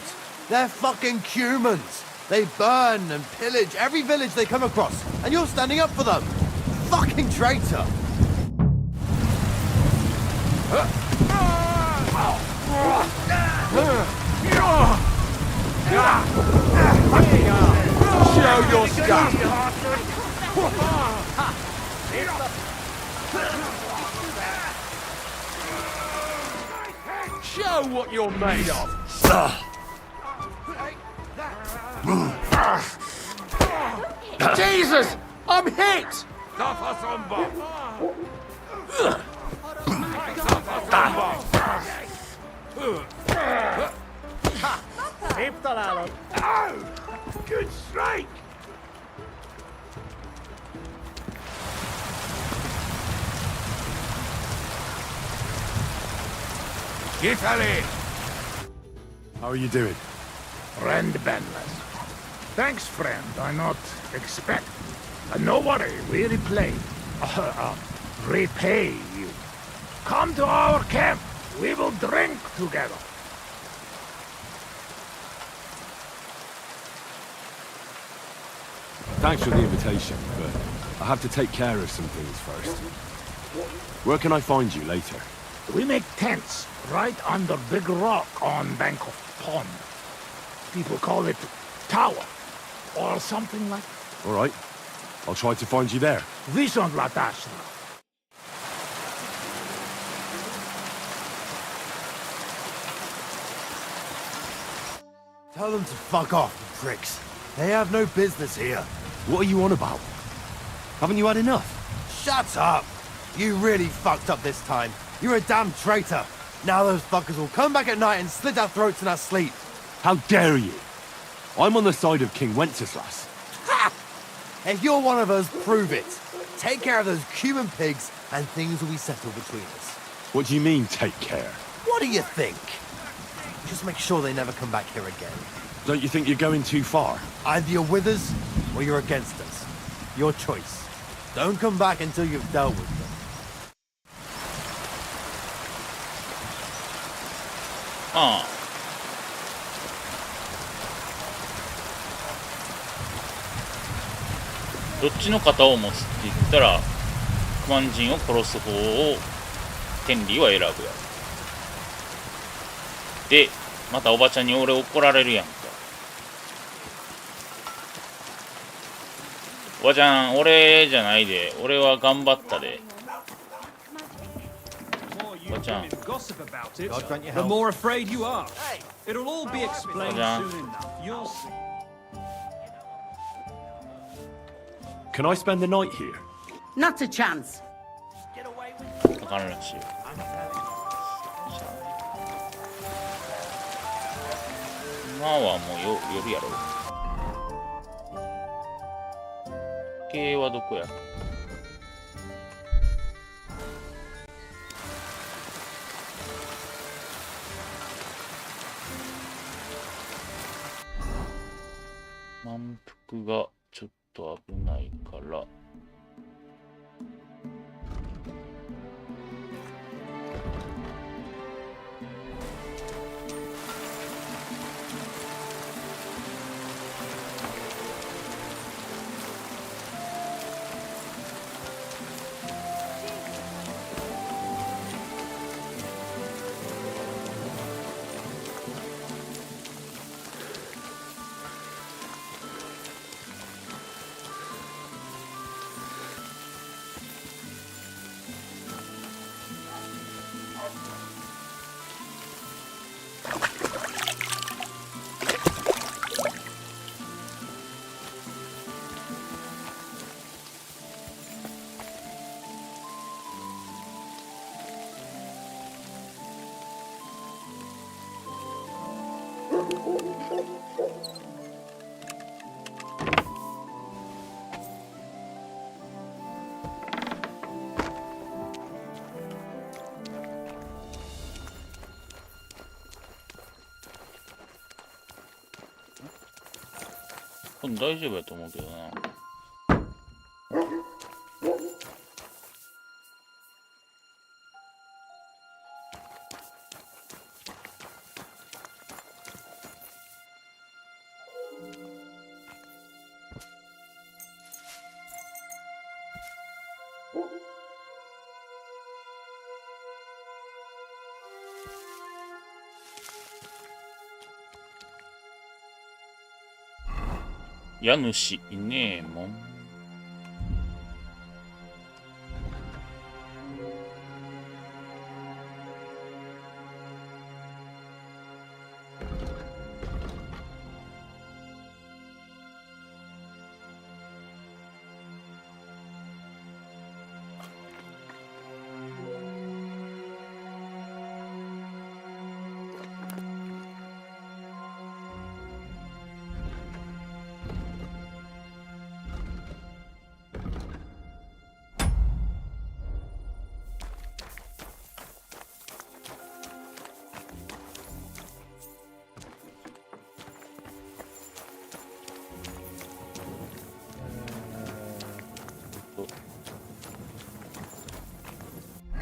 They're fucking humans. They burn and pillage every village they come across, and you're standing up for them. Fucking traitor! Show your stuff. Show what you're made of. Jesus! I'm hit! Good strike! Italy! How are you doing? Friend Benless. Thanks, friend. I not expect. No worry, we repay you. Come to our camp. We will drink together. Thanks for the invitation, but I have to take care of some things first. Where can I find you later? We make tents right under big rock on bank of pond. People call it tower or something like. All right. I'll try to find you there. Vision Latashna. Tell them to fuck off, you pricks. They have no business here. What are you on about? Haven't you had enough? Shut up! You really fucked up this time. You're a damn traitor. Now those fuckers will come back at night and slit our throats in our sleep. How dare you? I'm on the side of King Wenceslas. Ha! If you're one of us, prove it. Take care of those Cuban pigs, and things will be settled between us. What do you mean, take care? What do you think? Just make sure they never come back here again. Don't you think you're going too far? Either you're with us, or you're against us. Your choice. Don't come back until you've dealt with them. ああ。どっちの肩を持つって言ったら、クマン人を殺す方をヘンリーは選ぶやろ。で、またおばちゃんに俺怒られるやんか。おばちゃん、俺じゃないで。俺は頑張ったで。おばちゃん。 The more afraid you are. It'll all be explained soon enough. You'll see. Can I spend the night here? Not a chance. あかんらしいよ。今はもう夜やろ。時計はどこや。満腹がちょっと危ないから。これ大丈夫やと思うけどな。家主いねえもん。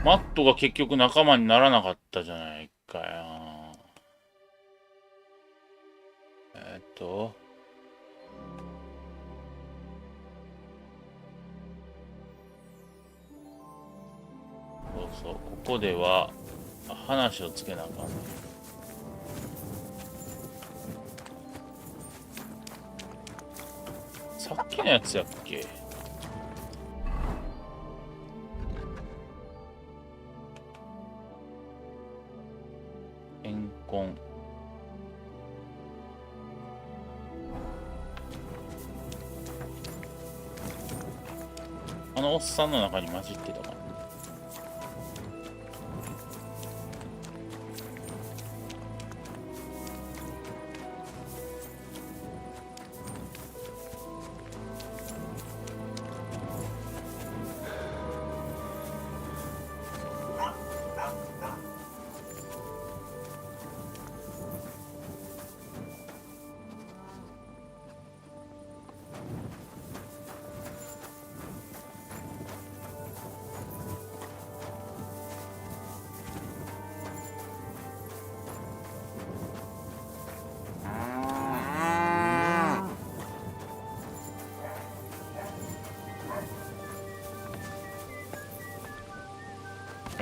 マットが結局仲間にならなかったじゃないかよ。そうそう、ここでは話をつけなあかんね。さっきのやつやっけ？怨恨。あのおっさんの中に混じってたかな。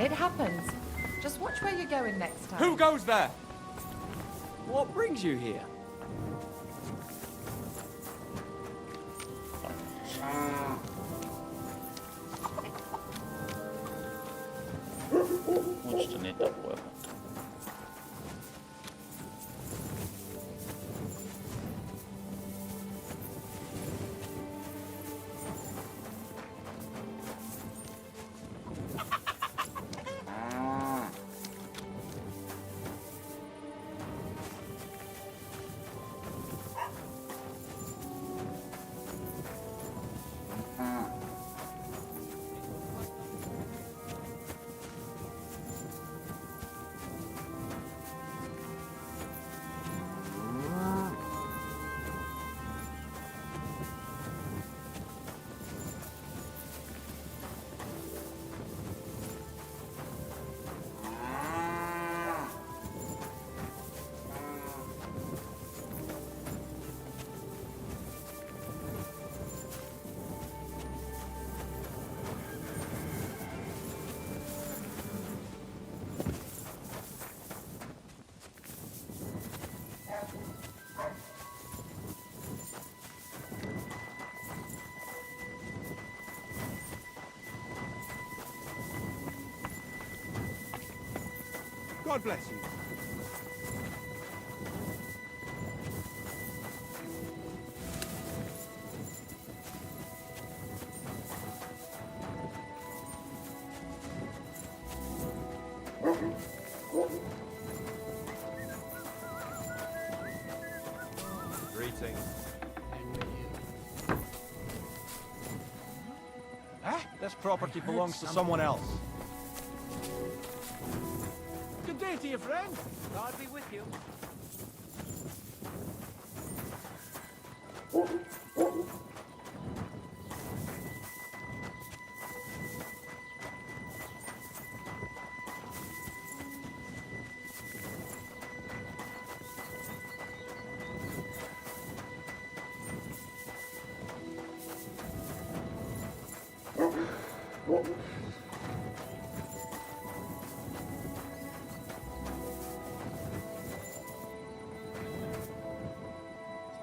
It happens. Just watch where you're going next time. Who goes there? What brings you here? もうちょっと寝た方がよかった。God bless you. Greetings. This property belongs to someone else. Good day to you, friend. God be with you.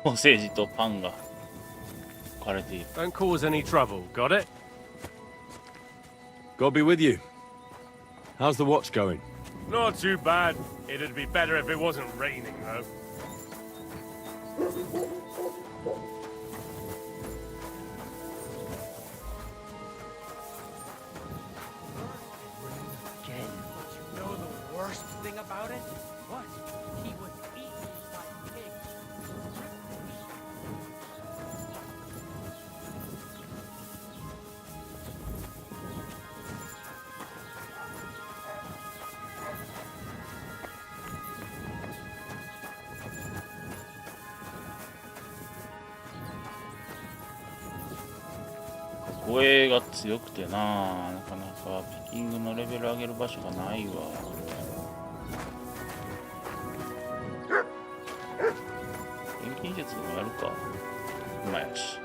ソーセージとパンが置かれている。 Don't cause any trouble, got it? God be with you. How's the watch going? Not too bad. It'd be better if it wasn't raining, though. Again. You know the worst thing about it? What? He was eaten by pigs.声が強くてなかなかピッキングのレベル上げる場所がないわ。錬金術もやるか。うまいやし。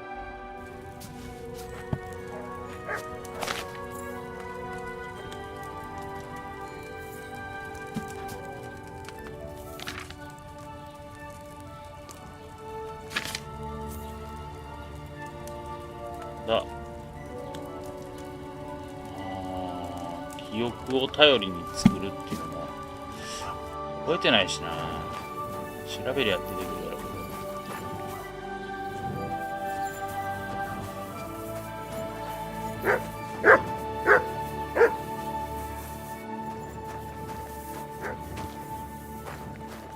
だ。記憶を頼りに作るっていうのも覚えてないしな。調べりゃ出てくるだろうけど。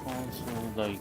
乾燥大根。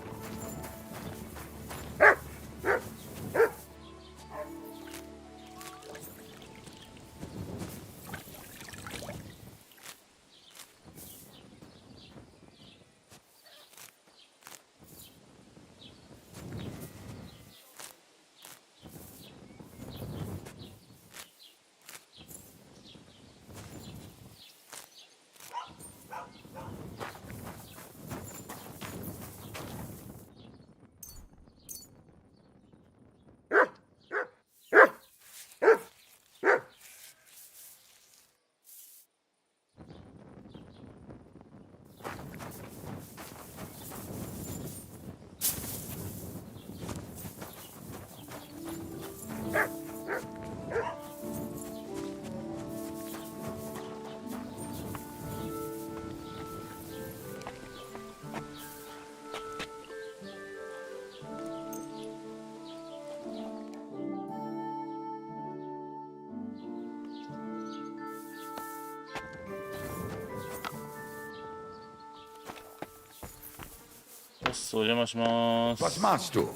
早速お邪魔します。 Was machst du?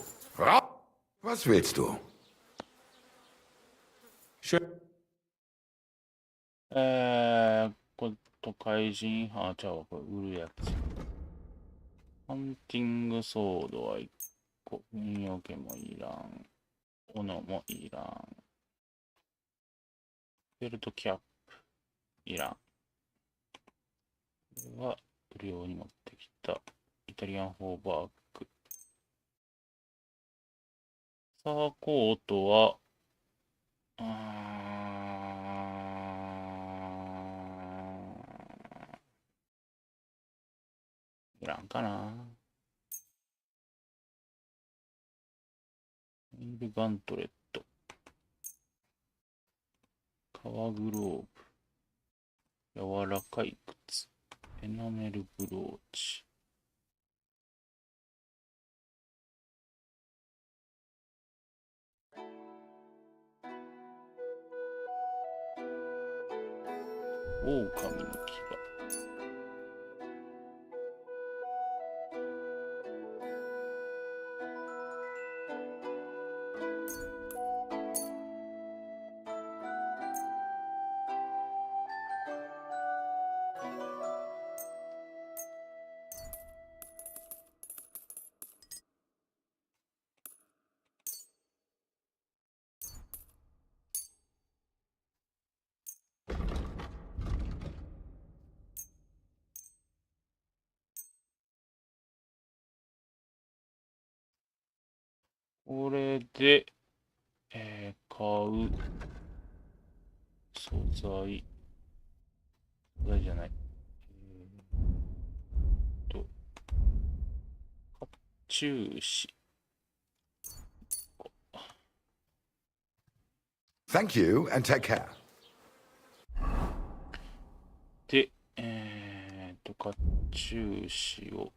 Was willst du? 都怪人派ちゃうわ、これ売るやつ。ハンティングソードは1個。運用券もいらん。斧もいらん。ベルトキャップいらん。これは売るように持ってきたイタリアンフォーバーグ。サーコートは、いらんかな。ネイルガントレット。革グローブ。柔らかい靴。エナメルブローチ。狼の牙。これで、買う素材じゃない。甲冑紙。Thank you and take care. で、甲冑紙を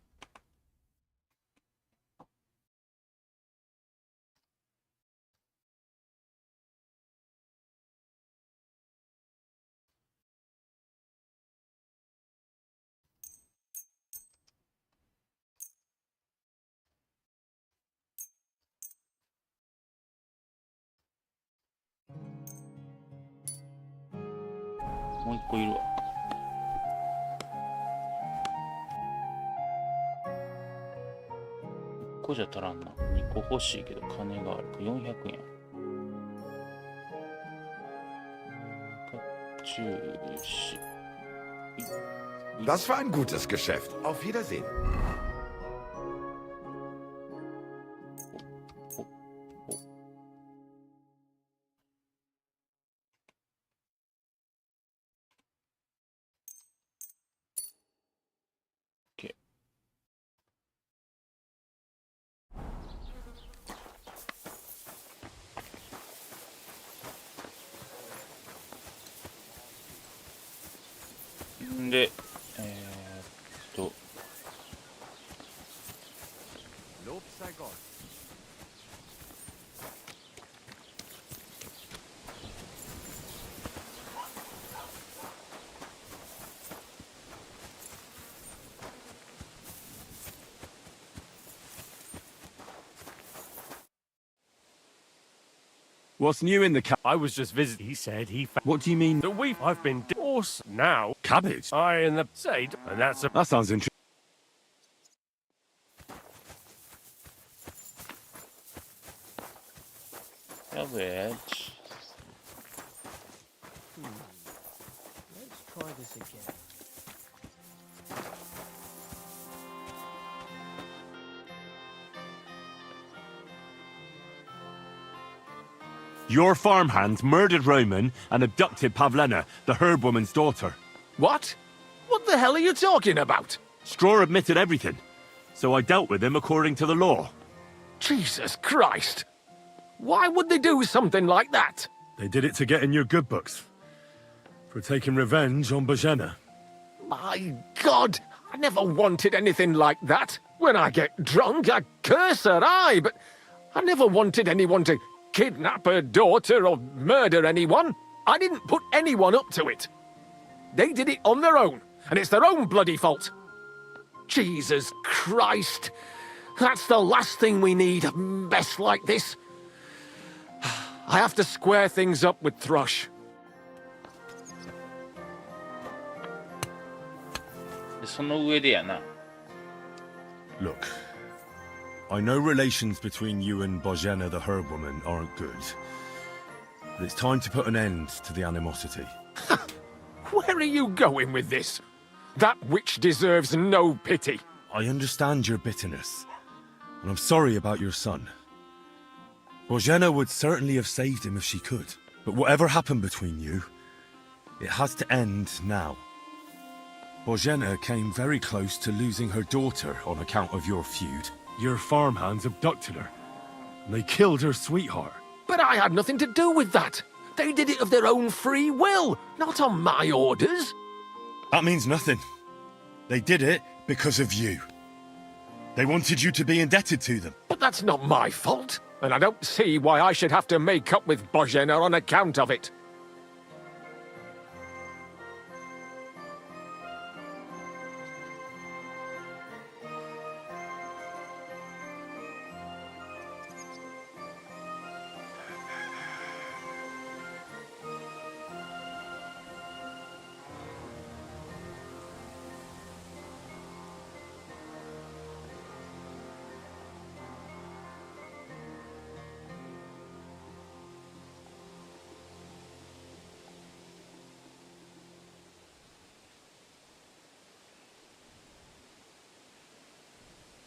もう一個いるわ。1個じゃ足らんな。2個欲しいけど金があるか。400円。甲冑紙。Das war ein gutes Geschäft. Auf Wiedersehen. Okay. で、Lob sei Gott. What's new in the I was just visiting. He said he found... What do you mean? I've been horse now. Cabbage? I in the said, and that's a... That sounds interesting. Cabbage. Let's try this again. Your farmhands murdered Roman and abducted Pavlena, the herb woman's daughter. What? What the hell are you talking about? Straw admitted everything, so I dealt with him according to the law. Jesus Christ! Why would they do something like that? They did it to get in your good books. For taking revenge on Bojena. My God! I never wanted anything like that. When I get drunk, I curse her, aye, but I never wanted anyone to kidnap her daughter or murder anyone. I didn't put anyone up to it. They did it on their own, and it's their own bloody fault. Jesus Christ! That's the last thing we need, a mess like this. I have to square things up with Thrush. その上でやな。Look, I know relations between you and Bozhena the herb woman aren't good, but it's time to put an end to the animosity. Where are you going with this? That witch deserves no pity. I understand your bitterness, and I'm sorry about your son. Bozhena would certainly have saved him if she could, but whatever happened between you, it has to end now. Bozhena came very close to losing her daughter on account of your feud. Your farmhands abducted her, and they killed her sweetheart. But I had nothing to do with that. They did it of their own free will, not on my orders. That means nothing. They did it because of you. They wanted you to be indebted to them. But that's not my fault, and I don't see why I should have to make up with Bozhena on account of it.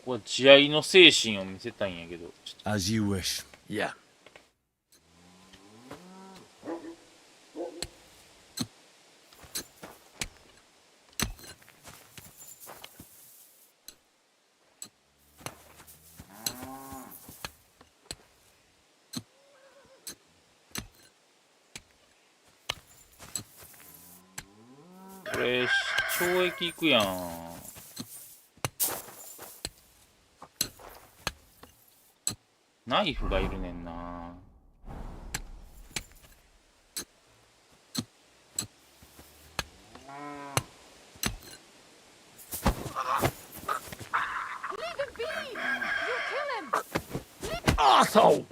これ慈愛の精神を見せたいんやけど。As you wish. Yeah.これ懲役いくやん。ナイフがいるねんな。Arsehole!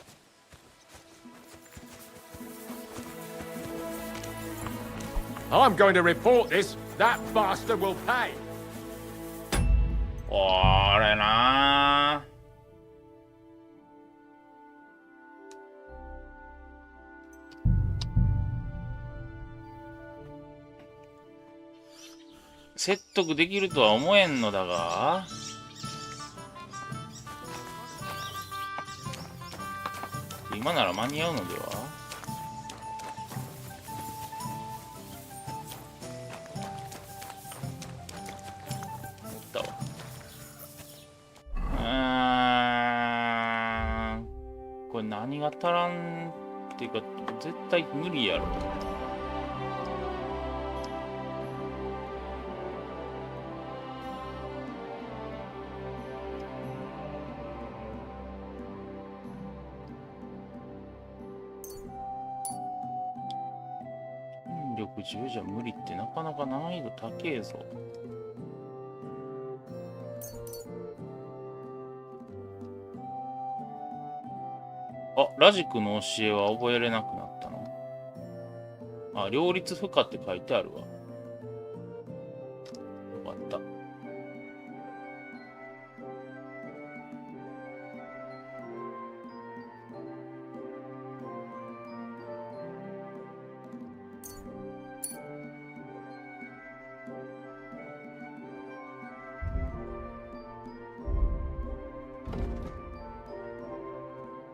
I'm going to report this. That bastard will pay. おれなー。説得できるとは思えんのだが。今なら間に合うのでは。だわ。これ何が足らんっていうか絶対無理やろ。10じゃ無理ってなかなか難易度高えぞ。あ、ラジクの教えは覚えれなくなったの？あ、両立不可って書いてあるわ。よかった。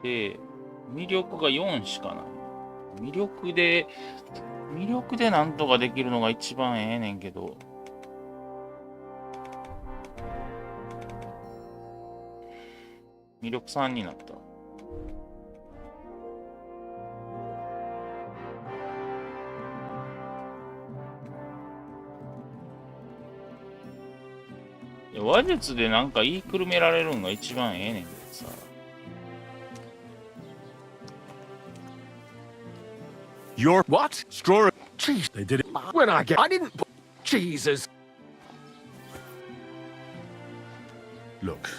で、魅力が4しかない。魅力でなんとかできるのが一番ええねんけど。魅力3になった。話術でなんか言いくるめられるのが一番ええねんけどさ。Your what? Straw? Jeez, they did it. When I didn't put... Jesus. Look,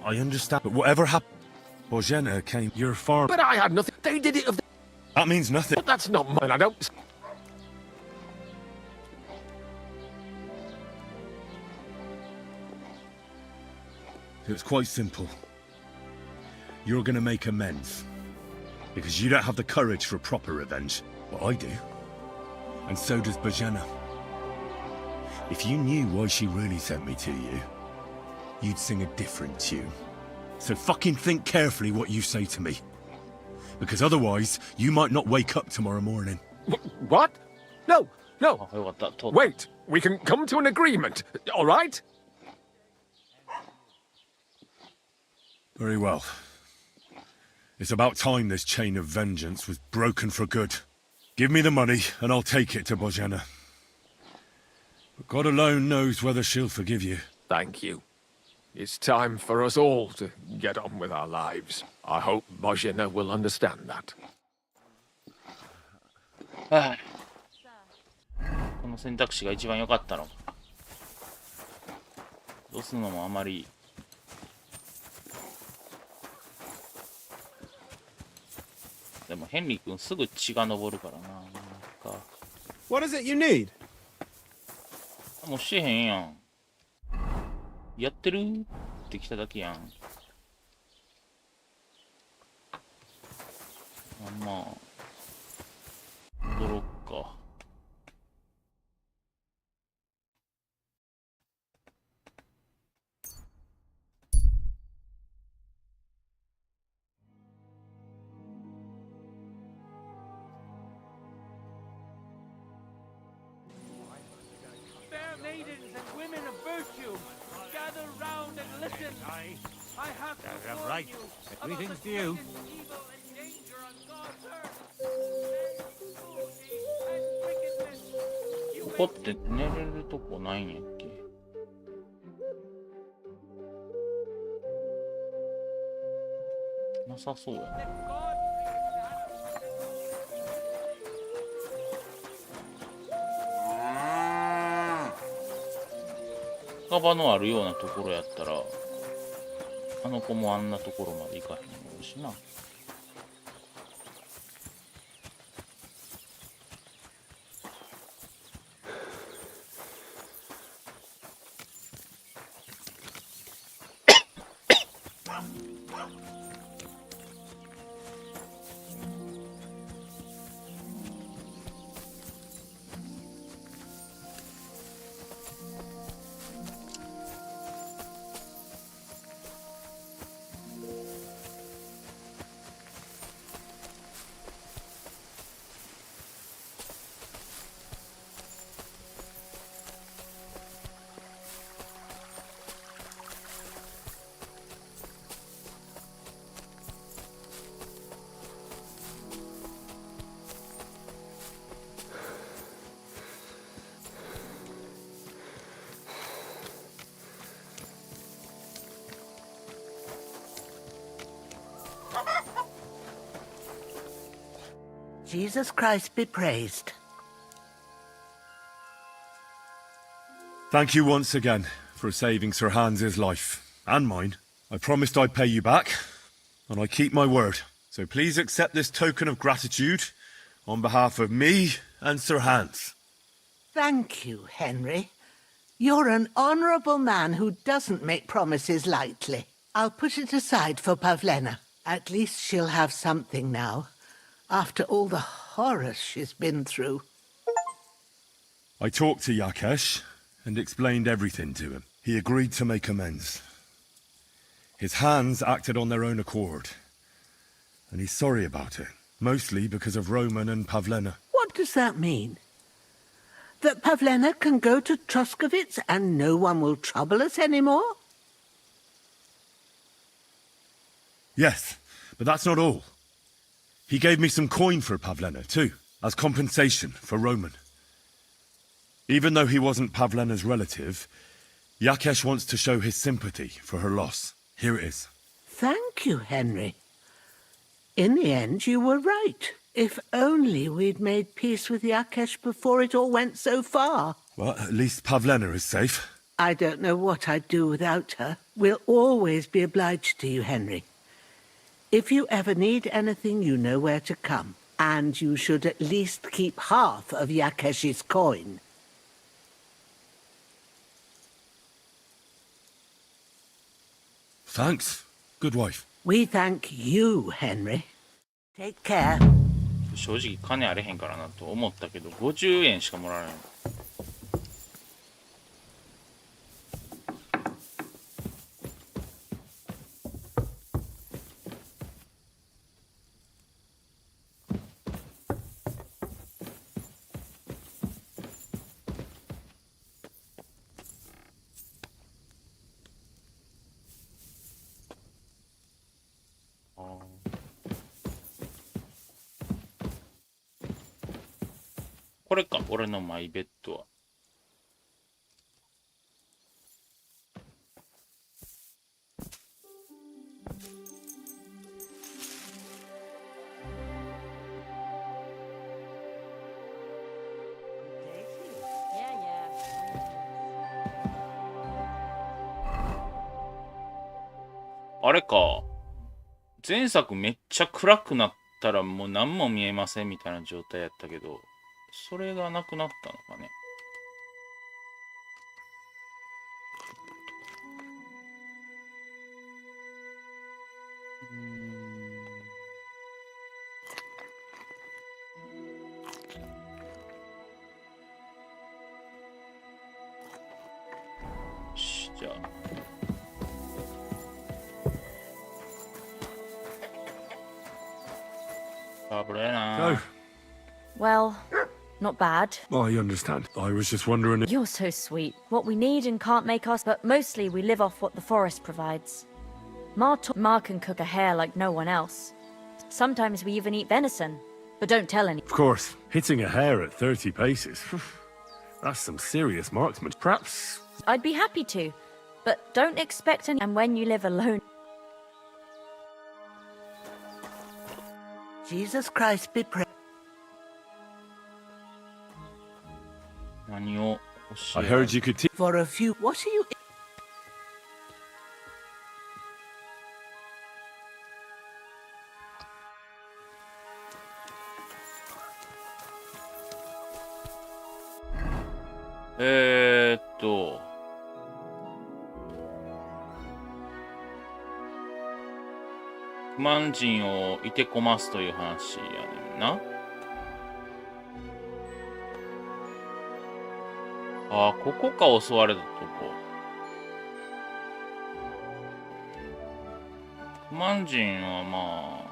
I understand, but whatever happened, Bozhena came your farm. But I had nothing. They did it of... That means nothing. But that's not mine. I don't... It's quite simple. You're gonna make amends. Because you don't have the courage for proper revenge. But I do. And so does Bozhena. If you knew why she really sent me to you, you'd sing a different tune. So fucking think carefully what you say to me. Because otherwise, you might not wake up tomorrow morning. What? No, no. Wait, we can come to an agreement, all right? Very well. It's about time this chain of vengeance was broken for good. Give me the money, and I'll take it to Bozhena. But God alone knows whether she'll forgive you. Thank you. It's time for us all to get on with our lives. I hope Bozhena will understand that. この選択肢が一番良かったのか。どうするのもあまり。でもヘンリー君すぐ血が昇るからな。なんか What is it you need? もうしてへんやん。やってるって来ただけやん。まあ戻ろっか。Maidens and women of virtue, gather round and listen. I have to warn you about the Greetings to you. evil and danger on God's earth. Men's cruelty and wickedness. ここって寝れるとこないんやっけ。なさそうやな。墓場のあるようなところやったら、あの子もあんなところまで行かへんのしな。Jesus Christ be praised. Thank you once again for saving Sir Hans's life. And mine. I promised I'd pay you back, and I keep my word. So please accept this token of gratitude on behalf of me and Sir Hans. Thank you, Henry. You're an honourable man who doesn't make promises lightly. I'll put it aside for Pavlena. At least she'll have something now, after all the horrors she's been through. I talked to Yakesh and explained everything to him. He agreed to make amends. His hands acted on their own accord, and he's sorry about it, mostly because of Roman and Pavlena. What does that mean? That Pavlena can go to Troskovitz and no one will trouble us anymore? Yes, but that's not all. He gave me some coin for Pavlena, too, as compensation for Roman. Even though he wasn't Pavlena's relative, Yakesh wants to show his sympathy for her loss. Here it is. Thank you, Henry. In the end, you were right. If only we'd made peace with Yakesh before it all went so far. Well, at least Pavlena is safe. I don't know what I'd do without her. We'll always be obliged to you, Henry. If you ever need anything, you know where to come. And you should at least keep half of Yakeshi's coin. Thanks, good wife. We thank you, Henry. Take care. 正直金あれへんからなと思ったけど、50円しかもらえない。これか、俺のマイベッドは。あれか。前作めっちゃ暗くなったらもう何も見えませんみたいな状態やったけど、それがなくなったのかね。よし、じゃあ。Go. Well, not bad. I understand. I was just wondering if... You're so sweet. What we need and can't make us, but mostly we live off what the forest provides. Ma can cook a hare like no one else. Sometimes we even eat venison, but don't tell any. Of course, hitting a hare at 30 paces. That's some serious marksmanship. Perhaps... I'd be happy to, but don't expect any. And when you live alone... Jesus Christ be praised. 何を教 I え heard you could teach... For a few... What are you... 不満人をいてこますという話やねんな。ああ、ここか襲われたとこ。不満人はまあ。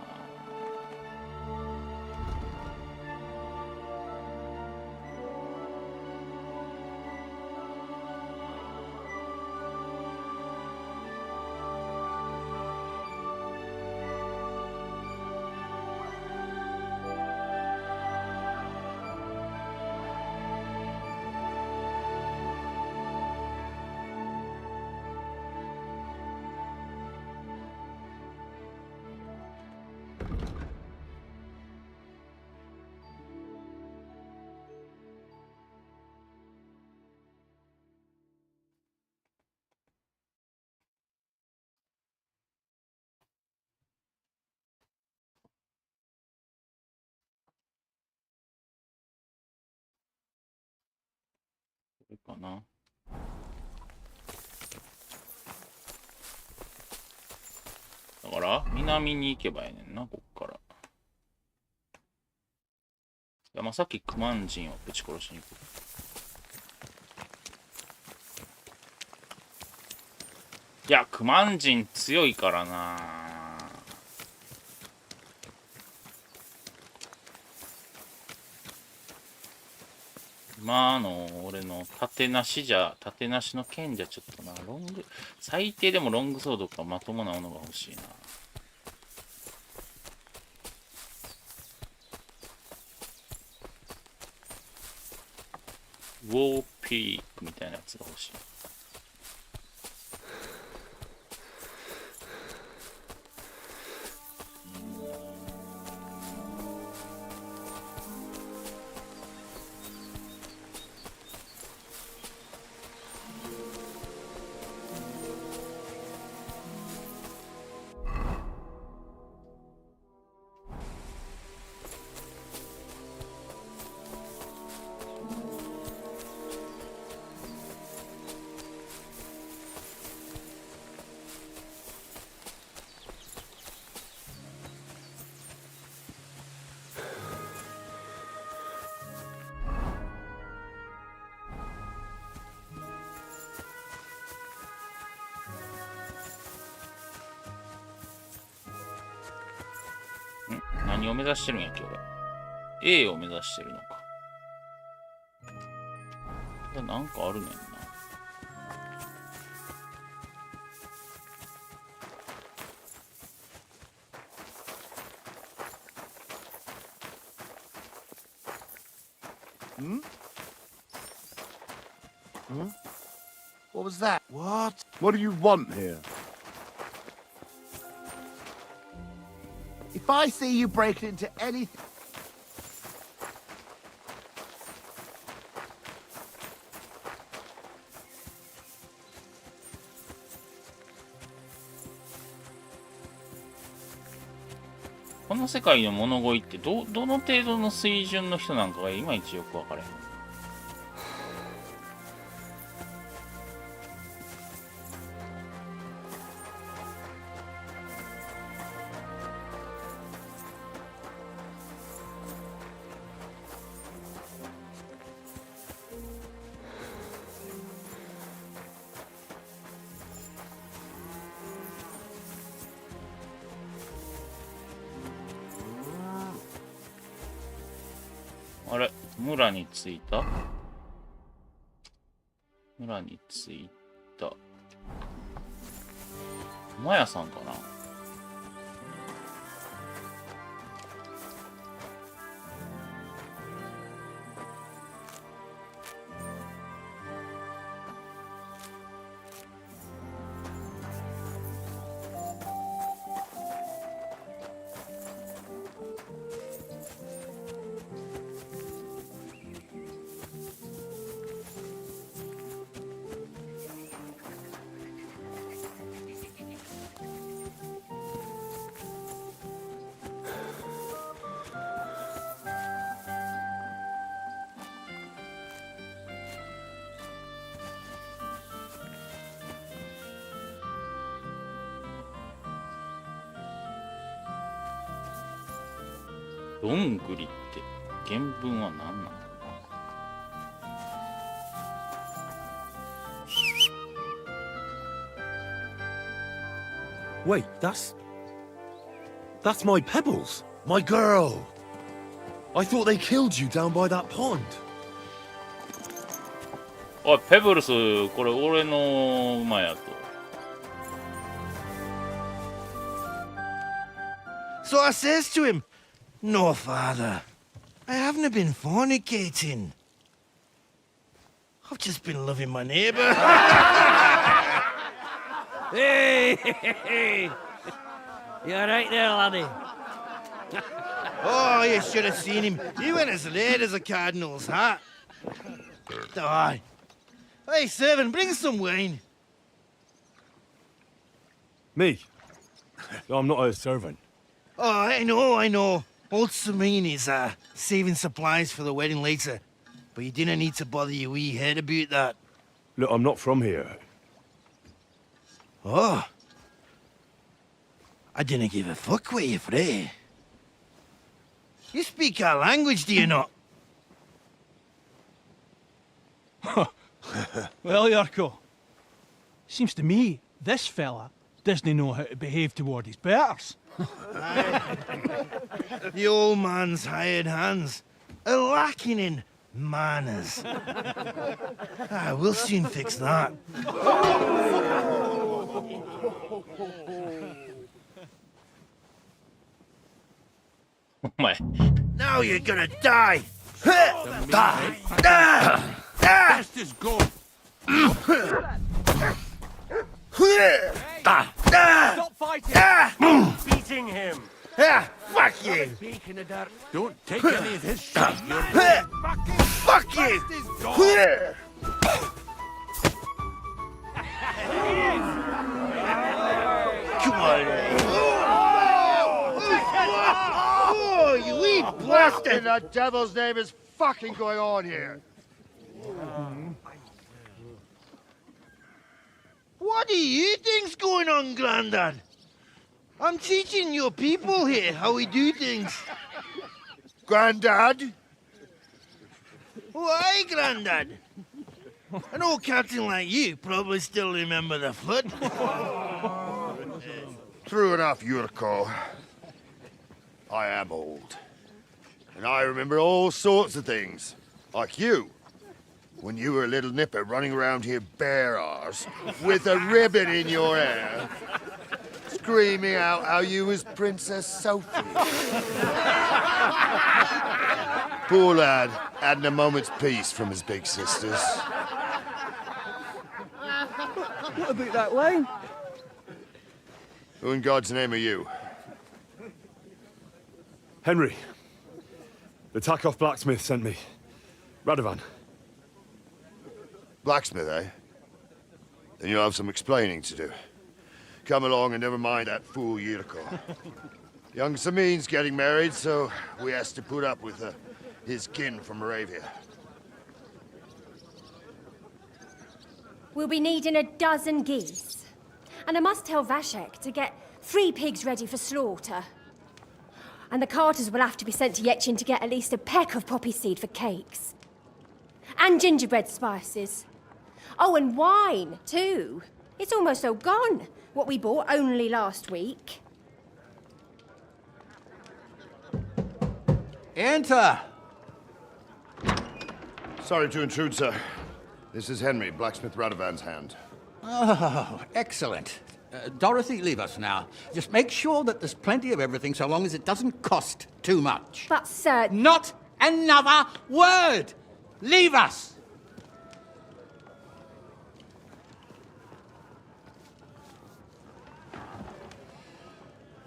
これかな。だから南に行けばええねんな、こっから。いや、まあ、さっきクマン人をぶち殺しに行く。いや、クマン人強いからな。今の俺の縦なしの剣じゃちょっとな、最低でもロングソードかまともなものが欲しいな。ウォーピークみたいなやつが欲しい。何を目指してるんやっけ、俺。A を目指してるのか。なんかあるねんな。Hmm? Hmm? What was that? What? What do you want here? If I see you break into anything... この世界の物乞いってどの程度の水準の人なんかがいまいちよく分からへん。あれ、村に着いた？村に着いた。マヤさんかな？どんぐりって原文は何なの？ Wait, that's my Pebbles, my girl. I thought they killed you down by that pond. おい、ペブルス、これ俺の馬やと。So I says to him, "No, father, I haven't been fornicating. I've just been loving my neighbour." Hey! You alright there, laddie? Oh, you should have seen him. He went as red as a cardinal's hat. Aye. Hey, servant, bring some wine. Me? I'm not a servant. Oh, I know. Old Samine is saving supplies for the wedding later. But you didn't need to bother your wee head about that. Look, I'm not from here. Oh. I didn't give a fuck what you pray. You speak our language, do you not? Well, Yarko, seems to me this fella doesn't know how to behave toward his betters. The old man's hired hands are lacking in manners. We'll soon fix that. Now you're gonna die. Best is good. Stop fighting! Beating him! Fuck you! Don't take any of his shit. Fuck you! Come on. Oh, you wee blasted! What in the devil's name is fucking going on here? What do you think's going on, Grandad? I'm teaching your people here how we do things. Grandad? Why, Grandad? An old captain like you probably still remember the flood. True enough, Yurko. I am old. And I remember all sorts of things. Like you. When you were a little nipper running around here bare arse, with a ribbon in your hair, screaming out how you was Princess Sophie. Poor lad, hadn't a moment's peace from his big sisters. Not a bit that way. Who in God's name are you? Henry. The Takoff blacksmith sent me. Radovan. Blacksmith, eh? Then you'll have some explaining to do. Come along and never mind that fool Yurko. Young Samin's getting married, so we has to put up with his kin from Moravia. We'll be needing a dozen geese. And I must tell Vashek to get 3 pigs ready for slaughter. And the carters will have to be sent to Yechin to get at least a peck of poppy seed for cakes. And gingerbread spices. Oh, and wine, too. It's almost all gone, what we bought only last week. Enter! Sorry to intrude, sir. This is Henry, blacksmith Radovan's hand. Oh, excellent. Dorothy, leave us now. Just make sure that there's plenty of everything so long as it doesn't cost too much. But, sir... Not another word! Leave us!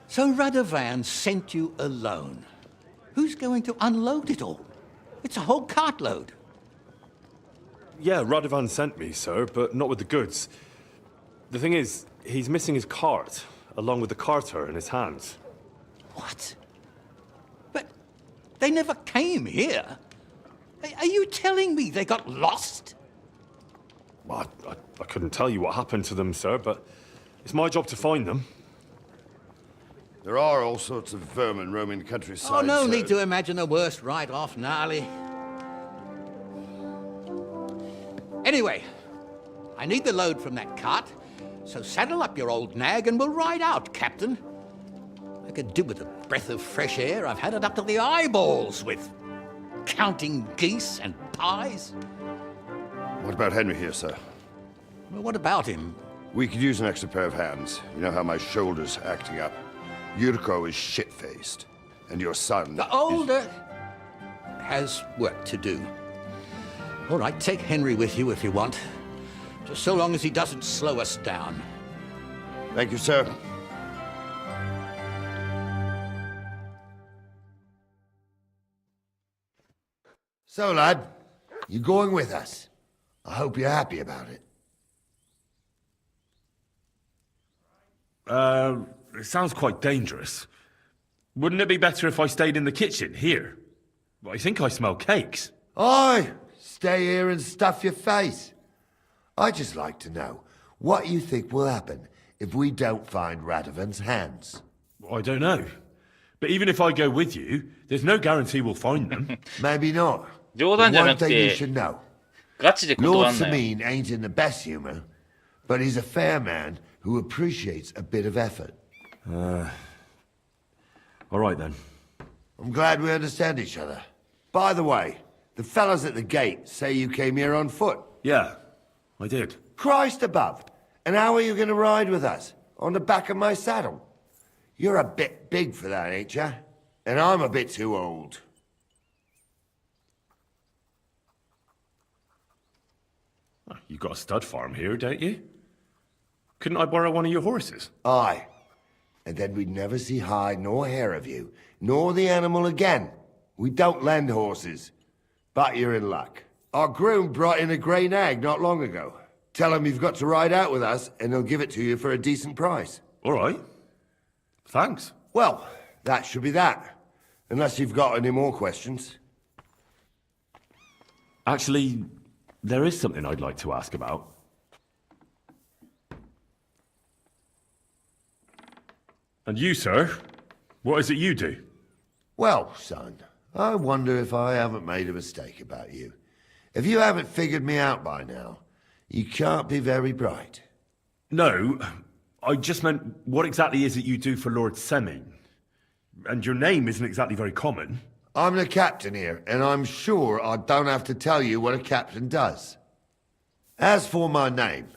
So Radovan sent you alone. Who's going to unload it all? It's a whole cartload. Yeah, Radovan sent me, sir, but not with the goods. The thing is, he's missing his cart, along with the carter in his hands. What? But they never came here. Are you telling me they got lost? Well, I couldn't tell you what happened to them, sir, but it's my job to find them. There are all sorts of vermin roaming the countryside. Oh, no so... need to imagine the worst right off, Gnarly. Anyway, I need the load from that cart, so saddle up your old nag and we'll ride out, Captain. I could do with a breath of fresh air. I've had it up to the eyeballs with counting geese and pies. What about Henry here, sir? Well, what about him? We could use an extra pair of hands. You know how my shoulder's acting up. Yurko is shit-faced, and your son... The older has work to do. All right, take Henry with you if you want. Just so long as he doesn't slow us down. Thank you, sir. So, lad, you going with us? I hope you're happy about it. It sounds quite dangerous. Wouldn't it be better if I stayed in the kitchen, here? I think I smell cakes. Aye, stay here and stuff your face. I'd just like to know what you think will happen if we don't find Radovan's hands. I don't know. But even if I go with you, there's no guarantee we'll find them. Maybe not. 冗談じゃな One く thing you て should know. ガチで断 Lord んなよ Samin ain't in the best humor, but he's a fair man who appreciates a bit of effort. All right, then. I'm glad we understand each other. By the way, the fellas at the gate say you came here on foot. Yeah, I did. Christ above. And how are you going to ride with us? On the back of my saddle? You're a bit big for that, ain't ya? And I'm a bit too old. You've got a stud farm here, don't you? Couldn't I borrow one of your horses? Aye. And then we'd never see hide nor hair of you, nor the animal again. We don't lend horses. But you're in luck. Our groom brought in a grey nag not long ago. Tell him you've got to ride out with us, and he'll give it to you for a decent price. All right. Thanks. Well, that should be that. Unless you've got any more questions. Actually, there is something I'd like to ask about. And you, sir? What is it you do? Well, son, I wonder if I haven't made a mistake about you. If you haven't figured me out by now, you can't be very bright. No, I just meant, what exactly is it you do for Lord Semin? And your name isn't exactly very common. I'm the captain here, and I'm sure I don't have to tell you what a captain does. As for my name,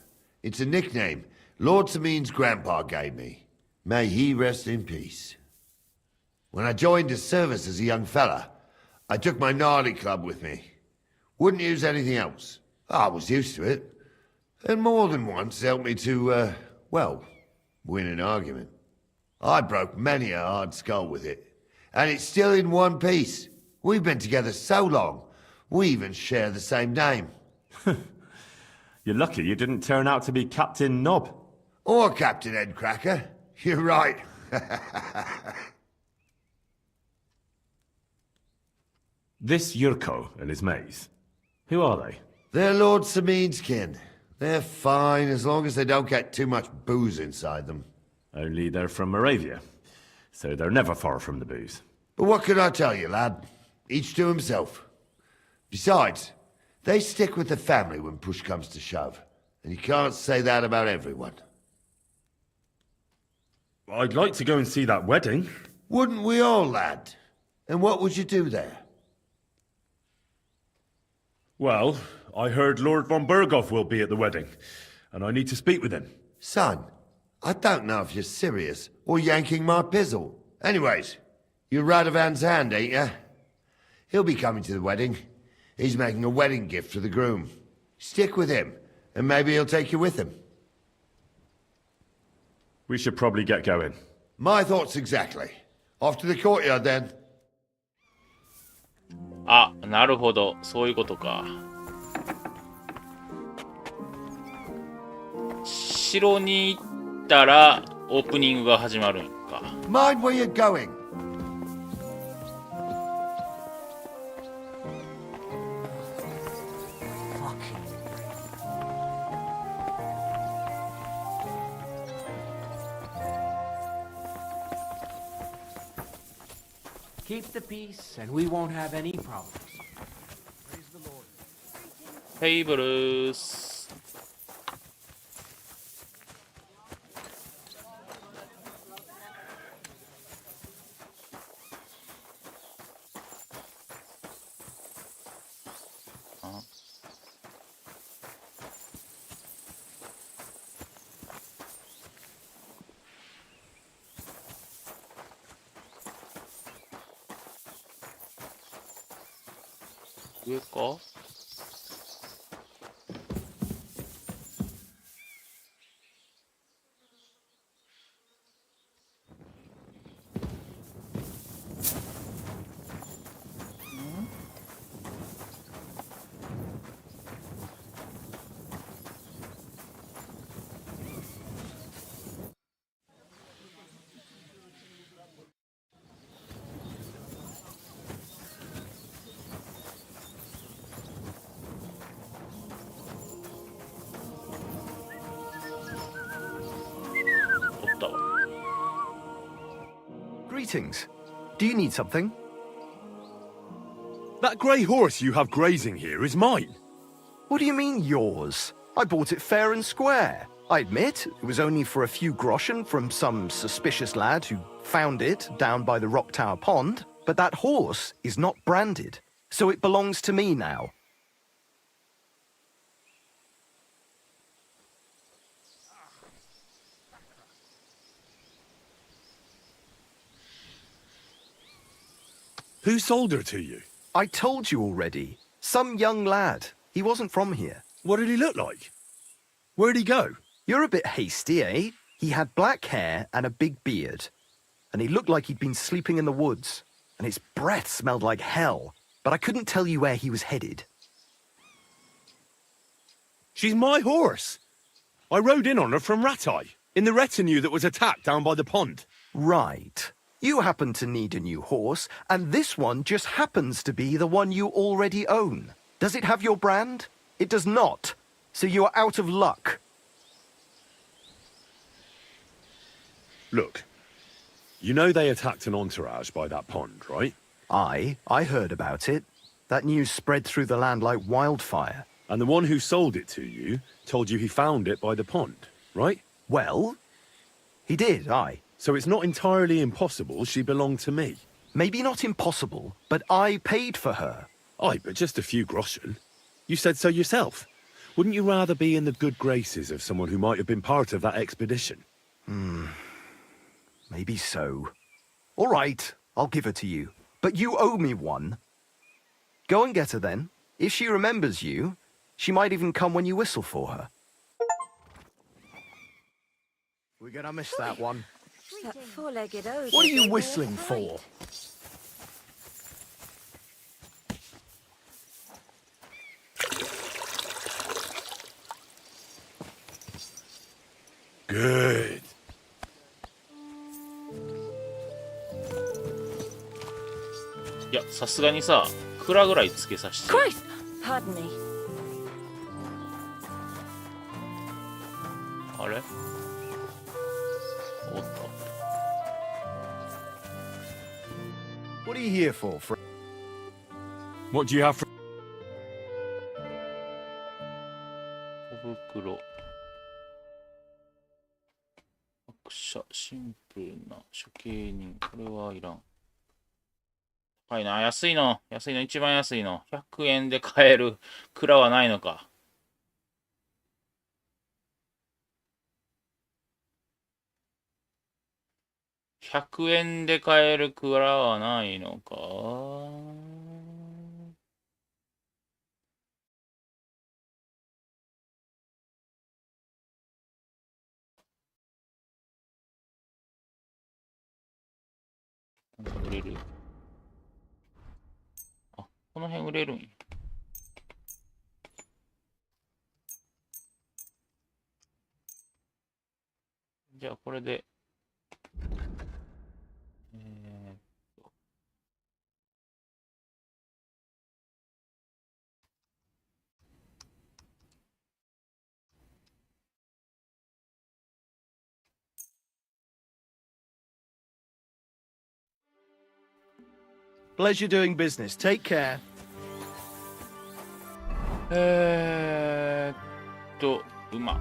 it's a nickname Lord Samin's grandpa gave me. May he rest in peace. When I joined his service as a young fella, I took my gnarly club with me. Wouldn't use anything else. I was used to it. And more than once helped me to, well, win an argument. I broke many a hard skull with it. And it's still in one piece. We've been together so long, we even share the same name. You're lucky you didn't turn out to be Captain Knob. Or Captain Headcracker. You're right. This Yurko and his mates, who are they? They're Lord Samin's kin. They're fine as long as they don't get too much booze inside them. Only they're from Moravia, so they're never far from the booze. But what can I tell you, lad? Each to himself. Besides, they stick with the family when push comes to shove. And you can't say that about everyone. I'd like to go and see that wedding. Wouldn't we all, lad? And what would you do there? Well, I heard Lord von Burghoff will be at the wedding, and I need to speak with him. Son, I don't know if you're serious or yanking my pizzle. Anyways, you're Radovan's hand, ain't ya? He'll be coming to the wedding. He's making a wedding gift for the groom. Stick with him, and maybe he'll take you with him. We should probably get going. My thoughts exactly. Off to the courtyard then. あ、なるほど。そういうことか。城に行ったらオープニングが始まるんか。Mind where you're going. Keep the peace, and we won't have any problems. Hey, Bruce. Sure. 上かったわ。Greetings. Do you need something? That grey horse you have grazing here is mine. What do you mean, yours? I bought it fair and square. I admit, it was only for a few groschen from some suspicious lad who found it down by the Rock Tower Pond, but that horse is not branded, so it belongs to me now. Who sold her to you? I told you already. Some young lad. He wasn't from here. What did he look like? Where'd he go? You're a bit hasty, eh? He had black hair and a big beard. And he looked like he'd been sleeping in the woods. And his breath smelled like hell. But I couldn't tell you where he was headed. She's my horse. I rode in on her from Ratai, in the retinue that was attacked down by the pond. Right. You happen to need a new horse, and this one just happens to be the one you already own. Does it have your brand? It does not. So you are out of luck. Look, you know they attacked an entourage by that pond, right? I heard about it. That news spread through the land like wildfire. And the one who sold it to you told you he found it by the pond, right? Well, he did, aye. So it's not entirely impossible she belonged to me. Maybe not impossible, but I paid for her. Aye, but just a few groschen. You said so yourself. Wouldn't you rather be in the good graces of someone who might have been part of that expedition? Maybe so. All right, I'll give her to you. But you owe me one. Go and get her then. If she remembers you, she might even come when you whistle for her. We're gonna miss that one. That four-legged ogre. What are you whistling for? Good.いや、さすがにさ、蔵ぐらいつけさせて。 Christ! Pardon me. あれおっと。 What are you here for, friend? What do you have for... 小袋。白車、シンプルな処刑人。これはいらん。高いな。安いの。安いの。一番安いの。100円で買える蔵はないのか。100円で買える蔵はないのか。なんか売れる。あ、この辺売れるんや。じゃあこれで。Pleasure doing business. Take care. 馬。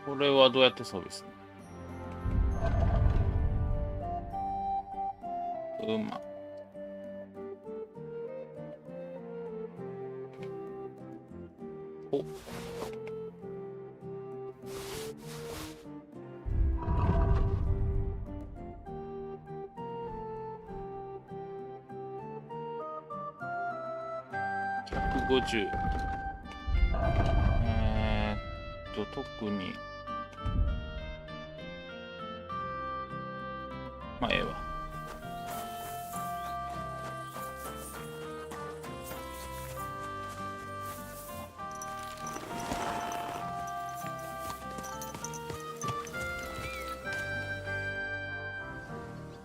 これはどうやって装備するの？馬。お。150。特に。まあ、ええわ。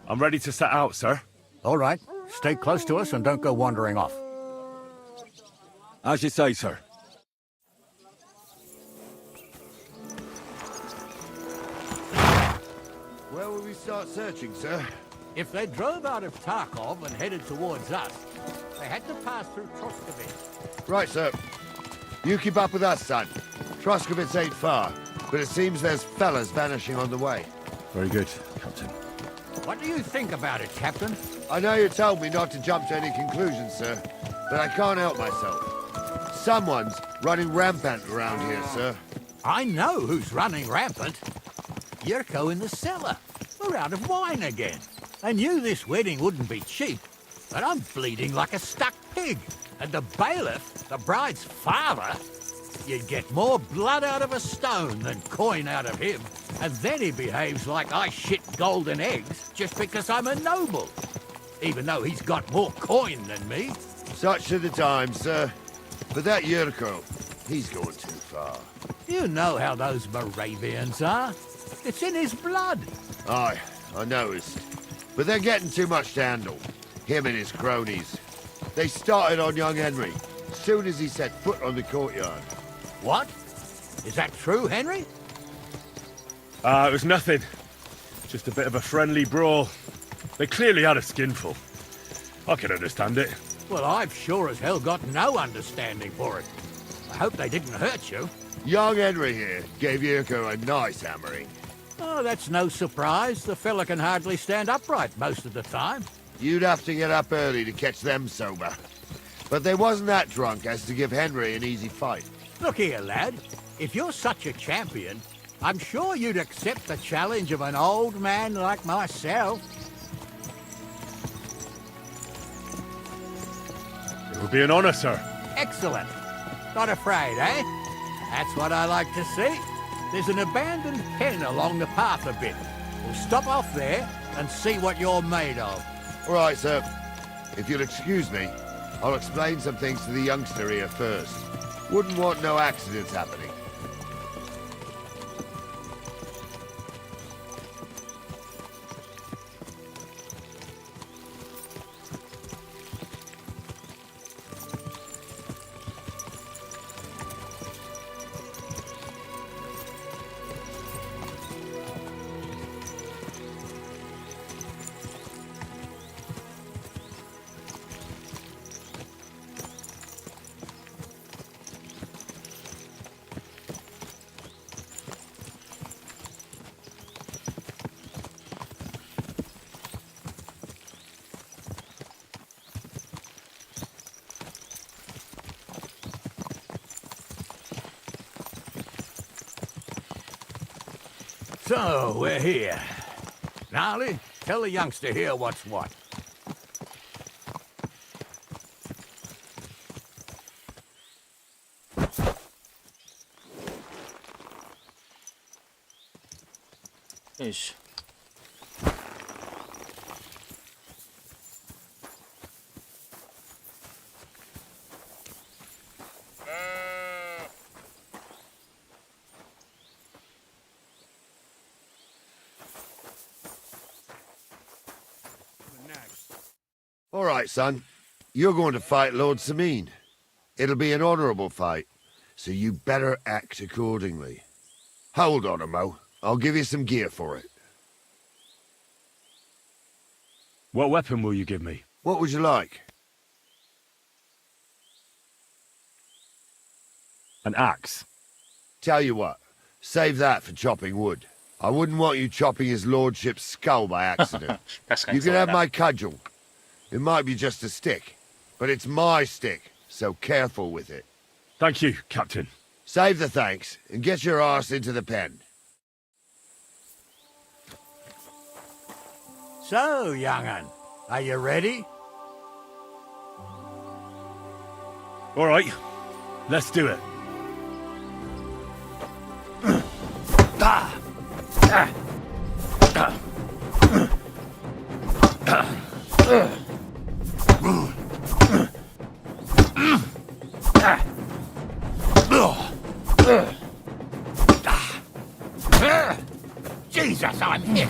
I'm ready to set out, sir. All right. Stay close to us and don't go wandering off. As you say, sir. Where will we start searching, sir? If they drove out of Tarkov and headed towards us, they had to pass through Troskovitz. Right, sir. You keep up with us, son. Troskovitz ain't far, but it seems there's fellas vanishing on the way. Very good, Captain. What do you think about it, Captain? I know you told me not to jump to any conclusions, sir, but I can't help myself. Someone's running rampant around here, sir. I know who's running rampant. Yurko in the cellar. We're out of wine again. I knew this wedding wouldn't be cheap, but I'm bleeding like a stuck pig. And the bailiff, the bride's father, you'd get more blood out of a stone than coin out of him. And then he behaves like I shit golden eggs just because I'm a noble. Even though he's got more coin than me. Such are the times, sir. But that Yurko, he's going too far. You know how those Moravians are. It's in his blood. Aye, I noticed. But they're getting too much to handle. Him and his cronies. They started on young Henry, as soon as he set foot on the courtyard. What? Is that true, Henry? It was nothing. Just a bit of a friendly brawl. They clearly had a skinful. I can understand it. Well, I've sure as hell got no understanding for it. I hope they didn't hurt you. Young Henry here gave Yurko a nice hammering. Oh, that's no surprise. The fella can hardly stand upright most of the time. You'd have to get up early to catch them sober. But they wasn't that drunk as to give Henry an easy fight. Look here, lad. If you're such a champion, I'm sure you'd accept the challenge of an old man like myself. It would be an honor, sir. Excellent. Not afraid, eh? That's what I like to see. There's an abandoned pen along the path a bit. We'll stop off there and see what you're made of. All right, sir. If you'll excuse me, I'll explain some things to the youngster here first. Wouldn't want no accidents happening. So, we're here. Gnarly, tell the youngster here what's what. Ish. All right, son. You're going to fight Lord Sameen. It'll be an honourable fight, so you better act accordingly. Hold on, Mo. I'll give you some gear for it. What weapon will you give me? What would you like? An axe. Tell you what, save that for chopping wood. I wouldn't want you chopping his lordship's skull by accident. You can have my cudgel. It might be just a stick, but it's my stick, so careful with it. Thank you, Captain. Save the thanks, and get your arse into the pen. So, young'un, are you ready? All right, let's do it. Jesus, I'm hit.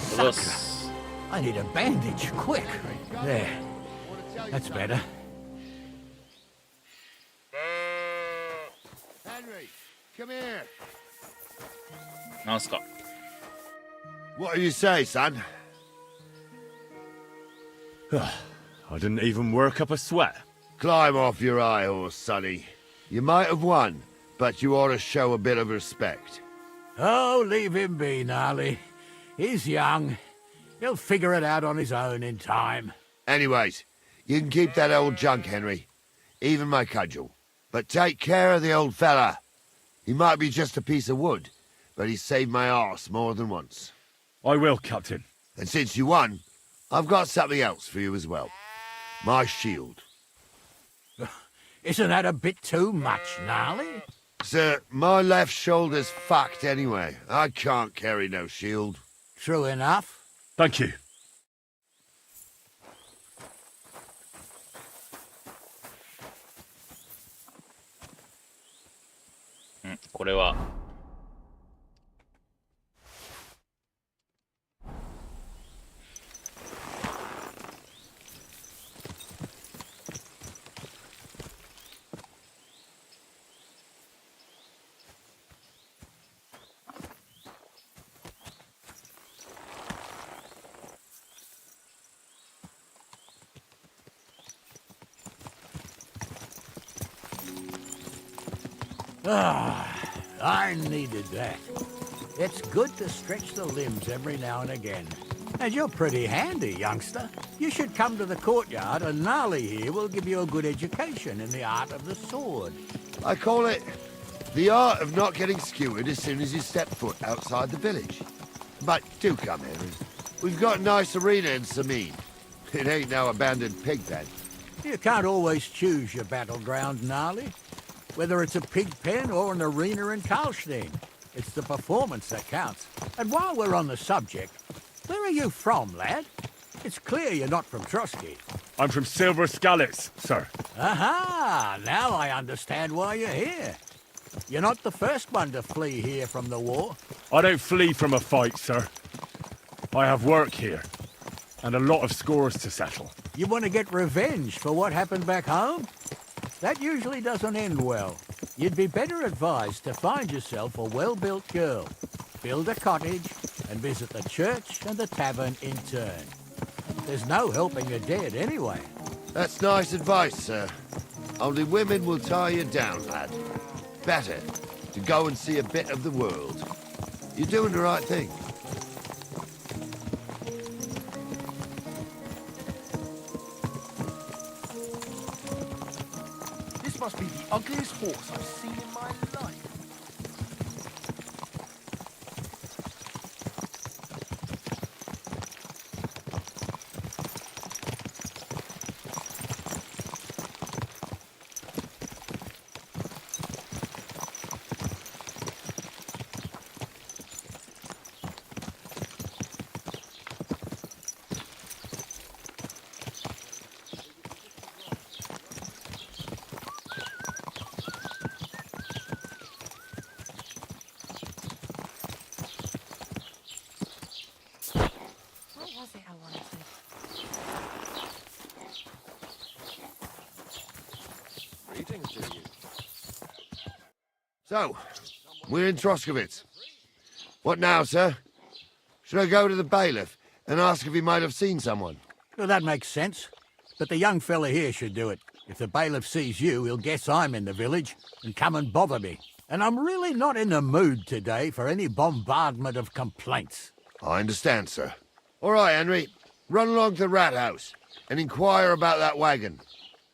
Sucker. I need a bandage, quick. There. That's better. Henry, come here. なんすか? What do you say, son? I didn't even work up a sweat. Climb off your high horse, sonny. You might have won, but you ought to show a bit of respect. Oh, leave him be, Gnarly. He's young. He'll figure it out on his own in time. Anyways, you can keep that old junk, Henry. Even my cudgel. But take care of the old fella. He might be just a piece of wood, but he's saved my arse more than once. I will, Captain. And since you won, I've got something else for you as well. My shield. Isn't that a bit too much, Gnarly? Sir, my left shoulder's fucked anyway. I can't carry no shield. True enough. Thank you. I needed that. It's good to stretch the limbs every now and again. And you're pretty handy, youngster. You should come to the courtyard, and Gnarly here will give you a good education in the art of the sword. I call it the art of not getting skewered as soon as you step foot outside the village. But do come, Henry. We've got a nice arena in Sameen. It ain't no abandoned pig pen. You can't always choose your battleground, Gnarly. Whether it's a pig pen or an arena in Karlstein, it's the performance that counts. And while we're on the subject, where are you from, lad? It's clear you're not from Trotsky. I'm from Silver Skalitz, sir. Aha! Now I understand why you're here. You're not the first one to flee here from the war. I don't flee from a fight, sir. I have work here, and a lot of scores to settle. You want to get revenge for what happened back home? That usually doesn't end well. You'd be better advised to find yourself a well-built girl, build a cottage, and visit the church and the tavern in turn. There's no helping the dead anyway. That's nice advice, sir. Only women will tie you down, lad. Better to go and see a bit of the world. You're doing the right thing. This must be the ugliest horse I've seen in my life. So, we're in Troskowitz. What now, sir? Should I go to the bailiff and ask if he might have seen someone? Well, that makes sense. But the young fella here should do it. If the bailiff sees you, he'll guess I'm in the village and come and bother me. And I'm really not in the mood today for any bombardment of complaints. I understand, sir. All right, Henry. Run along to the rat house and inquire about that wagon.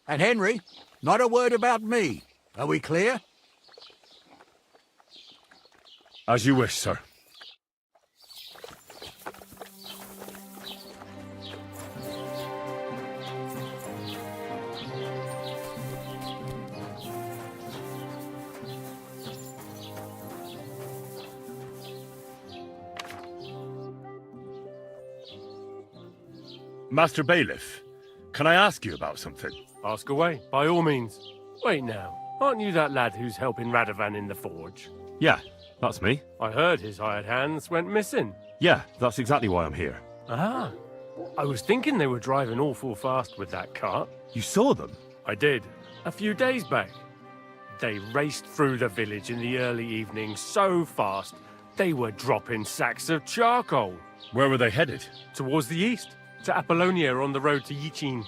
And Henry, not a word about me. Are we clear? As you wish, sir. Master Bailiff, can I ask you about something? Ask away, by all means. Wait now, aren't you that lad who's helping Radovan in the forge? Yeah, that's me. I heard his hired hands went missing. Yeah, that's exactly why I'm here. Ah, I was thinking they were driving awful fast with that cart. You saw them? I did, a few days back. They raced through the village in the early evening so fast, they were dropping sacks of charcoal. Where were they headed? Towards the east, to Apollonia on the road to Yichin.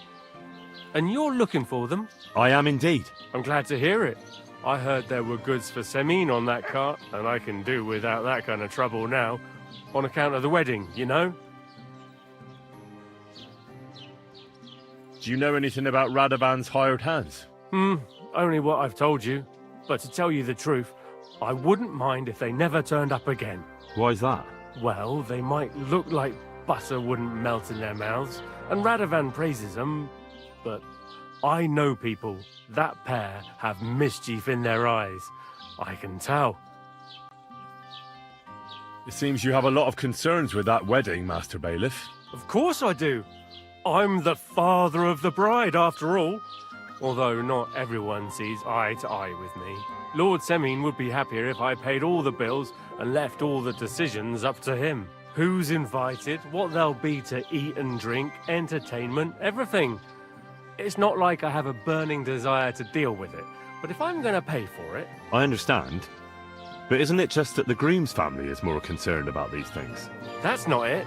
And you're looking for them? I am indeed. I'm glad to hear it. I heard there were goods for Semine on that cart, and I can do without that kind of trouble now, on account of the wedding, you know? Do you know anything about Radovan's hired hands? Only what I've told you. But to tell you the truth, I wouldn't mind if they never turned up again. Why's that? Well, they might look like butter wouldn't melt in their mouths, and Radovan praises them, but I know people. That pair have mischief in their eyes. I can tell. It seems you have a lot of concerns with that wedding, Master Bailiff. Of course I do. I'm the father of the bride, after all. Although not everyone sees eye to eye with me. Lord Semine would be happier if I paid all the bills and left all the decisions up to him. Who's invited, what there'll be to eat and drink, entertainment, everything. It's not like I have a burning desire to deal with it, but if I'm going to pay for it... I understand. But isn't it just that the groom's family is more concerned about these things? That's not it.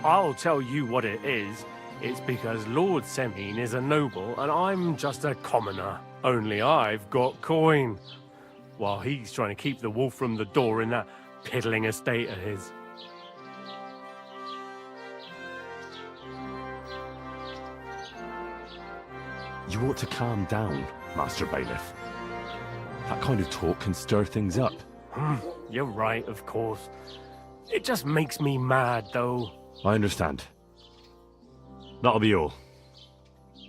I'll tell you what it is. It's because Lord Semine is a noble and I'm just a commoner. Only I've got coin. while he's trying to keep the wolf from the door in that piddling estate of his. You ought to calm down, Master Bailiff. That kind of talk can stir things up. You're right, of course. It just makes me mad, though. I understand. That'll be all.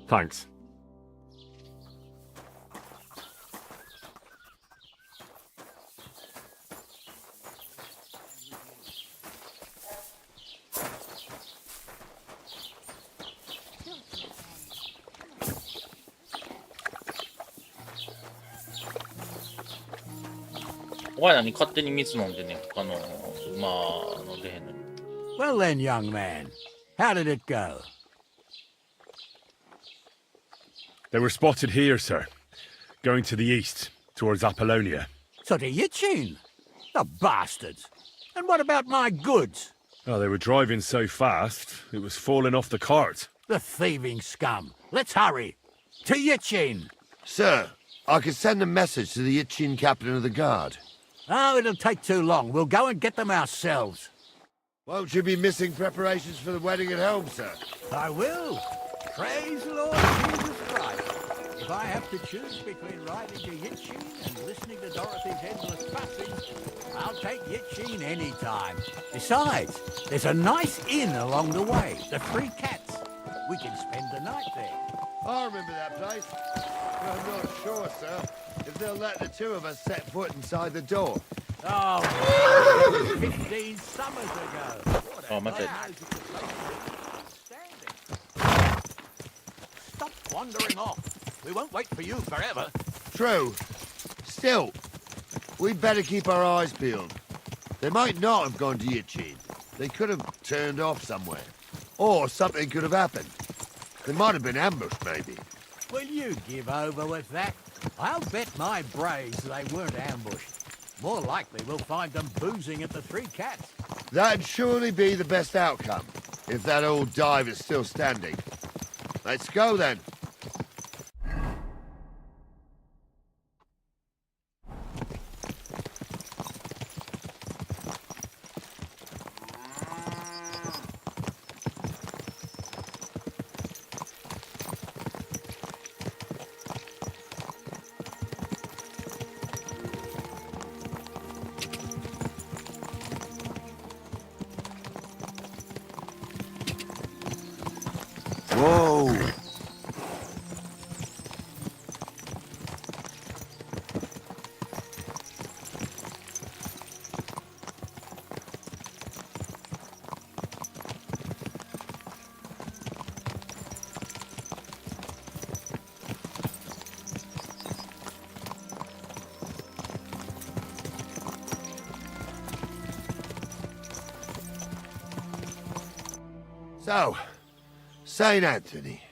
Thanks. Well then, young man, how did it go? They were spotted here, sir. Going to the east, towards Apollonia. So to Yitchin? The bastards! And what about my goods? Oh, they were driving so fast, it was falling off the cart. The thieving scum. Let's hurry. To Yitchin! Sir, I could send a message to the Yitchin captain of the guard. Oh, it'll take too long. We'll go and get them ourselves. Won't you be missing preparations for the wedding at home, sir? I will. Praise the Lord Jesus Christ. If I have to choose between riding to Yitchin and listening to Dorothy's endless fussing, I'll take Yitchin any time. Besides, there's a nice inn along the way, the Three Cats. We can spend the night there. I remember that place. But I'm not sure, sir, if they'll let the two of us set foot inside the door. Oh, that was 15 summers ago. Oh, my God. Stop wandering off. We won't wait for you forever. True. Still, we'd better keep our eyes peeled. They might not have gone to Yitchin. They could have turned off somewhere. Or something could have happened. They might have been ambushed, maybe. Will you give over with that? I'll bet my braves they weren't ambushed. More likely we'll find them boozing at the Three Cats. That'd surely be the best outcome, if that old dive is still standing. Let's go, then. Whoa! So, St. Anthony,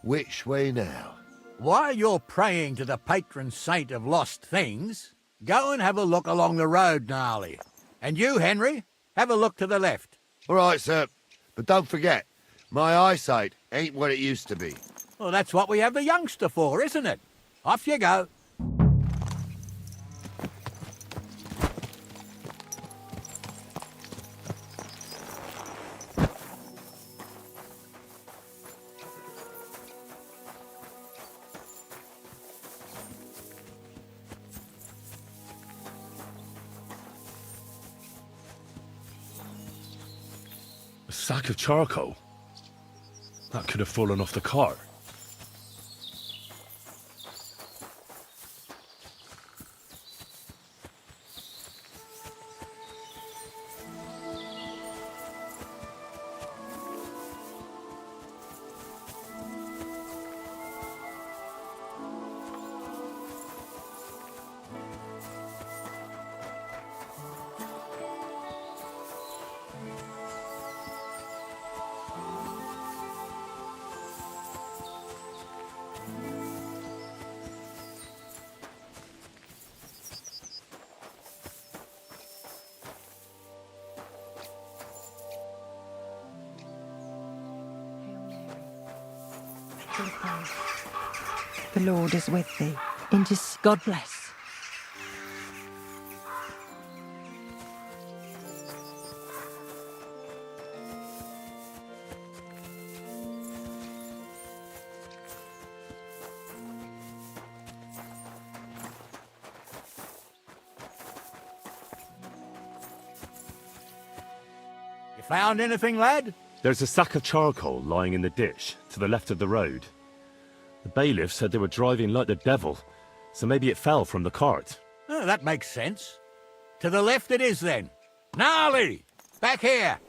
which way now? While you're praying to the patron saint of lost things, go and have a look along the road, Gnarly. And you, Henry, have a look to the left. All right, sir. But don't forget, my eyesight ain't what it used to be. Well, that's what we have the youngster for, isn't it? Off you go. A sack of charcoal? That could have fallen off the cart. The Lord is with thee. In God bless. Found anything, lad? There's a sack of charcoal lying in the ditch to the left of the road. The bailiff said they were driving like the devil, so maybe it fell from the cart. Oh, that makes sense. To the left it is, then. Gnarly! Back here!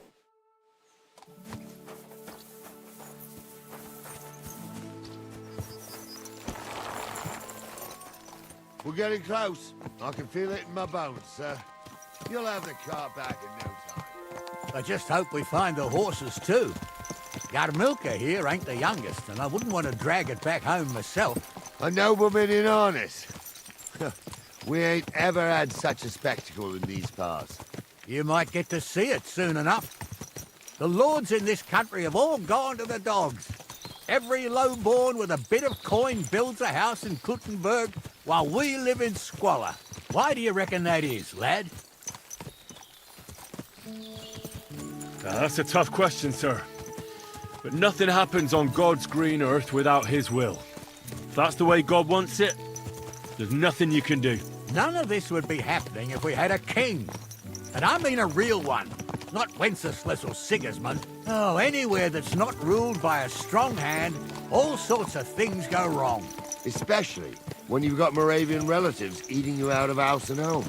We're getting close. I can feel it in my bones, sir. You'll have the cart back in no time. I just hope we find the horses, too. Yarmilka here ain't the youngest, and I wouldn't want to drag it back home myself. A nobleman in harness. We ain't ever had such a spectacle in these parts. You might get to see it soon enough. The lords in this country have all gone to the dogs. Every lowborn with a bit of coin builds a house in Kuttenberg, while we live in squalor. Why do you reckon that is, lad? That's a tough question, sir. But nothing happens on God's green earth without his will. If that's the way God wants it, there's nothing you can do. None of this would be happening if we had a king. And I mean a real one, not Wenceslas or Sigismund. Oh, anywhere that's not ruled by a strong hand, all sorts of things go wrong. Especially when you've got Moravian relatives eating you out of house and home.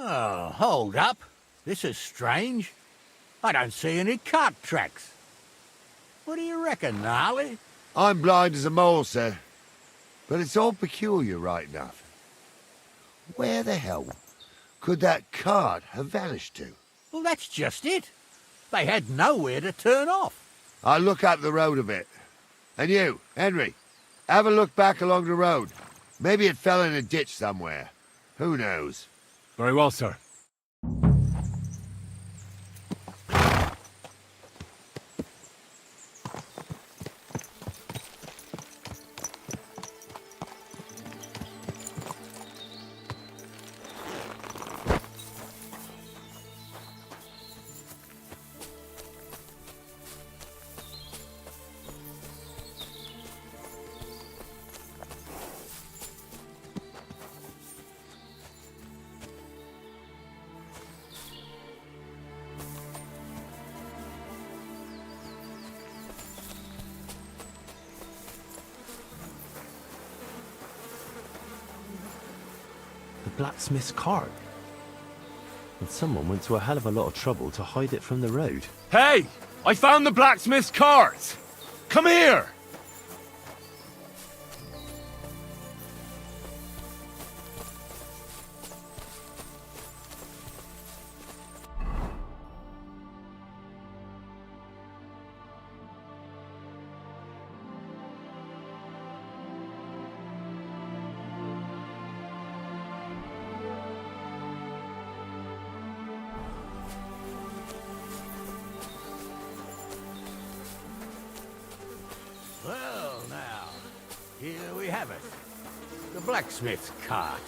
Oh, hold up. This is strange. I don't see any cart tracks. What do you reckon, Gnarly? I'm blind as a mole, sir. But it's all peculiar right enough. Where the hell could that cart have vanished to? Well, that's just it. They had nowhere to turn off. I'll look up the road a bit. And you, Henry, have a look back along the road. Maybe it fell in a ditch somewhere. Who knows? Very well, sir. The blacksmith's cart. And someone went to a hell of a lot of trouble to hide it from the road. Hey! I found the blacksmith's cart! Come here! Well, now, here we have it. The blacksmith's cart.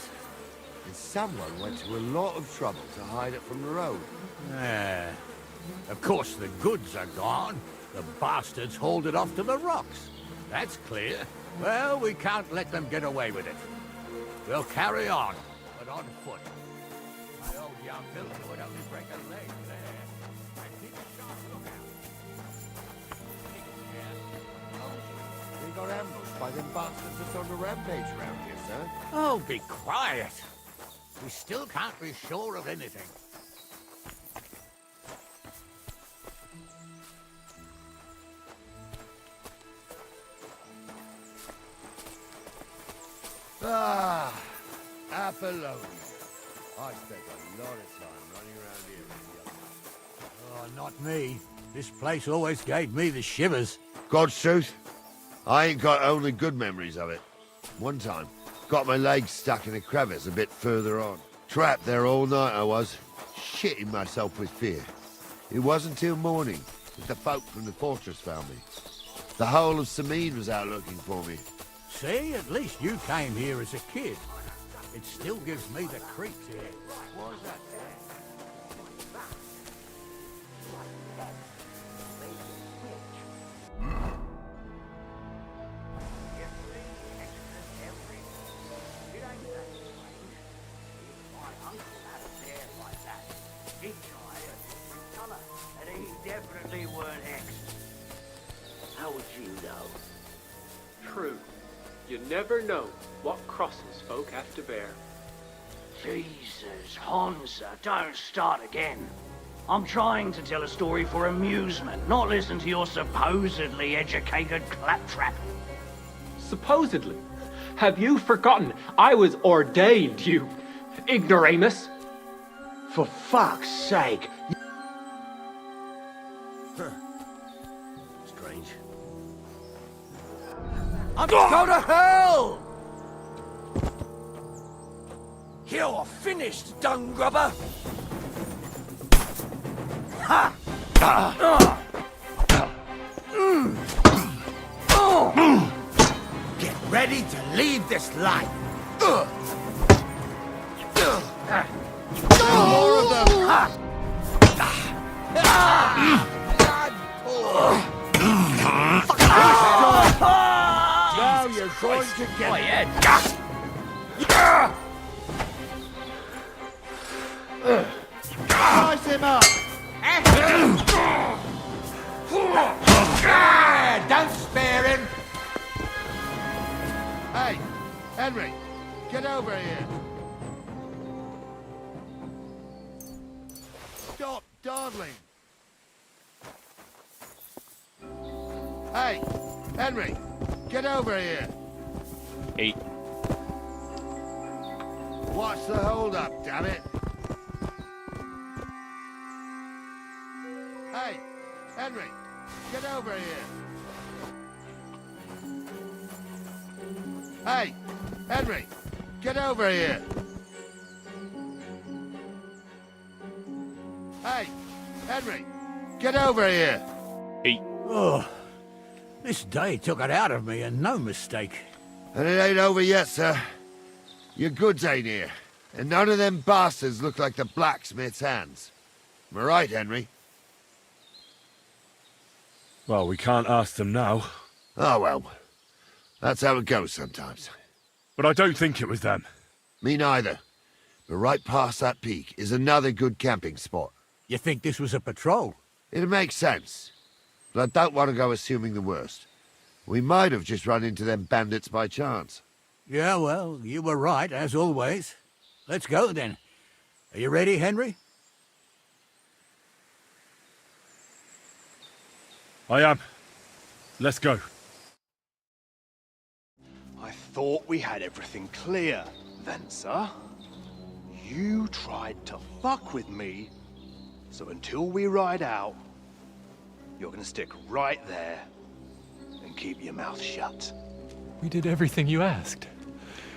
And someone went to a lot of trouble to hide it from the road. Of course the goods are gone. The bastards hauled it off to the rocks. That's clear. Well, we can't let them get away with it. We'll carry on, but on foot. My old young milker would only break a leg there. And keep a sharp lookout. We got ambushed by them bastards that's on the rampage around here, sir. Oh, be quiet. We still can't be sure of anything. Ah, Apollonia. I spent a lot of time running around here with the others. Oh, not me. This place always gave me the shivers. God's truth, I ain't got only good memories of it. One time, got my legs stuck in a crevice a bit further on. Trapped there all night I was, shitting myself with fear. It wasn't till morning but the folk from the fortress found me. The whole of Sameen was out looking for me. See, at least you came here as a kid. It still gives me the creeps here. Was that Definitely weren't hexed. How would you know? True. You never know what crosses folk have to bear. Jesus, Hansa, don't start again. I'm trying to tell a story for amusement, not listen to your supposedly educated claptrap. Supposedly? Have you forgotten I was ordained, you ignoramus? For fuck's sake. Strange. I'm go to hell! You're finished, dung grubber! Ha! Get ready to leave this life! More of them! Ha! Now you're going to get my head. Slice him up! Don't spare him! Hey, Henry, get over here. Stop dawdling. Hey, Henry, get over here. 8. Watch the hold up, damn it. Hey, Henry, get over here. Hey, Henry, get over here. Hey, Henry, get over here. 8. Oh, this day took it out of me, and no mistake. And it ain't over yet, sir. Your goods ain't here, and none of them bastards look like the blacksmith's hands. Am I right, Henry? Well, we can't ask them now. Oh, well. That's how it goes sometimes. But I don't think it was them. Me neither. But right past that peak is another good camping spot. You think this was a patrol? It makes sense. But I don't want to go assuming the worst. We might have just run into them bandits by chance. Yeah, well, you were right, as always. Let's go, then. Are you ready, Henry? I am. Let's go. I thought we had everything clear, Venser. You tried to fuck with me, so until we ride out, you're gonna stick right there and keep your mouth shut. We did everything you asked.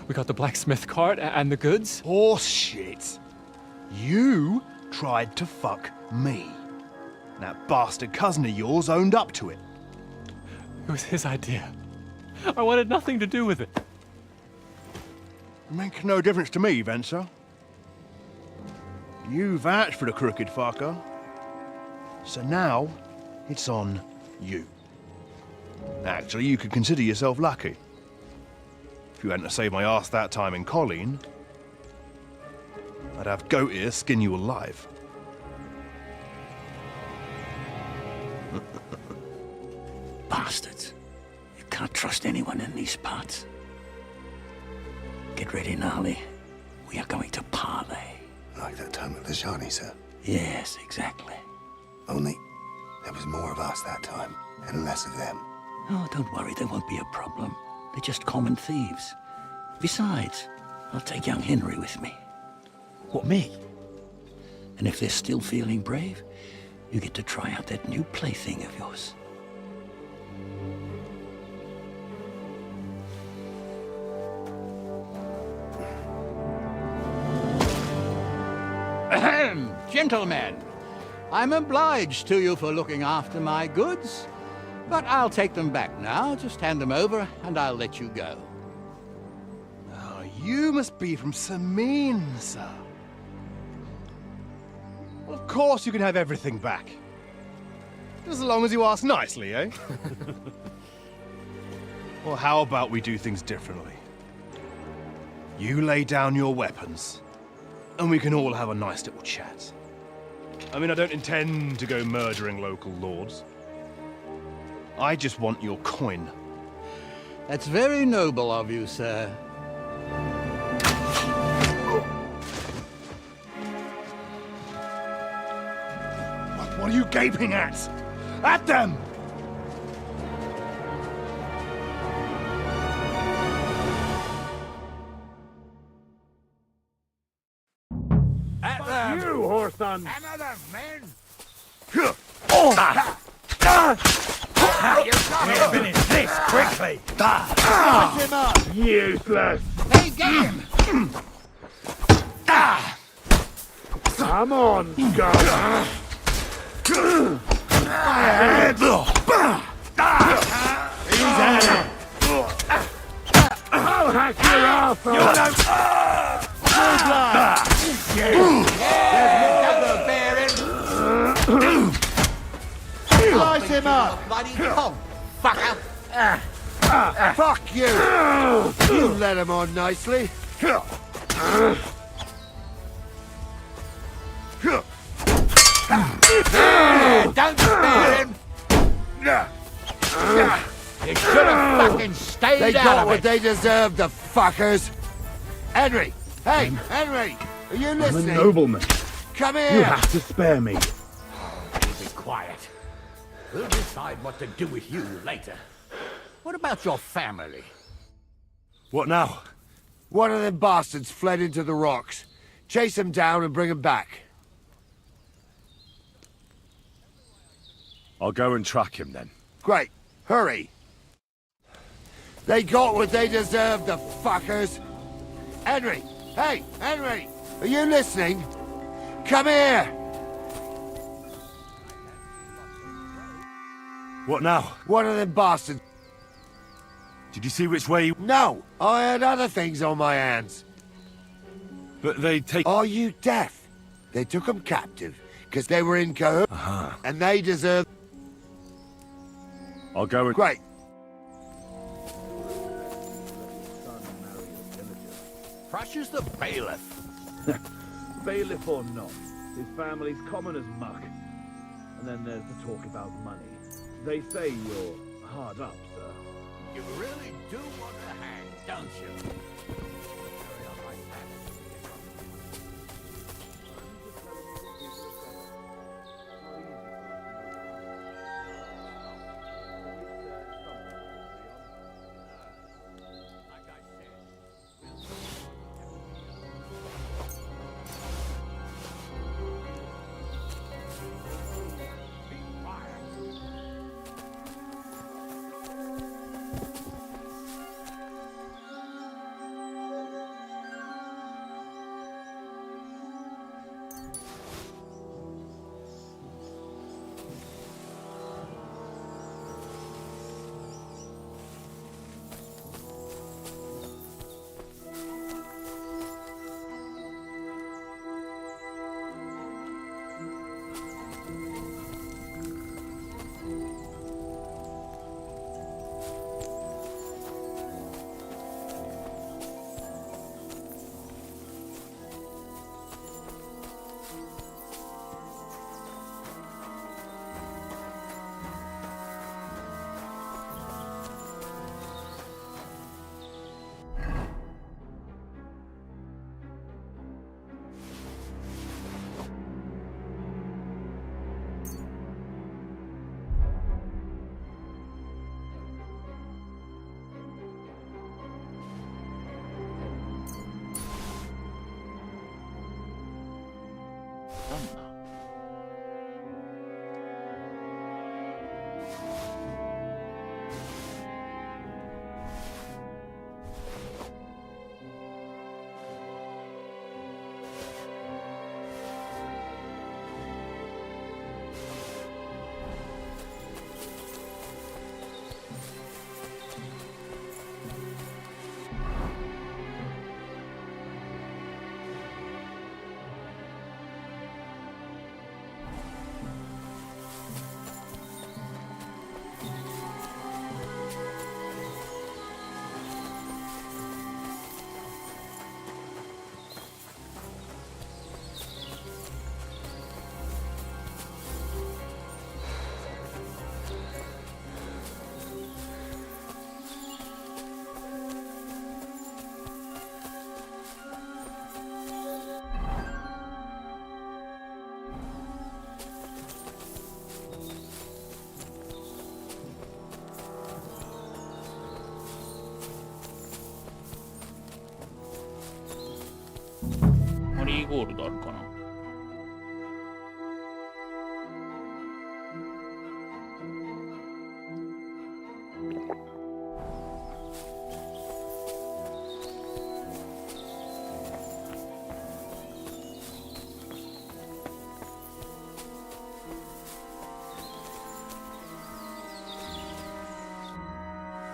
We got the blacksmith cart and the goods. Horse shit. You tried to fuck me. That bastard cousin of yours owned up to it. It was his idea. I wanted nothing to do with it. Make no difference to me, Venser. You vouched for the crooked fucker. So now, it's on you. Actually, you could consider yourself lucky. If you hadn't saved my ass that time in Colleen, I'd have goat ear skin you alive. Bastards. You can't trust anyone in these parts. Get ready, Gnarly. We are going to parley. Like that time with the Shani, sir? Yes, exactly. Only there was more of us that time, and less of them. Oh, don't worry, there won't be a problem. They're just common thieves. Besides, I'll take young Henry with me. What, me? And if they're still feeling brave, you get to try out that new plaything of yours. Ahem, gentlemen, I'm obliged to you for looking after my goods. But I'll take them back now. Just hand them over, and I'll let you go. Oh, you must be from Samin, sir. Well, of course you can have everything back. Just as long as you ask nicely, eh? Well, how about we do things differently? You lay down your weapons, and we can all have a nice little chat. I mean, I don't intend to go murdering local lords. I just want your coin. That's very noble of you, sir. What are you gaping at? At them! At them! You, Horson! Another man! You gotta finish this quickly! Push him up! Useless! Hey, get him! Come on, go! He's at it! I'll hack your ass off! Slice him up! Bloody hog, fucker! Fuck you! You let him on nicely. Don't spare him! You should have fucking stayed They out got of what it. they deserved, the fuckers. Henry! Hey, Henry! Are you I'm a listening? nobleman. Come You here! have to spare me. Be quiet. We'll decide what to do with you later. What about your family? What now? One of them bastards fled into the rocks. Chase him down and bring him back. I'll go and track him then. Great. Hurry. They got what they deserved, the fuckers. Henry! Hey, Henry! Are you listening? Come here! What now? One of them bastards. Did you see which way? No! I had other things on my hands. But they take... Are you deaf? They took them captive, because they were in cahoots, and they deserve... I'll go and... Great. Crushes the bailiff. Bailiff or not, his family's common as muck. And then there's the talk about money. They say you're hard up, sir. You really do want to hang, don't you? Carry on like that.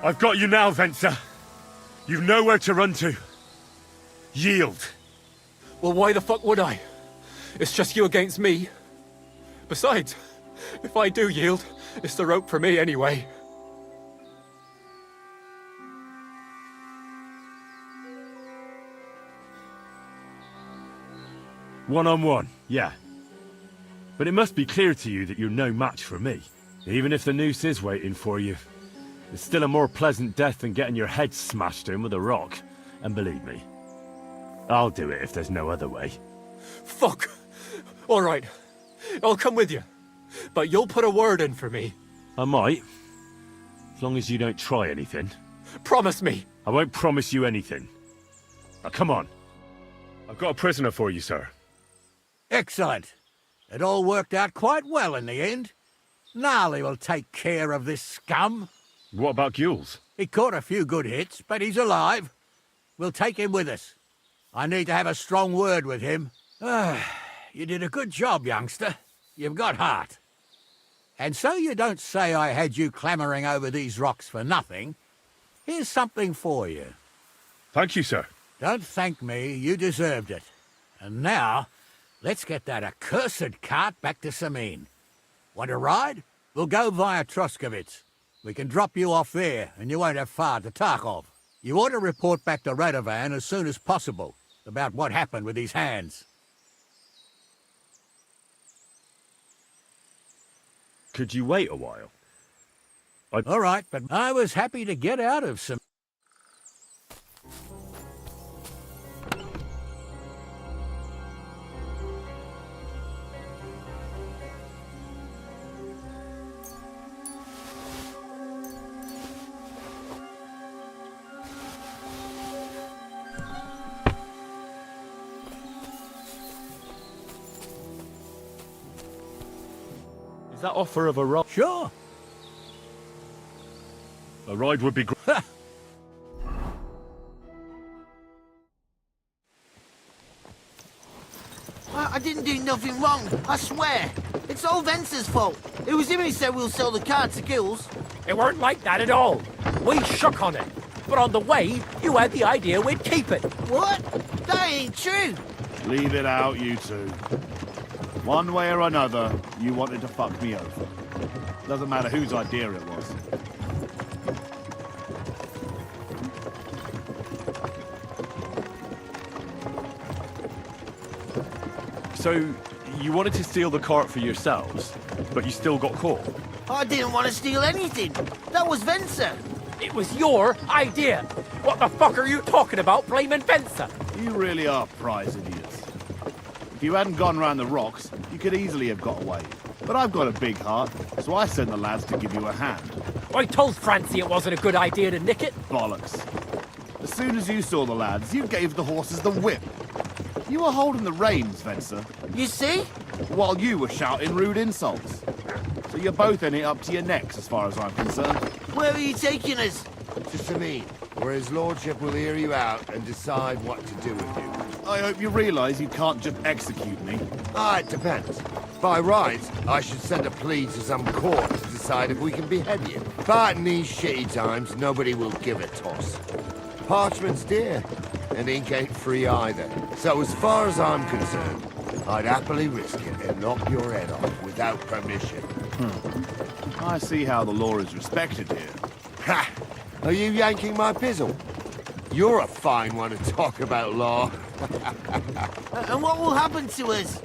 I've got you now, Venser. You've nowhere to run to. Yield. Well, why the fuck would I? It's just you against me. Besides, if I do yield, it's the rope for me anyway. One-on-one, yeah. But it must be clear to you that you're no match for me. Even if the noose is waiting for you, it's still a more pleasant death than getting your head smashed in with a rock. And believe me, I'll do it if there's no other way. Fuck! Alright, I'll come with you. But you'll put a word in for me. I might. As long as you don't try anything. Promise me! I won't promise you anything. Now come on. I've got a prisoner for you, sir. Excellent. It all worked out quite well in the end. Gnarly will take care of this scum. What about Gules? He caught a few good hits, but he's alive. We'll take him with us. I need to have a strong word with him. You did a good job, youngster. You've got heart. And so you don't say I had you clambering over these rocks for nothing. Here's something for you. Thank you, sir. Don't thank me, you deserved it. And now, let's get that accursed cart back to Samin. Want a ride? We'll go via Troskovitz. We can drop you off there, and you won't have far to Tarkov. You ought to report back to Radovan as soon as possible about what happened with his hands. Could you wait a while? All right, but I was happy to get out of some... Is that offer of a ride? Sure. A ride would be great. I didn't do nothing wrong, I swear. It's all Venser's fault. It was him who said we'll sell the car to Gills. It weren't like that at all. We shook on it. But on the way, you had the idea we'd keep it. What? That ain't true. Leave it out, you two. One way or another, you wanted to fuck me over. Doesn't matter whose idea it was. So, you wanted to steal the cart for yourselves, but you still got caught? I didn't want to steal anything. That was Venser. It was your idea. What the fuck are you talking about, blaming Venser? You really are prize idiots. If you hadn't gone round the rocks, you could easily have got away. But I've got a big heart, so I sent the lads to give you a hand. I told Francie it wasn't a good idea to nick it. Bollocks. As soon as you saw the lads, you gave the horses the whip. You were holding the reins, Venser. You see? While you were shouting rude insults. So you're both in it up to your necks, as far as I'm concerned. Where are you taking us? To Samin, where his lordship will hear you out and decide what to do with you. I hope you realise you can't just execute me. It depends. By rights, I should send a plea to some court to decide if we can behead you. But in these shitty times, nobody will give a toss. Parchment's dear, and ink ain't free either. So as far as I'm concerned, I'd happily risk it and knock your head off without permission. I see how the law is respected here. Ha! Are you yanking my pizzle? You're a fine one to talk about law. And what will happen to us?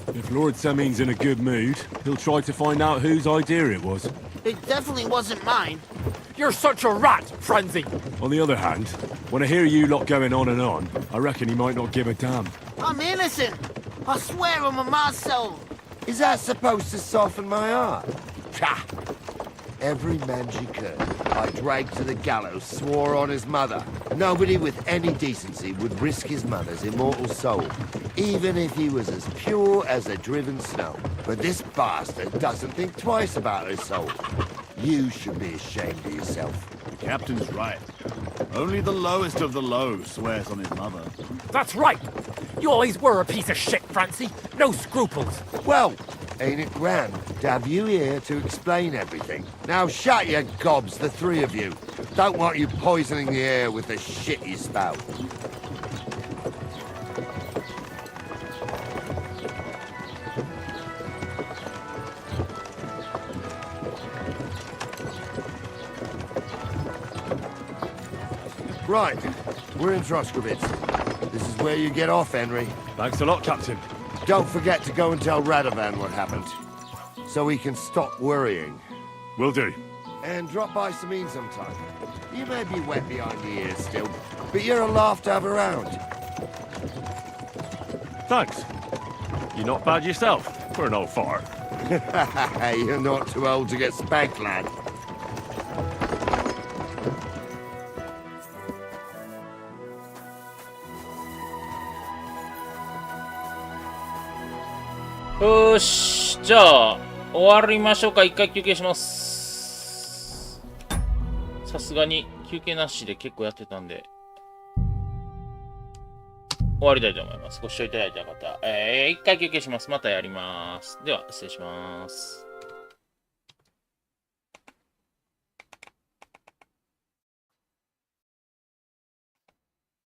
If Lord Samin's in a good mood, he'll try to find out whose idea it was. It definitely wasn't mine. You're such a rat, Francie. On the other hand, when I hear you lot going on and on, I reckon he might not give a damn. I'm innocent. I swear on my soul. Is that supposed to soften my heart? Ha! Every man she could, I dragged to the gallows, swore on his mother. Nobody with any decency would risk his mother's immortal soul, even if he was as pure as the driven snow. But this bastard doesn't think twice about his soul. You should be ashamed of yourself. The captain's right. Only the lowest of the low swears on his mother. That's right. You always were a piece of shit, Francie. No scruples. Well, Ain't it grand to have you here to explain everything? Now shut your gobs, the three of you. Don't want you poisoning the air with the shit you spout. Right, we're in Troskovitz. This is where you get off, Henry. Thanks a lot, Captain. Don't forget to go and tell Radovan what happened, so he can stop worrying. Will do. And drop by Sameen sometime. You may be wet behind the ears still, but you're a laugh to have around. Thanks. You're not bad yourself, for an old fart. You're not too old to get spanked, lad.よし、じゃあ終わりましょうか。一回休憩します。さすがに休憩なしで結構やってたんで終わりたいと思います。ご視聴いただいた方、一回休憩します。またやります。では失礼します。